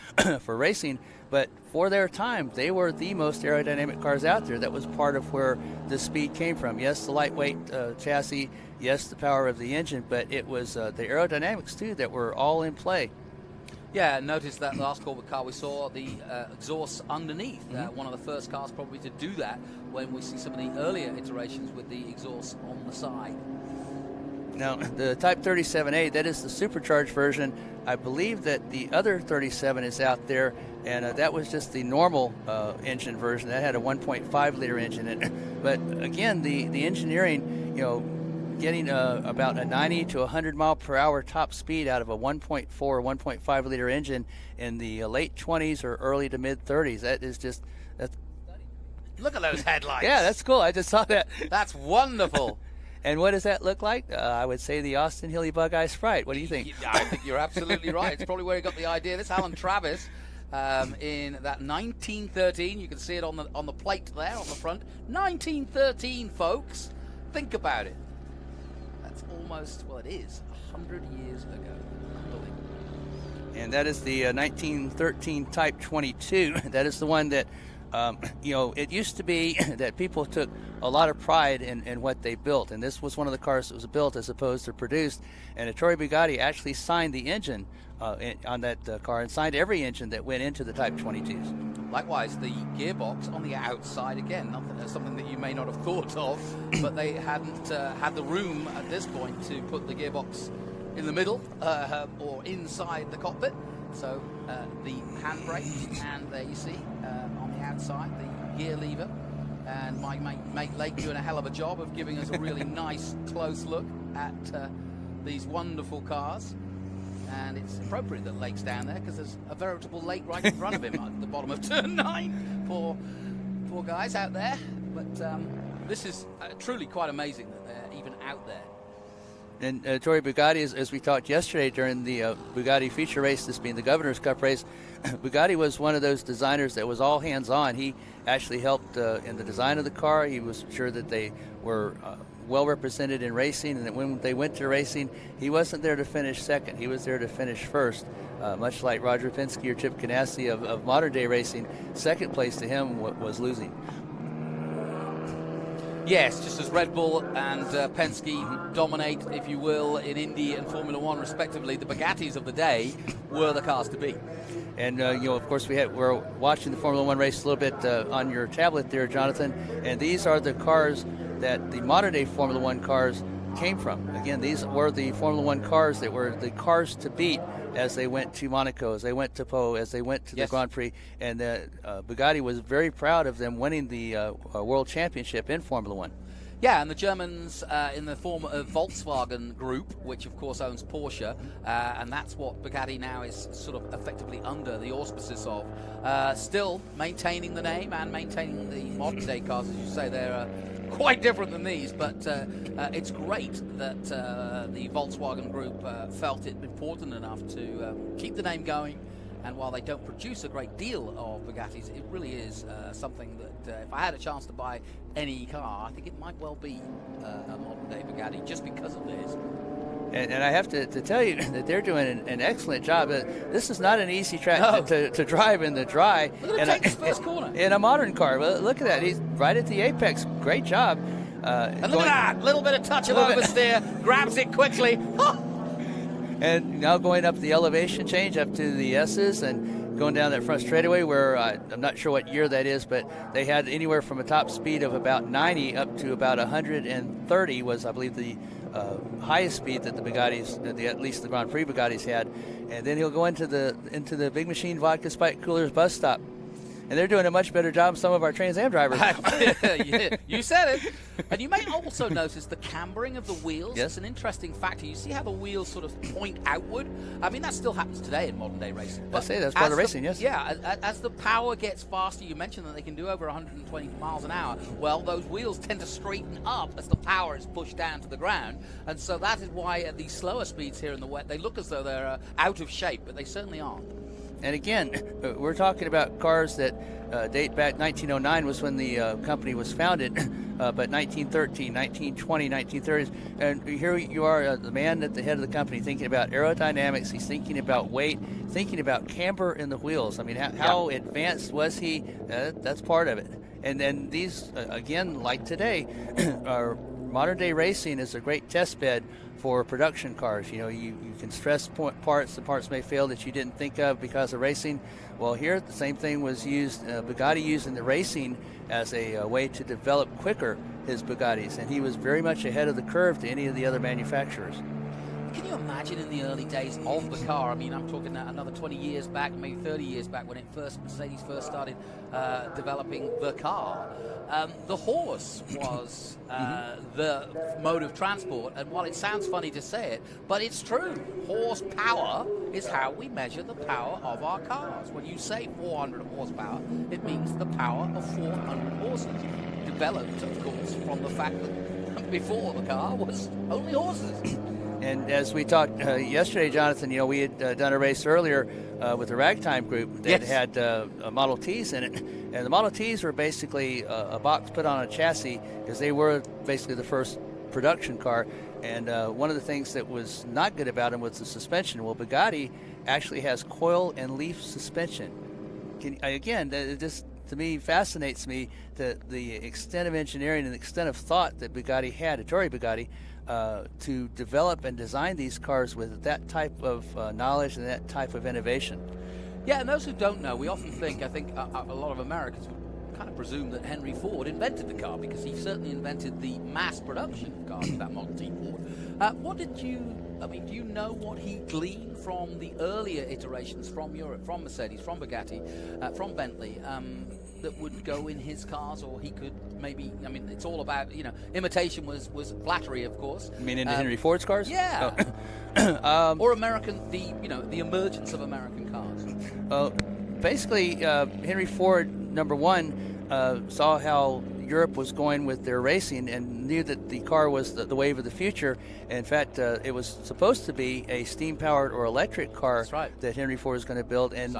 [SPEAKER 10] for racing, but for their time, they were the most aerodynamic cars out there. That was part of where the speed came from. Yes, the lightweight chassis, yes, the power of the engine, but it was the aerodynamics, too, that were all in play.
[SPEAKER 3] Yeah, notice that last Corvette car we saw, the exhaust underneath. One of the first cars probably to do that, when we see some of the earlier iterations with the exhaust on the side.
[SPEAKER 10] Now, the Type 37A, that is the supercharged version. I believe that the other 37 is out there, and that was just the normal engine version. That had a 1.5-liter engine in it. But again, the engineering, getting about a 90 to 100 mile per hour top speed out of a 1.4 or 1.5-liter engine in the late 20s or early to mid 30s. That is just, that's...
[SPEAKER 3] Look at those headlights.
[SPEAKER 10] Yeah, that's cool. I just saw that.
[SPEAKER 3] That's wonderful.
[SPEAKER 10] And what does that look like? I would say the Austin Hilly Bug-Eye Sprite. What do you think?
[SPEAKER 3] I think you're absolutely right. It's probably where he got the idea. This Alan Travis in that 1913. You can see it on the plate there on the front. 1913, folks. Think about it. That's almost, well, it is 100 years ago. Unbelievable.
[SPEAKER 10] And that is the 1913 Type 22. That is the one that, it used to be that people took a lot of pride in what they built, and this was one of the cars that was built as opposed to produced. And Ettore Bugatti actually signed the engine on that car, and signed every engine that went into the Type 22s.
[SPEAKER 3] Likewise, the gearbox on the outside, again, something that you may not have thought of, but they hadn't had the room at this point to put the gearbox in the middle or inside the cockpit. So the handbrake, and there you see on the outside the gear lever. And my mate Lake doing a hell of a job of giving us a really nice close look at these wonderful cars. And it's appropriate that Lake's down there, because there's a veritable lake right in front of him at the bottom of turn 9. Poor guys out there. But this is truly quite amazing that they're even out there.
[SPEAKER 10] And Ettore Bugatti, as we talked yesterday during the Bugatti feature race, this being the Governor's Cup race, Bugatti was one of those designers that was all hands-on. He actually helped in the design of the car. He was sure that they were well represented in racing, and that when they went to racing, he wasn't there to finish second. He was there to finish first. Much like Roger Penske or Chip Ganassi of modern-day racing, second place to him was losing.
[SPEAKER 3] Yes, just as Red Bull and Penske dominate, if you will, in Indy and Formula One respectively, the Bugattis of the day were the cars to beat.
[SPEAKER 10] And of course, we're watching the Formula One race a little bit on your tablet there, Jonathan. And these are the cars that the modern day Formula One cars came from. Again, these were the Formula One cars that were the cars to beat as they went to Monaco, as they went to Pau, as they went to the Grand Prix. And Bugatti was very proud of them winning the World Championship in Formula One.
[SPEAKER 3] Yeah, and the Germans in the form of Volkswagen Group, which of course owns Porsche, and that's what Bugatti now is sort of effectively under the auspices of. Still maintaining the name and maintaining the modern day cars, as you say, they're quite different than these, but it's great that the Volkswagen Group felt it important enough to keep the name going. And while they don't produce a great deal of Bugattis, it really is something that if I had a chance to buy any car, I think it might well be a modern-day Bugatti just because of this.
[SPEAKER 10] And I have to tell you that they're doing an excellent job. This is not an easy track to drive in the dry.
[SPEAKER 3] Look at him take this first corner.
[SPEAKER 10] In a modern car. Well, look at that. He's right at the apex. Great job.
[SPEAKER 3] And look at that. Little bit of touch of oversteer. Grabs it quickly.
[SPEAKER 10] And now going up the elevation change up to the S's and going down that front straightaway where I'm not sure what year that is, but they had anywhere from a top speed of about 90 up to about 130 was, I believe, the highest speed that the Bugattis, at least the Grand Prix Bugattis had. And then he'll go into the big machine vodka spike coolers bus stop. And they're doing a much better job than some of our Trans Am drivers.
[SPEAKER 3] Yeah, you said it. And you may also notice the cambering of the wheels.
[SPEAKER 10] Yes.
[SPEAKER 3] It's an interesting factor. You see how the wheels sort of point outward? I mean, that still happens today in modern-day racing.
[SPEAKER 10] I say that's part of racing, yes.
[SPEAKER 3] Yeah, as the power gets faster, you mentioned that they can do over 120 miles an hour. Well, those wheels tend to straighten up as the power is pushed down to the ground. And so that is why at these slower speeds here in the wet, they look as though they're out of shape, but they certainly aren't.
[SPEAKER 10] And again, we're talking about cars that date back 1909 was when the company was founded, but 1913, 1920, 1930s. And here you are, the man at the head of the company, thinking about aerodynamics. He's thinking about weight, thinking about camber in the wheels. I mean, how advanced was he? That's part of it. And then these, again, like today, our modern-day racing is a great test bed for production cars. You know, you can stress parts. The parts may fail that you didn't think of because of racing. Well, here the same thing was used. Bugatti used in the racing as a way to develop quicker his Bugattis, and he was very much ahead of the curve to any of the other manufacturers.
[SPEAKER 3] Can you imagine in the early days of the car? I mean, I'm talking another 20 years back, maybe 30 years back, when Mercedes first started developing the car. The horse was the mode of transport, and while it sounds funny to say it, but it's true. Horsepower is how we measure the power of our cars. When you say 400 horsepower, it means the power of 400 horses. Developed, of course, from the fact that before the car was only horses.
[SPEAKER 10] And as we talked yesterday, Jonathan, you know, we had done a race earlier with the Ragtime group that had Model Ts in it. And the Model Ts were basically a box put on a chassis because they were basically the first production car. And one of the things that was not good about them was the suspension. Well, Bugatti actually has coil and leaf suspension. This to me fascinates me, the extent of engineering and the extent of thought that Bugatti had, Ettore Bugatti, to develop and design these cars with that type of knowledge and that type of innovation.
[SPEAKER 3] Yeah, and those who don't know, we often think, I think a lot of Americans would kind of presume that Henry Ford invented the car, because he certainly invented the mass production of cars, that Model T Ford. Do you know what he gleaned from the earlier iterations from Europe, from Mercedes, from Bugatti, from Bentley, that would go in his cars, or he could maybe, I mean, it's all about, you know, imitation was flattery, of course.
[SPEAKER 10] You mean in Henry Ford's cars?
[SPEAKER 3] Yeah. Oh. Or the emergence of American cars.
[SPEAKER 10] Basically, Henry Ford, number one, saw how Europe was going with their racing and knew that the car was the wave of the future. In fact, it was supposed to be a steam-powered or electric car that Henry Ford was going to build. And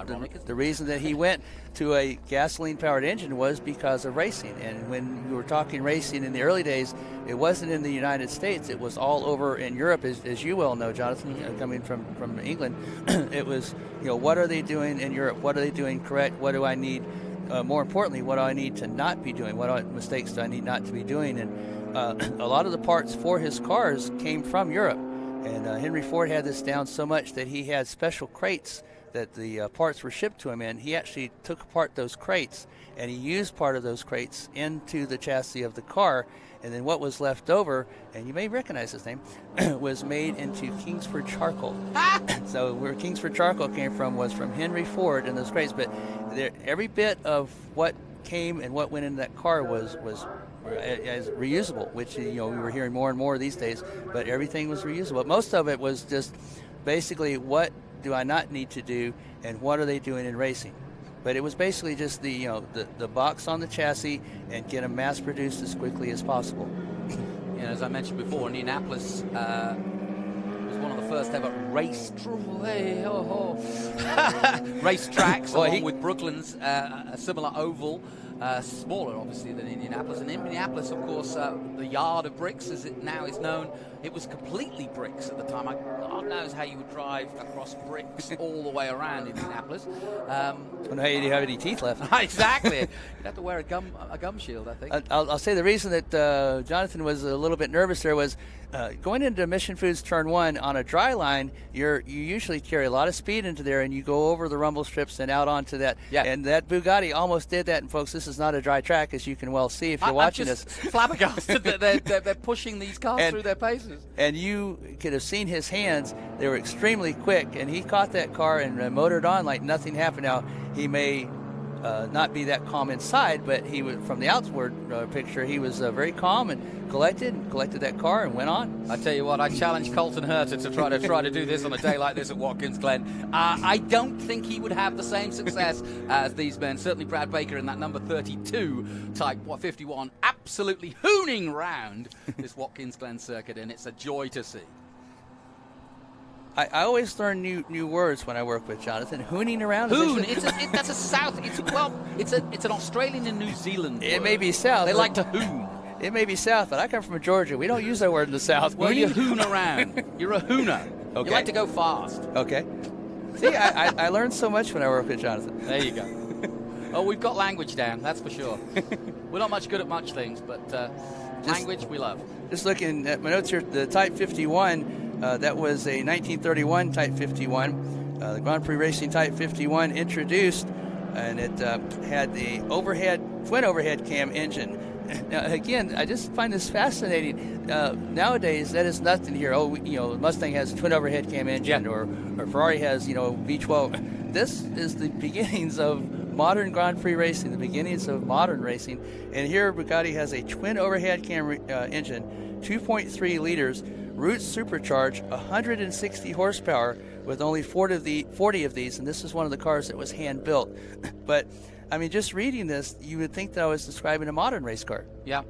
[SPEAKER 10] the reason that he went to a gasoline-powered engine was because of racing. And when we were talking racing in the early days, it wasn't in the United States. It was all over in Europe, as you well know, Jonathan, coming from England. It was, what are they doing in Europe? What are they doing correct? What do I need? More importantly, what do I need to not be doing? What mistakes do I need not to be doing? And a lot of the parts for his cars came from Europe. And Henry Ford had this down so much that he had special crates that the parts were shipped to him in. He actually took apart those crates, and he used part of those crates into the chassis of the car. And then what was left over, and you may recognize his name, was made into Kingsford charcoal. So where Kingsford charcoal came from was from Henry Ford and those crates. But every bit of what came and what went into that car was as reusable, which we were hearing more and more these days. But everything was reusable. Most of it was just basically, what do I not need to do, and what are they doing in racing? But it was basically just the box on the chassis and get them mass produced as quickly as possible.
[SPEAKER 3] As I mentioned before, Indianapolis was one of the first ever race tracks, along with Brooklyn's a similar oval, smaller obviously than Indianapolis. And Indianapolis, of course, the yard of bricks, as it now is known, it was completely bricks at the time. God knows how you would drive across bricks all the way around Indianapolis.
[SPEAKER 10] I don't know how you have any teeth left.
[SPEAKER 3] Exactly. You'd have to wear a gum shield, I think.
[SPEAKER 10] I'll say the reason that Jonathan was a little bit nervous there was going into Mission Foods Turn 1 on a dry line, you usually carry a lot of speed into there, and you go over the rumble strips and out onto that. Yeah. And that Bugatti almost did that. And folks, this is not a dry track, as you can well see if you're watching
[SPEAKER 3] this.
[SPEAKER 10] this.
[SPEAKER 3] Flabbergasted that they're pushing these cars through their paces.
[SPEAKER 10] And you could have seen his hands. They were extremely quick, and he caught that car and motored on like nothing happened. Now, he may not be that calm inside, but he was, from the outward picture, he was very calm and collected that car and went on.
[SPEAKER 3] I tell you what, I challenge Colton Herter to try to do this on a day like this at Watkins Glen. I don't think he would have the same success as these men. Certainly Brad Baker in that number 32 Type 51, absolutely hooning round this Watkins Glen circuit, and it's a joy to see.
[SPEAKER 10] I always learn new words when I work with Jonathan. Hooning around.
[SPEAKER 3] Hoon. That's a South. It's an Australian and New Zealand word.
[SPEAKER 10] It may be South.
[SPEAKER 3] They like to hoon.
[SPEAKER 10] It may be South, but I come from Georgia. We don't use that word in the South.
[SPEAKER 3] Well, you hoon around. You're a hooner.
[SPEAKER 10] Okay.
[SPEAKER 3] You like to go fast.
[SPEAKER 10] Okay. See, I learned so much when I work with Jonathan.
[SPEAKER 3] There you go. Oh, we've got language down, that's for sure. We're not much good at much things, but language we love.
[SPEAKER 10] Just looking at my notes here, the Type 51, that was a 1931 Type 51. The Grand Prix Racing Type 51 introduced, and it had the twin overhead cam engine. Now, again, I just find this fascinating. Nowadays, that is nothing here. Oh, Mustang has a twin overhead cam engine, or Ferrari has, V12. This is the beginnings of modern Grand Prix racing, the beginnings of modern racing. And here, Bugatti has a twin overhead cam engine, 2.3 liters, Roots supercharged, 160 horsepower, with only 40 of these, and this is one of the cars that was hand built. But I mean, just reading this, you would think that I was describing a modern race car.
[SPEAKER 3] Yeah.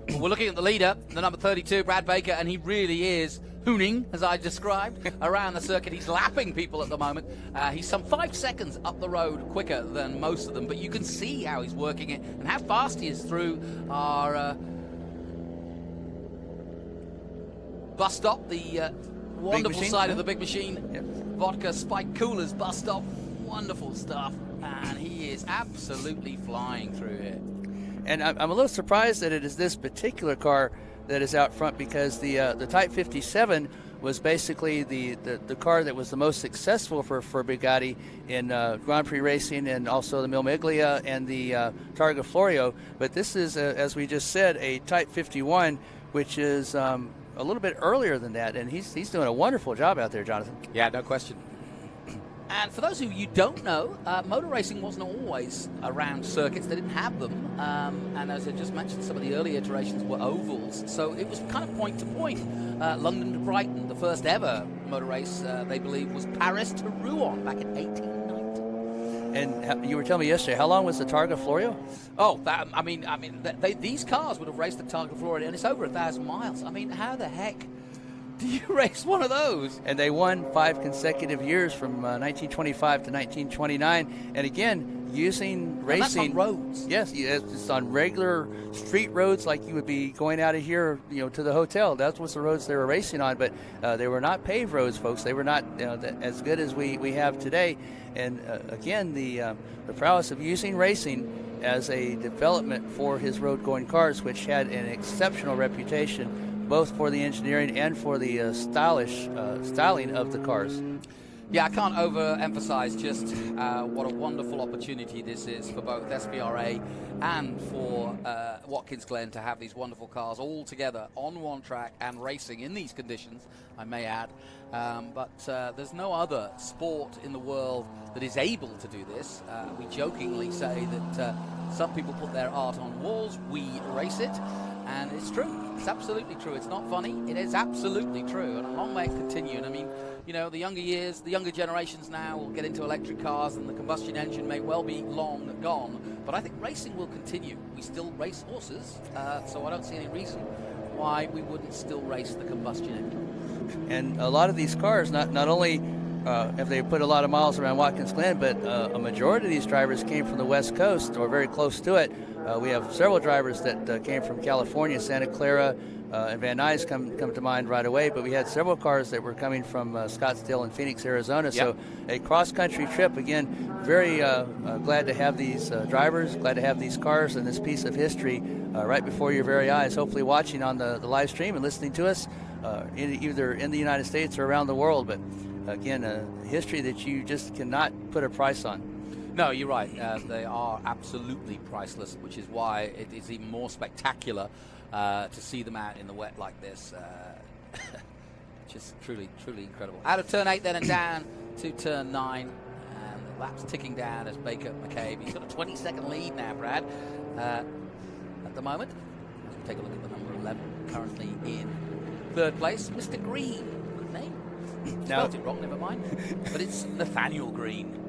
[SPEAKER 3] Well, we're looking at the leader, the number 32, Brad Baker, and he really is hooning, as I described, around the circuit. He's lapping people at the moment. He's some 5 seconds up the road quicker than most of them, but you can see how he's working it and how fast he is through our bus stop, the wonderful side of the Big Machine.
[SPEAKER 10] Yep.
[SPEAKER 3] Vodka Spike Coolers bus stop. Wonderful stuff. And he is absolutely flying through here.
[SPEAKER 10] And I'm a little surprised that it is this particular car that is out front, because the Type 57 was basically the car that was the most successful for Bugatti in Grand Prix racing, and also the Mille Miglia and the Targa Florio. But this is, as we just said, a Type 51, which is a little bit earlier than that, and he's doing a wonderful job out there, Jonathan.
[SPEAKER 3] Yeah, no question. And for those of you who don't know, motor racing wasn't always around circuits. They didn't have them. And as I just mentioned, some of the early iterations were ovals. So it was kind of point to point. London to Brighton, the first ever motor race, they believe, was Paris to Rouen back in 1890.
[SPEAKER 10] And you were telling me yesterday, how long was the Targa Florio?
[SPEAKER 3] Oh, these cars would have raced the Targa Florio, and it's over 1,000 miles. I mean, how the heck do you race one of those?
[SPEAKER 10] And they won 5 consecutive years from 1925 to 1929. And again, using racing.
[SPEAKER 3] That's on roads.
[SPEAKER 10] Yes, it's on regular street roads, like you would be going out of here, to the hotel. That was the roads they were racing on. But they were not paved roads, folks. They were not as good as we have today. And again, the prowess of using racing as a development for his road-going cars, which had an exceptional reputation, both for the engineering and for the styling of the cars.
[SPEAKER 3] Yeah, I can't overemphasize just what a wonderful opportunity this is for both SVRA and for Watkins Glen to have these wonderful cars all together on one track and racing in these conditions, I may add. But there's no other sport in the world that is able to do this. We jokingly say that Some people put their art on walls. We race it, and it's true. It's absolutely true. It's not funny. It is absolutely true, and long may it continue. And I mean, you know, the younger generations now will get into electric cars, and the combustion engine may well be long gone. But I think racing will continue. We still race horses, so I don't see any reason why we wouldn't still race the combustion engine.
[SPEAKER 10] And a lot of these cars, not only have they put a lot of miles around Watkins Glen, but a majority of these drivers came from the West Coast or very close to it. We have several drivers that came from California, Santa Clara, and Van Nuys come to mind right away, but we had several cars that were coming from Scottsdale and Phoenix, Arizona. Yep. So a cross-country trip, again, very glad to have these drivers, glad to have these cars and this piece of history right before your very eyes, hopefully watching on the live stream and listening to us either in the United States or around the world. But again, history that you just cannot put a price on.
[SPEAKER 3] No, you're right. They are absolutely priceless, which is why it is even more spectacular to see them out in the wet like this. Just truly, truly incredible. Out of turn 8 then and down to turn 9. And the lap's ticking down as Baker McCabe. He's got a 20-second lead now, Brad, at the moment. Let's take a look at the number 11, currently in third place. Mr. Green. Good name. Spelled it wrong, never mind. But it's Nathaniel Green.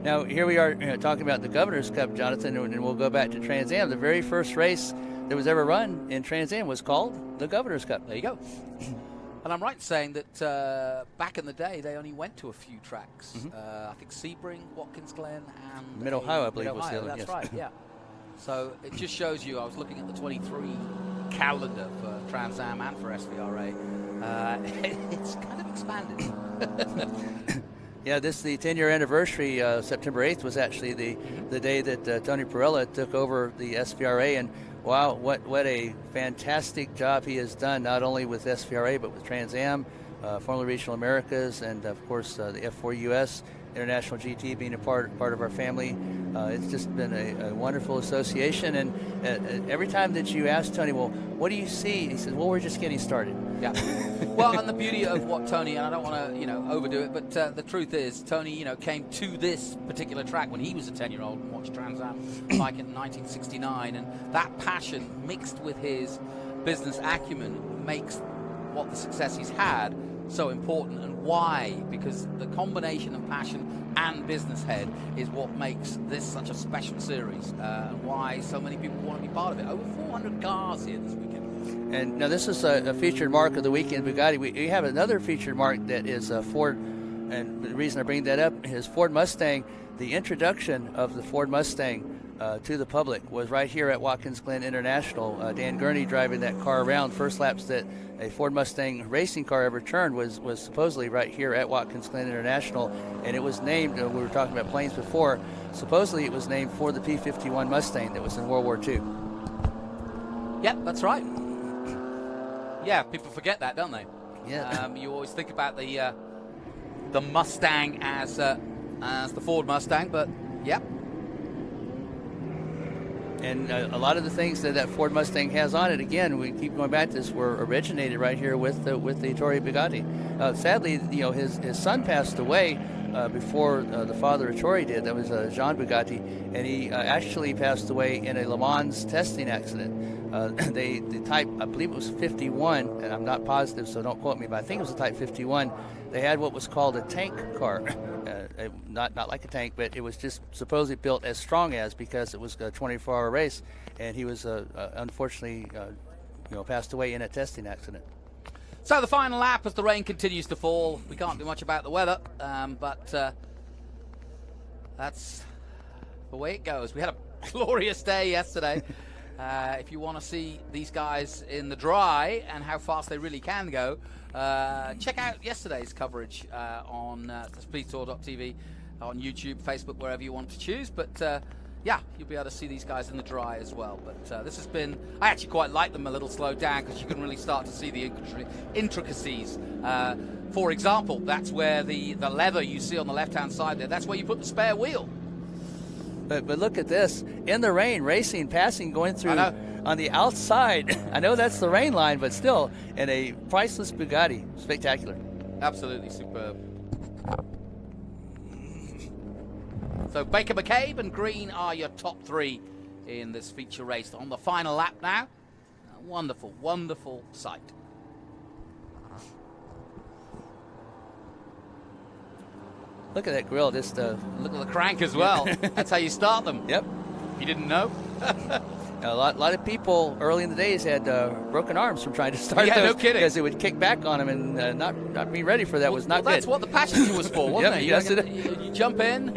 [SPEAKER 10] Now, here we are talking about the Governor's Cup, Jonathan, and we'll go back to Trans Am. The very first race that was ever run in Trans Am was called the Governor's Cup.
[SPEAKER 3] There you go. And I'm right in saying that back in the day, they only went to a few tracks. I think Sebring, Watkins Glen, and
[SPEAKER 10] Mid-Ohio, I believe, was the other.
[SPEAKER 3] That's right, yeah. So it just shows you, I was looking at the 23 calendar for Trans Am and for SVRA. It's kind of expanded.
[SPEAKER 10] Yeah, the 10-year anniversary, September 8th, was actually the day that Tony Pirelli took over the SVRA, and wow, what a fantastic job he has done, not only with SVRA, but with Trans Am, formerly Regional Americas, and of course the F4 U.S. International GT being a part of our family. It's just been a wonderful association, and every time that you ask Tony, well, what do you see? He says, well, we're just getting started.
[SPEAKER 3] Yeah. Well, and the beauty of what Tony, and I don't want to, overdo it, but the truth is, Tony, came to this particular track when he was a 10-year-old and watched Trans Am like in 1969, and that passion mixed with his business acumen makes what the success he's had so important. And why? Because the combination of passion and business head is what makes this such a special series, and why so many people want to be part of it. Over 400 cars here this weekend.
[SPEAKER 10] And now this is a featured mark of the weekend, Bugatti. We have another featured mark that is Ford, and the reason I bring that up is Ford Mustang. The introduction of the Ford Mustang to the public was right here at Watkins Glen International. Dan Gurney driving that car around. First laps that a Ford Mustang racing car ever turned was supposedly right here at Watkins Glen International, and it was named, we were talking about planes before, supposedly it was named for the P-51 Mustang that was in World War II.
[SPEAKER 3] Yep, that's right. Yeah, people forget that, don't they?
[SPEAKER 10] Yeah.
[SPEAKER 3] You always think about the Mustang as the Ford Mustang, but yeah.
[SPEAKER 10] And a lot of the things that Ford Mustang has on it, again, we keep going back to this, were originated right here with the Ettore Bugatti. Sadly, his son passed away before the father Ettore did. That was Jean Bugatti, and he actually passed away in a Le Mans testing accident. The type, I believe it was 51, and I'm not positive, so don't quote me, but I think it was the type 51. They had what was called a tank car. Not like a tank, but it was just supposedly built as strong as, because it was a 24-hour race, and he was unfortunately passed away in a testing accident.
[SPEAKER 3] So the final lap as the rain continues to fall. We can't do much about the weather, but that's the way it goes. We had a glorious day yesterday. If you want to see these guys in the dry and how fast they really can go, check out yesterday's coverage on SpeedTour.tv, on YouTube, Facebook, wherever you want to choose. But yeah, you'll be able to see these guys in the dry as well. But this has been, I actually quite like them a little slowed down, because you can really start to see the intricacies. For example, that's where the lever you see on the left-hand side there, that's where you put the spare wheel.
[SPEAKER 10] But look at this, in the rain, racing, passing, going through on the outside. I know that's the rain line, but still, in a priceless Bugatti. Spectacular.
[SPEAKER 3] Absolutely superb. So Baker McCabe and Green are your top three in this feature race. On the final lap now. A wonderful, wonderful sight.
[SPEAKER 10] Look at that grill. Just
[SPEAKER 3] look at the crank as well. That's how you start them.
[SPEAKER 10] Yep.
[SPEAKER 3] If you didn't know.
[SPEAKER 10] A lot of people early in the days had broken arms from trying to start those.
[SPEAKER 3] No kidding.
[SPEAKER 10] Because it would kick back on them, and not be ready for that was not good.
[SPEAKER 3] That's what the passenger was for, wasn't
[SPEAKER 10] Yep,
[SPEAKER 3] it?
[SPEAKER 10] yes,
[SPEAKER 3] You jump in,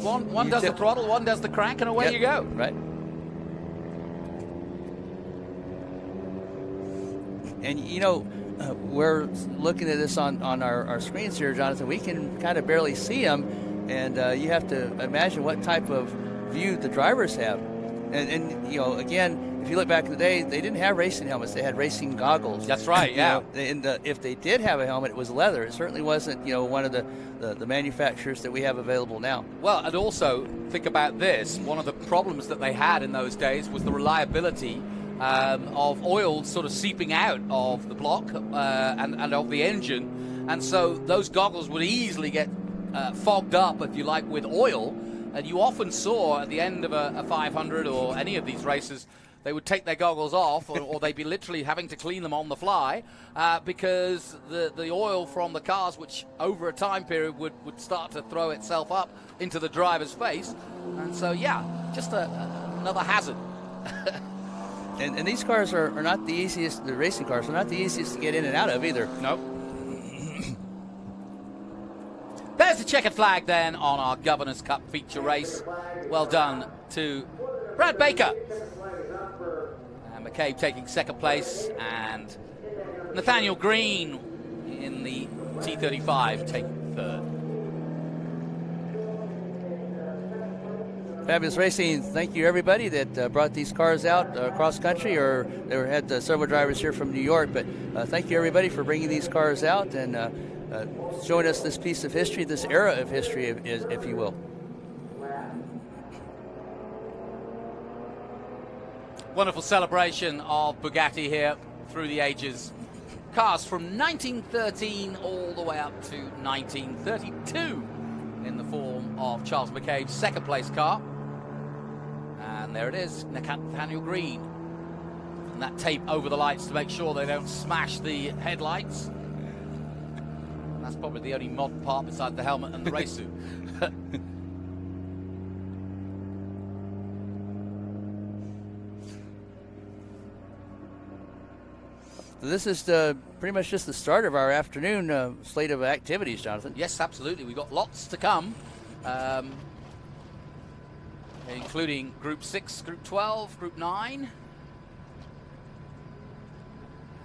[SPEAKER 3] one does the throttle, one does the crank, and away you go.
[SPEAKER 10] Right. And you know, we're looking at this on our screens here, Jonathan. We can kind of barely see them, and you have to imagine what type of view the drivers have. And you know, again, if you look back in the day, they didn't have racing helmets; they had racing goggles.
[SPEAKER 3] That's right. Yeah.
[SPEAKER 10] And if they did have a helmet, it was leather. It certainly wasn't, one of the manufacturers that we have available now.
[SPEAKER 3] Well, and also think about this: one of the problems that they had in those days was the reliability of oil sort of seeping out of the block and of the engine, and so those goggles would easily get fogged up, if you like, with oil. And you often saw at the end of a 500 or any of these races, they would take their goggles off, or they'd be literally having to clean them on the fly because the oil from the cars, which over a time period would start to throw itself up into the driver's face. And so, yeah, just another hazard.
[SPEAKER 10] And these cars are not the easiest, the racing cars are not the easiest to get in and out of either.
[SPEAKER 3] Nope. There's the checkered flag then on our Governor's Cup feature race. Well done to Brad Baker. And McCabe taking second place, and Nathaniel Green in the T35 taking third.
[SPEAKER 10] Fabulous racing. Thank you, everybody that brought these cars out across country, or they had several drivers here from New York. But thank you, everybody, for bringing these cars out and showing us this piece of history, this era of history, if you will.
[SPEAKER 3] Wonderful celebration of Bugatti here through the ages. Cars from 1913 all the way up to 1932 in the form of Charles McCabe's second place car. And there it is, Nathaniel Green. And that tape over the lights to make sure they don't smash the headlights. That's probably the only modern part beside the helmet and the race suit.
[SPEAKER 10] This is pretty much just the start of our afternoon slate of activities, Jonathan.
[SPEAKER 3] Yes, absolutely. We've got lots to come, including Group 6, Group 12, Group 9.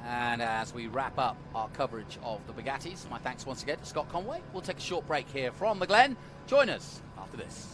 [SPEAKER 3] And as we wrap up our coverage of the Bugattis, my thanks once again to Scott Conway. We'll take a short break here from the Glen. Join us after this.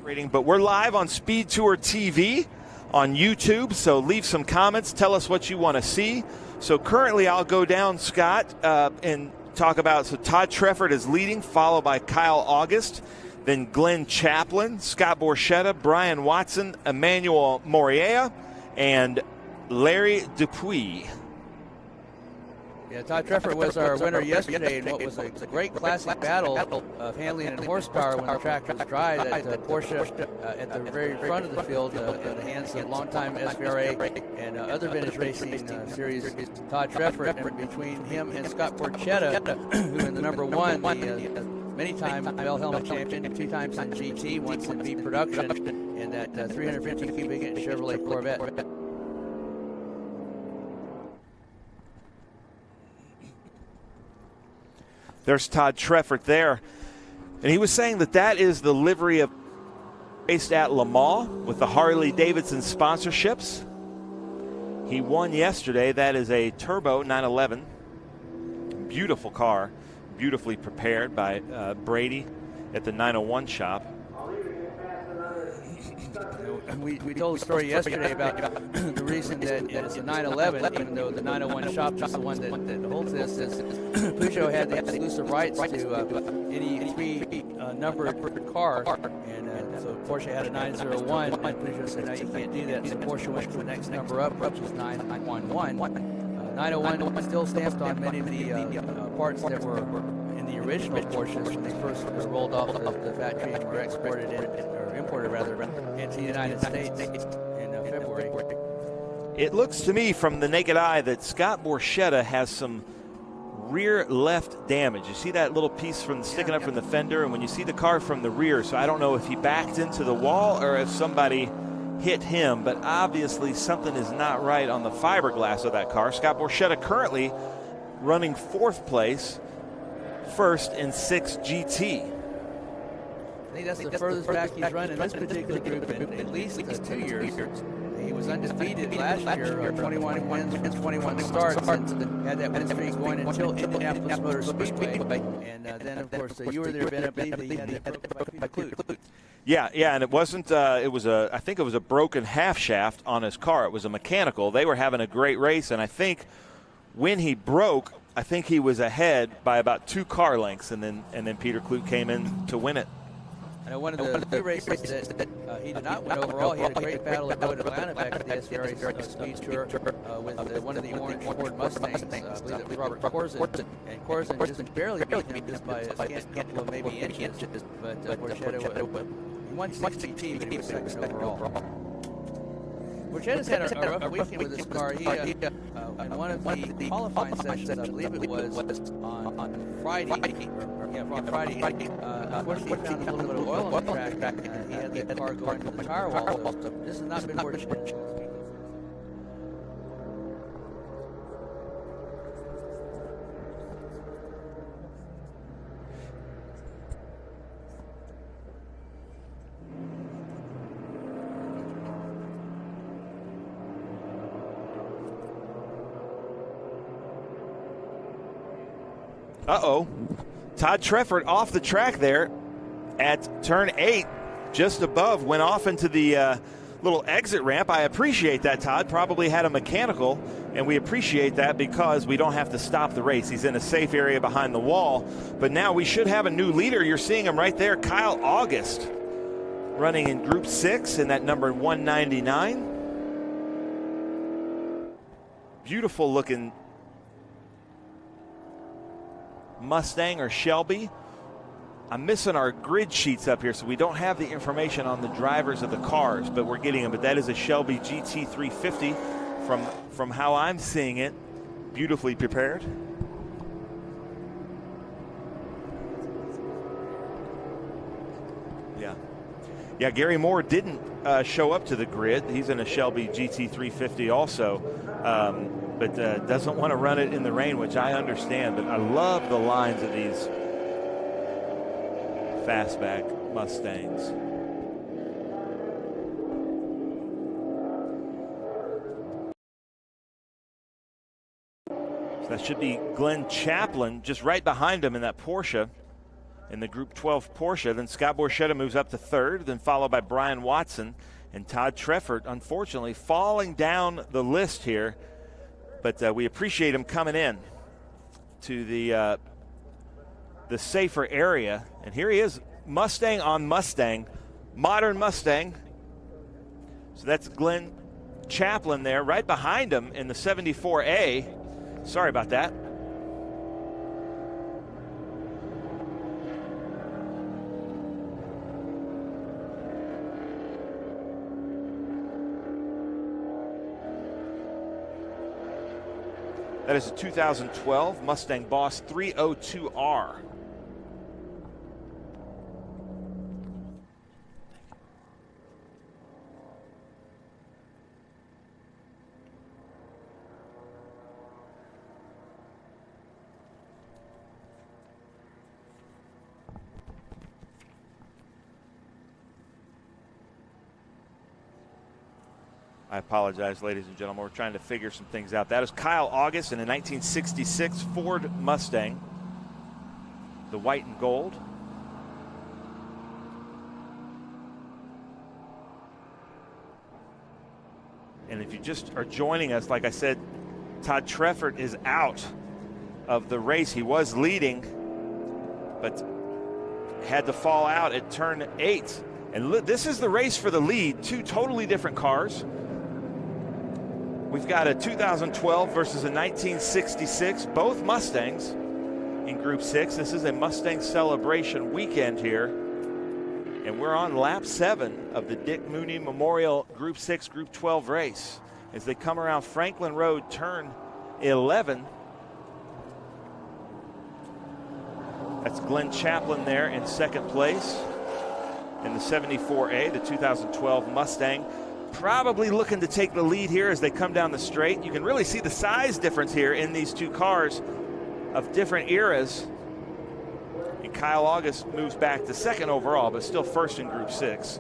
[SPEAKER 5] But we're live on SpeedTour TV on YouTube, so leave some comments. Tell us what you want to see. So currently I'll go down, Scott, and talk about, so Todd Treffert is leading, followed by Kyle August, then Glenn Chaplin, Scott Borchetta, Brian Watson, Emmanuel Moriea, and Larry Dupuis.
[SPEAKER 10] Yeah, Todd Treffert was our winner yesterday in what was a great classic battle of handling and horsepower when the track was dry. That Porsche at the very front of the field in the hands of longtime SVRA and other vintage racing series, Todd Treffert, and between him and Scott Borchetta, who in the number one, the many-time Bell Helmet champion, 2 times in GT, once in V production, in that 350 cubic inch Chevrolet Corvette.
[SPEAKER 5] There's Todd Treffert there. And he was saying that that is the livery of raced at Le Mans with the Harley-Davidson sponsorships. He won yesterday. That is a Turbo 911. Beautiful car, beautifully prepared by Brady at the 901 shop.
[SPEAKER 10] We told a story yesterday about the reason that it's a 911, even though the 901 shop is the one that holds this. Is Peugeot had the exclusive rights to any 3 numbered car, and so Porsche had a 901, and Peugeot said, no, you can't do that. So Porsche went to the next number up, which was 911. 901 still stamped on many of the parts that were in the original Porsches when they first rolled off the factory and were exported imported into the United States in February.
[SPEAKER 5] It looks to me from the naked eye that Scott Borchetta has some rear left damage. You see that little piece from sticking up from the fender, and when you see the car from the rear, so I don't know if he backed into the wall or if somebody hit him, but obviously something is not right on the fiberglass of that car. Scott Borchetta currently running 4th place, first in 6 GT.
[SPEAKER 10] I think that's the furthest back he's run in this particular group in at least 2 years. He was undefeated last year, 21 wins, 21 starts, and had that win streak going until Indianapolis Motor Speedway. And then, of course, you were there, Ben. I believe he had a clue.
[SPEAKER 5] Yeah, and it wasn't. I think it was a broken half shaft on his car. It was a mechanical. They were having a great race, and I think when he broke, I think he was ahead by about 2 car lengths, and then Peter Kloot came in to win it.
[SPEAKER 10] And one of the few races that he did not win overall, he had a great battle at Atlanta back at the SVRA SpeedTour with one of the orange Ford Mustangs. I believe it was Robert Corzin. And Corzin just barely beat him just by a couple of maybe inches. But Borchetta won 60, but he was second overall. Borchetta's had a rough weekend with this car. He, in one of the qualifying sessions, I believe it was on Friday, unfortunately he found a little bit of oil on the track, and he had the car go into the tire wall. So this has not been fortunate.
[SPEAKER 5] Uh-oh. Todd Treffert off the track there at turn 8, just above, went off into the little exit ramp. I appreciate that, Todd. Probably had a mechanical, and we appreciate that because we don't have to stop the race. He's in a safe area behind the wall. But now we should have a new leader. You're seeing him right there, Kyle August, running in Group 6 in that number 199. Beautiful looking Mustang or Shelby. I'm missing our grid sheets up here, so we don't have the information on the drivers of the cars, but we're getting them. But that is a Shelby GT350 from how I'm seeing it. Beautifully prepared. Yeah, Gary Moore didn't show up to the grid. He's in a Shelby GT350 also. But doesn't want to run it in the rain, which I understand. But I love the lines of these fastback Mustangs. So that should be Glenn Chaplin just right behind him in that Porsche. in the Group 12 Porsche. Then Scott Borchetta moves up to third, then followed by Brian Watson and Todd Treffert, unfortunately falling down the list here. But we appreciate him coming in to the safer area. And here he is, Mustang on Mustang, modern Mustang. So that's Glenn Chaplin there, right behind him in the 74A. Sorry about that. That is a 2012 Mustang Boss 302R. I apologize, ladies and gentlemen. We're trying to figure some things out. That is Kyle August in a 1966 Ford Mustang, the white and gold. And if you just are joining us, like I said, Todd Treffert is out of the race. He was leading, but had to fall out at turn 8. And this is the race for the lead, two totally different cars. We've got a 2012 versus a 1966, both Mustangs in Group 6. This is a Mustang celebration weekend here. And we're on lap 7 of the Dick Mooney Memorial Group 6, Group 12 race. As they come around Franklin Road, turn 11. That's Glenn Chaplin there in second place in the 74A, the 2012 Mustang. Probably looking to take the lead here as they come down the straight. You can really see the size difference here in these two cars of different eras. And Kyle August moves back to second overall, but still first in Group 6.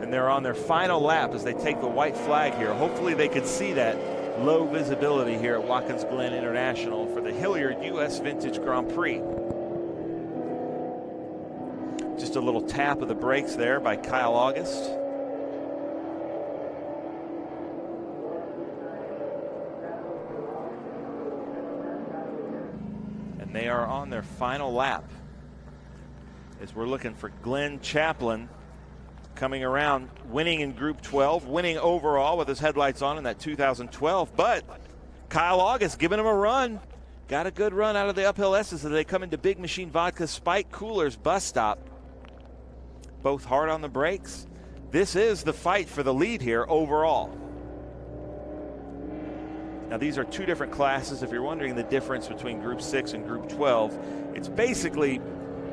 [SPEAKER 5] And they're on their final lap as they take the white flag here. Hopefully they could see that low visibility here at Watkins Glen International for the Hilliard U.S. Vintage Grand Prix. Just a little tap of the brakes there by Kyle August. And they are on their final lap as we're looking for Glenn Chaplin coming around, winning in Group 12, winning overall with his headlights on in that 2012. But Kyle August giving him a run. Got a good run out of the uphill S's as they come into Big Machine Vodka Spike Coolers bus stop. Both hard on the brakes. This is the fight for the lead here overall. Now these are two different classes. If you're wondering the difference between Group 6 and Group 12, it's basically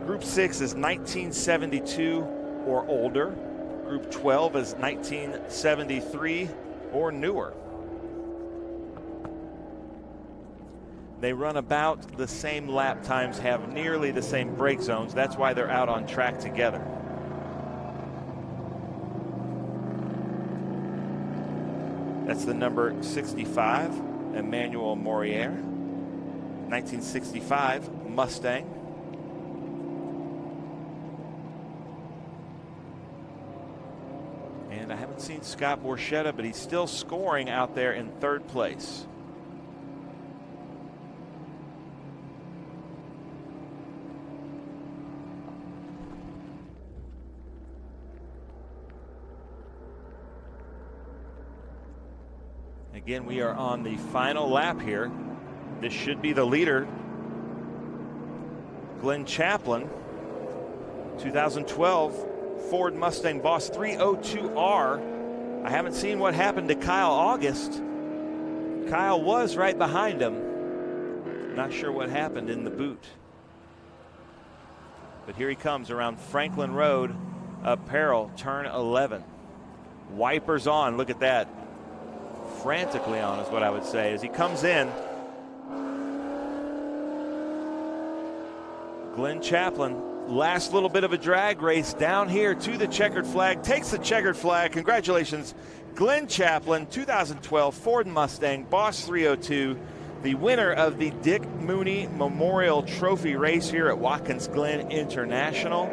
[SPEAKER 5] Group 6 is 1972 or older. Group 12 is 1973 or newer. They run about the same lap times, have nearly the same brake zones. That's why they're out on track together. That's the number 65, Emmanuel Morier, 1965 Mustang. And I haven't seen Scott Borchetta, but he's still scoring out there in third place. Again, we are on the final lap here. This should be the leader, Glenn Chaplin, 2012 Ford Mustang Boss 302R. I haven't seen what happened to Kyle August. Kyle was right behind him. Not sure what happened in the boot. But here he comes around Franklin Road, Apparel, turn 11. Wipers on, look at that. Frantically on is what I would say as he comes in. Glenn Chaplin, last little bit of a drag race down here to the checkered flag, takes the checkered flag. Congratulations, Glenn Chaplin, 2012 Ford Mustang Boss 302, the winner of the Dick Mooney Memorial Trophy race here at Watkins Glen International.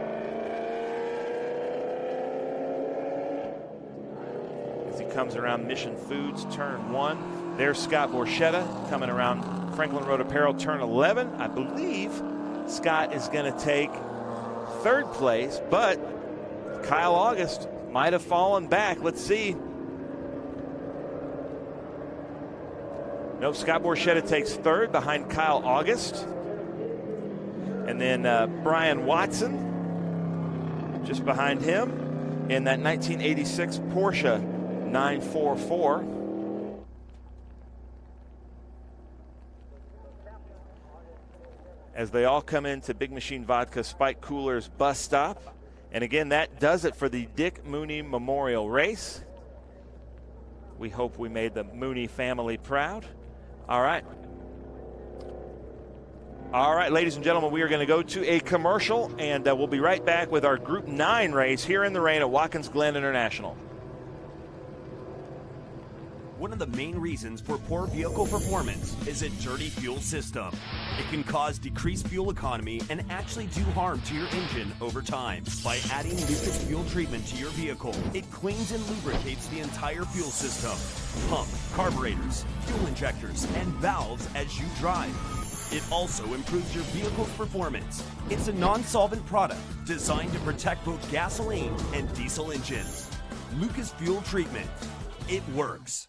[SPEAKER 5] As he comes around Mission Foods, turn 1. There's Scott Borchetta coming around Franklin Road Apparel, turn 11. I believe Scott is going to take 3rd place, but Kyle August might have fallen back. Let's see. Nope, Scott Borchetta takes 3rd behind Kyle August. And then Brian Watson just behind him in that 1986 Porsche 944. As they all come into Big Machine Vodka Spike Coolers bus stop. And again, that does it for the Dick Mooney Memorial Race. We hope we made the Mooney family proud. All right. All right, ladies and gentlemen, we are going to go to a commercial, and we'll be right back with our Group 9 race here in the rain at Watkins Glen International.
[SPEAKER 12] One of the main reasons for poor vehicle performance is a dirty fuel system. It can cause decreased fuel economy and actually do harm to your engine over time. By adding Lucas Fuel Treatment to your vehicle, it cleans and lubricates the entire fuel system, pump, carburetors, fuel injectors, and valves as you drive. It also improves your vehicle's performance. It's a non-solvent product designed to protect both gasoline and diesel engines. Lucas Fuel Treatment. It works.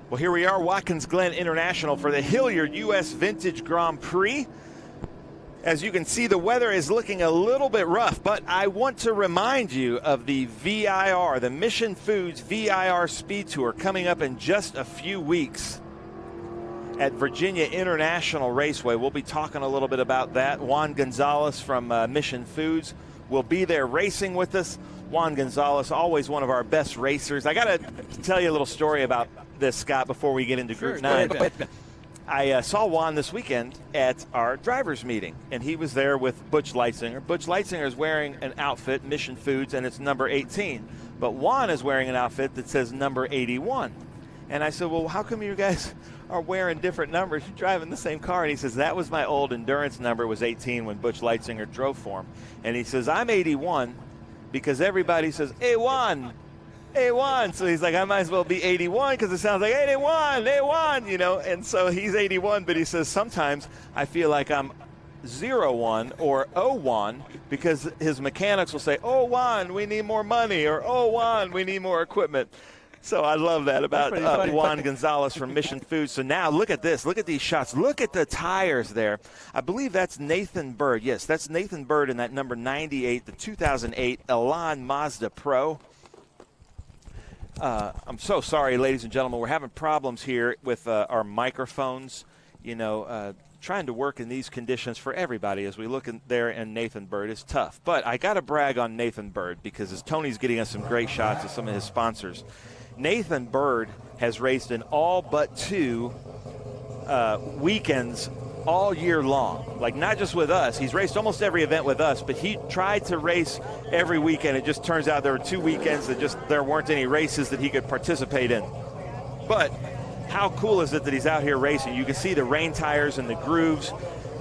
[SPEAKER 5] Well, here we are, Watkins Glen International for the Hilliard U.S. Vintage Grand Prix. As you can see, the weather is looking a little bit rough, but I want to remind you of the VIR, the Mission Foods VIR SpeedTour, coming up in just a few weeks at Virginia International Raceway. We'll be talking a little bit about that. Juan Gonzalez from Mission Foods will be there racing with us. Juan Gonzalez, always one of our best racers. I got to tell you a little story about this, Scott, before we get into Group 9. I saw Juan this weekend at our drivers meeting, and he was there with Butch Leitzinger. Butch Leitzinger is wearing an outfit, Mission Foods, and it's number 18. But Juan is wearing an outfit that says number 81. And I said, well, how come you guys are wearing different numbers? You're driving the same car. And he says, that was my old endurance number. It was 18 when Butch Leitzinger drove for him. And he says, I'm 81 because everybody says, hey, Juan. 81, so he's like, I might as well be 81 because it sounds like 81, you know. And so he's 81, but he says sometimes I feel like I'm 01 or 01 because his mechanics will say, oh, Juan, we need more money, or oh, Juan, we need more equipment. So I love that about Juan Gonzalez from Mission Foods. So now look at this. Look at these shots. Look at the tires there. I believe that's Nathan Bird. Yes, that's Nathan Bird in that number 98, the 2008 Elan Mazda Pro. I'm so sorry, ladies and gentlemen. We're having problems here with our microphones, you know, trying to work in these conditions for everybody as we look in there, and Nathan Bird is tough. But I got to brag on Nathan Bird because as Tony's getting us some great shots of some of his sponsors. Nathan Bird has raced in all but 2 weekends all year long, like not just with us. He's raced almost every event with us, but he tried to race every weekend. It just turns out there were 2 weekends that just there weren't any races that he could participate in. But how cool is it that he's out here racing? You can see the rain tires and the grooves.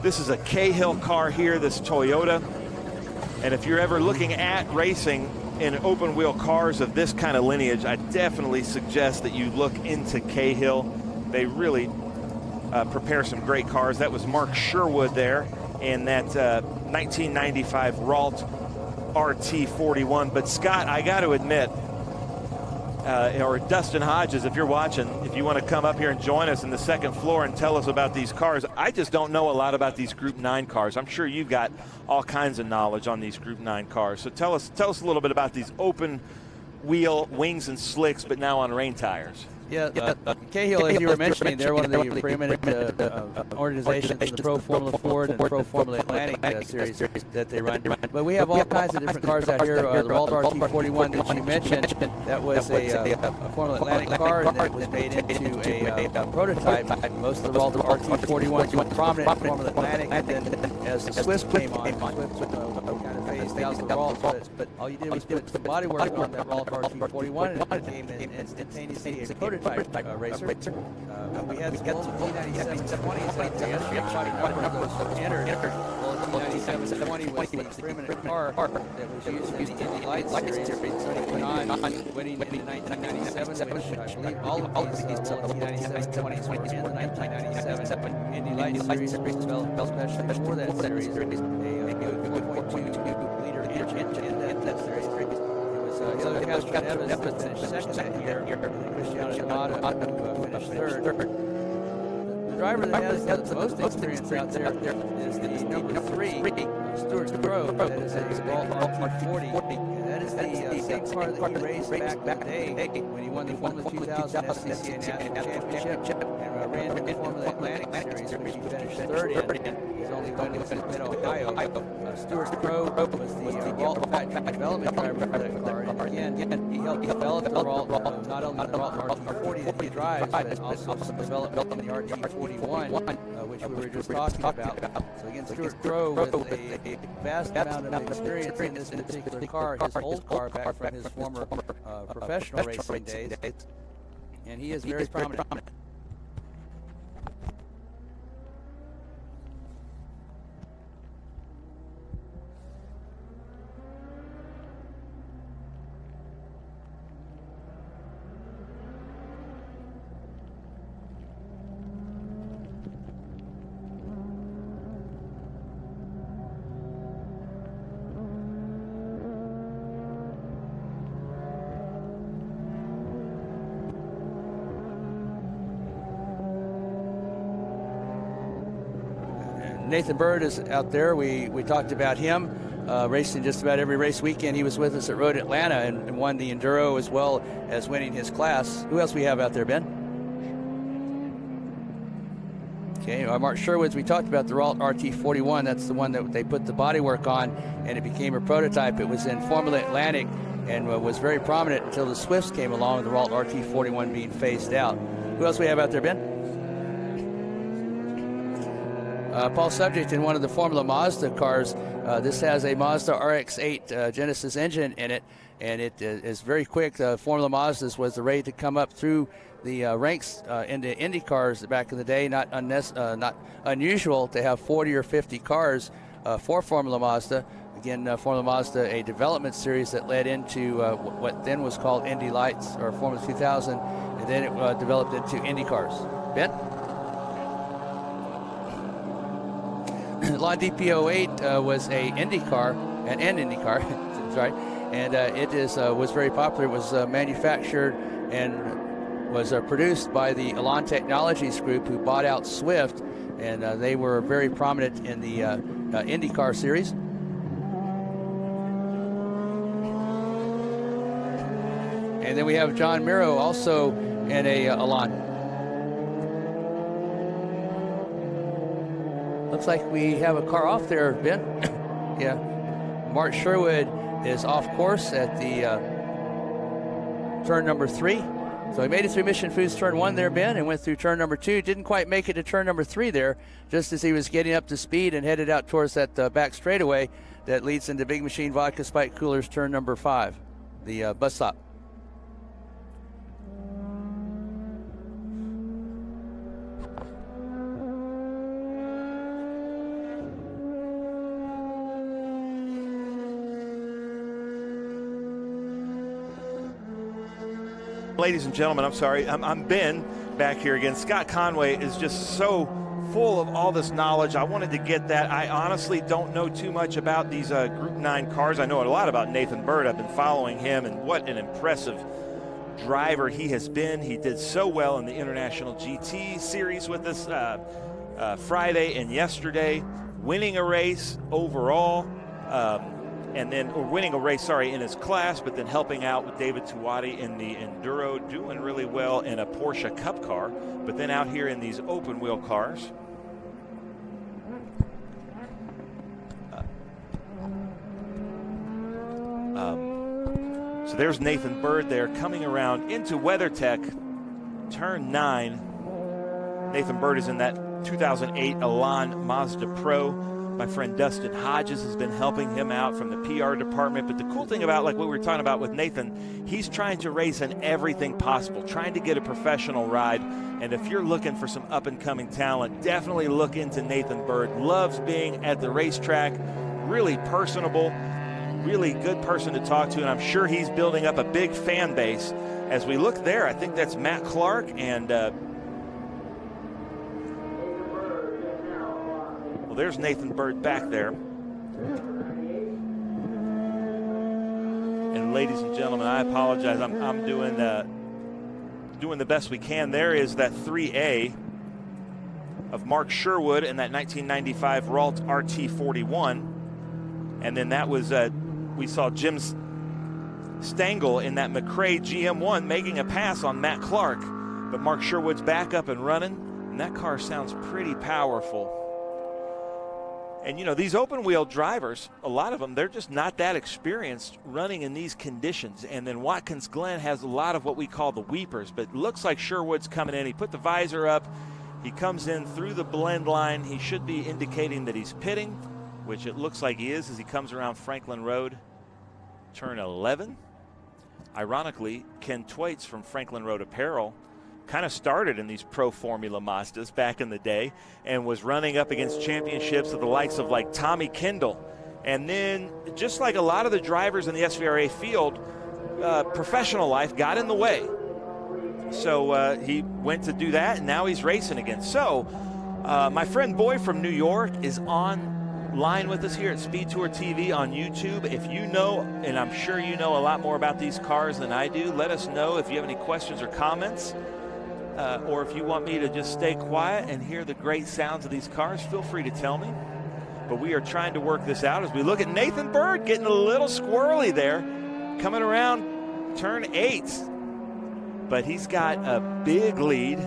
[SPEAKER 5] This is a Cahill car here, this Toyota. And if you're ever looking at racing in open wheel cars of this kind of lineage, I definitely suggest that you look into Cahill. they really prepare some great cars. That was Mark Sherwood there in that 1995 Ralt RT41. But Scott, I got to admit, or Dustin Hodges, if you're watching, if you want to come up here and join us in the second floor and tell us about these cars. I just don't know a lot about these Group 9 cars. I'm sure you've got all kinds of knowledge on these Group 9 cars. So tell us a little bit about these open wheel wings and slicks, but now on rain tires.
[SPEAKER 10] Yeah, Cahill, as you were mentioning, they're one of the preeminent organizations in the Pro Formula Ford and Pro Formula Atlantic series that they run. But we have all kinds of different cars out here. The Ralt RT41 that you mentioned, that was a Formula Atlantic car, and that was made into a prototype. Most of the Ralt RT41s were prominent in Formula Atlantic, and then as the Swift came on, Swift kind of phased out the Ralt, but all you did was put some bodywork on that Ralt RT41, and it became instantaneously a prototype racer. We had some T97 20s out there. Quite a number of those were entered. Well, T97 20 was the preeminent car that was used in the Indy Lights series. Tony went on winning in 1997, which I believe all of these T97 20s were in the 1997 Indy Lights series, developed especially for that series. A 1.2 liter engine in that series. Hilliard Castro Evans finished second that year, and then Cristiano Yamato finished third. The driver that has the most experience out there is the number 3, Stuart Crowe. That is a Ralt RT40. That is the same car that he raced back in the day when he won the Formula 2000 SCCA National Championship and ran in the Formula Atlantic Series, which he finished third in. His only win was in Mid-Ohio. Stuart Crowe was the Ralt factory development driver for that car, and again, he helped develop the Ralt, not only the Ralt RT40 that he drives, but also some development in the RT41, which we were just talking about. So again, Stuart Crowe with a vast amount of experience in this particular car, his old car back from his former professional racing days, and he is very prominent. Nathan Bird is out there. We talked about him racing just about every race weekend. He was with us at Road Atlanta and won the Enduro as well as winning his class. Who else we have out there, Ben? Okay, Mark Sherwood's, we talked about the Ralt RT41. That's the one that they put the bodywork on, and it became a prototype. It was in Formula Atlantic and was very prominent until the Swifts came along, the Ralt RT41 being phased out. Who else we have out there, Ben? Paul Subject in one of the Formula Mazda cars. This has a Mazda RX-8 Genesis engine in it, and it is very quick. Formula Mazdas was the rate to come up through the ranks into Indy cars back in the day. Not unusual to have 40 or 50 cars for Formula Mazda. Again, Formula Mazda, a development series that led into what then was called Indy Lights or Formula 2000, and then it developed into Indy cars. Ben? La DP08 was an Indy car, sorry, and it was very popular. It was manufactured and was produced by the Elan Technologies Group, who bought out Swift, and they were very prominent in the IndyCar series. And then we have John Miro also in a Elan. Looks like we have a car off there, Ben. Yeah. Mark Sherwood is off course at the turn number 3. So he made it through Mission Foods turn 1 there, Ben, and went through turn number 2. Didn't quite make it to turn number 3 there, just as he was getting up to speed and headed out towards that back straightaway that leads into Big Machine Vodka Spike Coolers turn number 5, the bus stop.
[SPEAKER 5] Ladies and gentlemen, I'm sorry, I'm Ben
[SPEAKER 11] back here again. Scott Conway is just so full of all this knowledge. I wanted to get that. I honestly don't know too much about these Group 9 cars. I know a lot about Nathan Bird. I've been following him, and what an impressive driver he has been. He did so well in the International GT series with us Friday and yesterday, winning a race overall, winning a race, in his class, but then helping out with David Tuwati in the Enduro, doing really well in a Porsche Cup car, but then out here in these open wheel cars. So there's Nathan Bird there coming around into WeatherTech, turn 9. Nathan Bird is in that 2008 Elan Mazda Pro. My friend Dustin Hodges has been helping him out from the PR department. But the cool thing about, like what we were talking about with Nathan, he's trying to race in everything possible, trying to get a professional ride. And if you're looking for some up-and-coming talent, definitely look into Nathan Bird. Loves being at the racetrack, really personable, really good person to talk to, and I'm sure he's building up a big fan base. As we look there, I think that's Matt Clark, and well, there's Nathan Bird back there. And ladies and gentlemen, I apologize. I'm doing the best we can. There is that 3A of Mark Sherwood in that 1995 Ralt RT41, and then that was we saw Jim Stengel in that McRae GM1 making a pass on Matt Clark, but Mark Sherwood's back up and running, and that car sounds pretty powerful. And, you know, these open-wheel drivers, a lot of them, they're just not that experienced running in these conditions. And then Watkins Glen has a lot of what we call the weepers, but it looks like Sherwood's coming in. He put the visor up. He comes in through the blend line. He should be indicating that he's pitting, which it looks like he is as he comes around Franklin Road, turn 11. Ironically, Ken Twaits from Franklin Road Apparel kind of started in these Pro Formula Mazdas back in the day and was running up against championships of the likes of like Tommy Kendall. And then, just like a lot of the drivers in the SVRA field, professional life got in the way. So he went to do that, and now he's racing again. So my friend Boy from New York is online with us here at SpeedTour TV on YouTube. If you know, and I'm sure you know a lot more about these cars than I do, let us know if you have any questions or comments. Or if you want me to just stay quiet and hear the great sounds of these cars, feel free to tell me. But we are trying to work this out as we look at Nathan Bird getting a little squirrely there, coming around turn 8. But he's got a big lead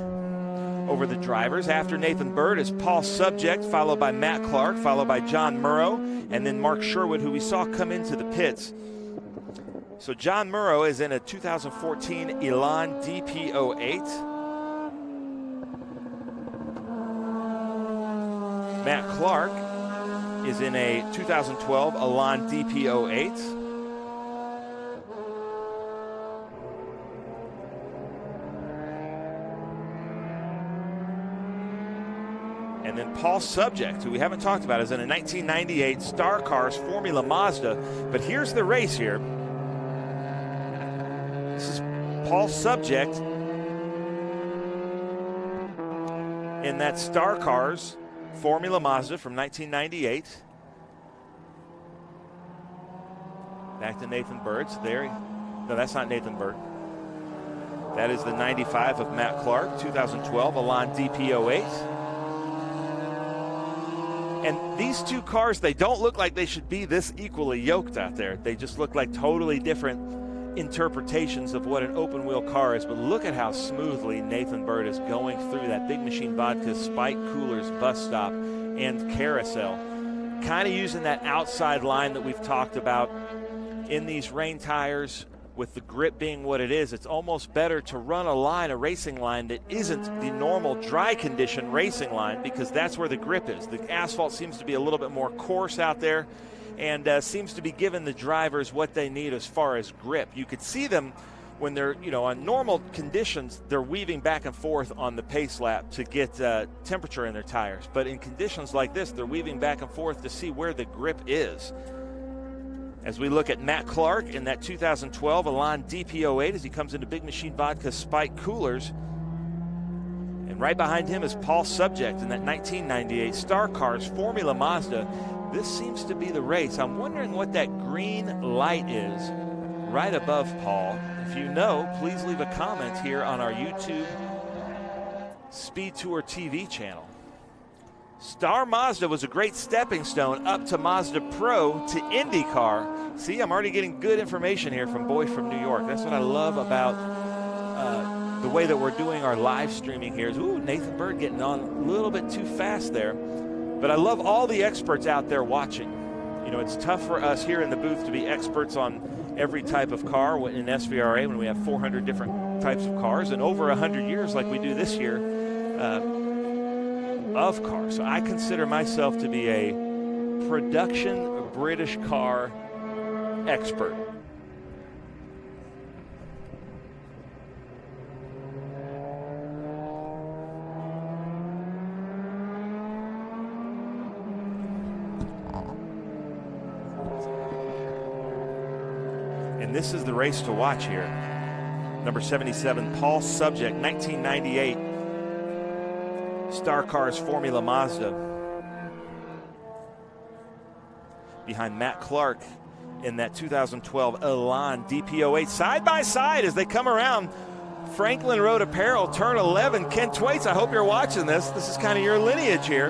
[SPEAKER 11] over the drivers. After Nathan Bird is Paul Subject, followed by Matt Clark, followed by John Murrow, and then Mark Sherwood, who we saw come into the pits. So John Murrow is in a 2014 Elan DP08. Matt Clark is in a 2012 Elan DP08. And then Paul Subject, who we haven't talked about, is in a 1998 Star Cars Formula Mazda. But here's the race here. This is Paul Subject in that Star Cars Formula Mazda from 1998. Back to Nathan Bird. So there, no, that's not Nathan Bird. That is the 95 of Matt Clark, 2012 Elan DP08. And these two cars, they don't look like they should be this equally yoked out there. They just look like totally different interpretations of what an open wheel car is. But look at how smoothly Nathan Bird is going through that Big Machine Vodka Spike Coolers bus stop and carousel, kind of using that outside line that we've talked about in these rain tires. With the grip being what it is, it's almost better to run a racing line that isn't the normal dry condition racing line, because that's where the grip is. The asphalt seems to be a little bit more coarse out there, and seems to be giving the drivers what they need as far as grip. You could see them when they're, on normal conditions, they're weaving back and forth on the pace lap to get temperature in their tires. But in conditions like this, they're weaving back and forth to see where the grip is. As we look at Matt Clark in that 2012 Elan DP08 as he comes into Big Machine Vodka Spike Coolers. And right behind him is Paul Subject in that 1998 Star Cars Formula Mazda. This seems to be the race. I'm wondering what that green light is right above Paul. If you know, please leave a comment here on our YouTube SpeedTour TV channel. Star Mazda was a great stepping stone up to Mazda Pro to IndyCar. See, I'm already getting good information here from Boy from New York. That's what I love about the way that we're doing our live streaming here. Ooh, Nathan Bird getting on a little bit too fast there. But I love all the experts out there watching. You know, it's tough for us here in the booth to be experts on every type of car in SVRA when we have 400 different types of cars and over 100 years like we do this year of cars. So I consider myself to be a production British car expert. And this is the race to watch here. Number 77, Paul Subject, 1998 Star Cars Formula Mazda. Behind Matt Clark in that 2012 Elan DP08. Side by side as they come around Franklin Road Apparel, turn 11. Ken Twaits, I hope you're watching this. This is kind of your lineage here.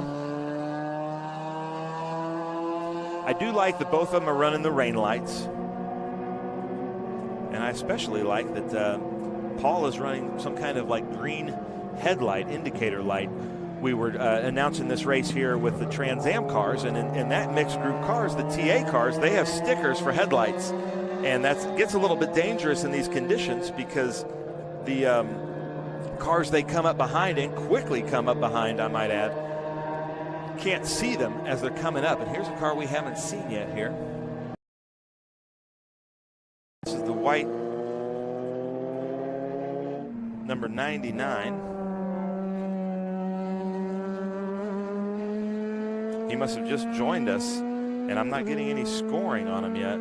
[SPEAKER 11] I do like that both of them are running the rain lights. And I especially like that Paul is running some kind of like green headlight, indicator light. We were announcing this race here with the Trans Am cars, and in that mixed group cars, the TA cars, they have stickers for headlights. And that gets a little bit dangerous in these conditions because the cars they come up behind, and quickly come up behind, I might add, can't see them as they're coming up. And here's a car we haven't seen yet here. This is the white number 99. He must have just joined us, and I'm not getting any scoring on him yet.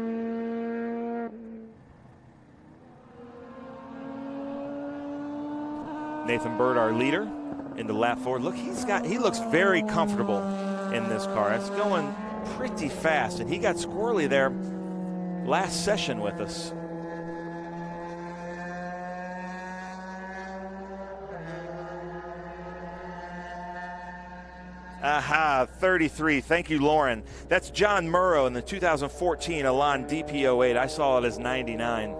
[SPEAKER 11] Nathan Bird, our leader, into lap 4. Look, he looks very comfortable in this car. It's going pretty fast, and he got squirrely there last session with us. Aha, 33. Thank you, Lauren. That's John Murrow in the 2014 Elan DP08. I saw it as 99.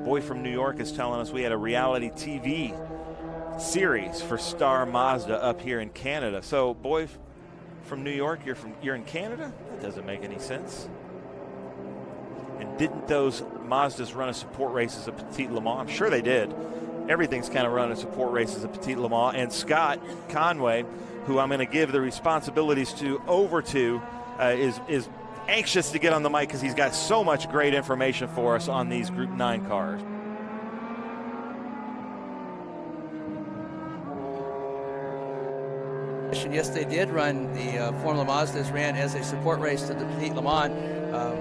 [SPEAKER 11] Boy from New York is telling us we had a reality TV series for Star Mazda up here in Canada. So, boy from New York, you're in Canada? That doesn't make any sense. And didn't those Mazdas run a support races at Petit Le Mans? I'm sure they did. Everything's kind of run a support races at Petit Le Mans. And Scott Conway, who I'm going to give the responsibilities over to, is anxious to get on the mic because he's got so much great information for us on these Group 9 cars.
[SPEAKER 10] Yes, they did run the Formula Mazdas, ran as a support race to the Petit Le Mans.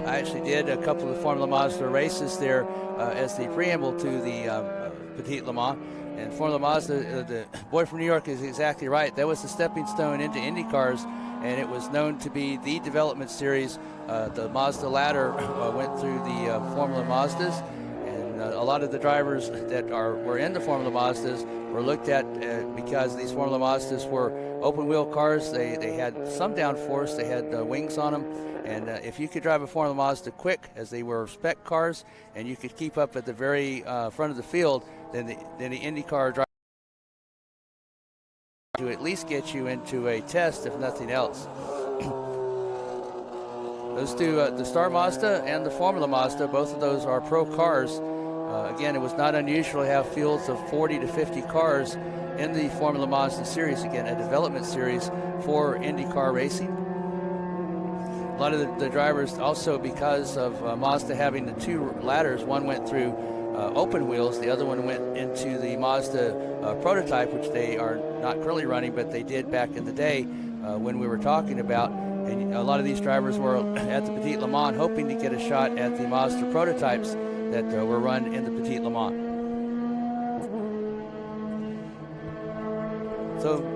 [SPEAKER 10] I actually did a couple of Formula Mazda races there as the preamble to the Petit Le Mans. And Formula Mazda, the boy from New York is exactly right. That was the stepping stone into Indy cars, and it was known to be the development series. The Mazda ladder went through the Formula Mazdas, and a lot of the drivers that were in the Formula Mazdas were looked at because these Formula Mazdas were open-wheel cars. They had some downforce, they had wings on them, and if you could drive a Formula Mazda quick, as they were spec cars, and you could keep up at the very front of the field, then the IndyCar driver to at least get you into a test, if nothing else. Those two, the Star Mazda and the Formula Mazda, both of those are pro cars. Again, it was not unusual to have fields of 40 to 50 cars in the Formula Mazda series, again, a development series for IndyCar racing. A lot of the drivers also, because of Mazda having the two ladders, one went through open wheels, the other one went into the Mazda prototype, which they are not currently running, but they did back in the day when we were talking about. And a lot of these drivers were at the Petit Le Mans hoping to get a shot at the Mazda prototypes that were run in the Petit Le Mans. So,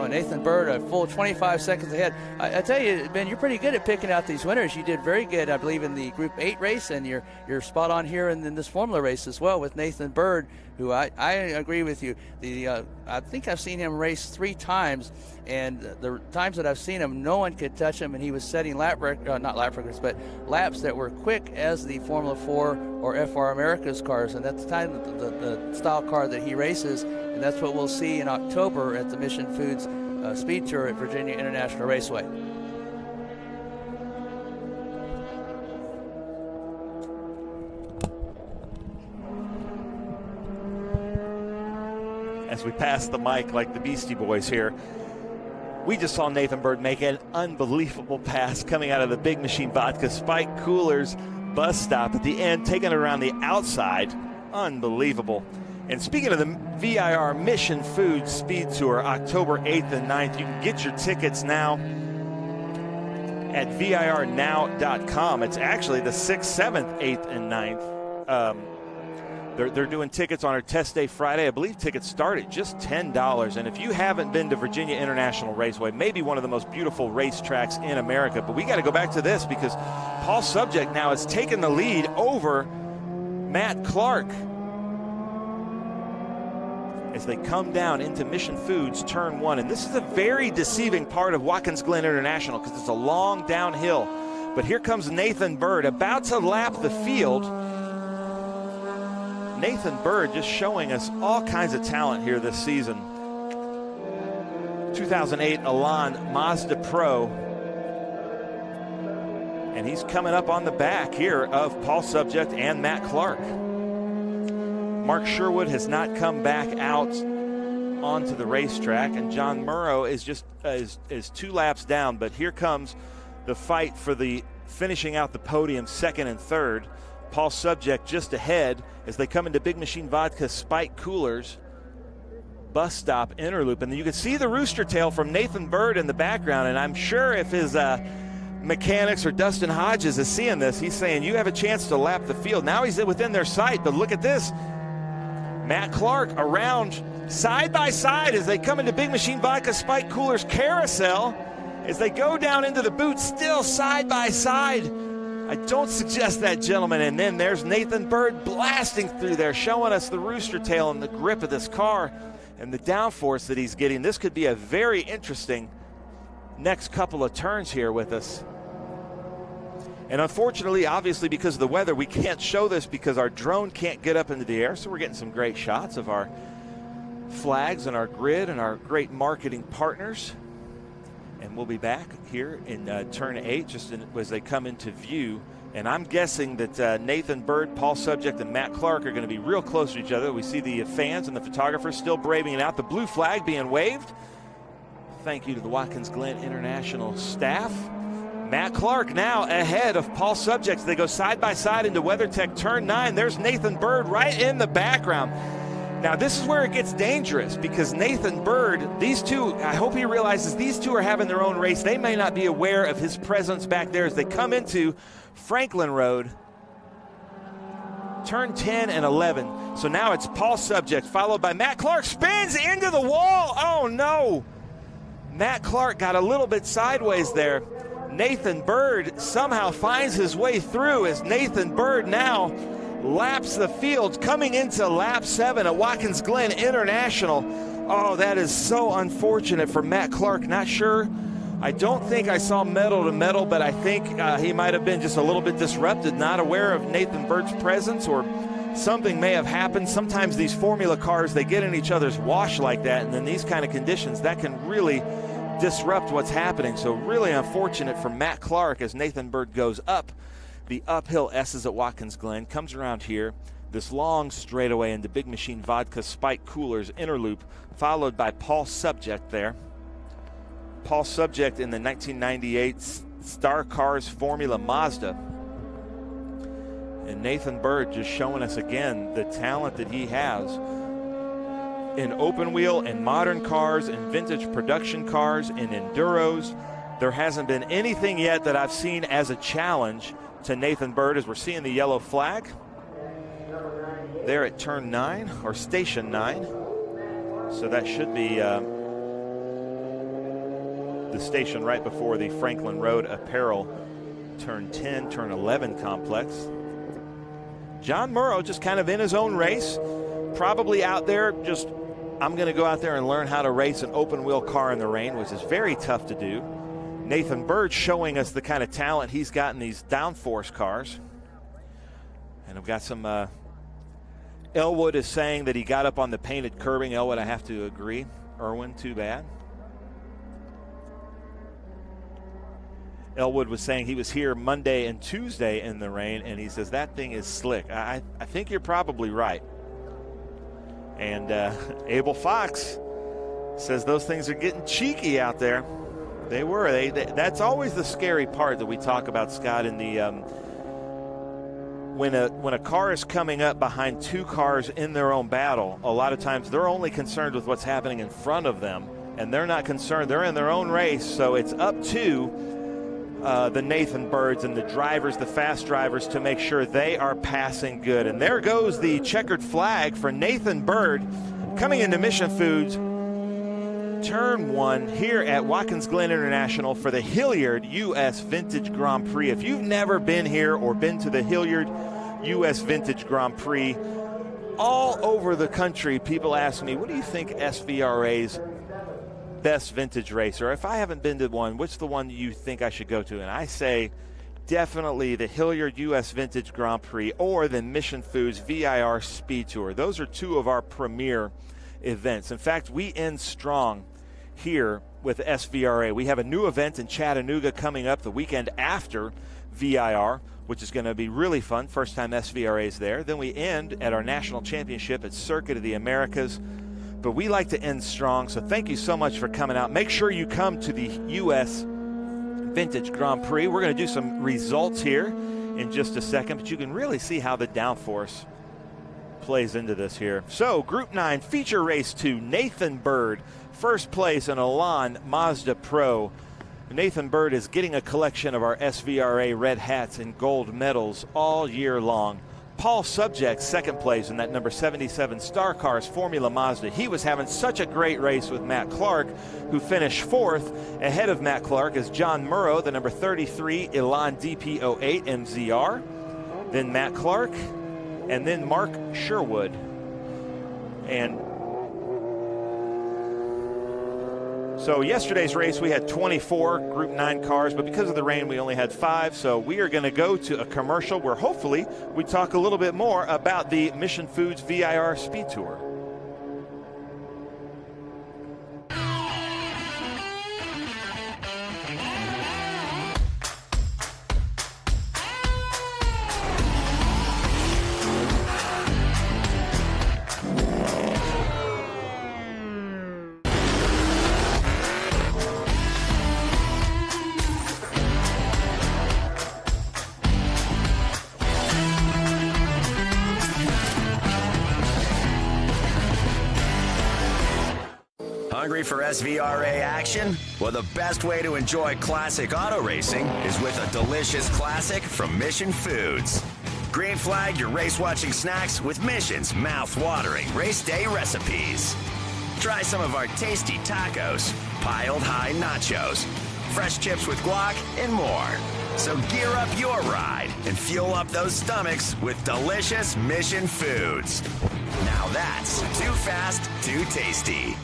[SPEAKER 10] Nathan Bird, a full 25 seconds ahead. I tell you, Ben, you're pretty good at picking out these winners. You did very good, I believe, in the Group 8 race, and you're spot on here in this Formula race as well with Nathan Bird, who I agree with you. I think I've seen him race 3 times, and the times that I've seen him, no one could touch him, and he was setting not lap records, but laps that were quick as the Formula 4 or FR America's cars, and that's kind of the style car that he races, and that's what we'll see in October at the Mission Foods Speed Tour at Virginia International Raceway.
[SPEAKER 11] As we pass the mic like the Beastie Boys here, we just saw Nathan Bird make an unbelievable pass coming out of the Big Machine Vodka Spike Coolers bus stop at the end, taking it around the outside. Unbelievable. And speaking of the VIR Mission Foods Speed Tour, October 8th and 9th, you can get your tickets now at virnow.com. It's actually the 6th, 7th, 8th, and 9th. They're doing tickets on our test day Friday. I believe tickets start at just $10. And if you haven't been to Virginia International Raceway, maybe one of the most beautiful racetracks in America, but we got to go back to this because Paul Subject now has taken the lead over Matt Clark as they come down into Mission Foods Turn 1. And this is a very deceiving part of Watkins Glen International because it's a long downhill. But here comes Nathan Bird about to lap the field. Nathan Bird just showing us all kinds of talent here this season. 2008 Elan Mazda Pro. And he's coming up on the back here of Paul Subject and Matt Clark. Mark Sherwood has not come back out onto the racetrack, and John Murrow is just is 2 laps down. But here comes the fight for the finishing out the podium, 2nd and 3rd. Paul Subject just ahead as they come into Big Machine Vodka Spike Coolers bus stop interloop, and you can see the rooster tail from Nathan Bird in the background. And I'm sure if his mechanics or Dustin Hodges is seeing this, he's saying you have a chance to lap the field. Now he's within their sight, but look at this. Matt Clark around side by side as they come into Big Machine Vodka Spike Coolers carousel as they go down into the boot, still side by side. I don't suggest that, gentlemen. And then there's Nathan Bird blasting through there, showing us the rooster tail and the grip of this car and the downforce that he's getting. This could be a very interesting next couple of turns here with us. And unfortunately, obviously, because of the weather, we can't show this because our drone can't get up into the air. So we're getting some great shots of our flags and our grid and our great marketing partners. And we'll be back here in turn 8 just as they come into view. And I'm guessing that Nathan Bird, Paul Subject, and Matt Clark are going to be real close to each other. We see the fans and the photographers still braving it out. The blue flag being waved. Thank you to the Watkins Glen International staff. Matt Clark now ahead of Paul Subject. They go side by side into WeatherTech turn 9. There's Nathan Bird right in the background. Now this is where it gets dangerous because Nathan Bird, these two, I hope he realizes these two are having their own race. They may not be aware of his presence back there as they come into Franklin Road. Turn 10 and 11. So now it's Paul Subject followed by Matt Clark. Spins into the wall. Oh no. Matt Clark got a little bit sideways there. Nathan Bird somehow finds his way through as Nathan Bird now laps the field coming into lap 7 at Watkins Glen International. Oh, that is so unfortunate for Matt Clark. Not sure. I don't think I saw metal to metal, but I think he might have been just a little bit disrupted, not aware of Nathan Bird's presence, or something may have happened. Sometimes these formula cars, they get in each other's wash like that, and in these kind of conditions, that can really disrupt what's happening. So really unfortunate for Matt Clark as Nathan Bird goes up the uphill S's at Watkins Glen, comes around here, this long straightaway into Big Machine Vodka Spike Coolers interloop, followed by Paul Subject there. Paul Subject in the 1998 Star Cars Formula Mazda. And Nathan Bird just showing us again the talent that he has. in open wheel and modern cars and vintage production cars and enduros. There hasn't been anything yet that I've seen as a challenge to Nathan Bird, as we're seeing the yellow flag there at turn 9, or station 9. So that should be the station right before the Franklin Road Apparel turn 10, turn 11 complex. John Murrow just kind of in his own race, probably out there just, I'm going to go out there and learn how to race an open wheel car in the rain, which is very tough to do. Nathan Bird showing us the kind of talent he's got in these downforce cars. And I've got some, Elwood is saying that he got up on the painted curbing. Elwood, I have to agree. Irwin, too bad. Elwood was saying he was here Monday and Tuesday in the rain, and he says that thing is slick. I think you're probably right. And Abel Fox says those things are getting cheeky out there. They were. That's always the scary part that we talk about, Scott, in the when a car is coming up behind two cars in their own battle. A lot of times they're only concerned with what's happening in front of them, and they're not concerned. They're in their own race, so it's up to the Nathan Birds and the drivers, the fast drivers, to make sure they are passing good. And there goes the checkered flag for Nathan Bird coming into Mission Foods turn 1 here at Watkins Glen International for the Hilliard U.S. Vintage Grand Prix. If you've never been here or been to the Hilliard U.S. Vintage Grand Prix, all over the country people ask me, what do you think SVRA's best vintage racer? If I haven't been to one, what's the one you think I should go to? And I say definitely the Hilliard U.S. Vintage Grand Prix or the Mission Foods VIR SpeedTour. Those are two of our premier events. In fact, we end strong here with SVRA. We have a new event in Chattanooga coming up the weekend after VIR, which is going to be really fun. First time SVRA is there. Then we end at our national championship at Circuit of the Americas. But we like to end strong, so thank you so much for coming out. Make sure you come to the U.S. Vintage Grand Prix. We're going to do some results here in just a second, but you can really see how the downforce plays into this here. So, Group 9, feature race 2, Nathan Bird, first place in Elan Mazda Pro. Nathan Bird is getting a collection of our SVRA red hats and gold medals all year long. Paul Subject, second place in that number 77 Star Cars Formula Mazda. He was having such a great race with Matt Clark, who finished fourth. Ahead of Matt Clark is John Murrow, the number 33 Elan DP08 MZR. Then Matt Clark, and then Mark Sherwood. And so yesterday's race, we had 24 Group 9 cars, but because of the rain, we only had 5. So we are going to go to a commercial where hopefully we talk a little bit more about the Mission Foods VIR SpeedTour.
[SPEAKER 4] Hungry for SVRA action? Well, the best way to enjoy classic auto racing is with a delicious classic from Mission Foods. Green flag your race-watching snacks with Mission's mouth-watering race day recipes. Try some of our tasty tacos, piled high nachos, fresh chips with guac, and more. So gear up your ride and fuel up those stomachs with delicious Mission Foods. Now that's too fast, too tasty.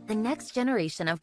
[SPEAKER 13] the next generation of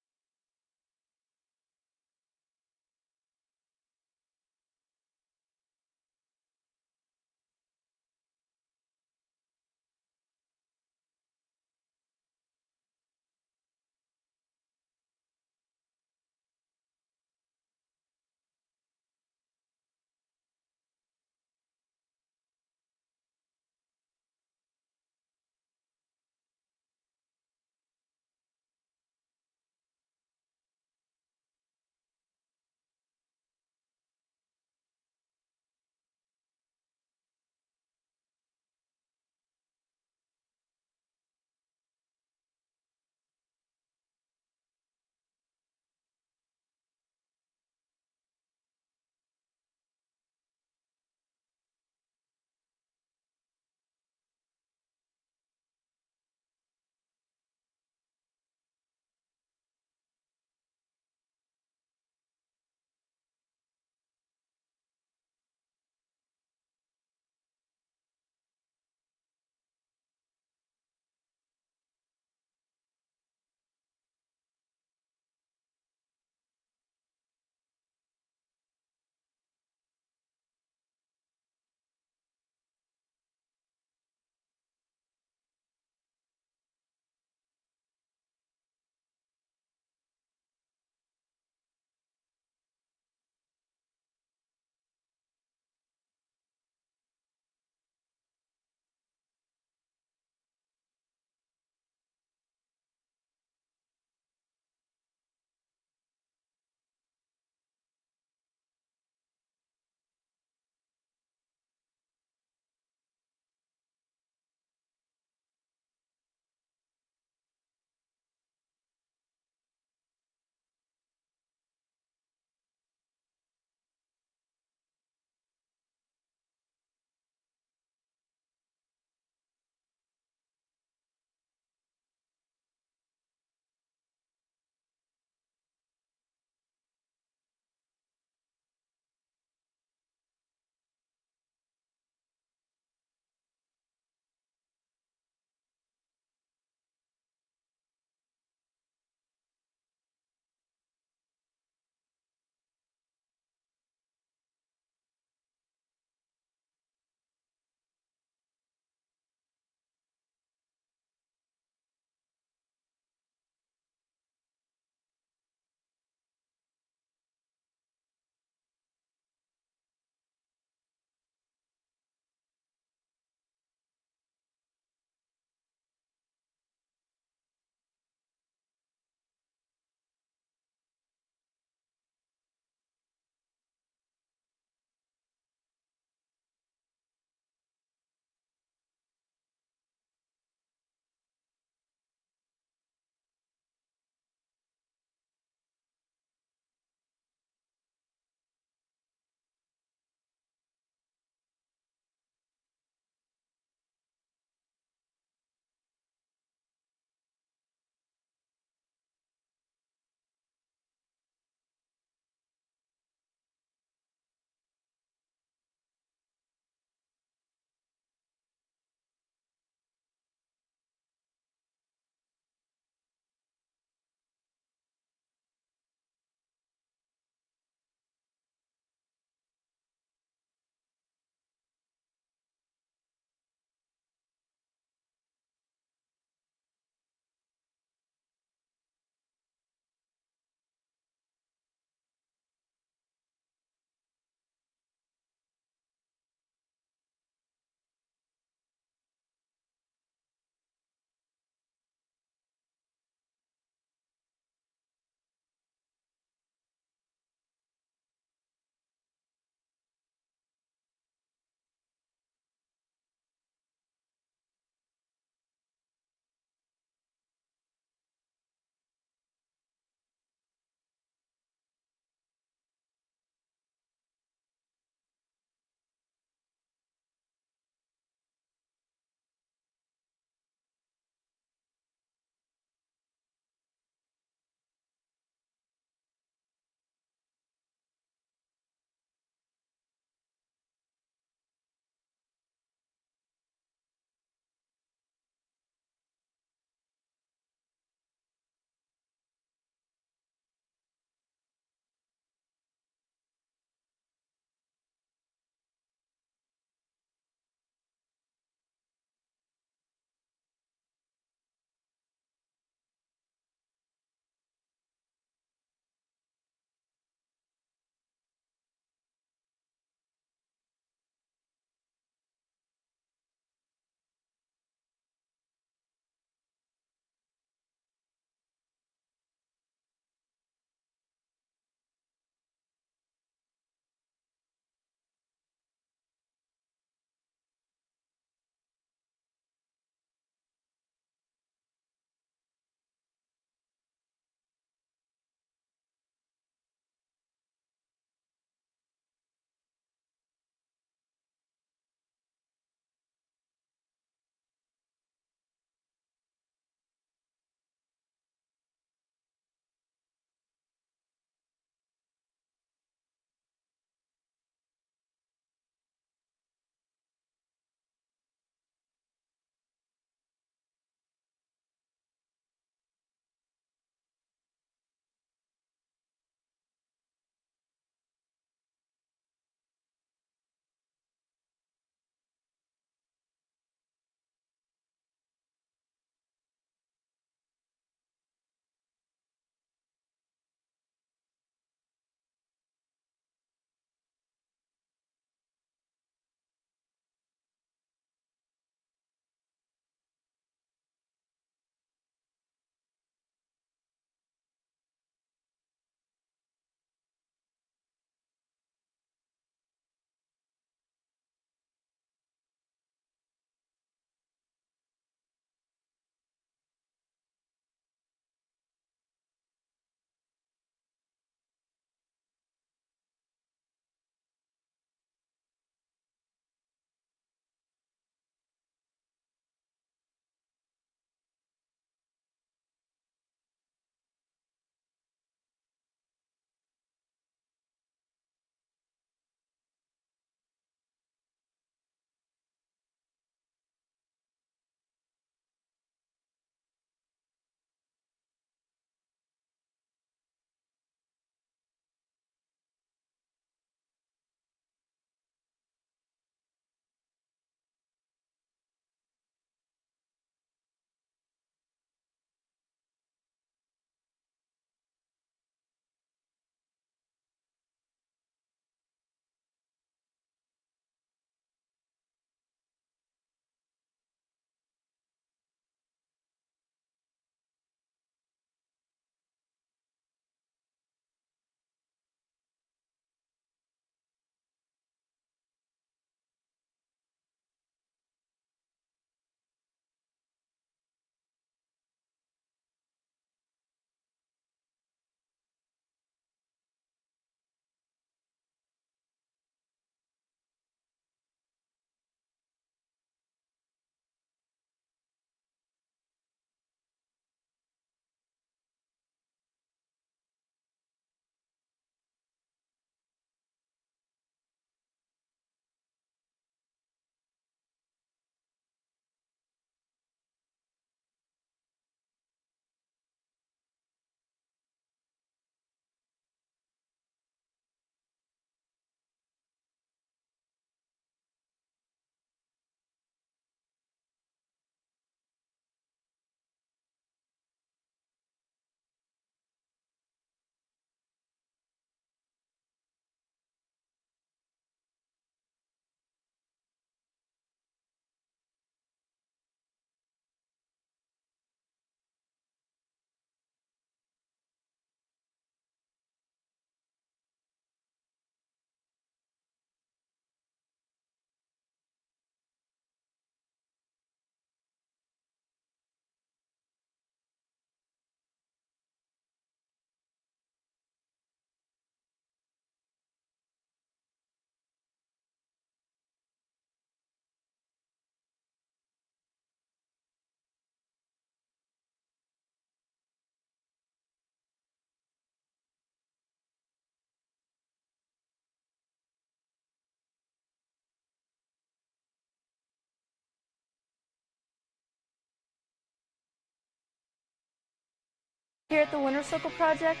[SPEAKER 13] Here at the Winter Circle Project,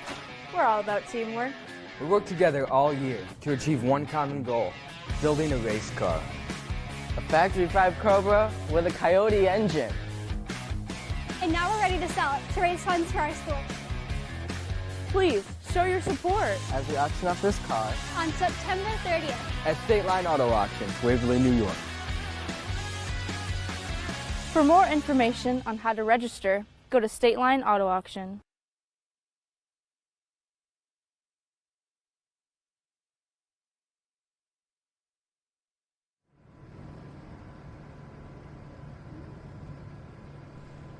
[SPEAKER 13] we're all about teamwork.
[SPEAKER 17] We work together all year to achieve one common goal, building a race car.
[SPEAKER 18] A Factory 5 Cobra with a Coyote engine.
[SPEAKER 23] And now we're ready to sell it to raise funds for our school.
[SPEAKER 13] Please, show your support
[SPEAKER 18] as we auction off this car
[SPEAKER 23] on September 30th
[SPEAKER 18] at State Line Auto Auction, Waverly, New York.
[SPEAKER 13] For more information on how to register, go to State Line Auto Auction.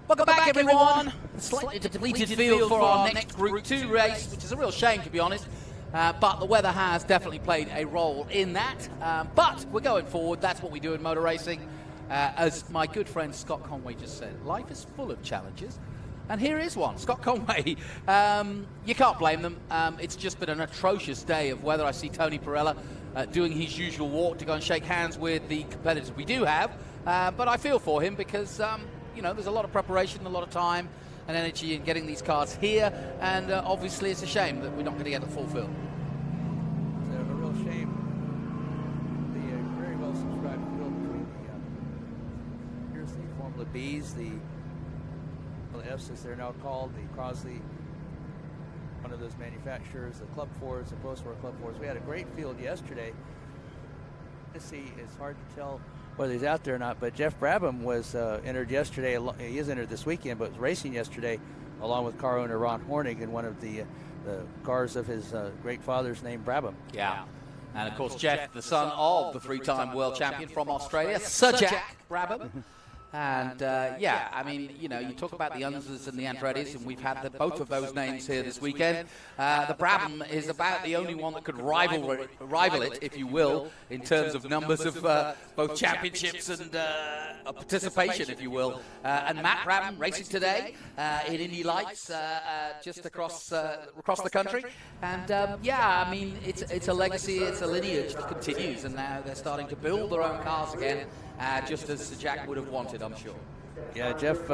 [SPEAKER 3] Welcome back, everyone. Slightly depleted field for our next Group 2 race, which is a real shame, to be honest. But the weather has definitely played a role in that. But we're going forward. That's what we do in motor racing. As my good friend Scott Conway just said, life is full of challenges. And here is one. Scott Conway, you can't blame them. It's just been an atrocious day of weather. I see Tony Pirelli doing his usual walk to go and shake hands with the competitors we do have. But I feel for him because... you know, there's a lot of preparation, a lot of time and energy in getting these cars here, and obviously it's a shame that we're not going to get it fulfilled.
[SPEAKER 10] It's a real shame. The very well subscribed field between the, here's the Formula Bs, the Fs as they're now called, the Crosley, one of those manufacturers, the Club Fords, the post-war Club Fords. We had a great field yesterday. Let's see, it's hard to tell whether he's out there or not, but Jeff Brabham was entered yesterday. He is entered this weekend, but was racing yesterday along with car owner Ron Hornig in one of the cars of his great father's name, Brabham.
[SPEAKER 3] Yeah, and of course Jeff, the son of the three-time world champion from Australia, Sir Jack Brabham. And yeah, I mean, you know, you talk about the Unzers and the Andrettis, and we've had both of those names here this weekend. The Brabham is about the only one that could rival it, if you will, in terms of numbers of both championships and participation, if you will. And Matt Brabham racing today in Indy Lights, just across the country. And yeah, I mean, it's a legacy, it's a lineage that continues, and now they're starting to build their own cars again. Just as Sir Jack would have wanted, I'm sure.
[SPEAKER 10] Yeah, Jeff,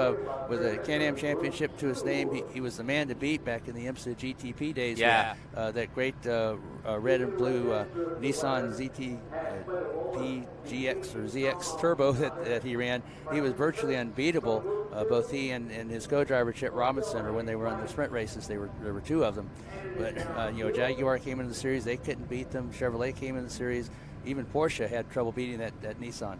[SPEAKER 10] with a Can-Am championship to his name, he was the man to beat back in the IMSA GTP days.
[SPEAKER 3] Yeah.
[SPEAKER 10] With, that great red and blue Nissan ZTP GX or ZX Turbo that he ran. He was virtually unbeatable. Both he and his co-driver Chet Robinson, or when they were on the sprint races, there were two of them. But you know, Jaguar came into the series, they couldn't beat them. Chevrolet came in the series. Even Porsche had trouble beating that Nissan.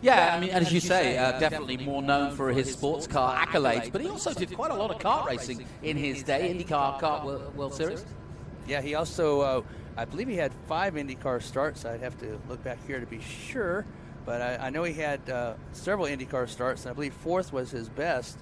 [SPEAKER 3] Yeah, I mean, as you say, definitely more known for his sports car accolades, but he also did quite a lot of kart racing in his day, IndyCar Kart World Series.
[SPEAKER 10] Yeah, he also, I believe he had 5 IndyCar starts. I'd have to look back here to be sure, but I know he had several IndyCar starts, and I believe 4th was his best.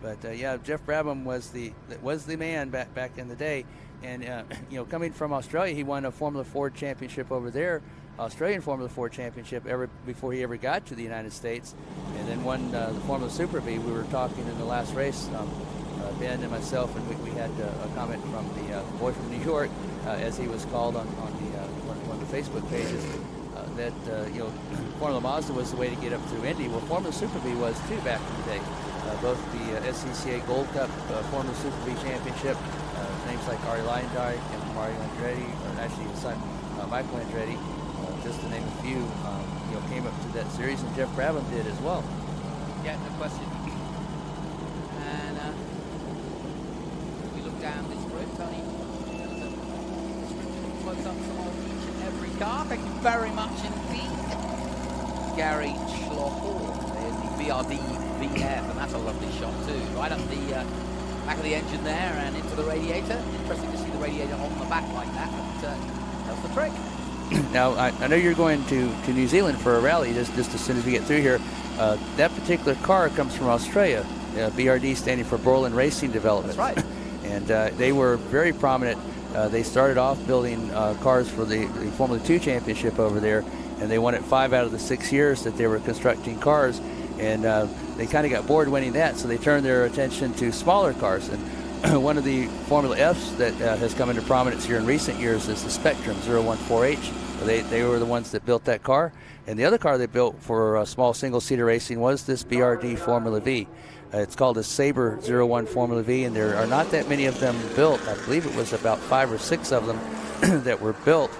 [SPEAKER 10] But yeah, Jeff Brabham was the man back in the day, and you know, coming from Australia, he won a Formula Ford championship over there. Australian Formula Ford Championship before he ever got to the United States, and then won the Formula Super V. We were talking in the last race, Ben and myself, and we had a comment from the boy from New York, as he was called on one of the Facebook pages, that you know, Formula Mazda was the way to get up through Indy. Well, Formula Super V was too back in the day. Both the SCCA Gold Cup Formula Super V Championship, names like Ari Leyendyk and Mario Andretti, or actually his son Michael Andretti, just to name a few, you know, came up to that series, and Jeff Brabham did as well.
[SPEAKER 3] Yeah, no question. And we look down this grid, Tony. Close up on each and every car. Thank you very much indeed, Gary Schlohor. There's the BRD VF, and that's a lovely shot too. Right up the back of the engine there and into the radiator. Interesting to see the radiator on the back like that, but that's the trick.
[SPEAKER 10] Now, I know you're going to New Zealand for a rally just as soon as we get through here. That particular car comes from Australia, BRD standing for Borland Racing Development.
[SPEAKER 3] That's right.
[SPEAKER 10] And they were very prominent. They started off building cars for the Formula 2 Championship over there, and they won it 5 out of the 6 years that they were constructing cars. And they kind of got bored winning that, so they turned their attention to smaller cars. And one of the Formula Fs that has come into prominence here in recent years is the Spectrum 014H. They were the ones that built that car. And the other car they built for small single-seater racing was this BRD Formula V. It's called a Sabre 01 Formula V, and there are not that many of them built. I believe it was about 5 or 6 of them that were built,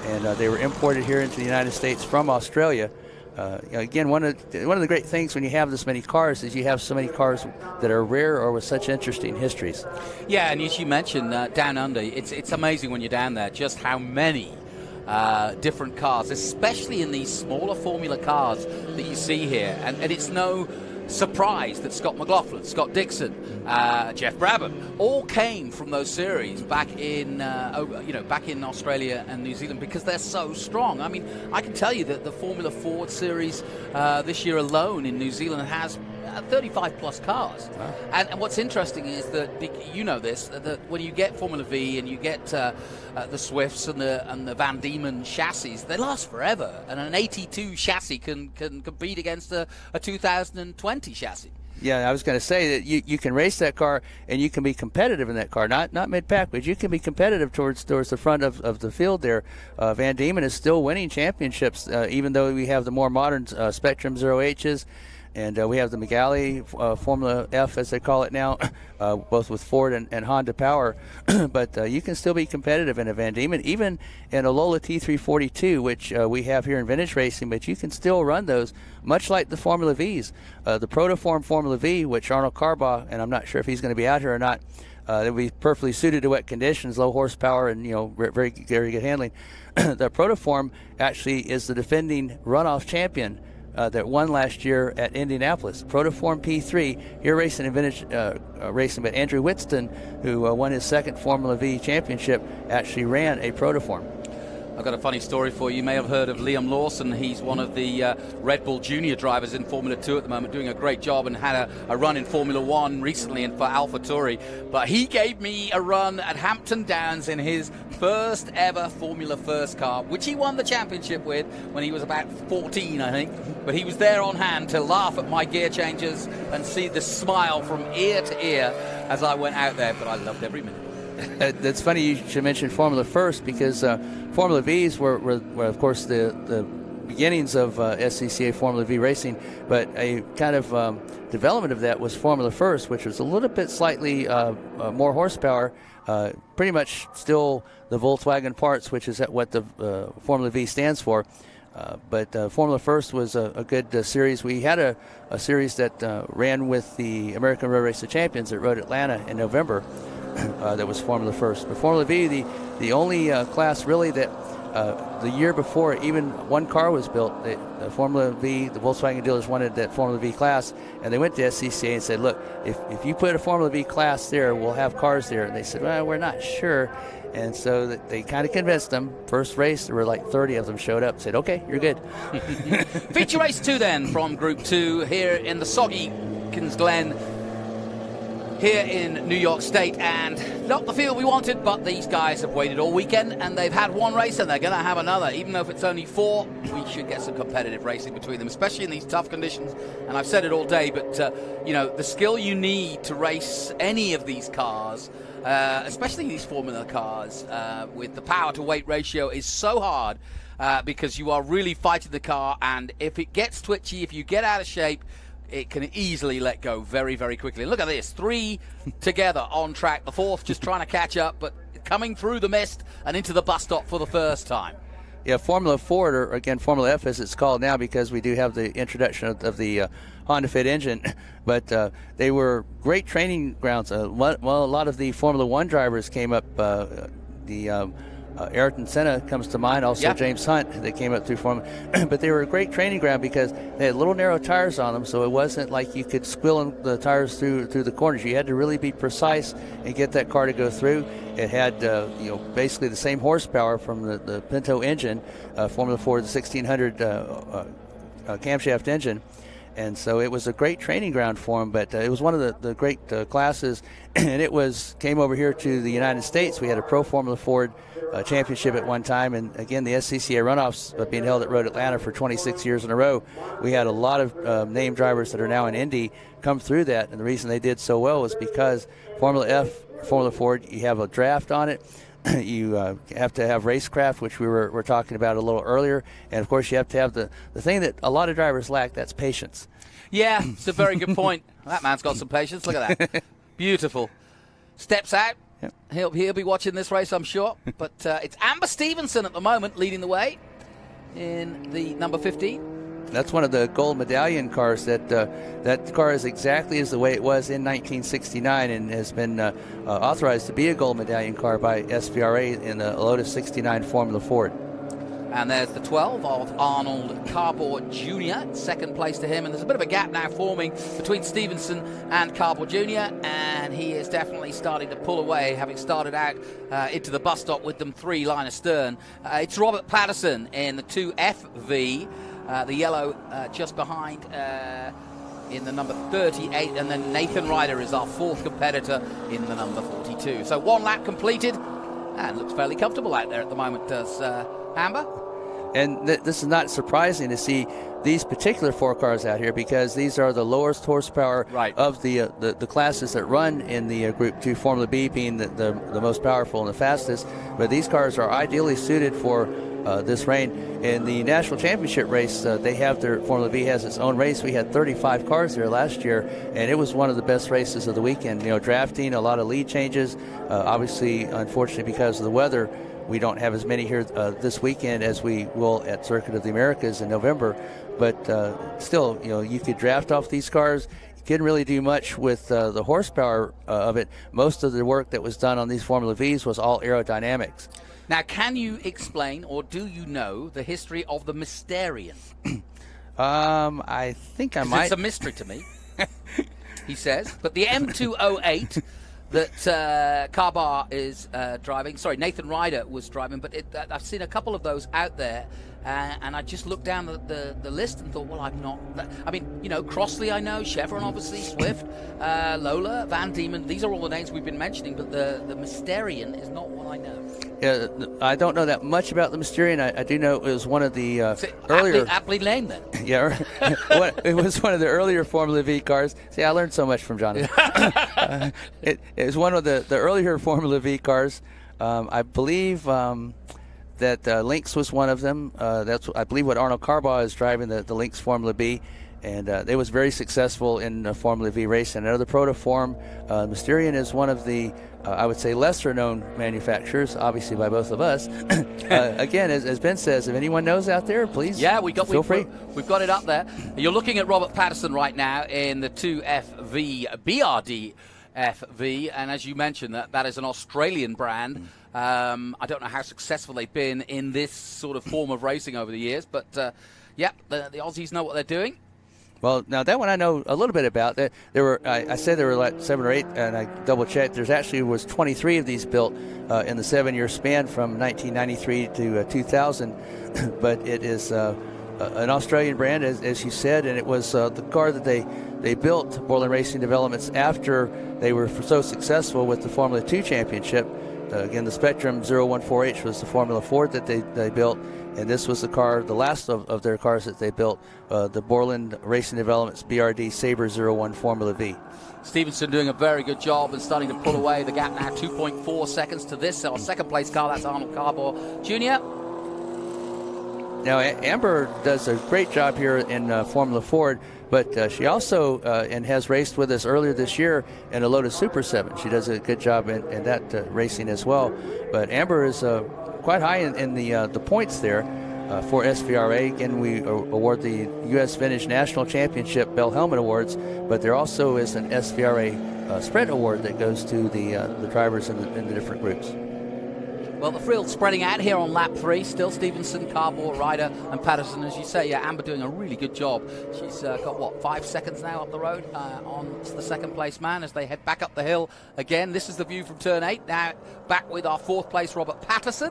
[SPEAKER 10] and they were imported here into the United States from Australia. Again, one of the great things when you have this many cars is you have so many cars that are rare or with such interesting histories.
[SPEAKER 3] Yeah, and as you mentioned, down under, it's amazing when you're down there just how many different cars, especially in these smaller Formula cars that you see here. And it's no surprise that Scott McLaughlin, Scott Dixon, Jeff Brabham all came from those series back in back in Australia and New Zealand because they're so strong. I mean, I can tell you that the Formula Ford series this year alone in New Zealand has 35 plus cars. Wow. And what's interesting is that, you know this, that when you get Formula V and you get the Swifts and the Van Diemen chassis, they last forever. And an 82 chassis can compete against a 2020 chassis.
[SPEAKER 10] Yeah, I was going to say that you can race that car and you can be competitive in that car, not mid-pack, but you can be competitive towards the front of the field there. Van Diemen is still winning championships, even though we have the more modern Spectrum 0Hs. And we have the Magali Formula F, as they call it now, both with Ford and Honda power. But you can still be competitive in a Van Diemen, even in a Lola T342, which we have here in vintage racing, but you can still run those, much like the Formula Vs. The Protoform Formula V, which Arnold Carbaugh, and I'm not sure if he's going to be out here or not, they'll be perfectly suited to wet conditions, low horsepower, and very good handling. The Protoform actually is the defending runoff champion that won last year at Indianapolis. Protoform P3, here racing in vintage racing, but Andrew Whitston, who won his second Formula V championship, actually ran a Protoform.
[SPEAKER 3] I've got a funny story for you. You may have heard of Liam Lawson. He's one of the Red Bull Junior drivers in Formula 2 at the moment, doing a great job, and had a run in Formula 1 recently and for AlphaTauri. But he gave me a run at Hampton Downs in his first ever Formula First car, which he won the championship with when he was about 14, I think. But he was there on hand to laugh at my gear changes and see the smile from ear to ear as I went out there. But I loved every minute.
[SPEAKER 10] That's funny you should mention Formula First, because Formula Vs were of course the beginnings of SCCA Formula V racing, but a kind of development of that was Formula First, which was a little bit slightly more horsepower, pretty much still the Volkswagen parts, which is what the Formula V stands for. But Formula First was a good series. We had a series that ran with the American Road Race of Champions at Road Atlanta in November. That was Formula First. But Formula V, the only class really that the year before even one car was built, the Formula V, the Volkswagen dealers wanted that Formula V class, and they went to SCCA and said, look, if you put a Formula V class there, we'll have cars there. And they said, well, we're not sure. And so they kind of convinced them. First race, there were like 30 of them showed up and said, okay, you're good.
[SPEAKER 3] Feature race 2 then from Group 2 here in the soggy Watkins Glen here in New York State, and not the field we wanted, but these guys have waited all weekend and they've had one race and they're going to have another. Even though if it's only 4, we should get some competitive racing between them, especially in these tough conditions. And I've said it all day, but the skill you need to race any of these cars, especially these Formula cars, with the power to weight ratio, is so hard because you are really fighting the car, and if it gets twitchy, if you get out of shape, it can easily let go very, very quickly. Look at this, 3 together on track, the 4th just trying to catch up, but coming through the mist and into the bus stop for the first time.
[SPEAKER 10] Yeah, Formula Ford, or again Formula F as it's called now, because we do have the introduction of the Honda Fit engine, but they were great training grounds. A lot of the Formula 1 drivers came up, Ayrton Senna comes to mind, also yep. James Hunt, they came up through Formula, but they were a great training ground because they had little narrow tires on them, so it wasn't like you could squill the tires through the corners. You had to really be precise and get that car to go through. It had basically the same horsepower from the Pinto engine, Formula Ford, the 1600 camshaft engine. And so it was a great training ground for them, but it was one of the great classes, and it came over here to the United States. We had a Pro Formula Ford championship at one time, and again, the SCCA runoffs being held at Road Atlanta for 26 years in a row. We had a lot of name drivers that are now in Indy come through that, and the reason they did so well was because Formula F, Formula Ford, you have a draft on it. You have to have racecraft, which we were talking about a little earlier, and of course you have to have the thing that a lot of drivers lack, that's patience.
[SPEAKER 3] Yeah, it's a very good point. That man's got some patience. Look at that. Beautiful. Steps out.
[SPEAKER 10] Yep.
[SPEAKER 3] He'll be watching this race, I'm sure. But it's Amber Stevenson at the moment leading the way in the number 15.
[SPEAKER 10] That's one of the gold medallion cars. That car is exactly as the way it was in 1969 and has been authorized to be a gold medallion car by SVRA in the Lotus 69 Formula Ford.
[SPEAKER 3] And there's the 12 of Arnold Carbour Jr., second place to him. And there's a bit of a gap now forming between Stevenson and Carbour Jr., and he is definitely starting to pull away, having started out into the bus stop with them 3 line astern. It's Robert Patterson in the 2FV, the yellow just behind in the number 38, and then Nathan Ryder is our 4th competitor in the number 42. So 1 lap completed, and looks fairly comfortable out there at the moment, does Amber.
[SPEAKER 10] And this is not surprising to see these particular 4 cars out here, because these are the lowest horsepower of the classes that run in the Group 2, Formula B being the most powerful and the fastest. But these cars are ideally suited for this rain. In the National Championship race, they have their Formula B has its own race. We had 35 cars there last year, and it was one of the best races of the weekend. You know, drafting, a lot of lead changes. Obviously, unfortunately, because of the weather, we don't have as many here this weekend as we will at Circuit of the Americas in November. But still, you know, you could draft off these cars. You couldn't really do much with the horsepower of it. Most of the work that was done on these Formula Vs was all aerodynamics.
[SPEAKER 3] Now, can you explain, or do you know, the history of the Mysterian?
[SPEAKER 10] I think I might.
[SPEAKER 3] It's a mystery to me, he says. But the M208 that Carbar is driving, sorry, Nathan Ryder was driving, but I've seen a couple of those out there. And I just looked down the list and thought, well, I'm not. I mean, you know, Crossley, I know, Chevron, obviously, Swift, Lola, Van Diemen. These are all the names we've been mentioning, but the Mysterian is not one I know.
[SPEAKER 10] I don't know that much about the Mysterian. I do know it was one of the earlier.
[SPEAKER 3] Aptly named then.
[SPEAKER 10] Yeah, it was one of the earlier Formula V cars. See, I learned so much from Jonathan. It was one of the earlier Formula V cars. I believe. That Lynx was one of them. That's, I believe, what Arnold Carbaugh is driving, the Lynx Formula B. And it was very successful in Formula V racing. Another Protoform. Mysterian is one of the, I would say, lesser-known manufacturers, obviously by both of us. Again, as Ben says, if anyone knows out there, please feel free.
[SPEAKER 3] We've got it up there. You're looking at Robert Patterson right now in the 2FV BRD FV, and as you mentioned, that is an Australian brand. I don't know how successful they've been in this sort of form of racing over the years, but yeah, the Aussies know what they're doing.
[SPEAKER 10] Well, now that one I know a little bit about. There were, I said there were like 7 or 8, and I double-checked. There's actually was 23 of these built in the 7-year span from 1993 to 2000, but it is an Australian brand, as you said, and it was the car that they built, Borland Racing Developments, after they were so successful with the Formula 2 Championship. Again, the Spectrum 014H was the Formula Ford that they built, and this was the car, the last of their cars that they built, the Borland Racing Developments BRD Sabre 01 Formula V.
[SPEAKER 3] Stevenson doing a very good job and starting to pull away the gap now, 2.4 seconds to this. Our second place car, that's Arnold Carbaugh Jr.
[SPEAKER 10] Now, Amber does a great job here in Formula Ford, but she also and has raced with us earlier this year in a Lotus Super 7. She does a good job in that racing as well. But Amber is quite high in the points there for SVRA. Again, we award the U.S. Vintage National Championship Bell Helmet Awards, but there also is an SVRA Sprint Award that goes to the drivers in the different groups.
[SPEAKER 3] Well, the field spreading out here on lap 3. Still Stevenson, Carbaugh, Ryder, and Patterson. As you say, yeah, Amber doing a really good job. She's got, 5 seconds now up the road on the second place man as they head back up the hill again. This is the view from turn 8. Now back with our 4th place Robert Patterson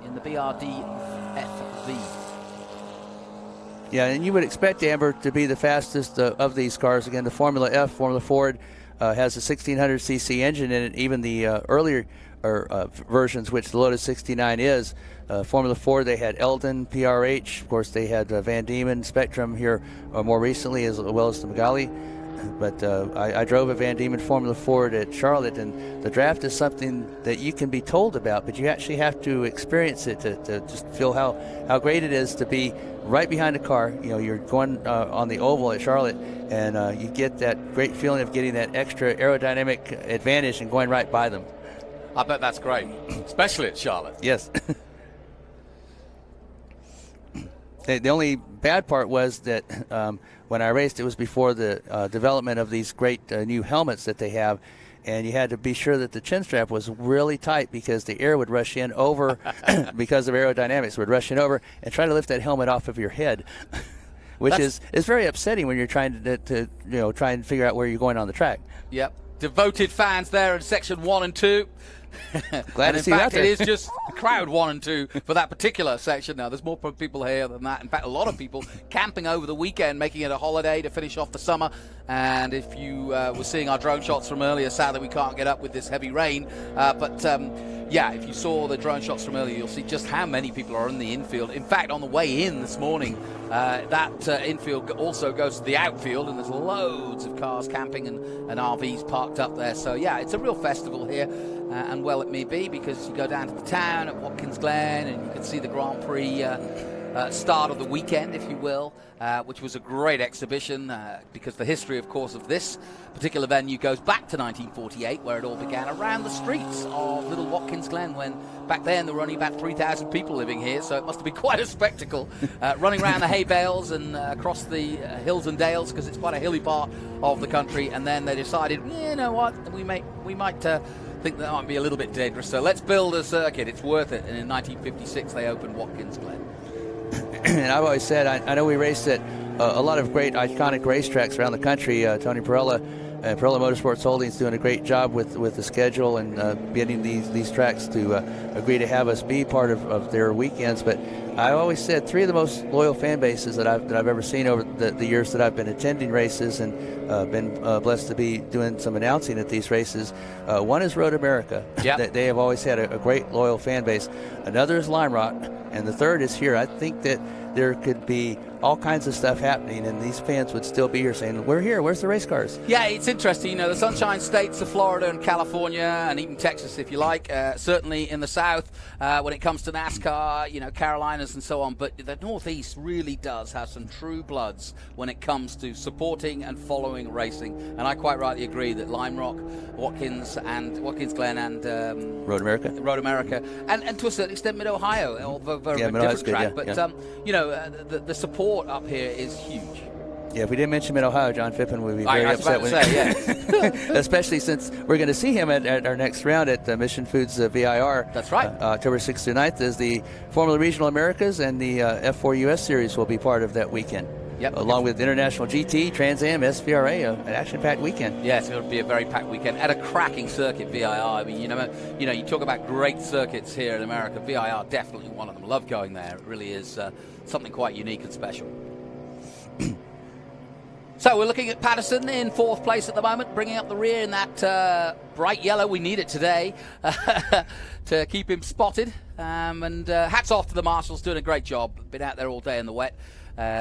[SPEAKER 3] in the BRD FV.
[SPEAKER 10] Yeah, and you would expect Amber to be the fastest of these cars. Again, the Formula F, Formula Ford, has a 1600cc engine in it. Even the earlier versions, which the Lotus 69 is. Formula Ford, they had Eldon, PRH. Of course, they had Van Diemen, Spectrum here more recently, as well as the Magali. But I drove a Van Diemen Formula Ford at Charlotte, and the draft is something that you can be told about, but you actually have to experience it to just feel how great it is to be right behind a car. You know, you're going on the oval at Charlotte, and you get that great feeling of getting that extra aerodynamic advantage and going right by them.
[SPEAKER 3] I bet that's great, especially at Charlotte.
[SPEAKER 10] Yes. The only bad part was that when I raced, it was before the development of these great new helmets that they have, and you had to be sure that the chin strap was really tight because the air would rush in over, because of aerodynamics, would rush in over and try to lift that helmet off of your head, which is very upsetting when you're trying to try and figure out where you're going on the track.
[SPEAKER 3] Yep. Devoted fans there in section 1 and 2.
[SPEAKER 10] Glad to see that.
[SPEAKER 3] In fact, it is just crowd 1 and 2 for that particular section. Now, there's more people here than that. In fact, a lot of people camping over the weekend, making it a holiday to finish off the summer. And if you were seeing our drone shots from earlier, sadly we can't get up with this heavy rain. Yeah, if you saw the drone shots from earlier, you'll see just how many people are in the infield. In fact, on the way in this morning, that infield also goes to the outfield, and there's loads of cars camping and RVs parked up there. So, yeah, it's a real festival here. And well, it may be, because you go down to the town at Watkins Glen and you can see the Grand Prix start of the weekend, if you will, which was a great exhibition because the history, of course, of this particular venue goes back to 1948, where it all began around the streets of Little Watkins Glen, when back then there were only about 3,000 people living here, so it must have been quite a spectacle running around the hay bales and across the hills and dales, because it's quite a hilly part of the country. And then they decided, you know what, we might think that might be a little bit dangerous, so let's build a circuit. It's worth it. And in 1956 they opened Watkins Glen.
[SPEAKER 10] And I've always said, I know we raced at a lot of great iconic racetracks around the country. Tony Pirella and Pirella Motorsports Holdings doing a great job with the schedule and getting these tracks to agree to have us be part of their weekends. But I always said 3 of the most loyal fan bases that I've ever seen over the years that I've been attending races and been blessed to be doing some announcing at these races. One is Road America.
[SPEAKER 3] Yep.
[SPEAKER 10] They have always had a great loyal fan base. Another is Lime Rock, and the third is here. I think that there could be all kinds of stuff happening, and these fans would still be here saying, we're here, where's the race cars?
[SPEAKER 3] Yeah, it's interesting. You know, the Sunshine States of Florida and California and even Texas, if you like, certainly in the South when it comes to NASCAR, you know, Carolinas and so on. But the Northeast really does have some true bloods when it comes to supporting and following racing. And I quite rightly agree that Lime Rock, Watkins Glen and
[SPEAKER 10] Road
[SPEAKER 3] America, and to a certain extent Mid-Ohio, although very different track. But you know, the support up here is huge.
[SPEAKER 10] Yeah, if we didn't mention Mid-Ohio, John Phippen would be very upset with especially since we're going to see him at our next round at Mission Foods VIR.
[SPEAKER 3] That's right.
[SPEAKER 10] October 6th through 9th is the Formula Regional Americas, and the F4 U.S. Series will be part of that weekend.
[SPEAKER 3] Yep.
[SPEAKER 10] Along with International GT, Trans Am, SVRA, an action-packed weekend.
[SPEAKER 3] Yes, it'll be a very packed weekend at a cracking circuit, VIR. I mean, you know, you talk about great circuits here in America. VIR definitely one of them. Love going there. It really is something quite unique and special. So we're looking at Patterson in 4th place at the moment, bringing up the rear in that bright yellow. We need it today to keep him spotted. And hats off to the marshals, doing a great job. Been out there all day in the wet.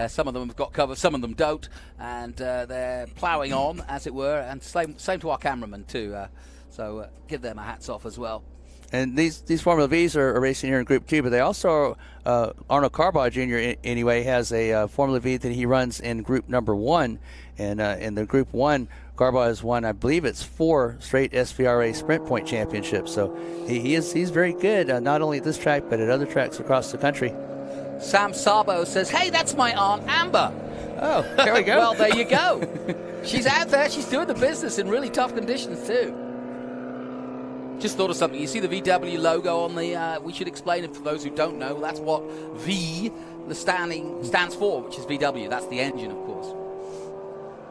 [SPEAKER 3] Some of them have got cover, some of them don't, and they're ploughing on, as it were, and same to our cameraman too. So give them a hats off as well.
[SPEAKER 10] And these Formula Vs are racing here in Group 2, but they also, Arnold Carbaugh Jr. anyway, has a Formula V that he runs in Group number 1. And in the Group 1, Carbaugh has won, I believe it's 4 straight SVRA Sprint Point Championships. So he's very good, not only at this track, but at other tracks across the country.
[SPEAKER 3] Sam Sabo says, hey, that's my Aunt Amber.
[SPEAKER 10] Oh, there we go.
[SPEAKER 3] Well, there you go. She's out there. She's doing the business in really tough conditions, too. Just thought of something. You see the VW logo on the... we should explain it for those who don't know. That's what V, stands for, which is VW. That's the engine, of course.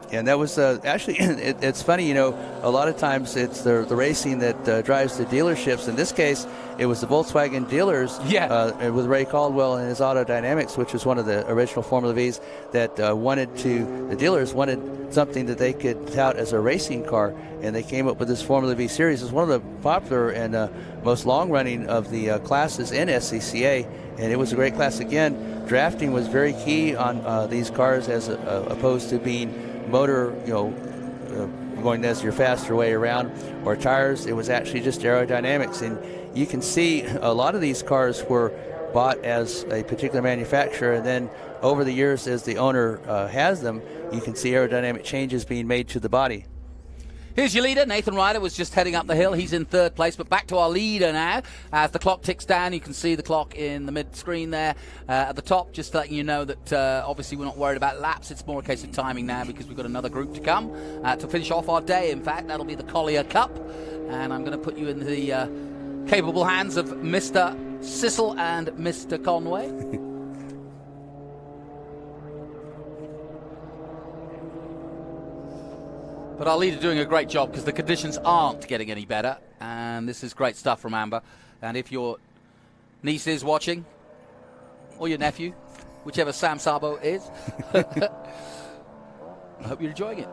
[SPEAKER 10] And that was actually, it's funny, you know, a lot of times it's the racing that drives the dealerships. In this case, it was the Volkswagen dealers with Ray Caldwell and his Auto Dynamics, which was one of the original Formula Vs, that the dealers wanted something that they could tout as a racing car, and they came up with this Formula V series. It's one of the popular and most long-running of the classes in SCCA, and it was a great class. Again, drafting was very key on these cars as opposed to being motor, going as your faster way around, or tires, it was actually just aerodynamics. And you can see a lot of these cars were bought as a particular manufacturer, and then over the years as the owner has them, you can see aerodynamic changes being made to the body.
[SPEAKER 3] Here's your leader. Nathan Ryder was just heading up the hill. He's in third place, but back to our leader now. As the clock ticks down, you can see the clock in the mid-screen there at the top, just letting you know that obviously we're not worried about laps. It's more a case of timing now because we've got another group to come to finish off our day. In fact, that'll be the Collier Cup, and I'm going to put you in the capable hands of Mr. Sissel and Mr. Conway. But our leader doing a great job because the conditions aren't getting any better. And this is great stuff from Amber. And if your niece is watching, or your nephew, whichever Sam Sabo is, I hope you're enjoying it.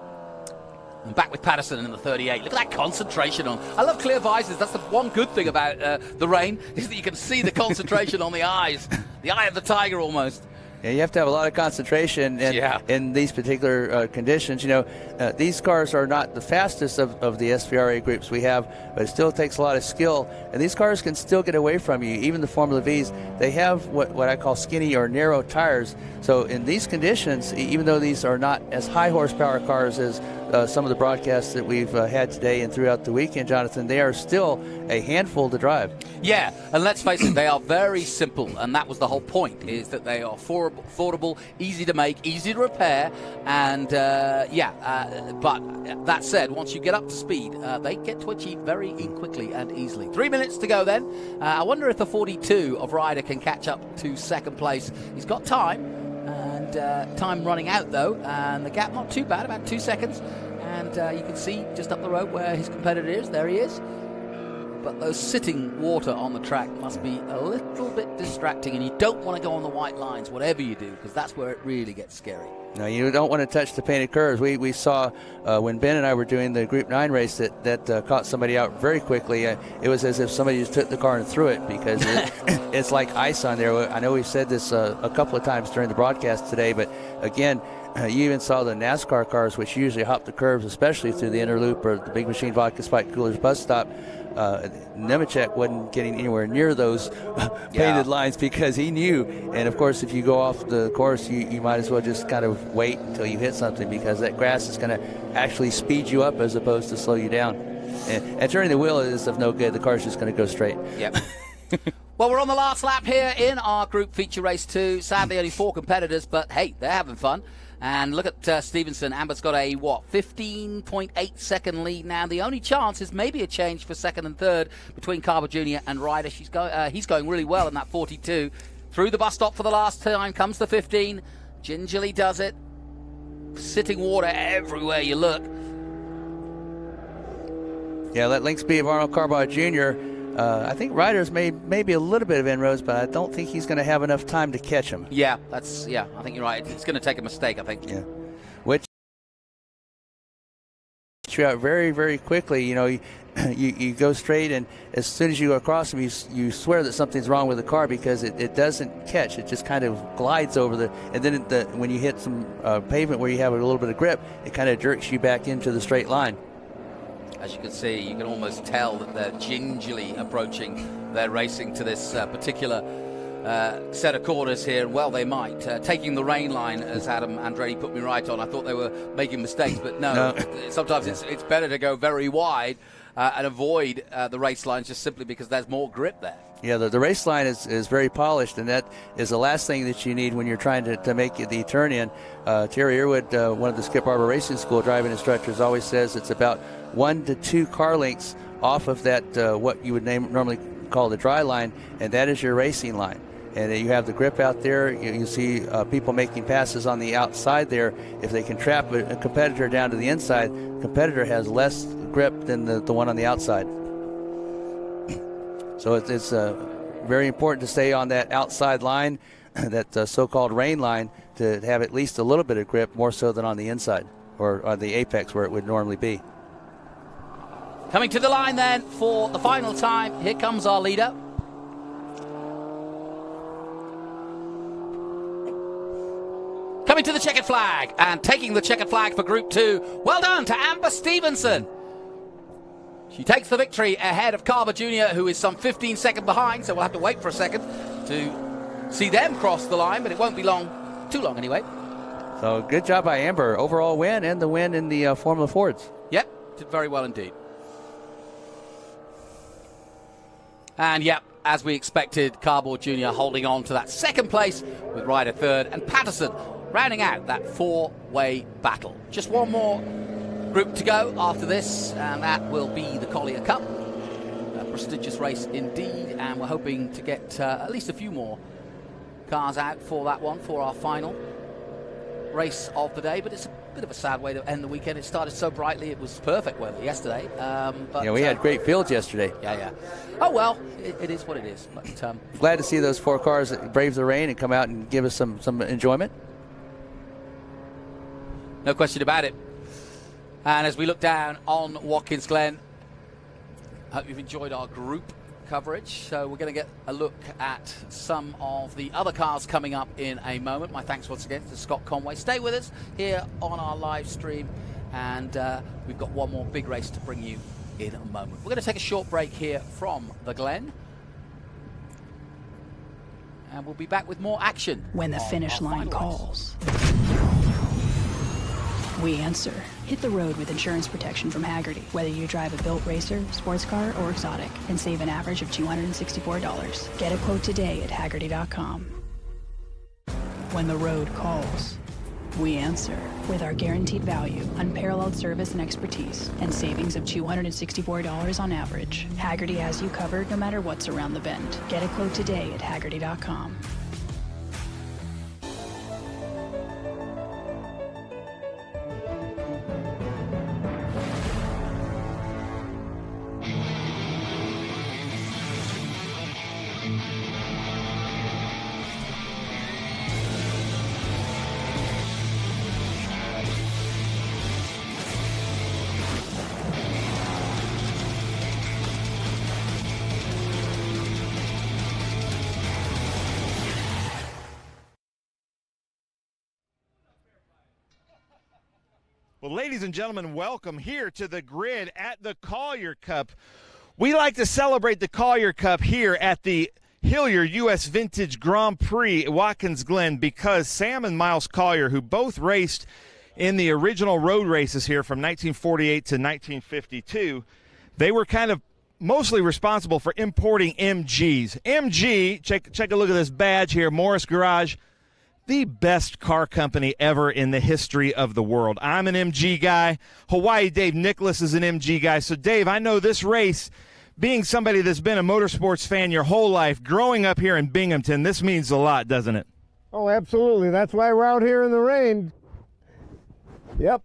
[SPEAKER 3] And back with Patterson in the 38. Look at that concentration on. I love clear visors. That's the one good thing about the rain, is that you can see the concentration on the eyes. The eye of the tiger almost.
[SPEAKER 10] Yeah, you have to have a lot of concentration in these particular conditions. You know, these cars are not the fastest of the SVRA groups we have, but it still takes a lot of skill. And these cars can still get away from you. Even the Formula Vs, they have what I call skinny or narrow tires. So in these conditions, even though these are not as high horsepower cars as some of the broadcasts that we've had today and throughout the weekend, Jonathan, they are still a handful to drive.
[SPEAKER 3] Yeah, and let's face it, they are very simple, and that was the whole point, is that they are affordable, easy to make, easy to repair, and but that said, once you get up to speed, they get to achieve very quickly and easily. 3 minutes to go then. I wonder if the 42 of Ryder can catch up to second place. He's got time, and time running out though, and the gap not too bad, about 2 seconds. And you can see just up the road where his competitor is. There he is. But those sitting water on the track must be a little bit distracting, and you don't want to go on the white lines, whatever you do, because that's where it really gets scary.
[SPEAKER 10] No, you don't want to touch the painted curves. We saw when Ben and I were doing the Group 9 race that caught somebody out very quickly. It was as if somebody just took the car and threw it, because it's like ice on there. I know we've said this a couple of times during the broadcast today, but again, you even saw the NASCAR cars, which usually hop the curves, especially through the inner loop or the Big Machine Vodka Spike Coolers bus stop. Nemechek wasn't getting anywhere near those painted lines because he knew. And of course, if you go off the course, you might as well just kind of wait until you hit something, because that grass is going to actually speed you up as opposed to slow you down. And turning the wheel is of no good. The car's just going to go straight.
[SPEAKER 3] Yep. Well, we're on the last lap here in our group feature race 2. Sadly, only 4 competitors, but hey, they're having fun. And look at Stevenson. Amber's got a, 15.8 second lead now. The only chance is maybe a change for second and third between Carver Jr. and Ryder. He's going really well in that 42. Through the bus stop for the last time comes the 15. Gingerly does it. Sitting water everywhere you look.
[SPEAKER 10] Yeah, that link speed of Arnold Carbide Jr., I think Ryder's made maybe a little bit of inroads, but I don't think he's going to have enough time to catch him.
[SPEAKER 3] Yeah, I think you're right. It's going to take a mistake, I think.
[SPEAKER 10] Yeah. Which you out very, very quickly. You know, you go straight, and as soon as you go across him, you swear that something's wrong with the car, because it doesn't catch. It just kind of glides over and then when you hit some pavement where you have a little bit of grip, it kind of jerks you back into the straight line.
[SPEAKER 3] As you can see, you can almost tell that they're gingerly approaching their racing to this particular set of corners here. Well, they might. Taking the rain line, as Adam Andretti put me right on, I thought they were making mistakes, but no. Sometimes it's better to go very wide and avoid the race lines, just simply because there's more grip there.
[SPEAKER 10] Yeah, the race line is very polished, and that is the last thing that you need when you're trying to make the turn in. Terry Earwood, one of the Skip Barber Racing School driving instructors, always says it's about 1 to 2 car lengths off of that what you would normally call the dry line, and that is your racing line. And you have the grip out there. You see people making passes on the outside there. If they can trap a competitor down to the inside, the competitor has less grip than the one on the outside. So it's very important to stay on that outside line, that so-called rain line, to have at least a little bit of grip, more so than on the inside or on the apex where it would normally be.
[SPEAKER 3] Coming to the line then for the final time. Here comes our leader. Coming to the checkered flag and taking the checkered flag for Group 2. Well done to Amber Stevenson. She takes the victory ahead of Carver Jr., who is some 15 seconds behind, so we'll have to wait for a second to see them cross the line, but it won't be long, too long anyway.
[SPEAKER 10] So good job by Amber. Overall win and the win in the Formula Fords.
[SPEAKER 3] Yep, did very well indeed. And yep, as we expected, Carver Jr. holding on to that second place with Ryder third, and Patterson rounding out that four-way battle. Just one more group to go after this, and that will be the Collier Cup. A prestigious race indeed, and we're hoping to get at least a few more cars out for that one, for our final race of the day. But it's a bit of a sad way to end the weekend. It started so brightly. It was perfect weather yesterday. But
[SPEAKER 10] yeah, we had great fields yesterday.
[SPEAKER 3] Yeah. Oh, well, it is what it is. But,
[SPEAKER 10] glad to see those 4 cars that brave the rain and come out and give us some enjoyment.
[SPEAKER 3] No question about it. And as we look down on Watkins Glen, I hope you've enjoyed our group coverage. So we're going to get a look at some of the other cars coming up in a moment. My thanks once again to Scott Conway. Stay with us here on our live stream, and we've got one more big race to bring you in a moment. We're going to take a short break here from the Glen, and we'll be back with more action
[SPEAKER 6] when the finish line calls. We answer. Hit the road with insurance protection from Hagerty. Whether you drive a built racer, sports car, or exotic, and save an average of $264. Get a quote today at Hagerty.com. When the road calls, we answer. With our guaranteed value, unparalleled service and expertise, and savings of $264 on average, Hagerty has you covered no matter what's around the bend. Get a quote today at Hagerty.com.
[SPEAKER 5] Well, ladies and gentlemen, welcome here to the grid at the Collier Cup. We like to celebrate the Collier Cup here at the Hilliard U.S. Vintage Grand Prix at Watkins Glen because Sam and Miles Collier, who both raced in the original road races here from 1948 to 1952, they were kind of mostly responsible for importing MGs. MG, check a look at this badge here, Morris Garage, the best car company ever in the history of the world. I'm an MG guy. Hawaii Dave Nicholas is an MG guy. So, Dave, I know this race, being somebody that's been a motorsports fan your whole life, growing up here in Binghamton, this means a lot, doesn't it?
[SPEAKER 9] Oh, absolutely. That's why we're out here in the rain. Yep.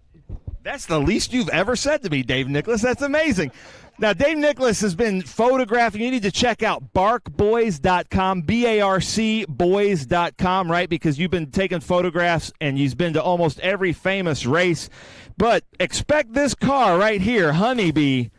[SPEAKER 5] That's the least you've ever said to me, Dave Nicholas. That's amazing. Now, Dave Nicholas has been photographing. You need to check out barkboys.com, B-A-R-C boys.com, right? Because you've been taking photographs and he's been to almost every famous race. But expect this car right here, Honeybee,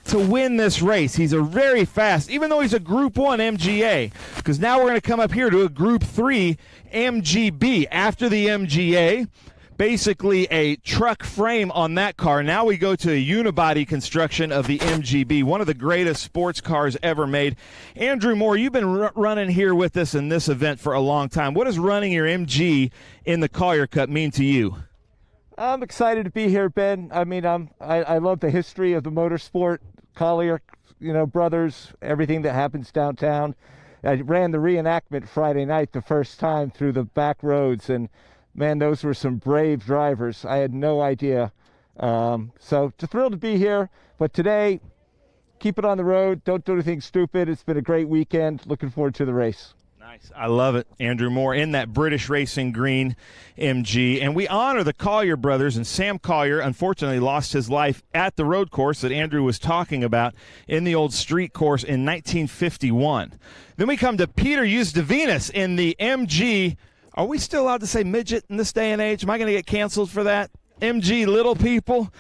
[SPEAKER 5] to win this race. He's a very fast, even though he's a Group 1 MGA, because now we're going to come up here to a Group 3 MGB. After the MGA, basically a truck frame on that car. Now we go to a unibody construction of the MGB, one of the greatest sports cars ever made. Andrew Moore, you've been running here with us in this event for a long time. What does running your MG in the Collier Cup mean to you?
[SPEAKER 9] I'm excited to be here, Ben. I mean, I love the history of the motorsport, Collier, brothers, everything that happens downtown. I ran the reenactment Friday night the first time through the back roads, and man, those were some brave drivers. I had no idea. So thrilled to be here. But today, keep it on the road. Don't do anything stupid. It's been a great weekend. Looking forward to the race.
[SPEAKER 5] Nice. I love it. Andrew Moore in that British Racing Green MG. And we honor the Collier brothers. And Sam Collier, unfortunately, lost his life at the road course that Andrew was talking about in the old street course in 1951. Then we come to Peter Usdavinas in the MG. Are we still allowed to say midget in this day and age? Am I going to get canceled for that? MG Little People?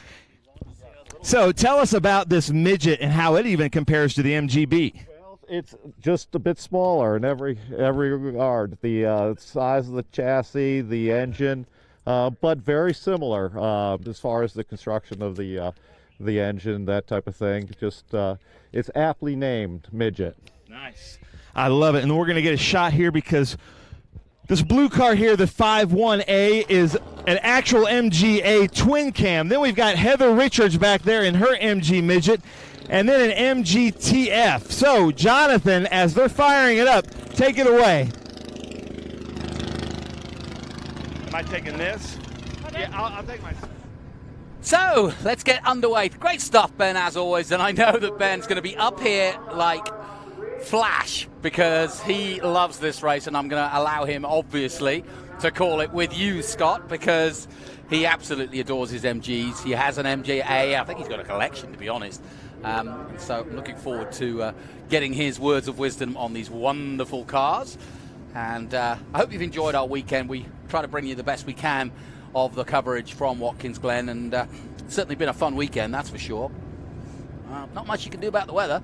[SPEAKER 5] So tell us about this midget and how it even compares to the MGB.
[SPEAKER 9] It's just a bit smaller in every regard. The size of the chassis, the engine, but very similar as far as the construction of the engine, that type of thing. Just it's aptly named midget.
[SPEAKER 5] Nice. I love it. And we're going to get a shot here because this blue car here, the 5-1A, is an actual MGA twin cam. Then we've got Heather Richards back there in her MG midget, and then an MGTF. So, Jonathan, as they're firing it up, take it away. Am I taking this? Yeah, I'll take my...
[SPEAKER 3] So, let's get underway. Great stuff, Ben, as always, and I know that Ben's going to be up here like Flash because he loves this race, and I'm going to allow him, obviously, to call it with you, Scott, because he absolutely adores his MGs. He has an MGA. I think he's got a collection, to be honest. So I'm looking forward to getting his words of wisdom on these wonderful cars. And I hope you've enjoyed our weekend. We try to bring you the best we can of the coverage from Watkins Glen, and it's certainly been a fun weekend, that's for sure. Not much you can do about the weather.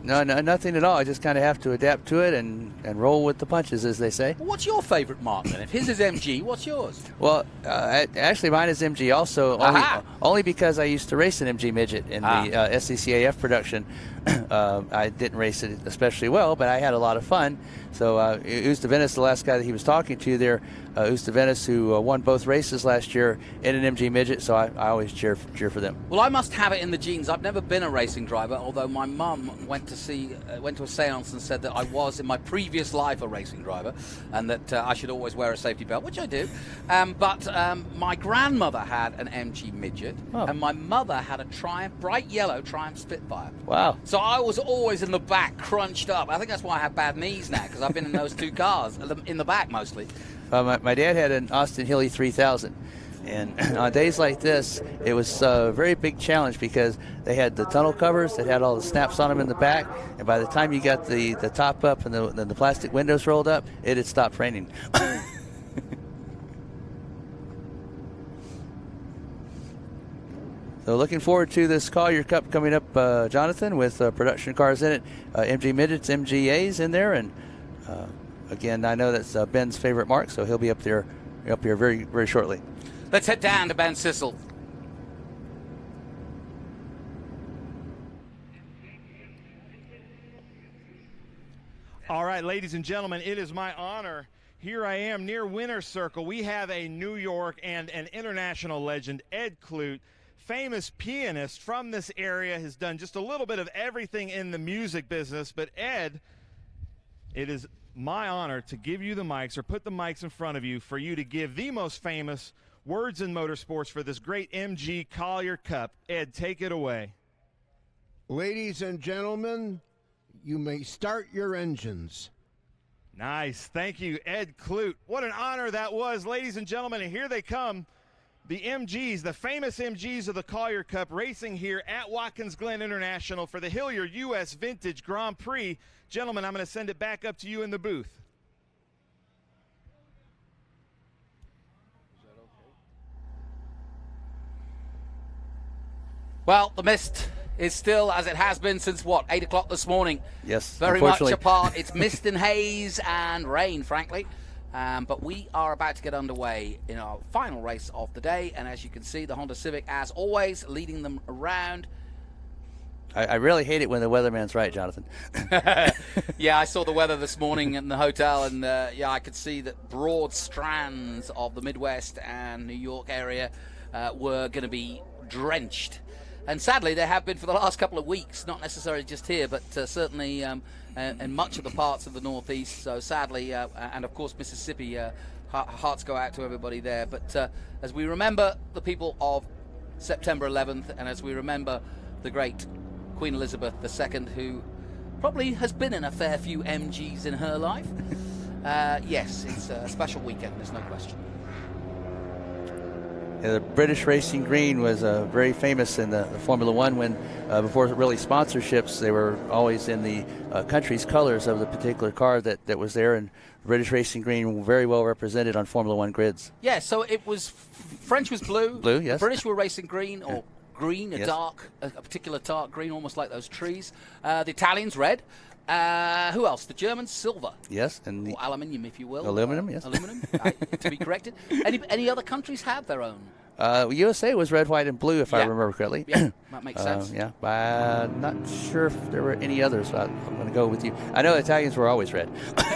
[SPEAKER 10] No, nothing at all. I just kind of have to adapt to it and roll with the punches, as they say.
[SPEAKER 3] Well, what's your favorite mark, then? If his is MG, what's yours?
[SPEAKER 10] Well, actually, mine is MG also, only because I used to race an MG midget in the SCCAF production. I didn't race it especially well, but I had a lot of fun. So Ustavenis, the last guy that he was talking to there, Ustavenis, who won both races last year in an MG midget, so I always cheer for them.
[SPEAKER 3] Well, I must have it in the genes. I've never been a racing driver, although my mum went to a seance and said that I was, in my previous life, a racing driver, and that I should always wear a safety belt, which I do. But my grandmother had an MG midget, and my mother had a bright yellow Triumph Spitfire.
[SPEAKER 10] Wow.
[SPEAKER 3] So I was always in the back, crunched up. I think that's why I have bad knees now, because I've been in those two cars, in the back mostly.
[SPEAKER 10] My dad had an Austin Hilly 3000, and on days like this, it was a very big challenge because they had the tunnel covers that had all the snaps on them in the back, and by the time you got the top up and the plastic windows rolled up, it had stopped raining. So looking forward to this Collier Cup coming up, Jonathan, with production cars in it, MG midgets, MGAs in there, and again, I know that's Ben's favorite mark, so he'll be up here very, very shortly.
[SPEAKER 3] Let's head down to Ben Sissel.
[SPEAKER 5] All right, ladies and gentlemen, it is my honor. Here I am near Winner's Circle. We have a New York and an international legend, Ed Clute, famous pianist from this area, has done just a little bit of everything in the music business. But Ed, it is my honor to give you the mics, or put the mics in front of you, for you to give the most famous words in motorsports for this great MG Collier Cup. Ed, take it away.
[SPEAKER 7] Ladies and gentlemen, you may start your engines.
[SPEAKER 5] Nice. Thank you, Ed Clute. What an honor that was, ladies and gentlemen. And here they come, the MGs, the famous MGs of the Collier Cup, racing here at Watkins Glen International for the Hilliard U.S. Vintage Grand Prix. Gentlemen, I'm going to send it back up to you in the booth.
[SPEAKER 3] Well, the mist is still, as it has been since, 8 o'clock this morning.
[SPEAKER 10] Yes,
[SPEAKER 3] very much apart. It's mist and haze and rain, frankly. But we are about to get underway in our final race of the day. And as you can see, the Honda Civic, as always, leading them around.
[SPEAKER 10] I really hate it when the weatherman's right, Jonathan.
[SPEAKER 3] Yeah, I saw the weather this morning in the hotel, and yeah, I could see that broad strands of the Midwest and New York area were going to be drenched. And sadly, they have been for the last couple of weeks, not necessarily just here, but certainly in much of the parts of the Northeast. So sadly, and of course Mississippi, hearts go out to everybody there. But as we remember the people of September 11th, and as we remember the great Queen Elizabeth II, who probably has been in a fair few MGs in her life, yes, it's a special weekend, there's no question.
[SPEAKER 10] Yeah, the British Racing Green was very famous in the Formula One when, before really sponsorships, they were always in the country's colors of the particular car that was there, and British Racing Green very well represented on Formula One grids.
[SPEAKER 3] Yeah, so it was, French was blue.
[SPEAKER 10] Blue, yes.
[SPEAKER 3] British were racing green, or green,
[SPEAKER 10] Yes.
[SPEAKER 3] a particular dark green, almost like those trees. The Italians, red. Who else? The Germans, silver.
[SPEAKER 10] Yes, and
[SPEAKER 3] or aluminium, if you will.
[SPEAKER 10] Aluminum, yes.
[SPEAKER 3] Aluminum, to be corrected. Any other countries have their own?
[SPEAKER 10] USA was red, white, and blue, if I remember correctly.
[SPEAKER 3] Yeah, that makes sense.
[SPEAKER 10] Yeah, but I'm not sure if there were any others, so I'm going to go with you. I know Italians were always red.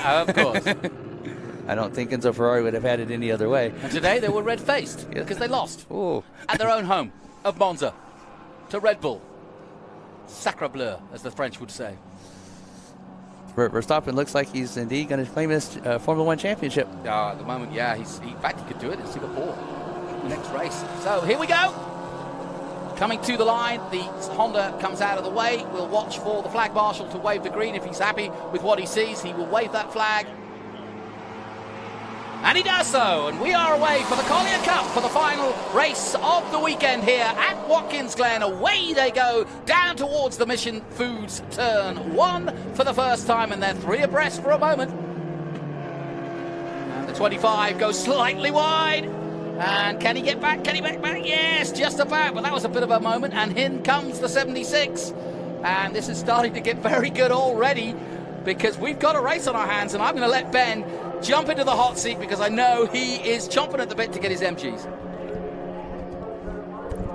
[SPEAKER 3] Of course.
[SPEAKER 10] I don't think Enzo Ferrari would have had it any other way.
[SPEAKER 3] And today they were red-faced because they lost
[SPEAKER 10] Ooh.
[SPEAKER 3] at their own home of Monza to Red Bull. Sacre bleu, as the French would say.
[SPEAKER 10] Verstappen looks like he's indeed going to claim his Formula One championship.
[SPEAKER 3] At the moment, yeah. In fact, he could do it in Singapore, the next race. So here we go. Coming to the line, the Honda comes out of the way. We'll watch for the flag marshal to wave the green. If he's happy with what he sees, he will wave that flag. And he does so, and we are away for the Collier Cup for the final race of the weekend here at Watkins Glen. Away they go, down towards the Mission Foods turn 1 for the first time, and they're 3 abreast for a moment. And the 25 goes slightly wide. And can he get back? Can he get back? Yes, just about, but that was a bit of a moment. And in comes the 76. And this is starting to get very good already, because we've got a race on our hands, and I'm going to let Ben jump into the hot seat because I know he is chomping at the bit to get his MGs.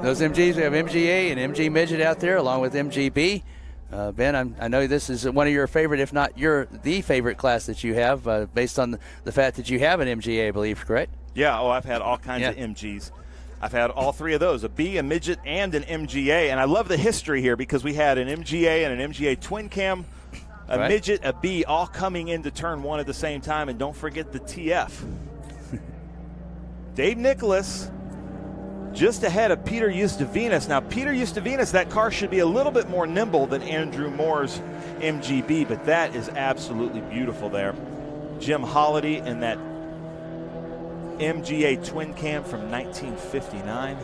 [SPEAKER 10] Those MGs, we have MGA and MG Midget out there along with MGB. Ben, I know this is one of your favorite, if not the favorite class that you have, based on the fact that you have an MGA, I believe, correct?
[SPEAKER 11] Yeah, I've had all kinds of MGs. I've had all 3 of those, a B, a Midget, and an MGA. And I love the history here because we had an MGA and an MGA twin cam, a Midget, a B, all coming into turn 1 at the same time. And don't forget the TF. Dave Nicholas just ahead of Peter Eustavinus. Now, Peter Eustavinus, that car should be a little bit more nimble than Andrew Moore's MGB, but that is absolutely beautiful there. Jim Holliday in that MGA twin cam from 1959.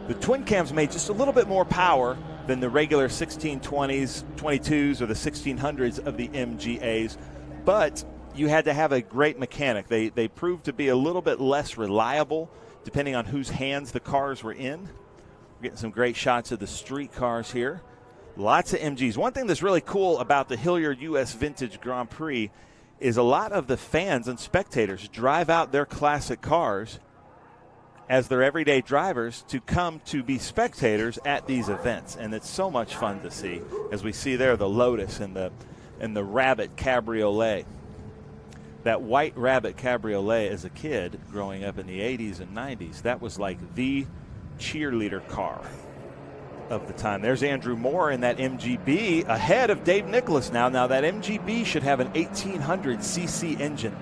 [SPEAKER 11] The twin cams made just a little bit more power than the regular 1620s, 22s, or the 1600s of the MGAs, but you had to have a great mechanic. They proved to be a little bit less reliable depending on whose hands the cars were in. We're getting some great shots of the street cars here. Lots of MGs. One thing that's really cool about the Hilliard U.S. Vintage Grand Prix is a lot of the fans and spectators drive out their classic cars as their everyday drivers to come to be spectators at these events, and it's so much fun to see. As we see there, the Lotus and the Rabbit Cabriolet. That white Rabbit Cabriolet as a kid growing up in the 80s and 90s, that was like the cheerleader car of the time. There's Andrew Moore in that MGB ahead of Dave Nicholas now. Now that MGB should have an 1800cc engine.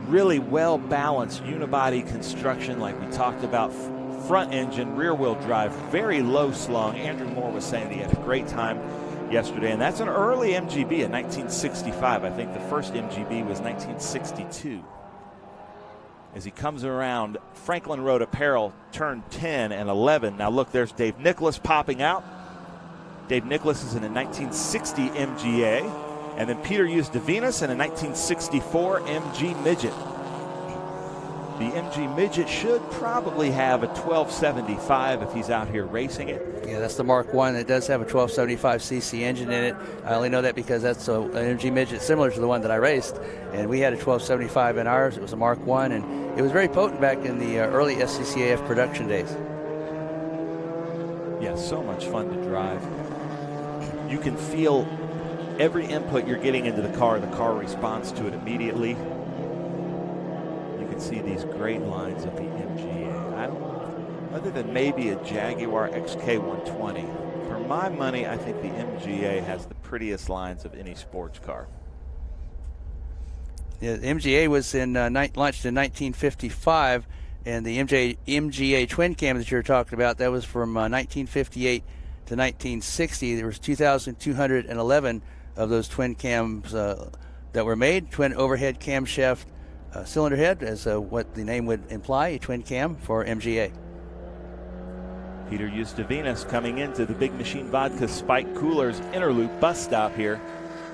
[SPEAKER 11] Really well-balanced unibody construction like we talked about. Front engine, rear-wheel drive, very low slung. Andrew Moore was saying that he had a great time yesterday, and that's an early MGB in 1965. I think the first MGB was 1962. As he comes around Franklin Road Apparel, turn 10 and 11. Now look, there's Dave Nicholas popping out. Dave Nicholas is in a 1960 MGA. And then Peter Eustavinus in a 1964 MG Midget. The MG Midget should probably have a 1275 if he's out here racing it.
[SPEAKER 10] Yeah, that's the Mark I. It does have a 1275cc engine in it. I only know that because that's an MG Midget similar to the one that I raced. And we had a 1275 in ours. It was a Mark I, and it was very potent back in the early SCCAF production days.
[SPEAKER 11] Yeah, so much fun to drive. You can feel every input you're getting into the car responds to it immediately. You can see these great lines of the MGA. Other than maybe a Jaguar XK120, for my money, I think the MGA has the prettiest lines of any sports car.
[SPEAKER 10] Yeah, the MGA was launched in 1955, and the MGA twin cam that you're talking about, that was from 1958 to 1960. There was 2,211 of those twin cams that were made. Twin overhead camshaft cylinder head, as what the name would imply, a twin cam for MGA.
[SPEAKER 11] Peter Eustavinus coming into the Big Machine Vodka Spike Coolers inner loop bus stop here.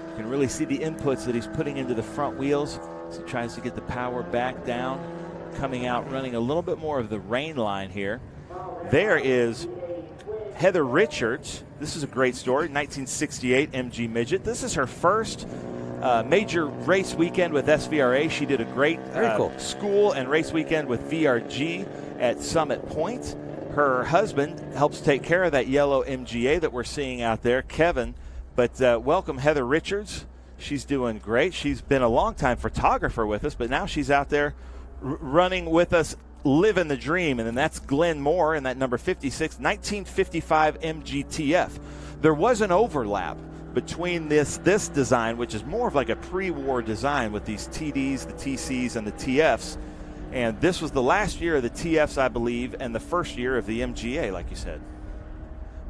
[SPEAKER 11] You can really see the inputs that he's putting into the front wheels as he tries to get the power back down. coming out running a little bit more of the rain line here. There is Heather Richards. This is a great story. 1968 MG Midget. This is her first major race weekend with SVRA. She did a great school and race weekend with VRG at Summit Point. Her husband helps take care of that yellow MGA that we're seeing out there, Kevin. But welcome, Heather Richards. She's doing great. She's been a long-time photographer with us, but now she's out there running with us, living the dream. And then that's Glenn Moore in that number 56, 1955 MGTF. There was an overlap between this design, which is more of like a pre-war design with these TDs, the TCs, and the TFs. And this was the last year of the TFs, I believe, and the first year of the MGA, like you said.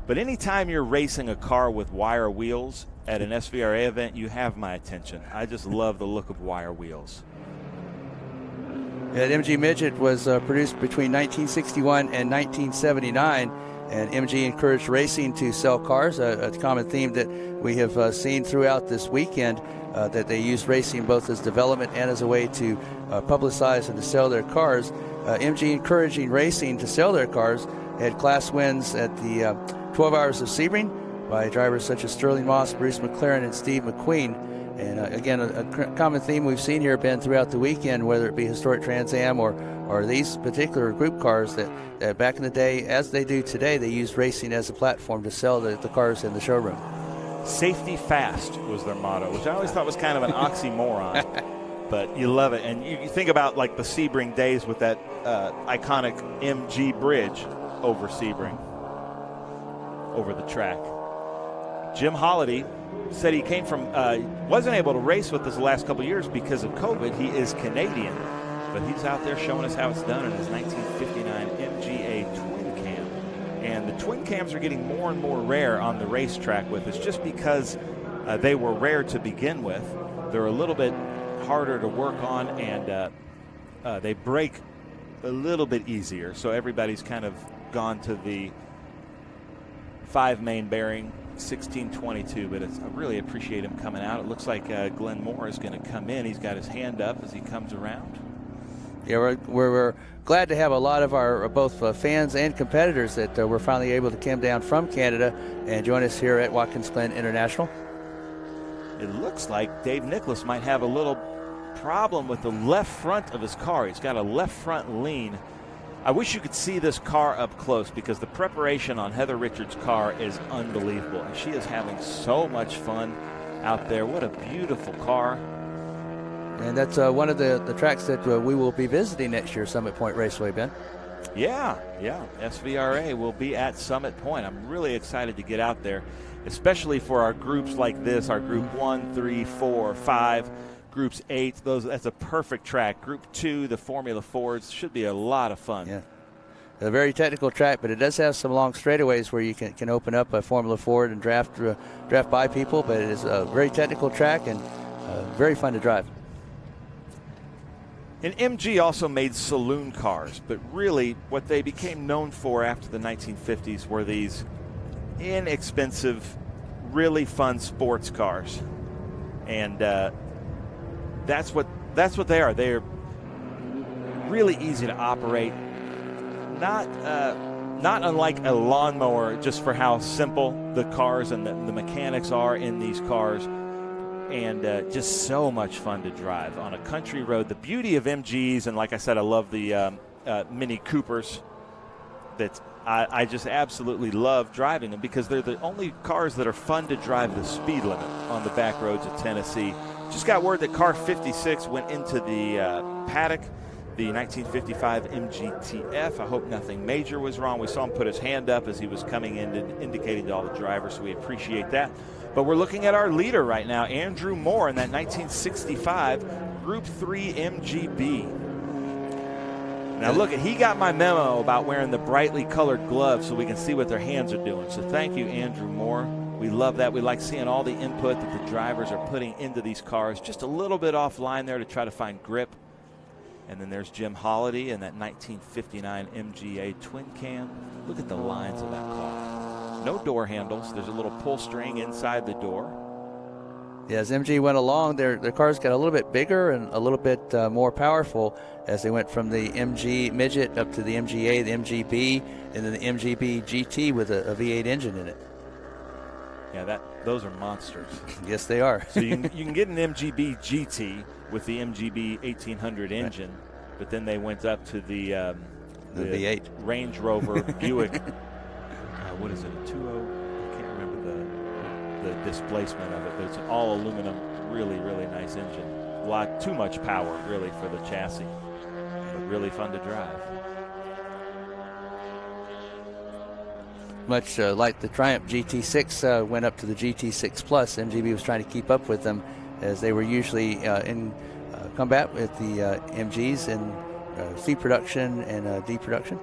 [SPEAKER 11] But anytime you're racing a car with wire wheels at an SVRA event, you have my attention. I just love the look of wire wheels.
[SPEAKER 10] Yeah, the MG Midget was produced between 1961 and 1979, and MG encouraged racing to sell cars, a common theme that we have seen throughout this weekend, that they used racing both as development and as a way to publicize and to sell their cars. MG encouraging racing to sell their cars had class wins at the 12 Hours of Sebring by drivers such as Sterling Moss, Bruce McLaren, and Steve McQueen. And again, a common theme we've seen here, Ben, throughout the weekend, whether it be historic Trans Am or these particular group cars that back in the day, as they do today, they used racing as a platform to sell the cars in the showroom.
[SPEAKER 11] Safety fast was their motto, which I always thought was kind of an oxymoron. But you love it. And you think about like the Sebring days with that iconic MG bridge over Sebring, over the track. Jim Holliday said he came from, wasn't able to race with us the last couple of years because of COVID. He is Canadian, but he's out there showing us how it's done in his 1959 MGA twin cam. And the twin cams are getting more and more rare on the racetrack with us just because they were rare to begin with. They're a little bit harder to work on, and they break a little bit easier. So everybody's kind of gone to the 5-main bearing 1622, but I really appreciate him coming out. It looks like Glenn Moore is going to come in. He's got his hand up as he comes around.
[SPEAKER 10] Yeah, we're glad to have a lot of our both fans and competitors that we're finally able to come down from Canada and join us here at Watkins Glen International.
[SPEAKER 11] It looks like Dave Nicholas might have a little problem with the left front of his car. He's got a left front lean. I wish you could see this car up close because the preparation on Heather Richards' car is unbelievable. And she is having so much fun out there. What a beautiful car.
[SPEAKER 10] And that's one of the tracks that we will be visiting next year, Summit Point Raceway, Ben.
[SPEAKER 11] Yeah. SVRA will be at Summit Point. I'm really excited to get out there, especially for our groups like this, our Group 1, 3, 4, 5. Groups 8, that's a perfect track. Group 2, the Formula Fords, should be a lot of fun.
[SPEAKER 10] Yeah, a very technical track, but it does have some long straightaways where you can open up a Formula Ford and draft by people. But it is a very technical track and very fun to drive.
[SPEAKER 11] And MG also made saloon cars, but really what they became known for after the 1950s were these inexpensive, really fun sports cars, and that's what they are. They're really easy to operate. Not unlike a lawnmower, just for how simple the cars and the mechanics are in these cars, and just so much fun to drive on a country road. The beauty of MGs, and like I said, I love the Mini Coopers. That I just absolutely love driving them because they're the only cars that are fun to drive the speed limit on the back roads of Tennessee. Just got word that car 56 went into the paddock, the 1955 MGTF. I hope nothing major was wrong. We saw him put his hand up as he was coming in, indicating to all the drivers, so we appreciate that. But we're looking at our leader right now, Andrew Moore, in that 1965 Group 3 MGB. Now look, he got my memo about wearing the brightly colored gloves so we can see what their hands are doing. So thank you, Andrew Moore. We love that. We like seeing all the input that the drivers are putting into these cars. Just a little bit offline there to try to find grip. And then there's Jim Holliday in that 1959 MGA twin cam. Look at the lines of that car. No door handles. There's a little pull string inside the door.
[SPEAKER 10] As MG went along, their cars got a little bit bigger and a little bit more powerful as they went from the MG Midget up to the MGA, the MGB, and then the MGB GT with a V8 engine in it.
[SPEAKER 11] Yeah, those are monsters.
[SPEAKER 10] Yes, they are.
[SPEAKER 11] So you can get an MGB GT with the MGB 1800 engine, but then they went up to the
[SPEAKER 10] V8
[SPEAKER 11] Range Rover Buick. What is it? A 2.0? I can't remember the displacement of it, but it's an all aluminum, really, really nice engine. A lot too much power, really, for the chassis, but really fun to drive.
[SPEAKER 10] Much like the Triumph GT6 went up to the GT6 Plus, MGB was trying to keep up with them as they were usually in combat with the MGs in C production and D production.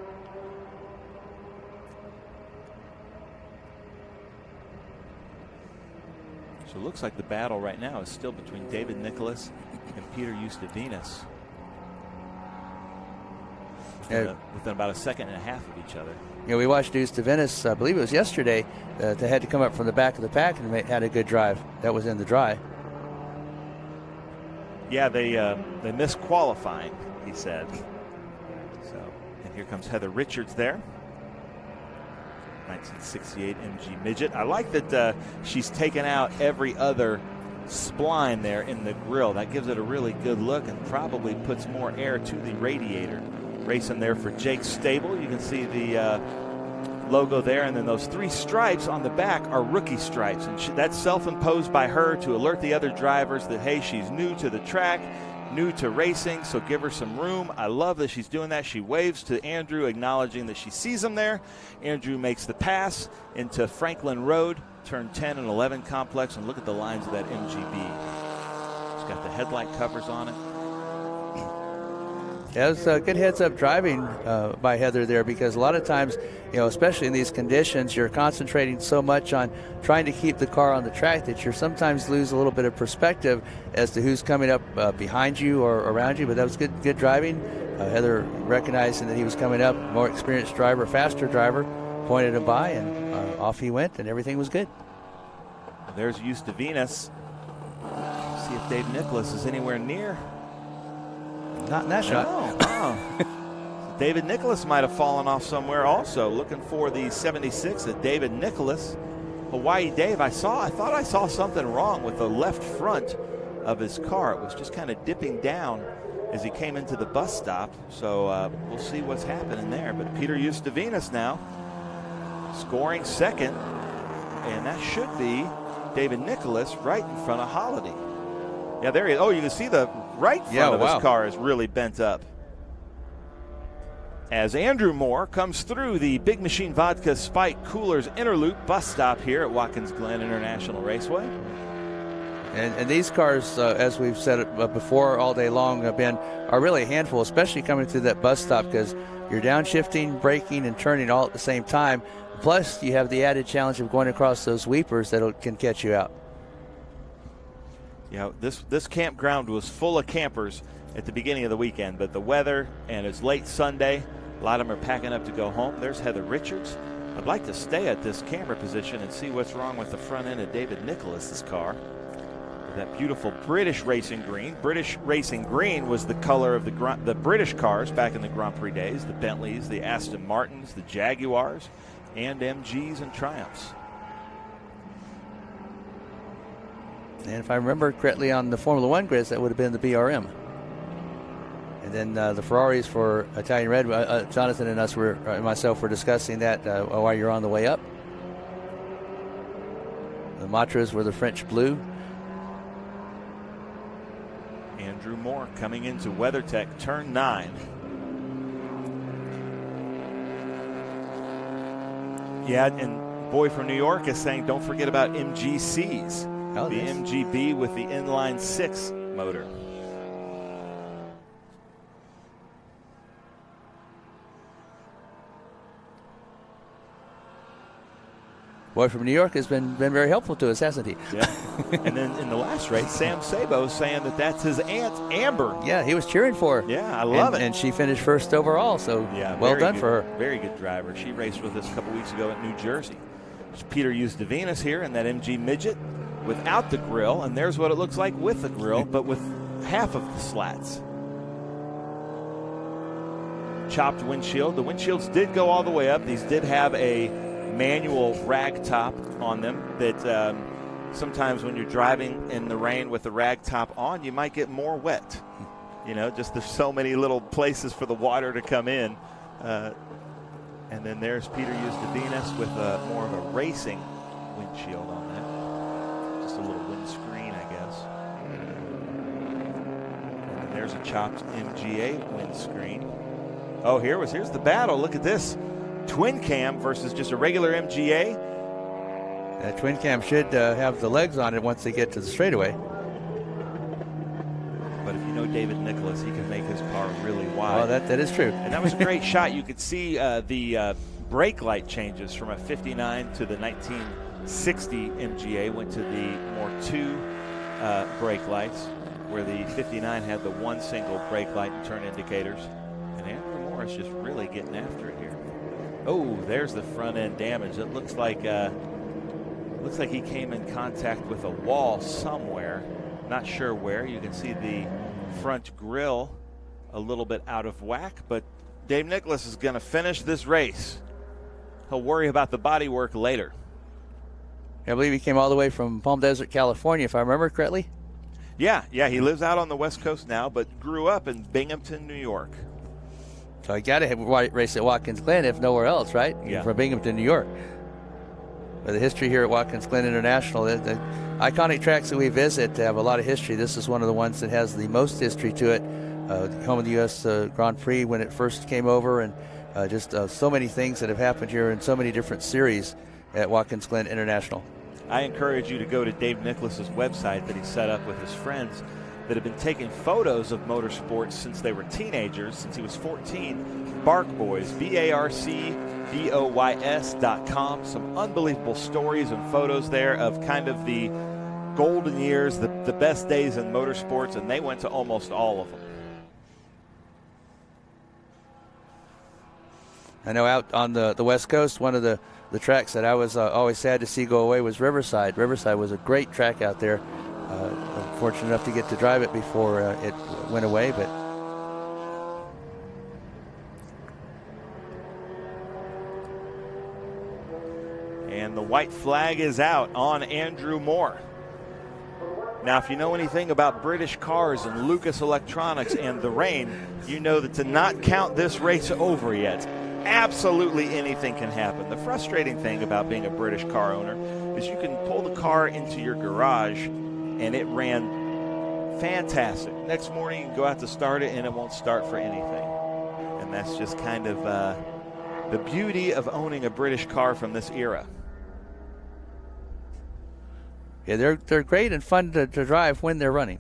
[SPEAKER 11] So it looks like the battle right now is still between David Nicholas and Peter Ustavinas. Within about a second and a half of each other.
[SPEAKER 10] Yeah, we watched Ustavinas, I believe it was yesterday, they had to come up from the back of the pack and had a good drive. That was in the dry.
[SPEAKER 11] Yeah, they missed qualifying, he said. So, and here comes Heather Richards there. 1968 MG Midget. I like that she's taken out every other spline there in the grill. That gives it a really good look and probably puts more air to the radiator. Racing there for Jake Stable. You can see the logo there, and then those 3 stripes on the back are rookie stripes, and that's self-imposed by her to alert the other drivers that, hey, she's new to the track, new to racing, so give her some room. I love that she's doing that. She waves to Andrew, acknowledging that she sees him there. Andrew makes the pass into Franklin Road, turn 10 and 11 complex, and look at the lines of that MGB. It's got the headlight covers on it.
[SPEAKER 10] Yeah, it was good heads-up driving by Heather there, because a lot of times, especially in these conditions, you're concentrating so much on trying to keep the car on the track that you sometimes lose a little bit of perspective as to who's coming up behind you or around you. But that was good driving. Heather, recognizing that he was coming up, more experienced driver, faster driver, pointed him by, and off he went, and everything was good.
[SPEAKER 11] There's Ustavinas. See if Dave Nicholas is anywhere near.
[SPEAKER 10] Not in that shot.
[SPEAKER 11] Oh. David Nicholas might have fallen off somewhere also. Looking for the 76 of David Nicholas. Hawaii Dave, I thought I saw something wrong with the left front of his car. It was just kind of dipping down as he came into the bus stop. So we'll see what's happening there. But Peter Ustavinas now scoring second. And that should be David Nicholas right in front of Holiday. Yeah, there he is. Oh, you can see the right front of his car is really bent up. As Andrew Moore comes through the Big Machine Vodka Spike Coolers Interloop bus stop here at Watkins Glen International Raceway.
[SPEAKER 10] And these cars, as we've said before all day long, are really a handful, especially coming through that bus stop, because you're downshifting, braking, and turning all at the same time. Plus, you have the added challenge of going across those weepers that can catch you out.
[SPEAKER 11] Yeah, this campground was full of campers at the beginning of the weekend, but the weather, and it's late Sunday, a lot of them are packing up to go home. There's Heather Richards. I'd like to stay at this camera position and see what's wrong with the front end of David Nicholas's car. That beautiful British racing green. British racing green was the color of the British cars back in the Grand Prix days, the Bentleys, the Aston Martins, the Jaguars, and MGs and Triumphs.
[SPEAKER 10] And if I remember correctly, on the Formula One grids, that would have been the BRM. And then the Ferraris for Italian Red, Jonathan and myself were discussing that while you're on the way up. The Matras were the French blue.
[SPEAKER 11] Andrew Moore coming into WeatherTech, turn 9. Yeah, and boy from New York is saying don't forget about MGCs.
[SPEAKER 10] Oh,
[SPEAKER 11] the MGB with the inline 6 motor.
[SPEAKER 10] Boy from New York has been very helpful to us, hasn't he?
[SPEAKER 11] Yeah. And then in the last race, Sam Sabo saying that's his aunt, Amber.
[SPEAKER 10] Yeah, he was cheering for her.
[SPEAKER 11] Yeah, I love it.
[SPEAKER 10] And she finished first overall, so
[SPEAKER 11] yeah,
[SPEAKER 10] well done for her.
[SPEAKER 11] Very good driver. She raced with us a couple weeks ago at New Jersey. There's Peter Ustavinas here in that MG Midget. without the grill, and there's what it looks like with the grill, but with half of the slats. Chopped windshield. The windshields did go all the way up. These did have a manual rag top on them that sometimes when you're driving in the rain with the rag top on, you might get more wet. You know, just there's so many little places for the water to come in. And then there's Peter Usdavinas with more of a racing windshield on that. Just a little windscreen, I guess. And then there's a chopped MGA windscreen. Oh, here's the battle. Look at this. Twin cam versus just a regular MGA.
[SPEAKER 10] Twin cam should have the legs on it once they get to the straightaway.
[SPEAKER 11] But if you know David Nicholas, he can make his car really wide.
[SPEAKER 10] Oh, that is true.
[SPEAKER 11] And that was a great shot. You could see the brake light changes from a 59 to the 1960 MGA, went to the more two brake lights, where the 59 had the one single brake light and turn indicators. And Andrew Morris just really getting after it here. Oh, there's the front end damage. It looks like he came in contact with a wall somewhere. Not sure where. You can see the front grille a little bit out of whack, but Dave Nicholas is going to finish this race. He'll worry about the body work later.
[SPEAKER 10] I believe he came all the way from Palm Desert, California, if I remember correctly.
[SPEAKER 11] Yeah, he lives out on the West Coast now, but grew up in Binghamton, New York.
[SPEAKER 10] So I got to race at Watkins Glen, if nowhere else, right?
[SPEAKER 11] Yeah.
[SPEAKER 10] From Binghamton, New York. But the history here at Watkins Glen International, the iconic tracks that we visit have a lot of history. This is one of the ones that has the most history to it. Home of the U.S. Grand Prix when it first came over, and just so many things that have happened here in so many different series at Watkins Glen International.
[SPEAKER 11] I encourage you to go to Dave Nicholas's website that he set up with his friends that have been taking photos of motorsports since they were teenagers, since he was 14. Bark Boys, BARCBOYS.com. Some unbelievable stories and photos there of kind of the golden years, the best days in motorsports, and they went to almost all of them.
[SPEAKER 10] I know out on the West Coast, one of the tracks that I was always sad to see go away was Riverside. Riverside was a great track out there. Fortunate enough to get to drive it before it went away, but
[SPEAKER 11] and the white flag is out on Andrew Moore. Now, if you know anything about British cars and Lucas Electronics and the rain, you know that to not count this race over yet, absolutely anything can happen. The frustrating thing about being a British car owner is you can pull the car into your garage and it ran fantastic. Next morning you can go out to start it and it won't start for anything. And that's just kind of the beauty of owning a British car from this era.
[SPEAKER 10] Yeah, they're great and fun to drive when they're running.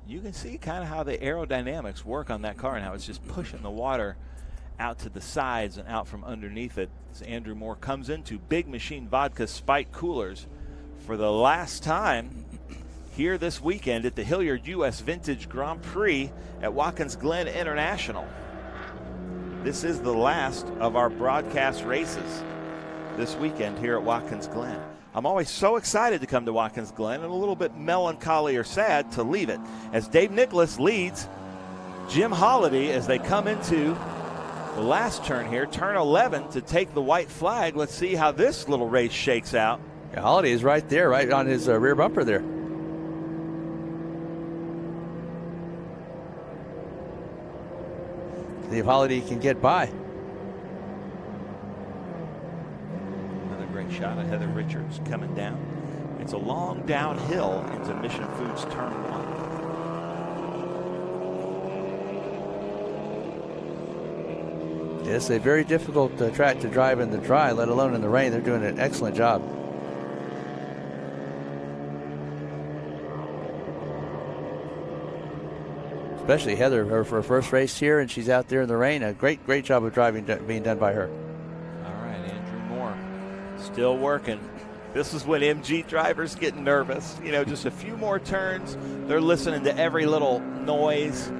[SPEAKER 11] You can see kind of how the aerodynamics work on that car and how it's just pushing the water out to the sides and out from underneath it as Andrew Moore comes into Big Machine Vodka Spike Coolers for the last time here this weekend at the Hilliard U.S. Vintage Grand Prix at Watkins Glen International. This is the last of our broadcast races this weekend here at Watkins Glen. I'm always so excited to come to Watkins Glen and a little bit melancholy or sad to leave it as Dave Nicholas leads Jim Holliday as they come into the last turn here, turn 11, to take the white flag. Let's see how this little race shakes out.
[SPEAKER 10] Yeah, Holliday is right there, right on his rear bumper there. See if Holliday can get by.
[SPEAKER 11] Another great shot of Heather Richards coming down. It's a long downhill into Mission Foods turn 1.
[SPEAKER 10] It's a very difficult track to drive in the dry, let alone in the rain. They're doing an excellent job. Especially Heather, for her first race here, and she's out there in the rain. A great job of driving being done by her.
[SPEAKER 11] All right, Andrew Moore still working. This is when MG drivers get nervous. You know, just a few more turns. They're listening to every little noise,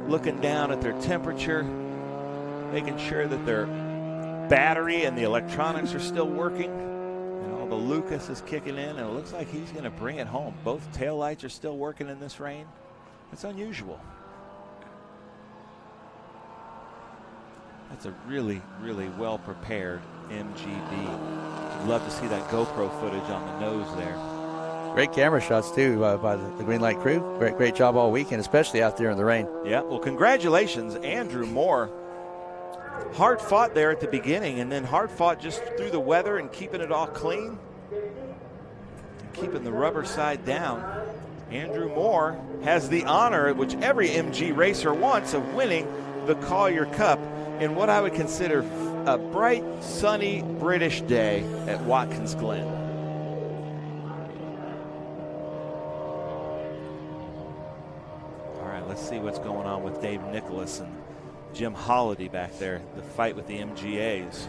[SPEAKER 11] looking down at their temperature, making sure that they're battery and the electronics are still working. And all the Lucas is kicking in, and it looks like he's going to bring it home. Both taillights are still working in this rain. It's unusual. That's a really, really well-prepared MGB. Love to see that GoPro footage on the nose there.
[SPEAKER 10] Great camera shots, too, by the Green Light crew. Great job all weekend, especially out there in the rain.
[SPEAKER 11] Yeah, well, congratulations, Andrew Moore. Hard fought there at the beginning, and then hard fought just through the weather and keeping it all clean, and keeping the rubber side down. Andrew Moore has the honor, which every MG racer wants, of winning the Collier Cup in what I would consider a bright, sunny British day at Watkins Glen. Let's see what's going on with Dave Nicholas and Jim Holliday back there, the fight with the MGAs.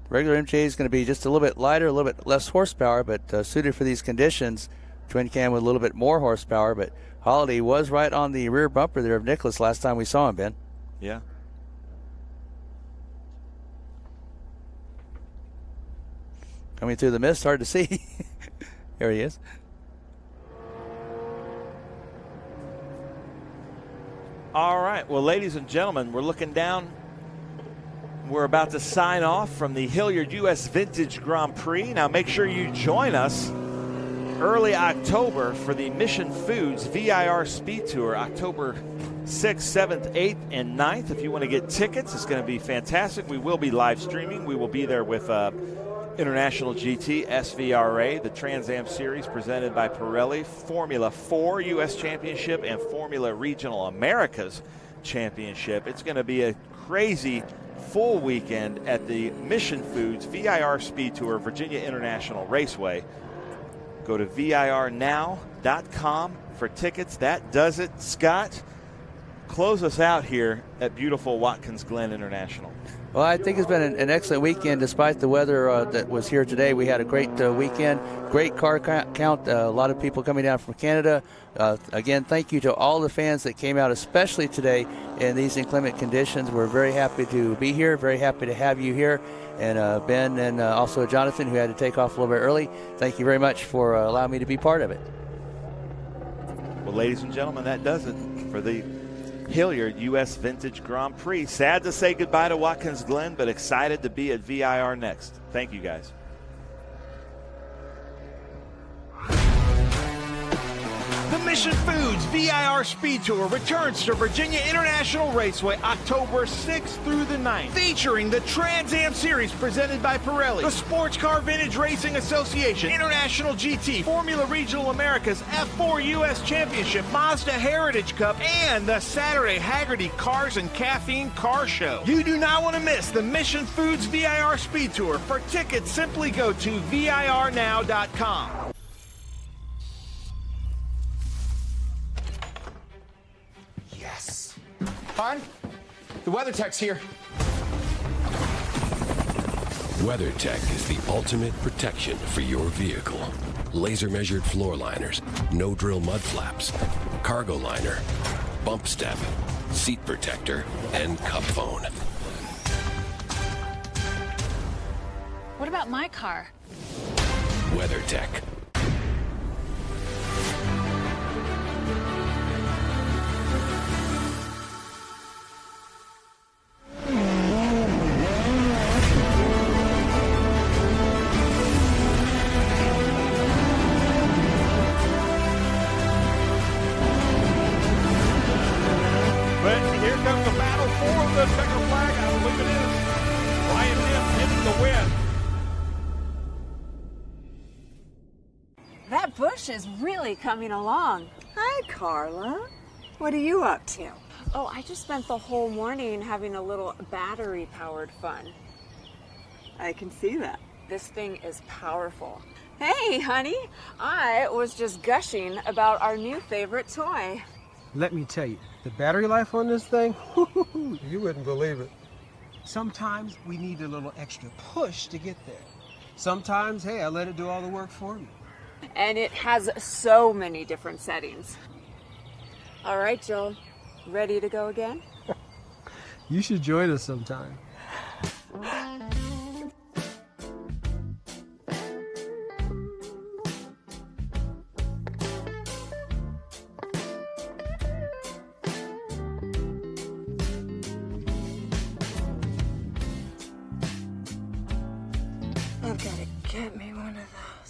[SPEAKER 10] Regular MGA is going to be just a little bit lighter, a little bit less horsepower, but suited for these conditions. Twin cam with a little bit more horsepower, but Holliday was right on the rear bumper there of Nicholas last time we saw him, Ben.
[SPEAKER 11] Yeah.
[SPEAKER 10] Coming through the mist, hard to see. There he is.
[SPEAKER 11] All right, well, ladies and gentlemen, we're looking down. We're about to sign off from the Hilliard U.S. Vintage Grand Prix. Now make sure you join us early October for the Mission Foods VIR SpeedTour, October 6th, 7th, 8th, and 9th. If you want to get tickets, it's going to be fantastic. We will be live streaming. We will be there with International GT, SVRA, the Trans Am Series presented by Pirelli, Formula 4 U.S. Championship, and Formula Regional Americas Championship. It's going to be a crazy full weekend at the Mission Foods VIR SpeedTour, Virginia International Raceway. Go to virnow.com for tickets. That does it. Scott, close us out here at beautiful Watkins Glen International.
[SPEAKER 10] Well, I think it's been an excellent weekend despite the weather that was here today. We had a great weekend, great car count, a lot of people coming down from Canada. Again, thank you to all the fans that came out, especially today in these inclement conditions. We're very happy to be here, very happy to have you here. And Ben and also Jonathan, who had to take off a little bit early, thank you very much for allowing me to be part of it.
[SPEAKER 11] Well, ladies and gentlemen, that does it for the Hilliard U.S. Vintage Grand Prix. Sad to say goodbye to Watkins Glen, but excited to be at VIR next. Thank you, guys.
[SPEAKER 5] The Mission Foods VIR SpeedTour returns to Virginia International Raceway October 6th through the 9th, featuring the Trans Am Series presented by Pirelli, the Sportscar Vintage Racing Association, International GT, Formula Regional Americas, F4 U.S. Championship, Mazda Heritage Cup, and the Saturday Haggerty Cars and Caffeine Car Show. You do not want to miss the Mission Foods VIR SpeedTour. For tickets, simply go to virnow.com.
[SPEAKER 8] Yes. Hon, the WeatherTech's here.
[SPEAKER 14] WeatherTech is the ultimate protection for your vehicle. Laser measured floor liners, no drill mud flaps, cargo liner, bump step, seat protector, and cup phone.
[SPEAKER 15] What about my car?
[SPEAKER 14] WeatherTech.
[SPEAKER 16] That bush is really coming along. Hi, Carla. What are you up to? Oh, I just spent the whole morning having a little battery-powered fun. I can see that. This thing is powerful. Hey, honey. I was just gushing about our new favorite toy.
[SPEAKER 24] Let me tell you, the battery life on this thing, you wouldn't believe it. Sometimes we need a little extra push to get there. Sometimes, hey, I let it do all the work for me.
[SPEAKER 16] And it has so many different settings. All right, Joel, ready to go again?
[SPEAKER 24] You should join us sometime.
[SPEAKER 2] I've got to get me one of those.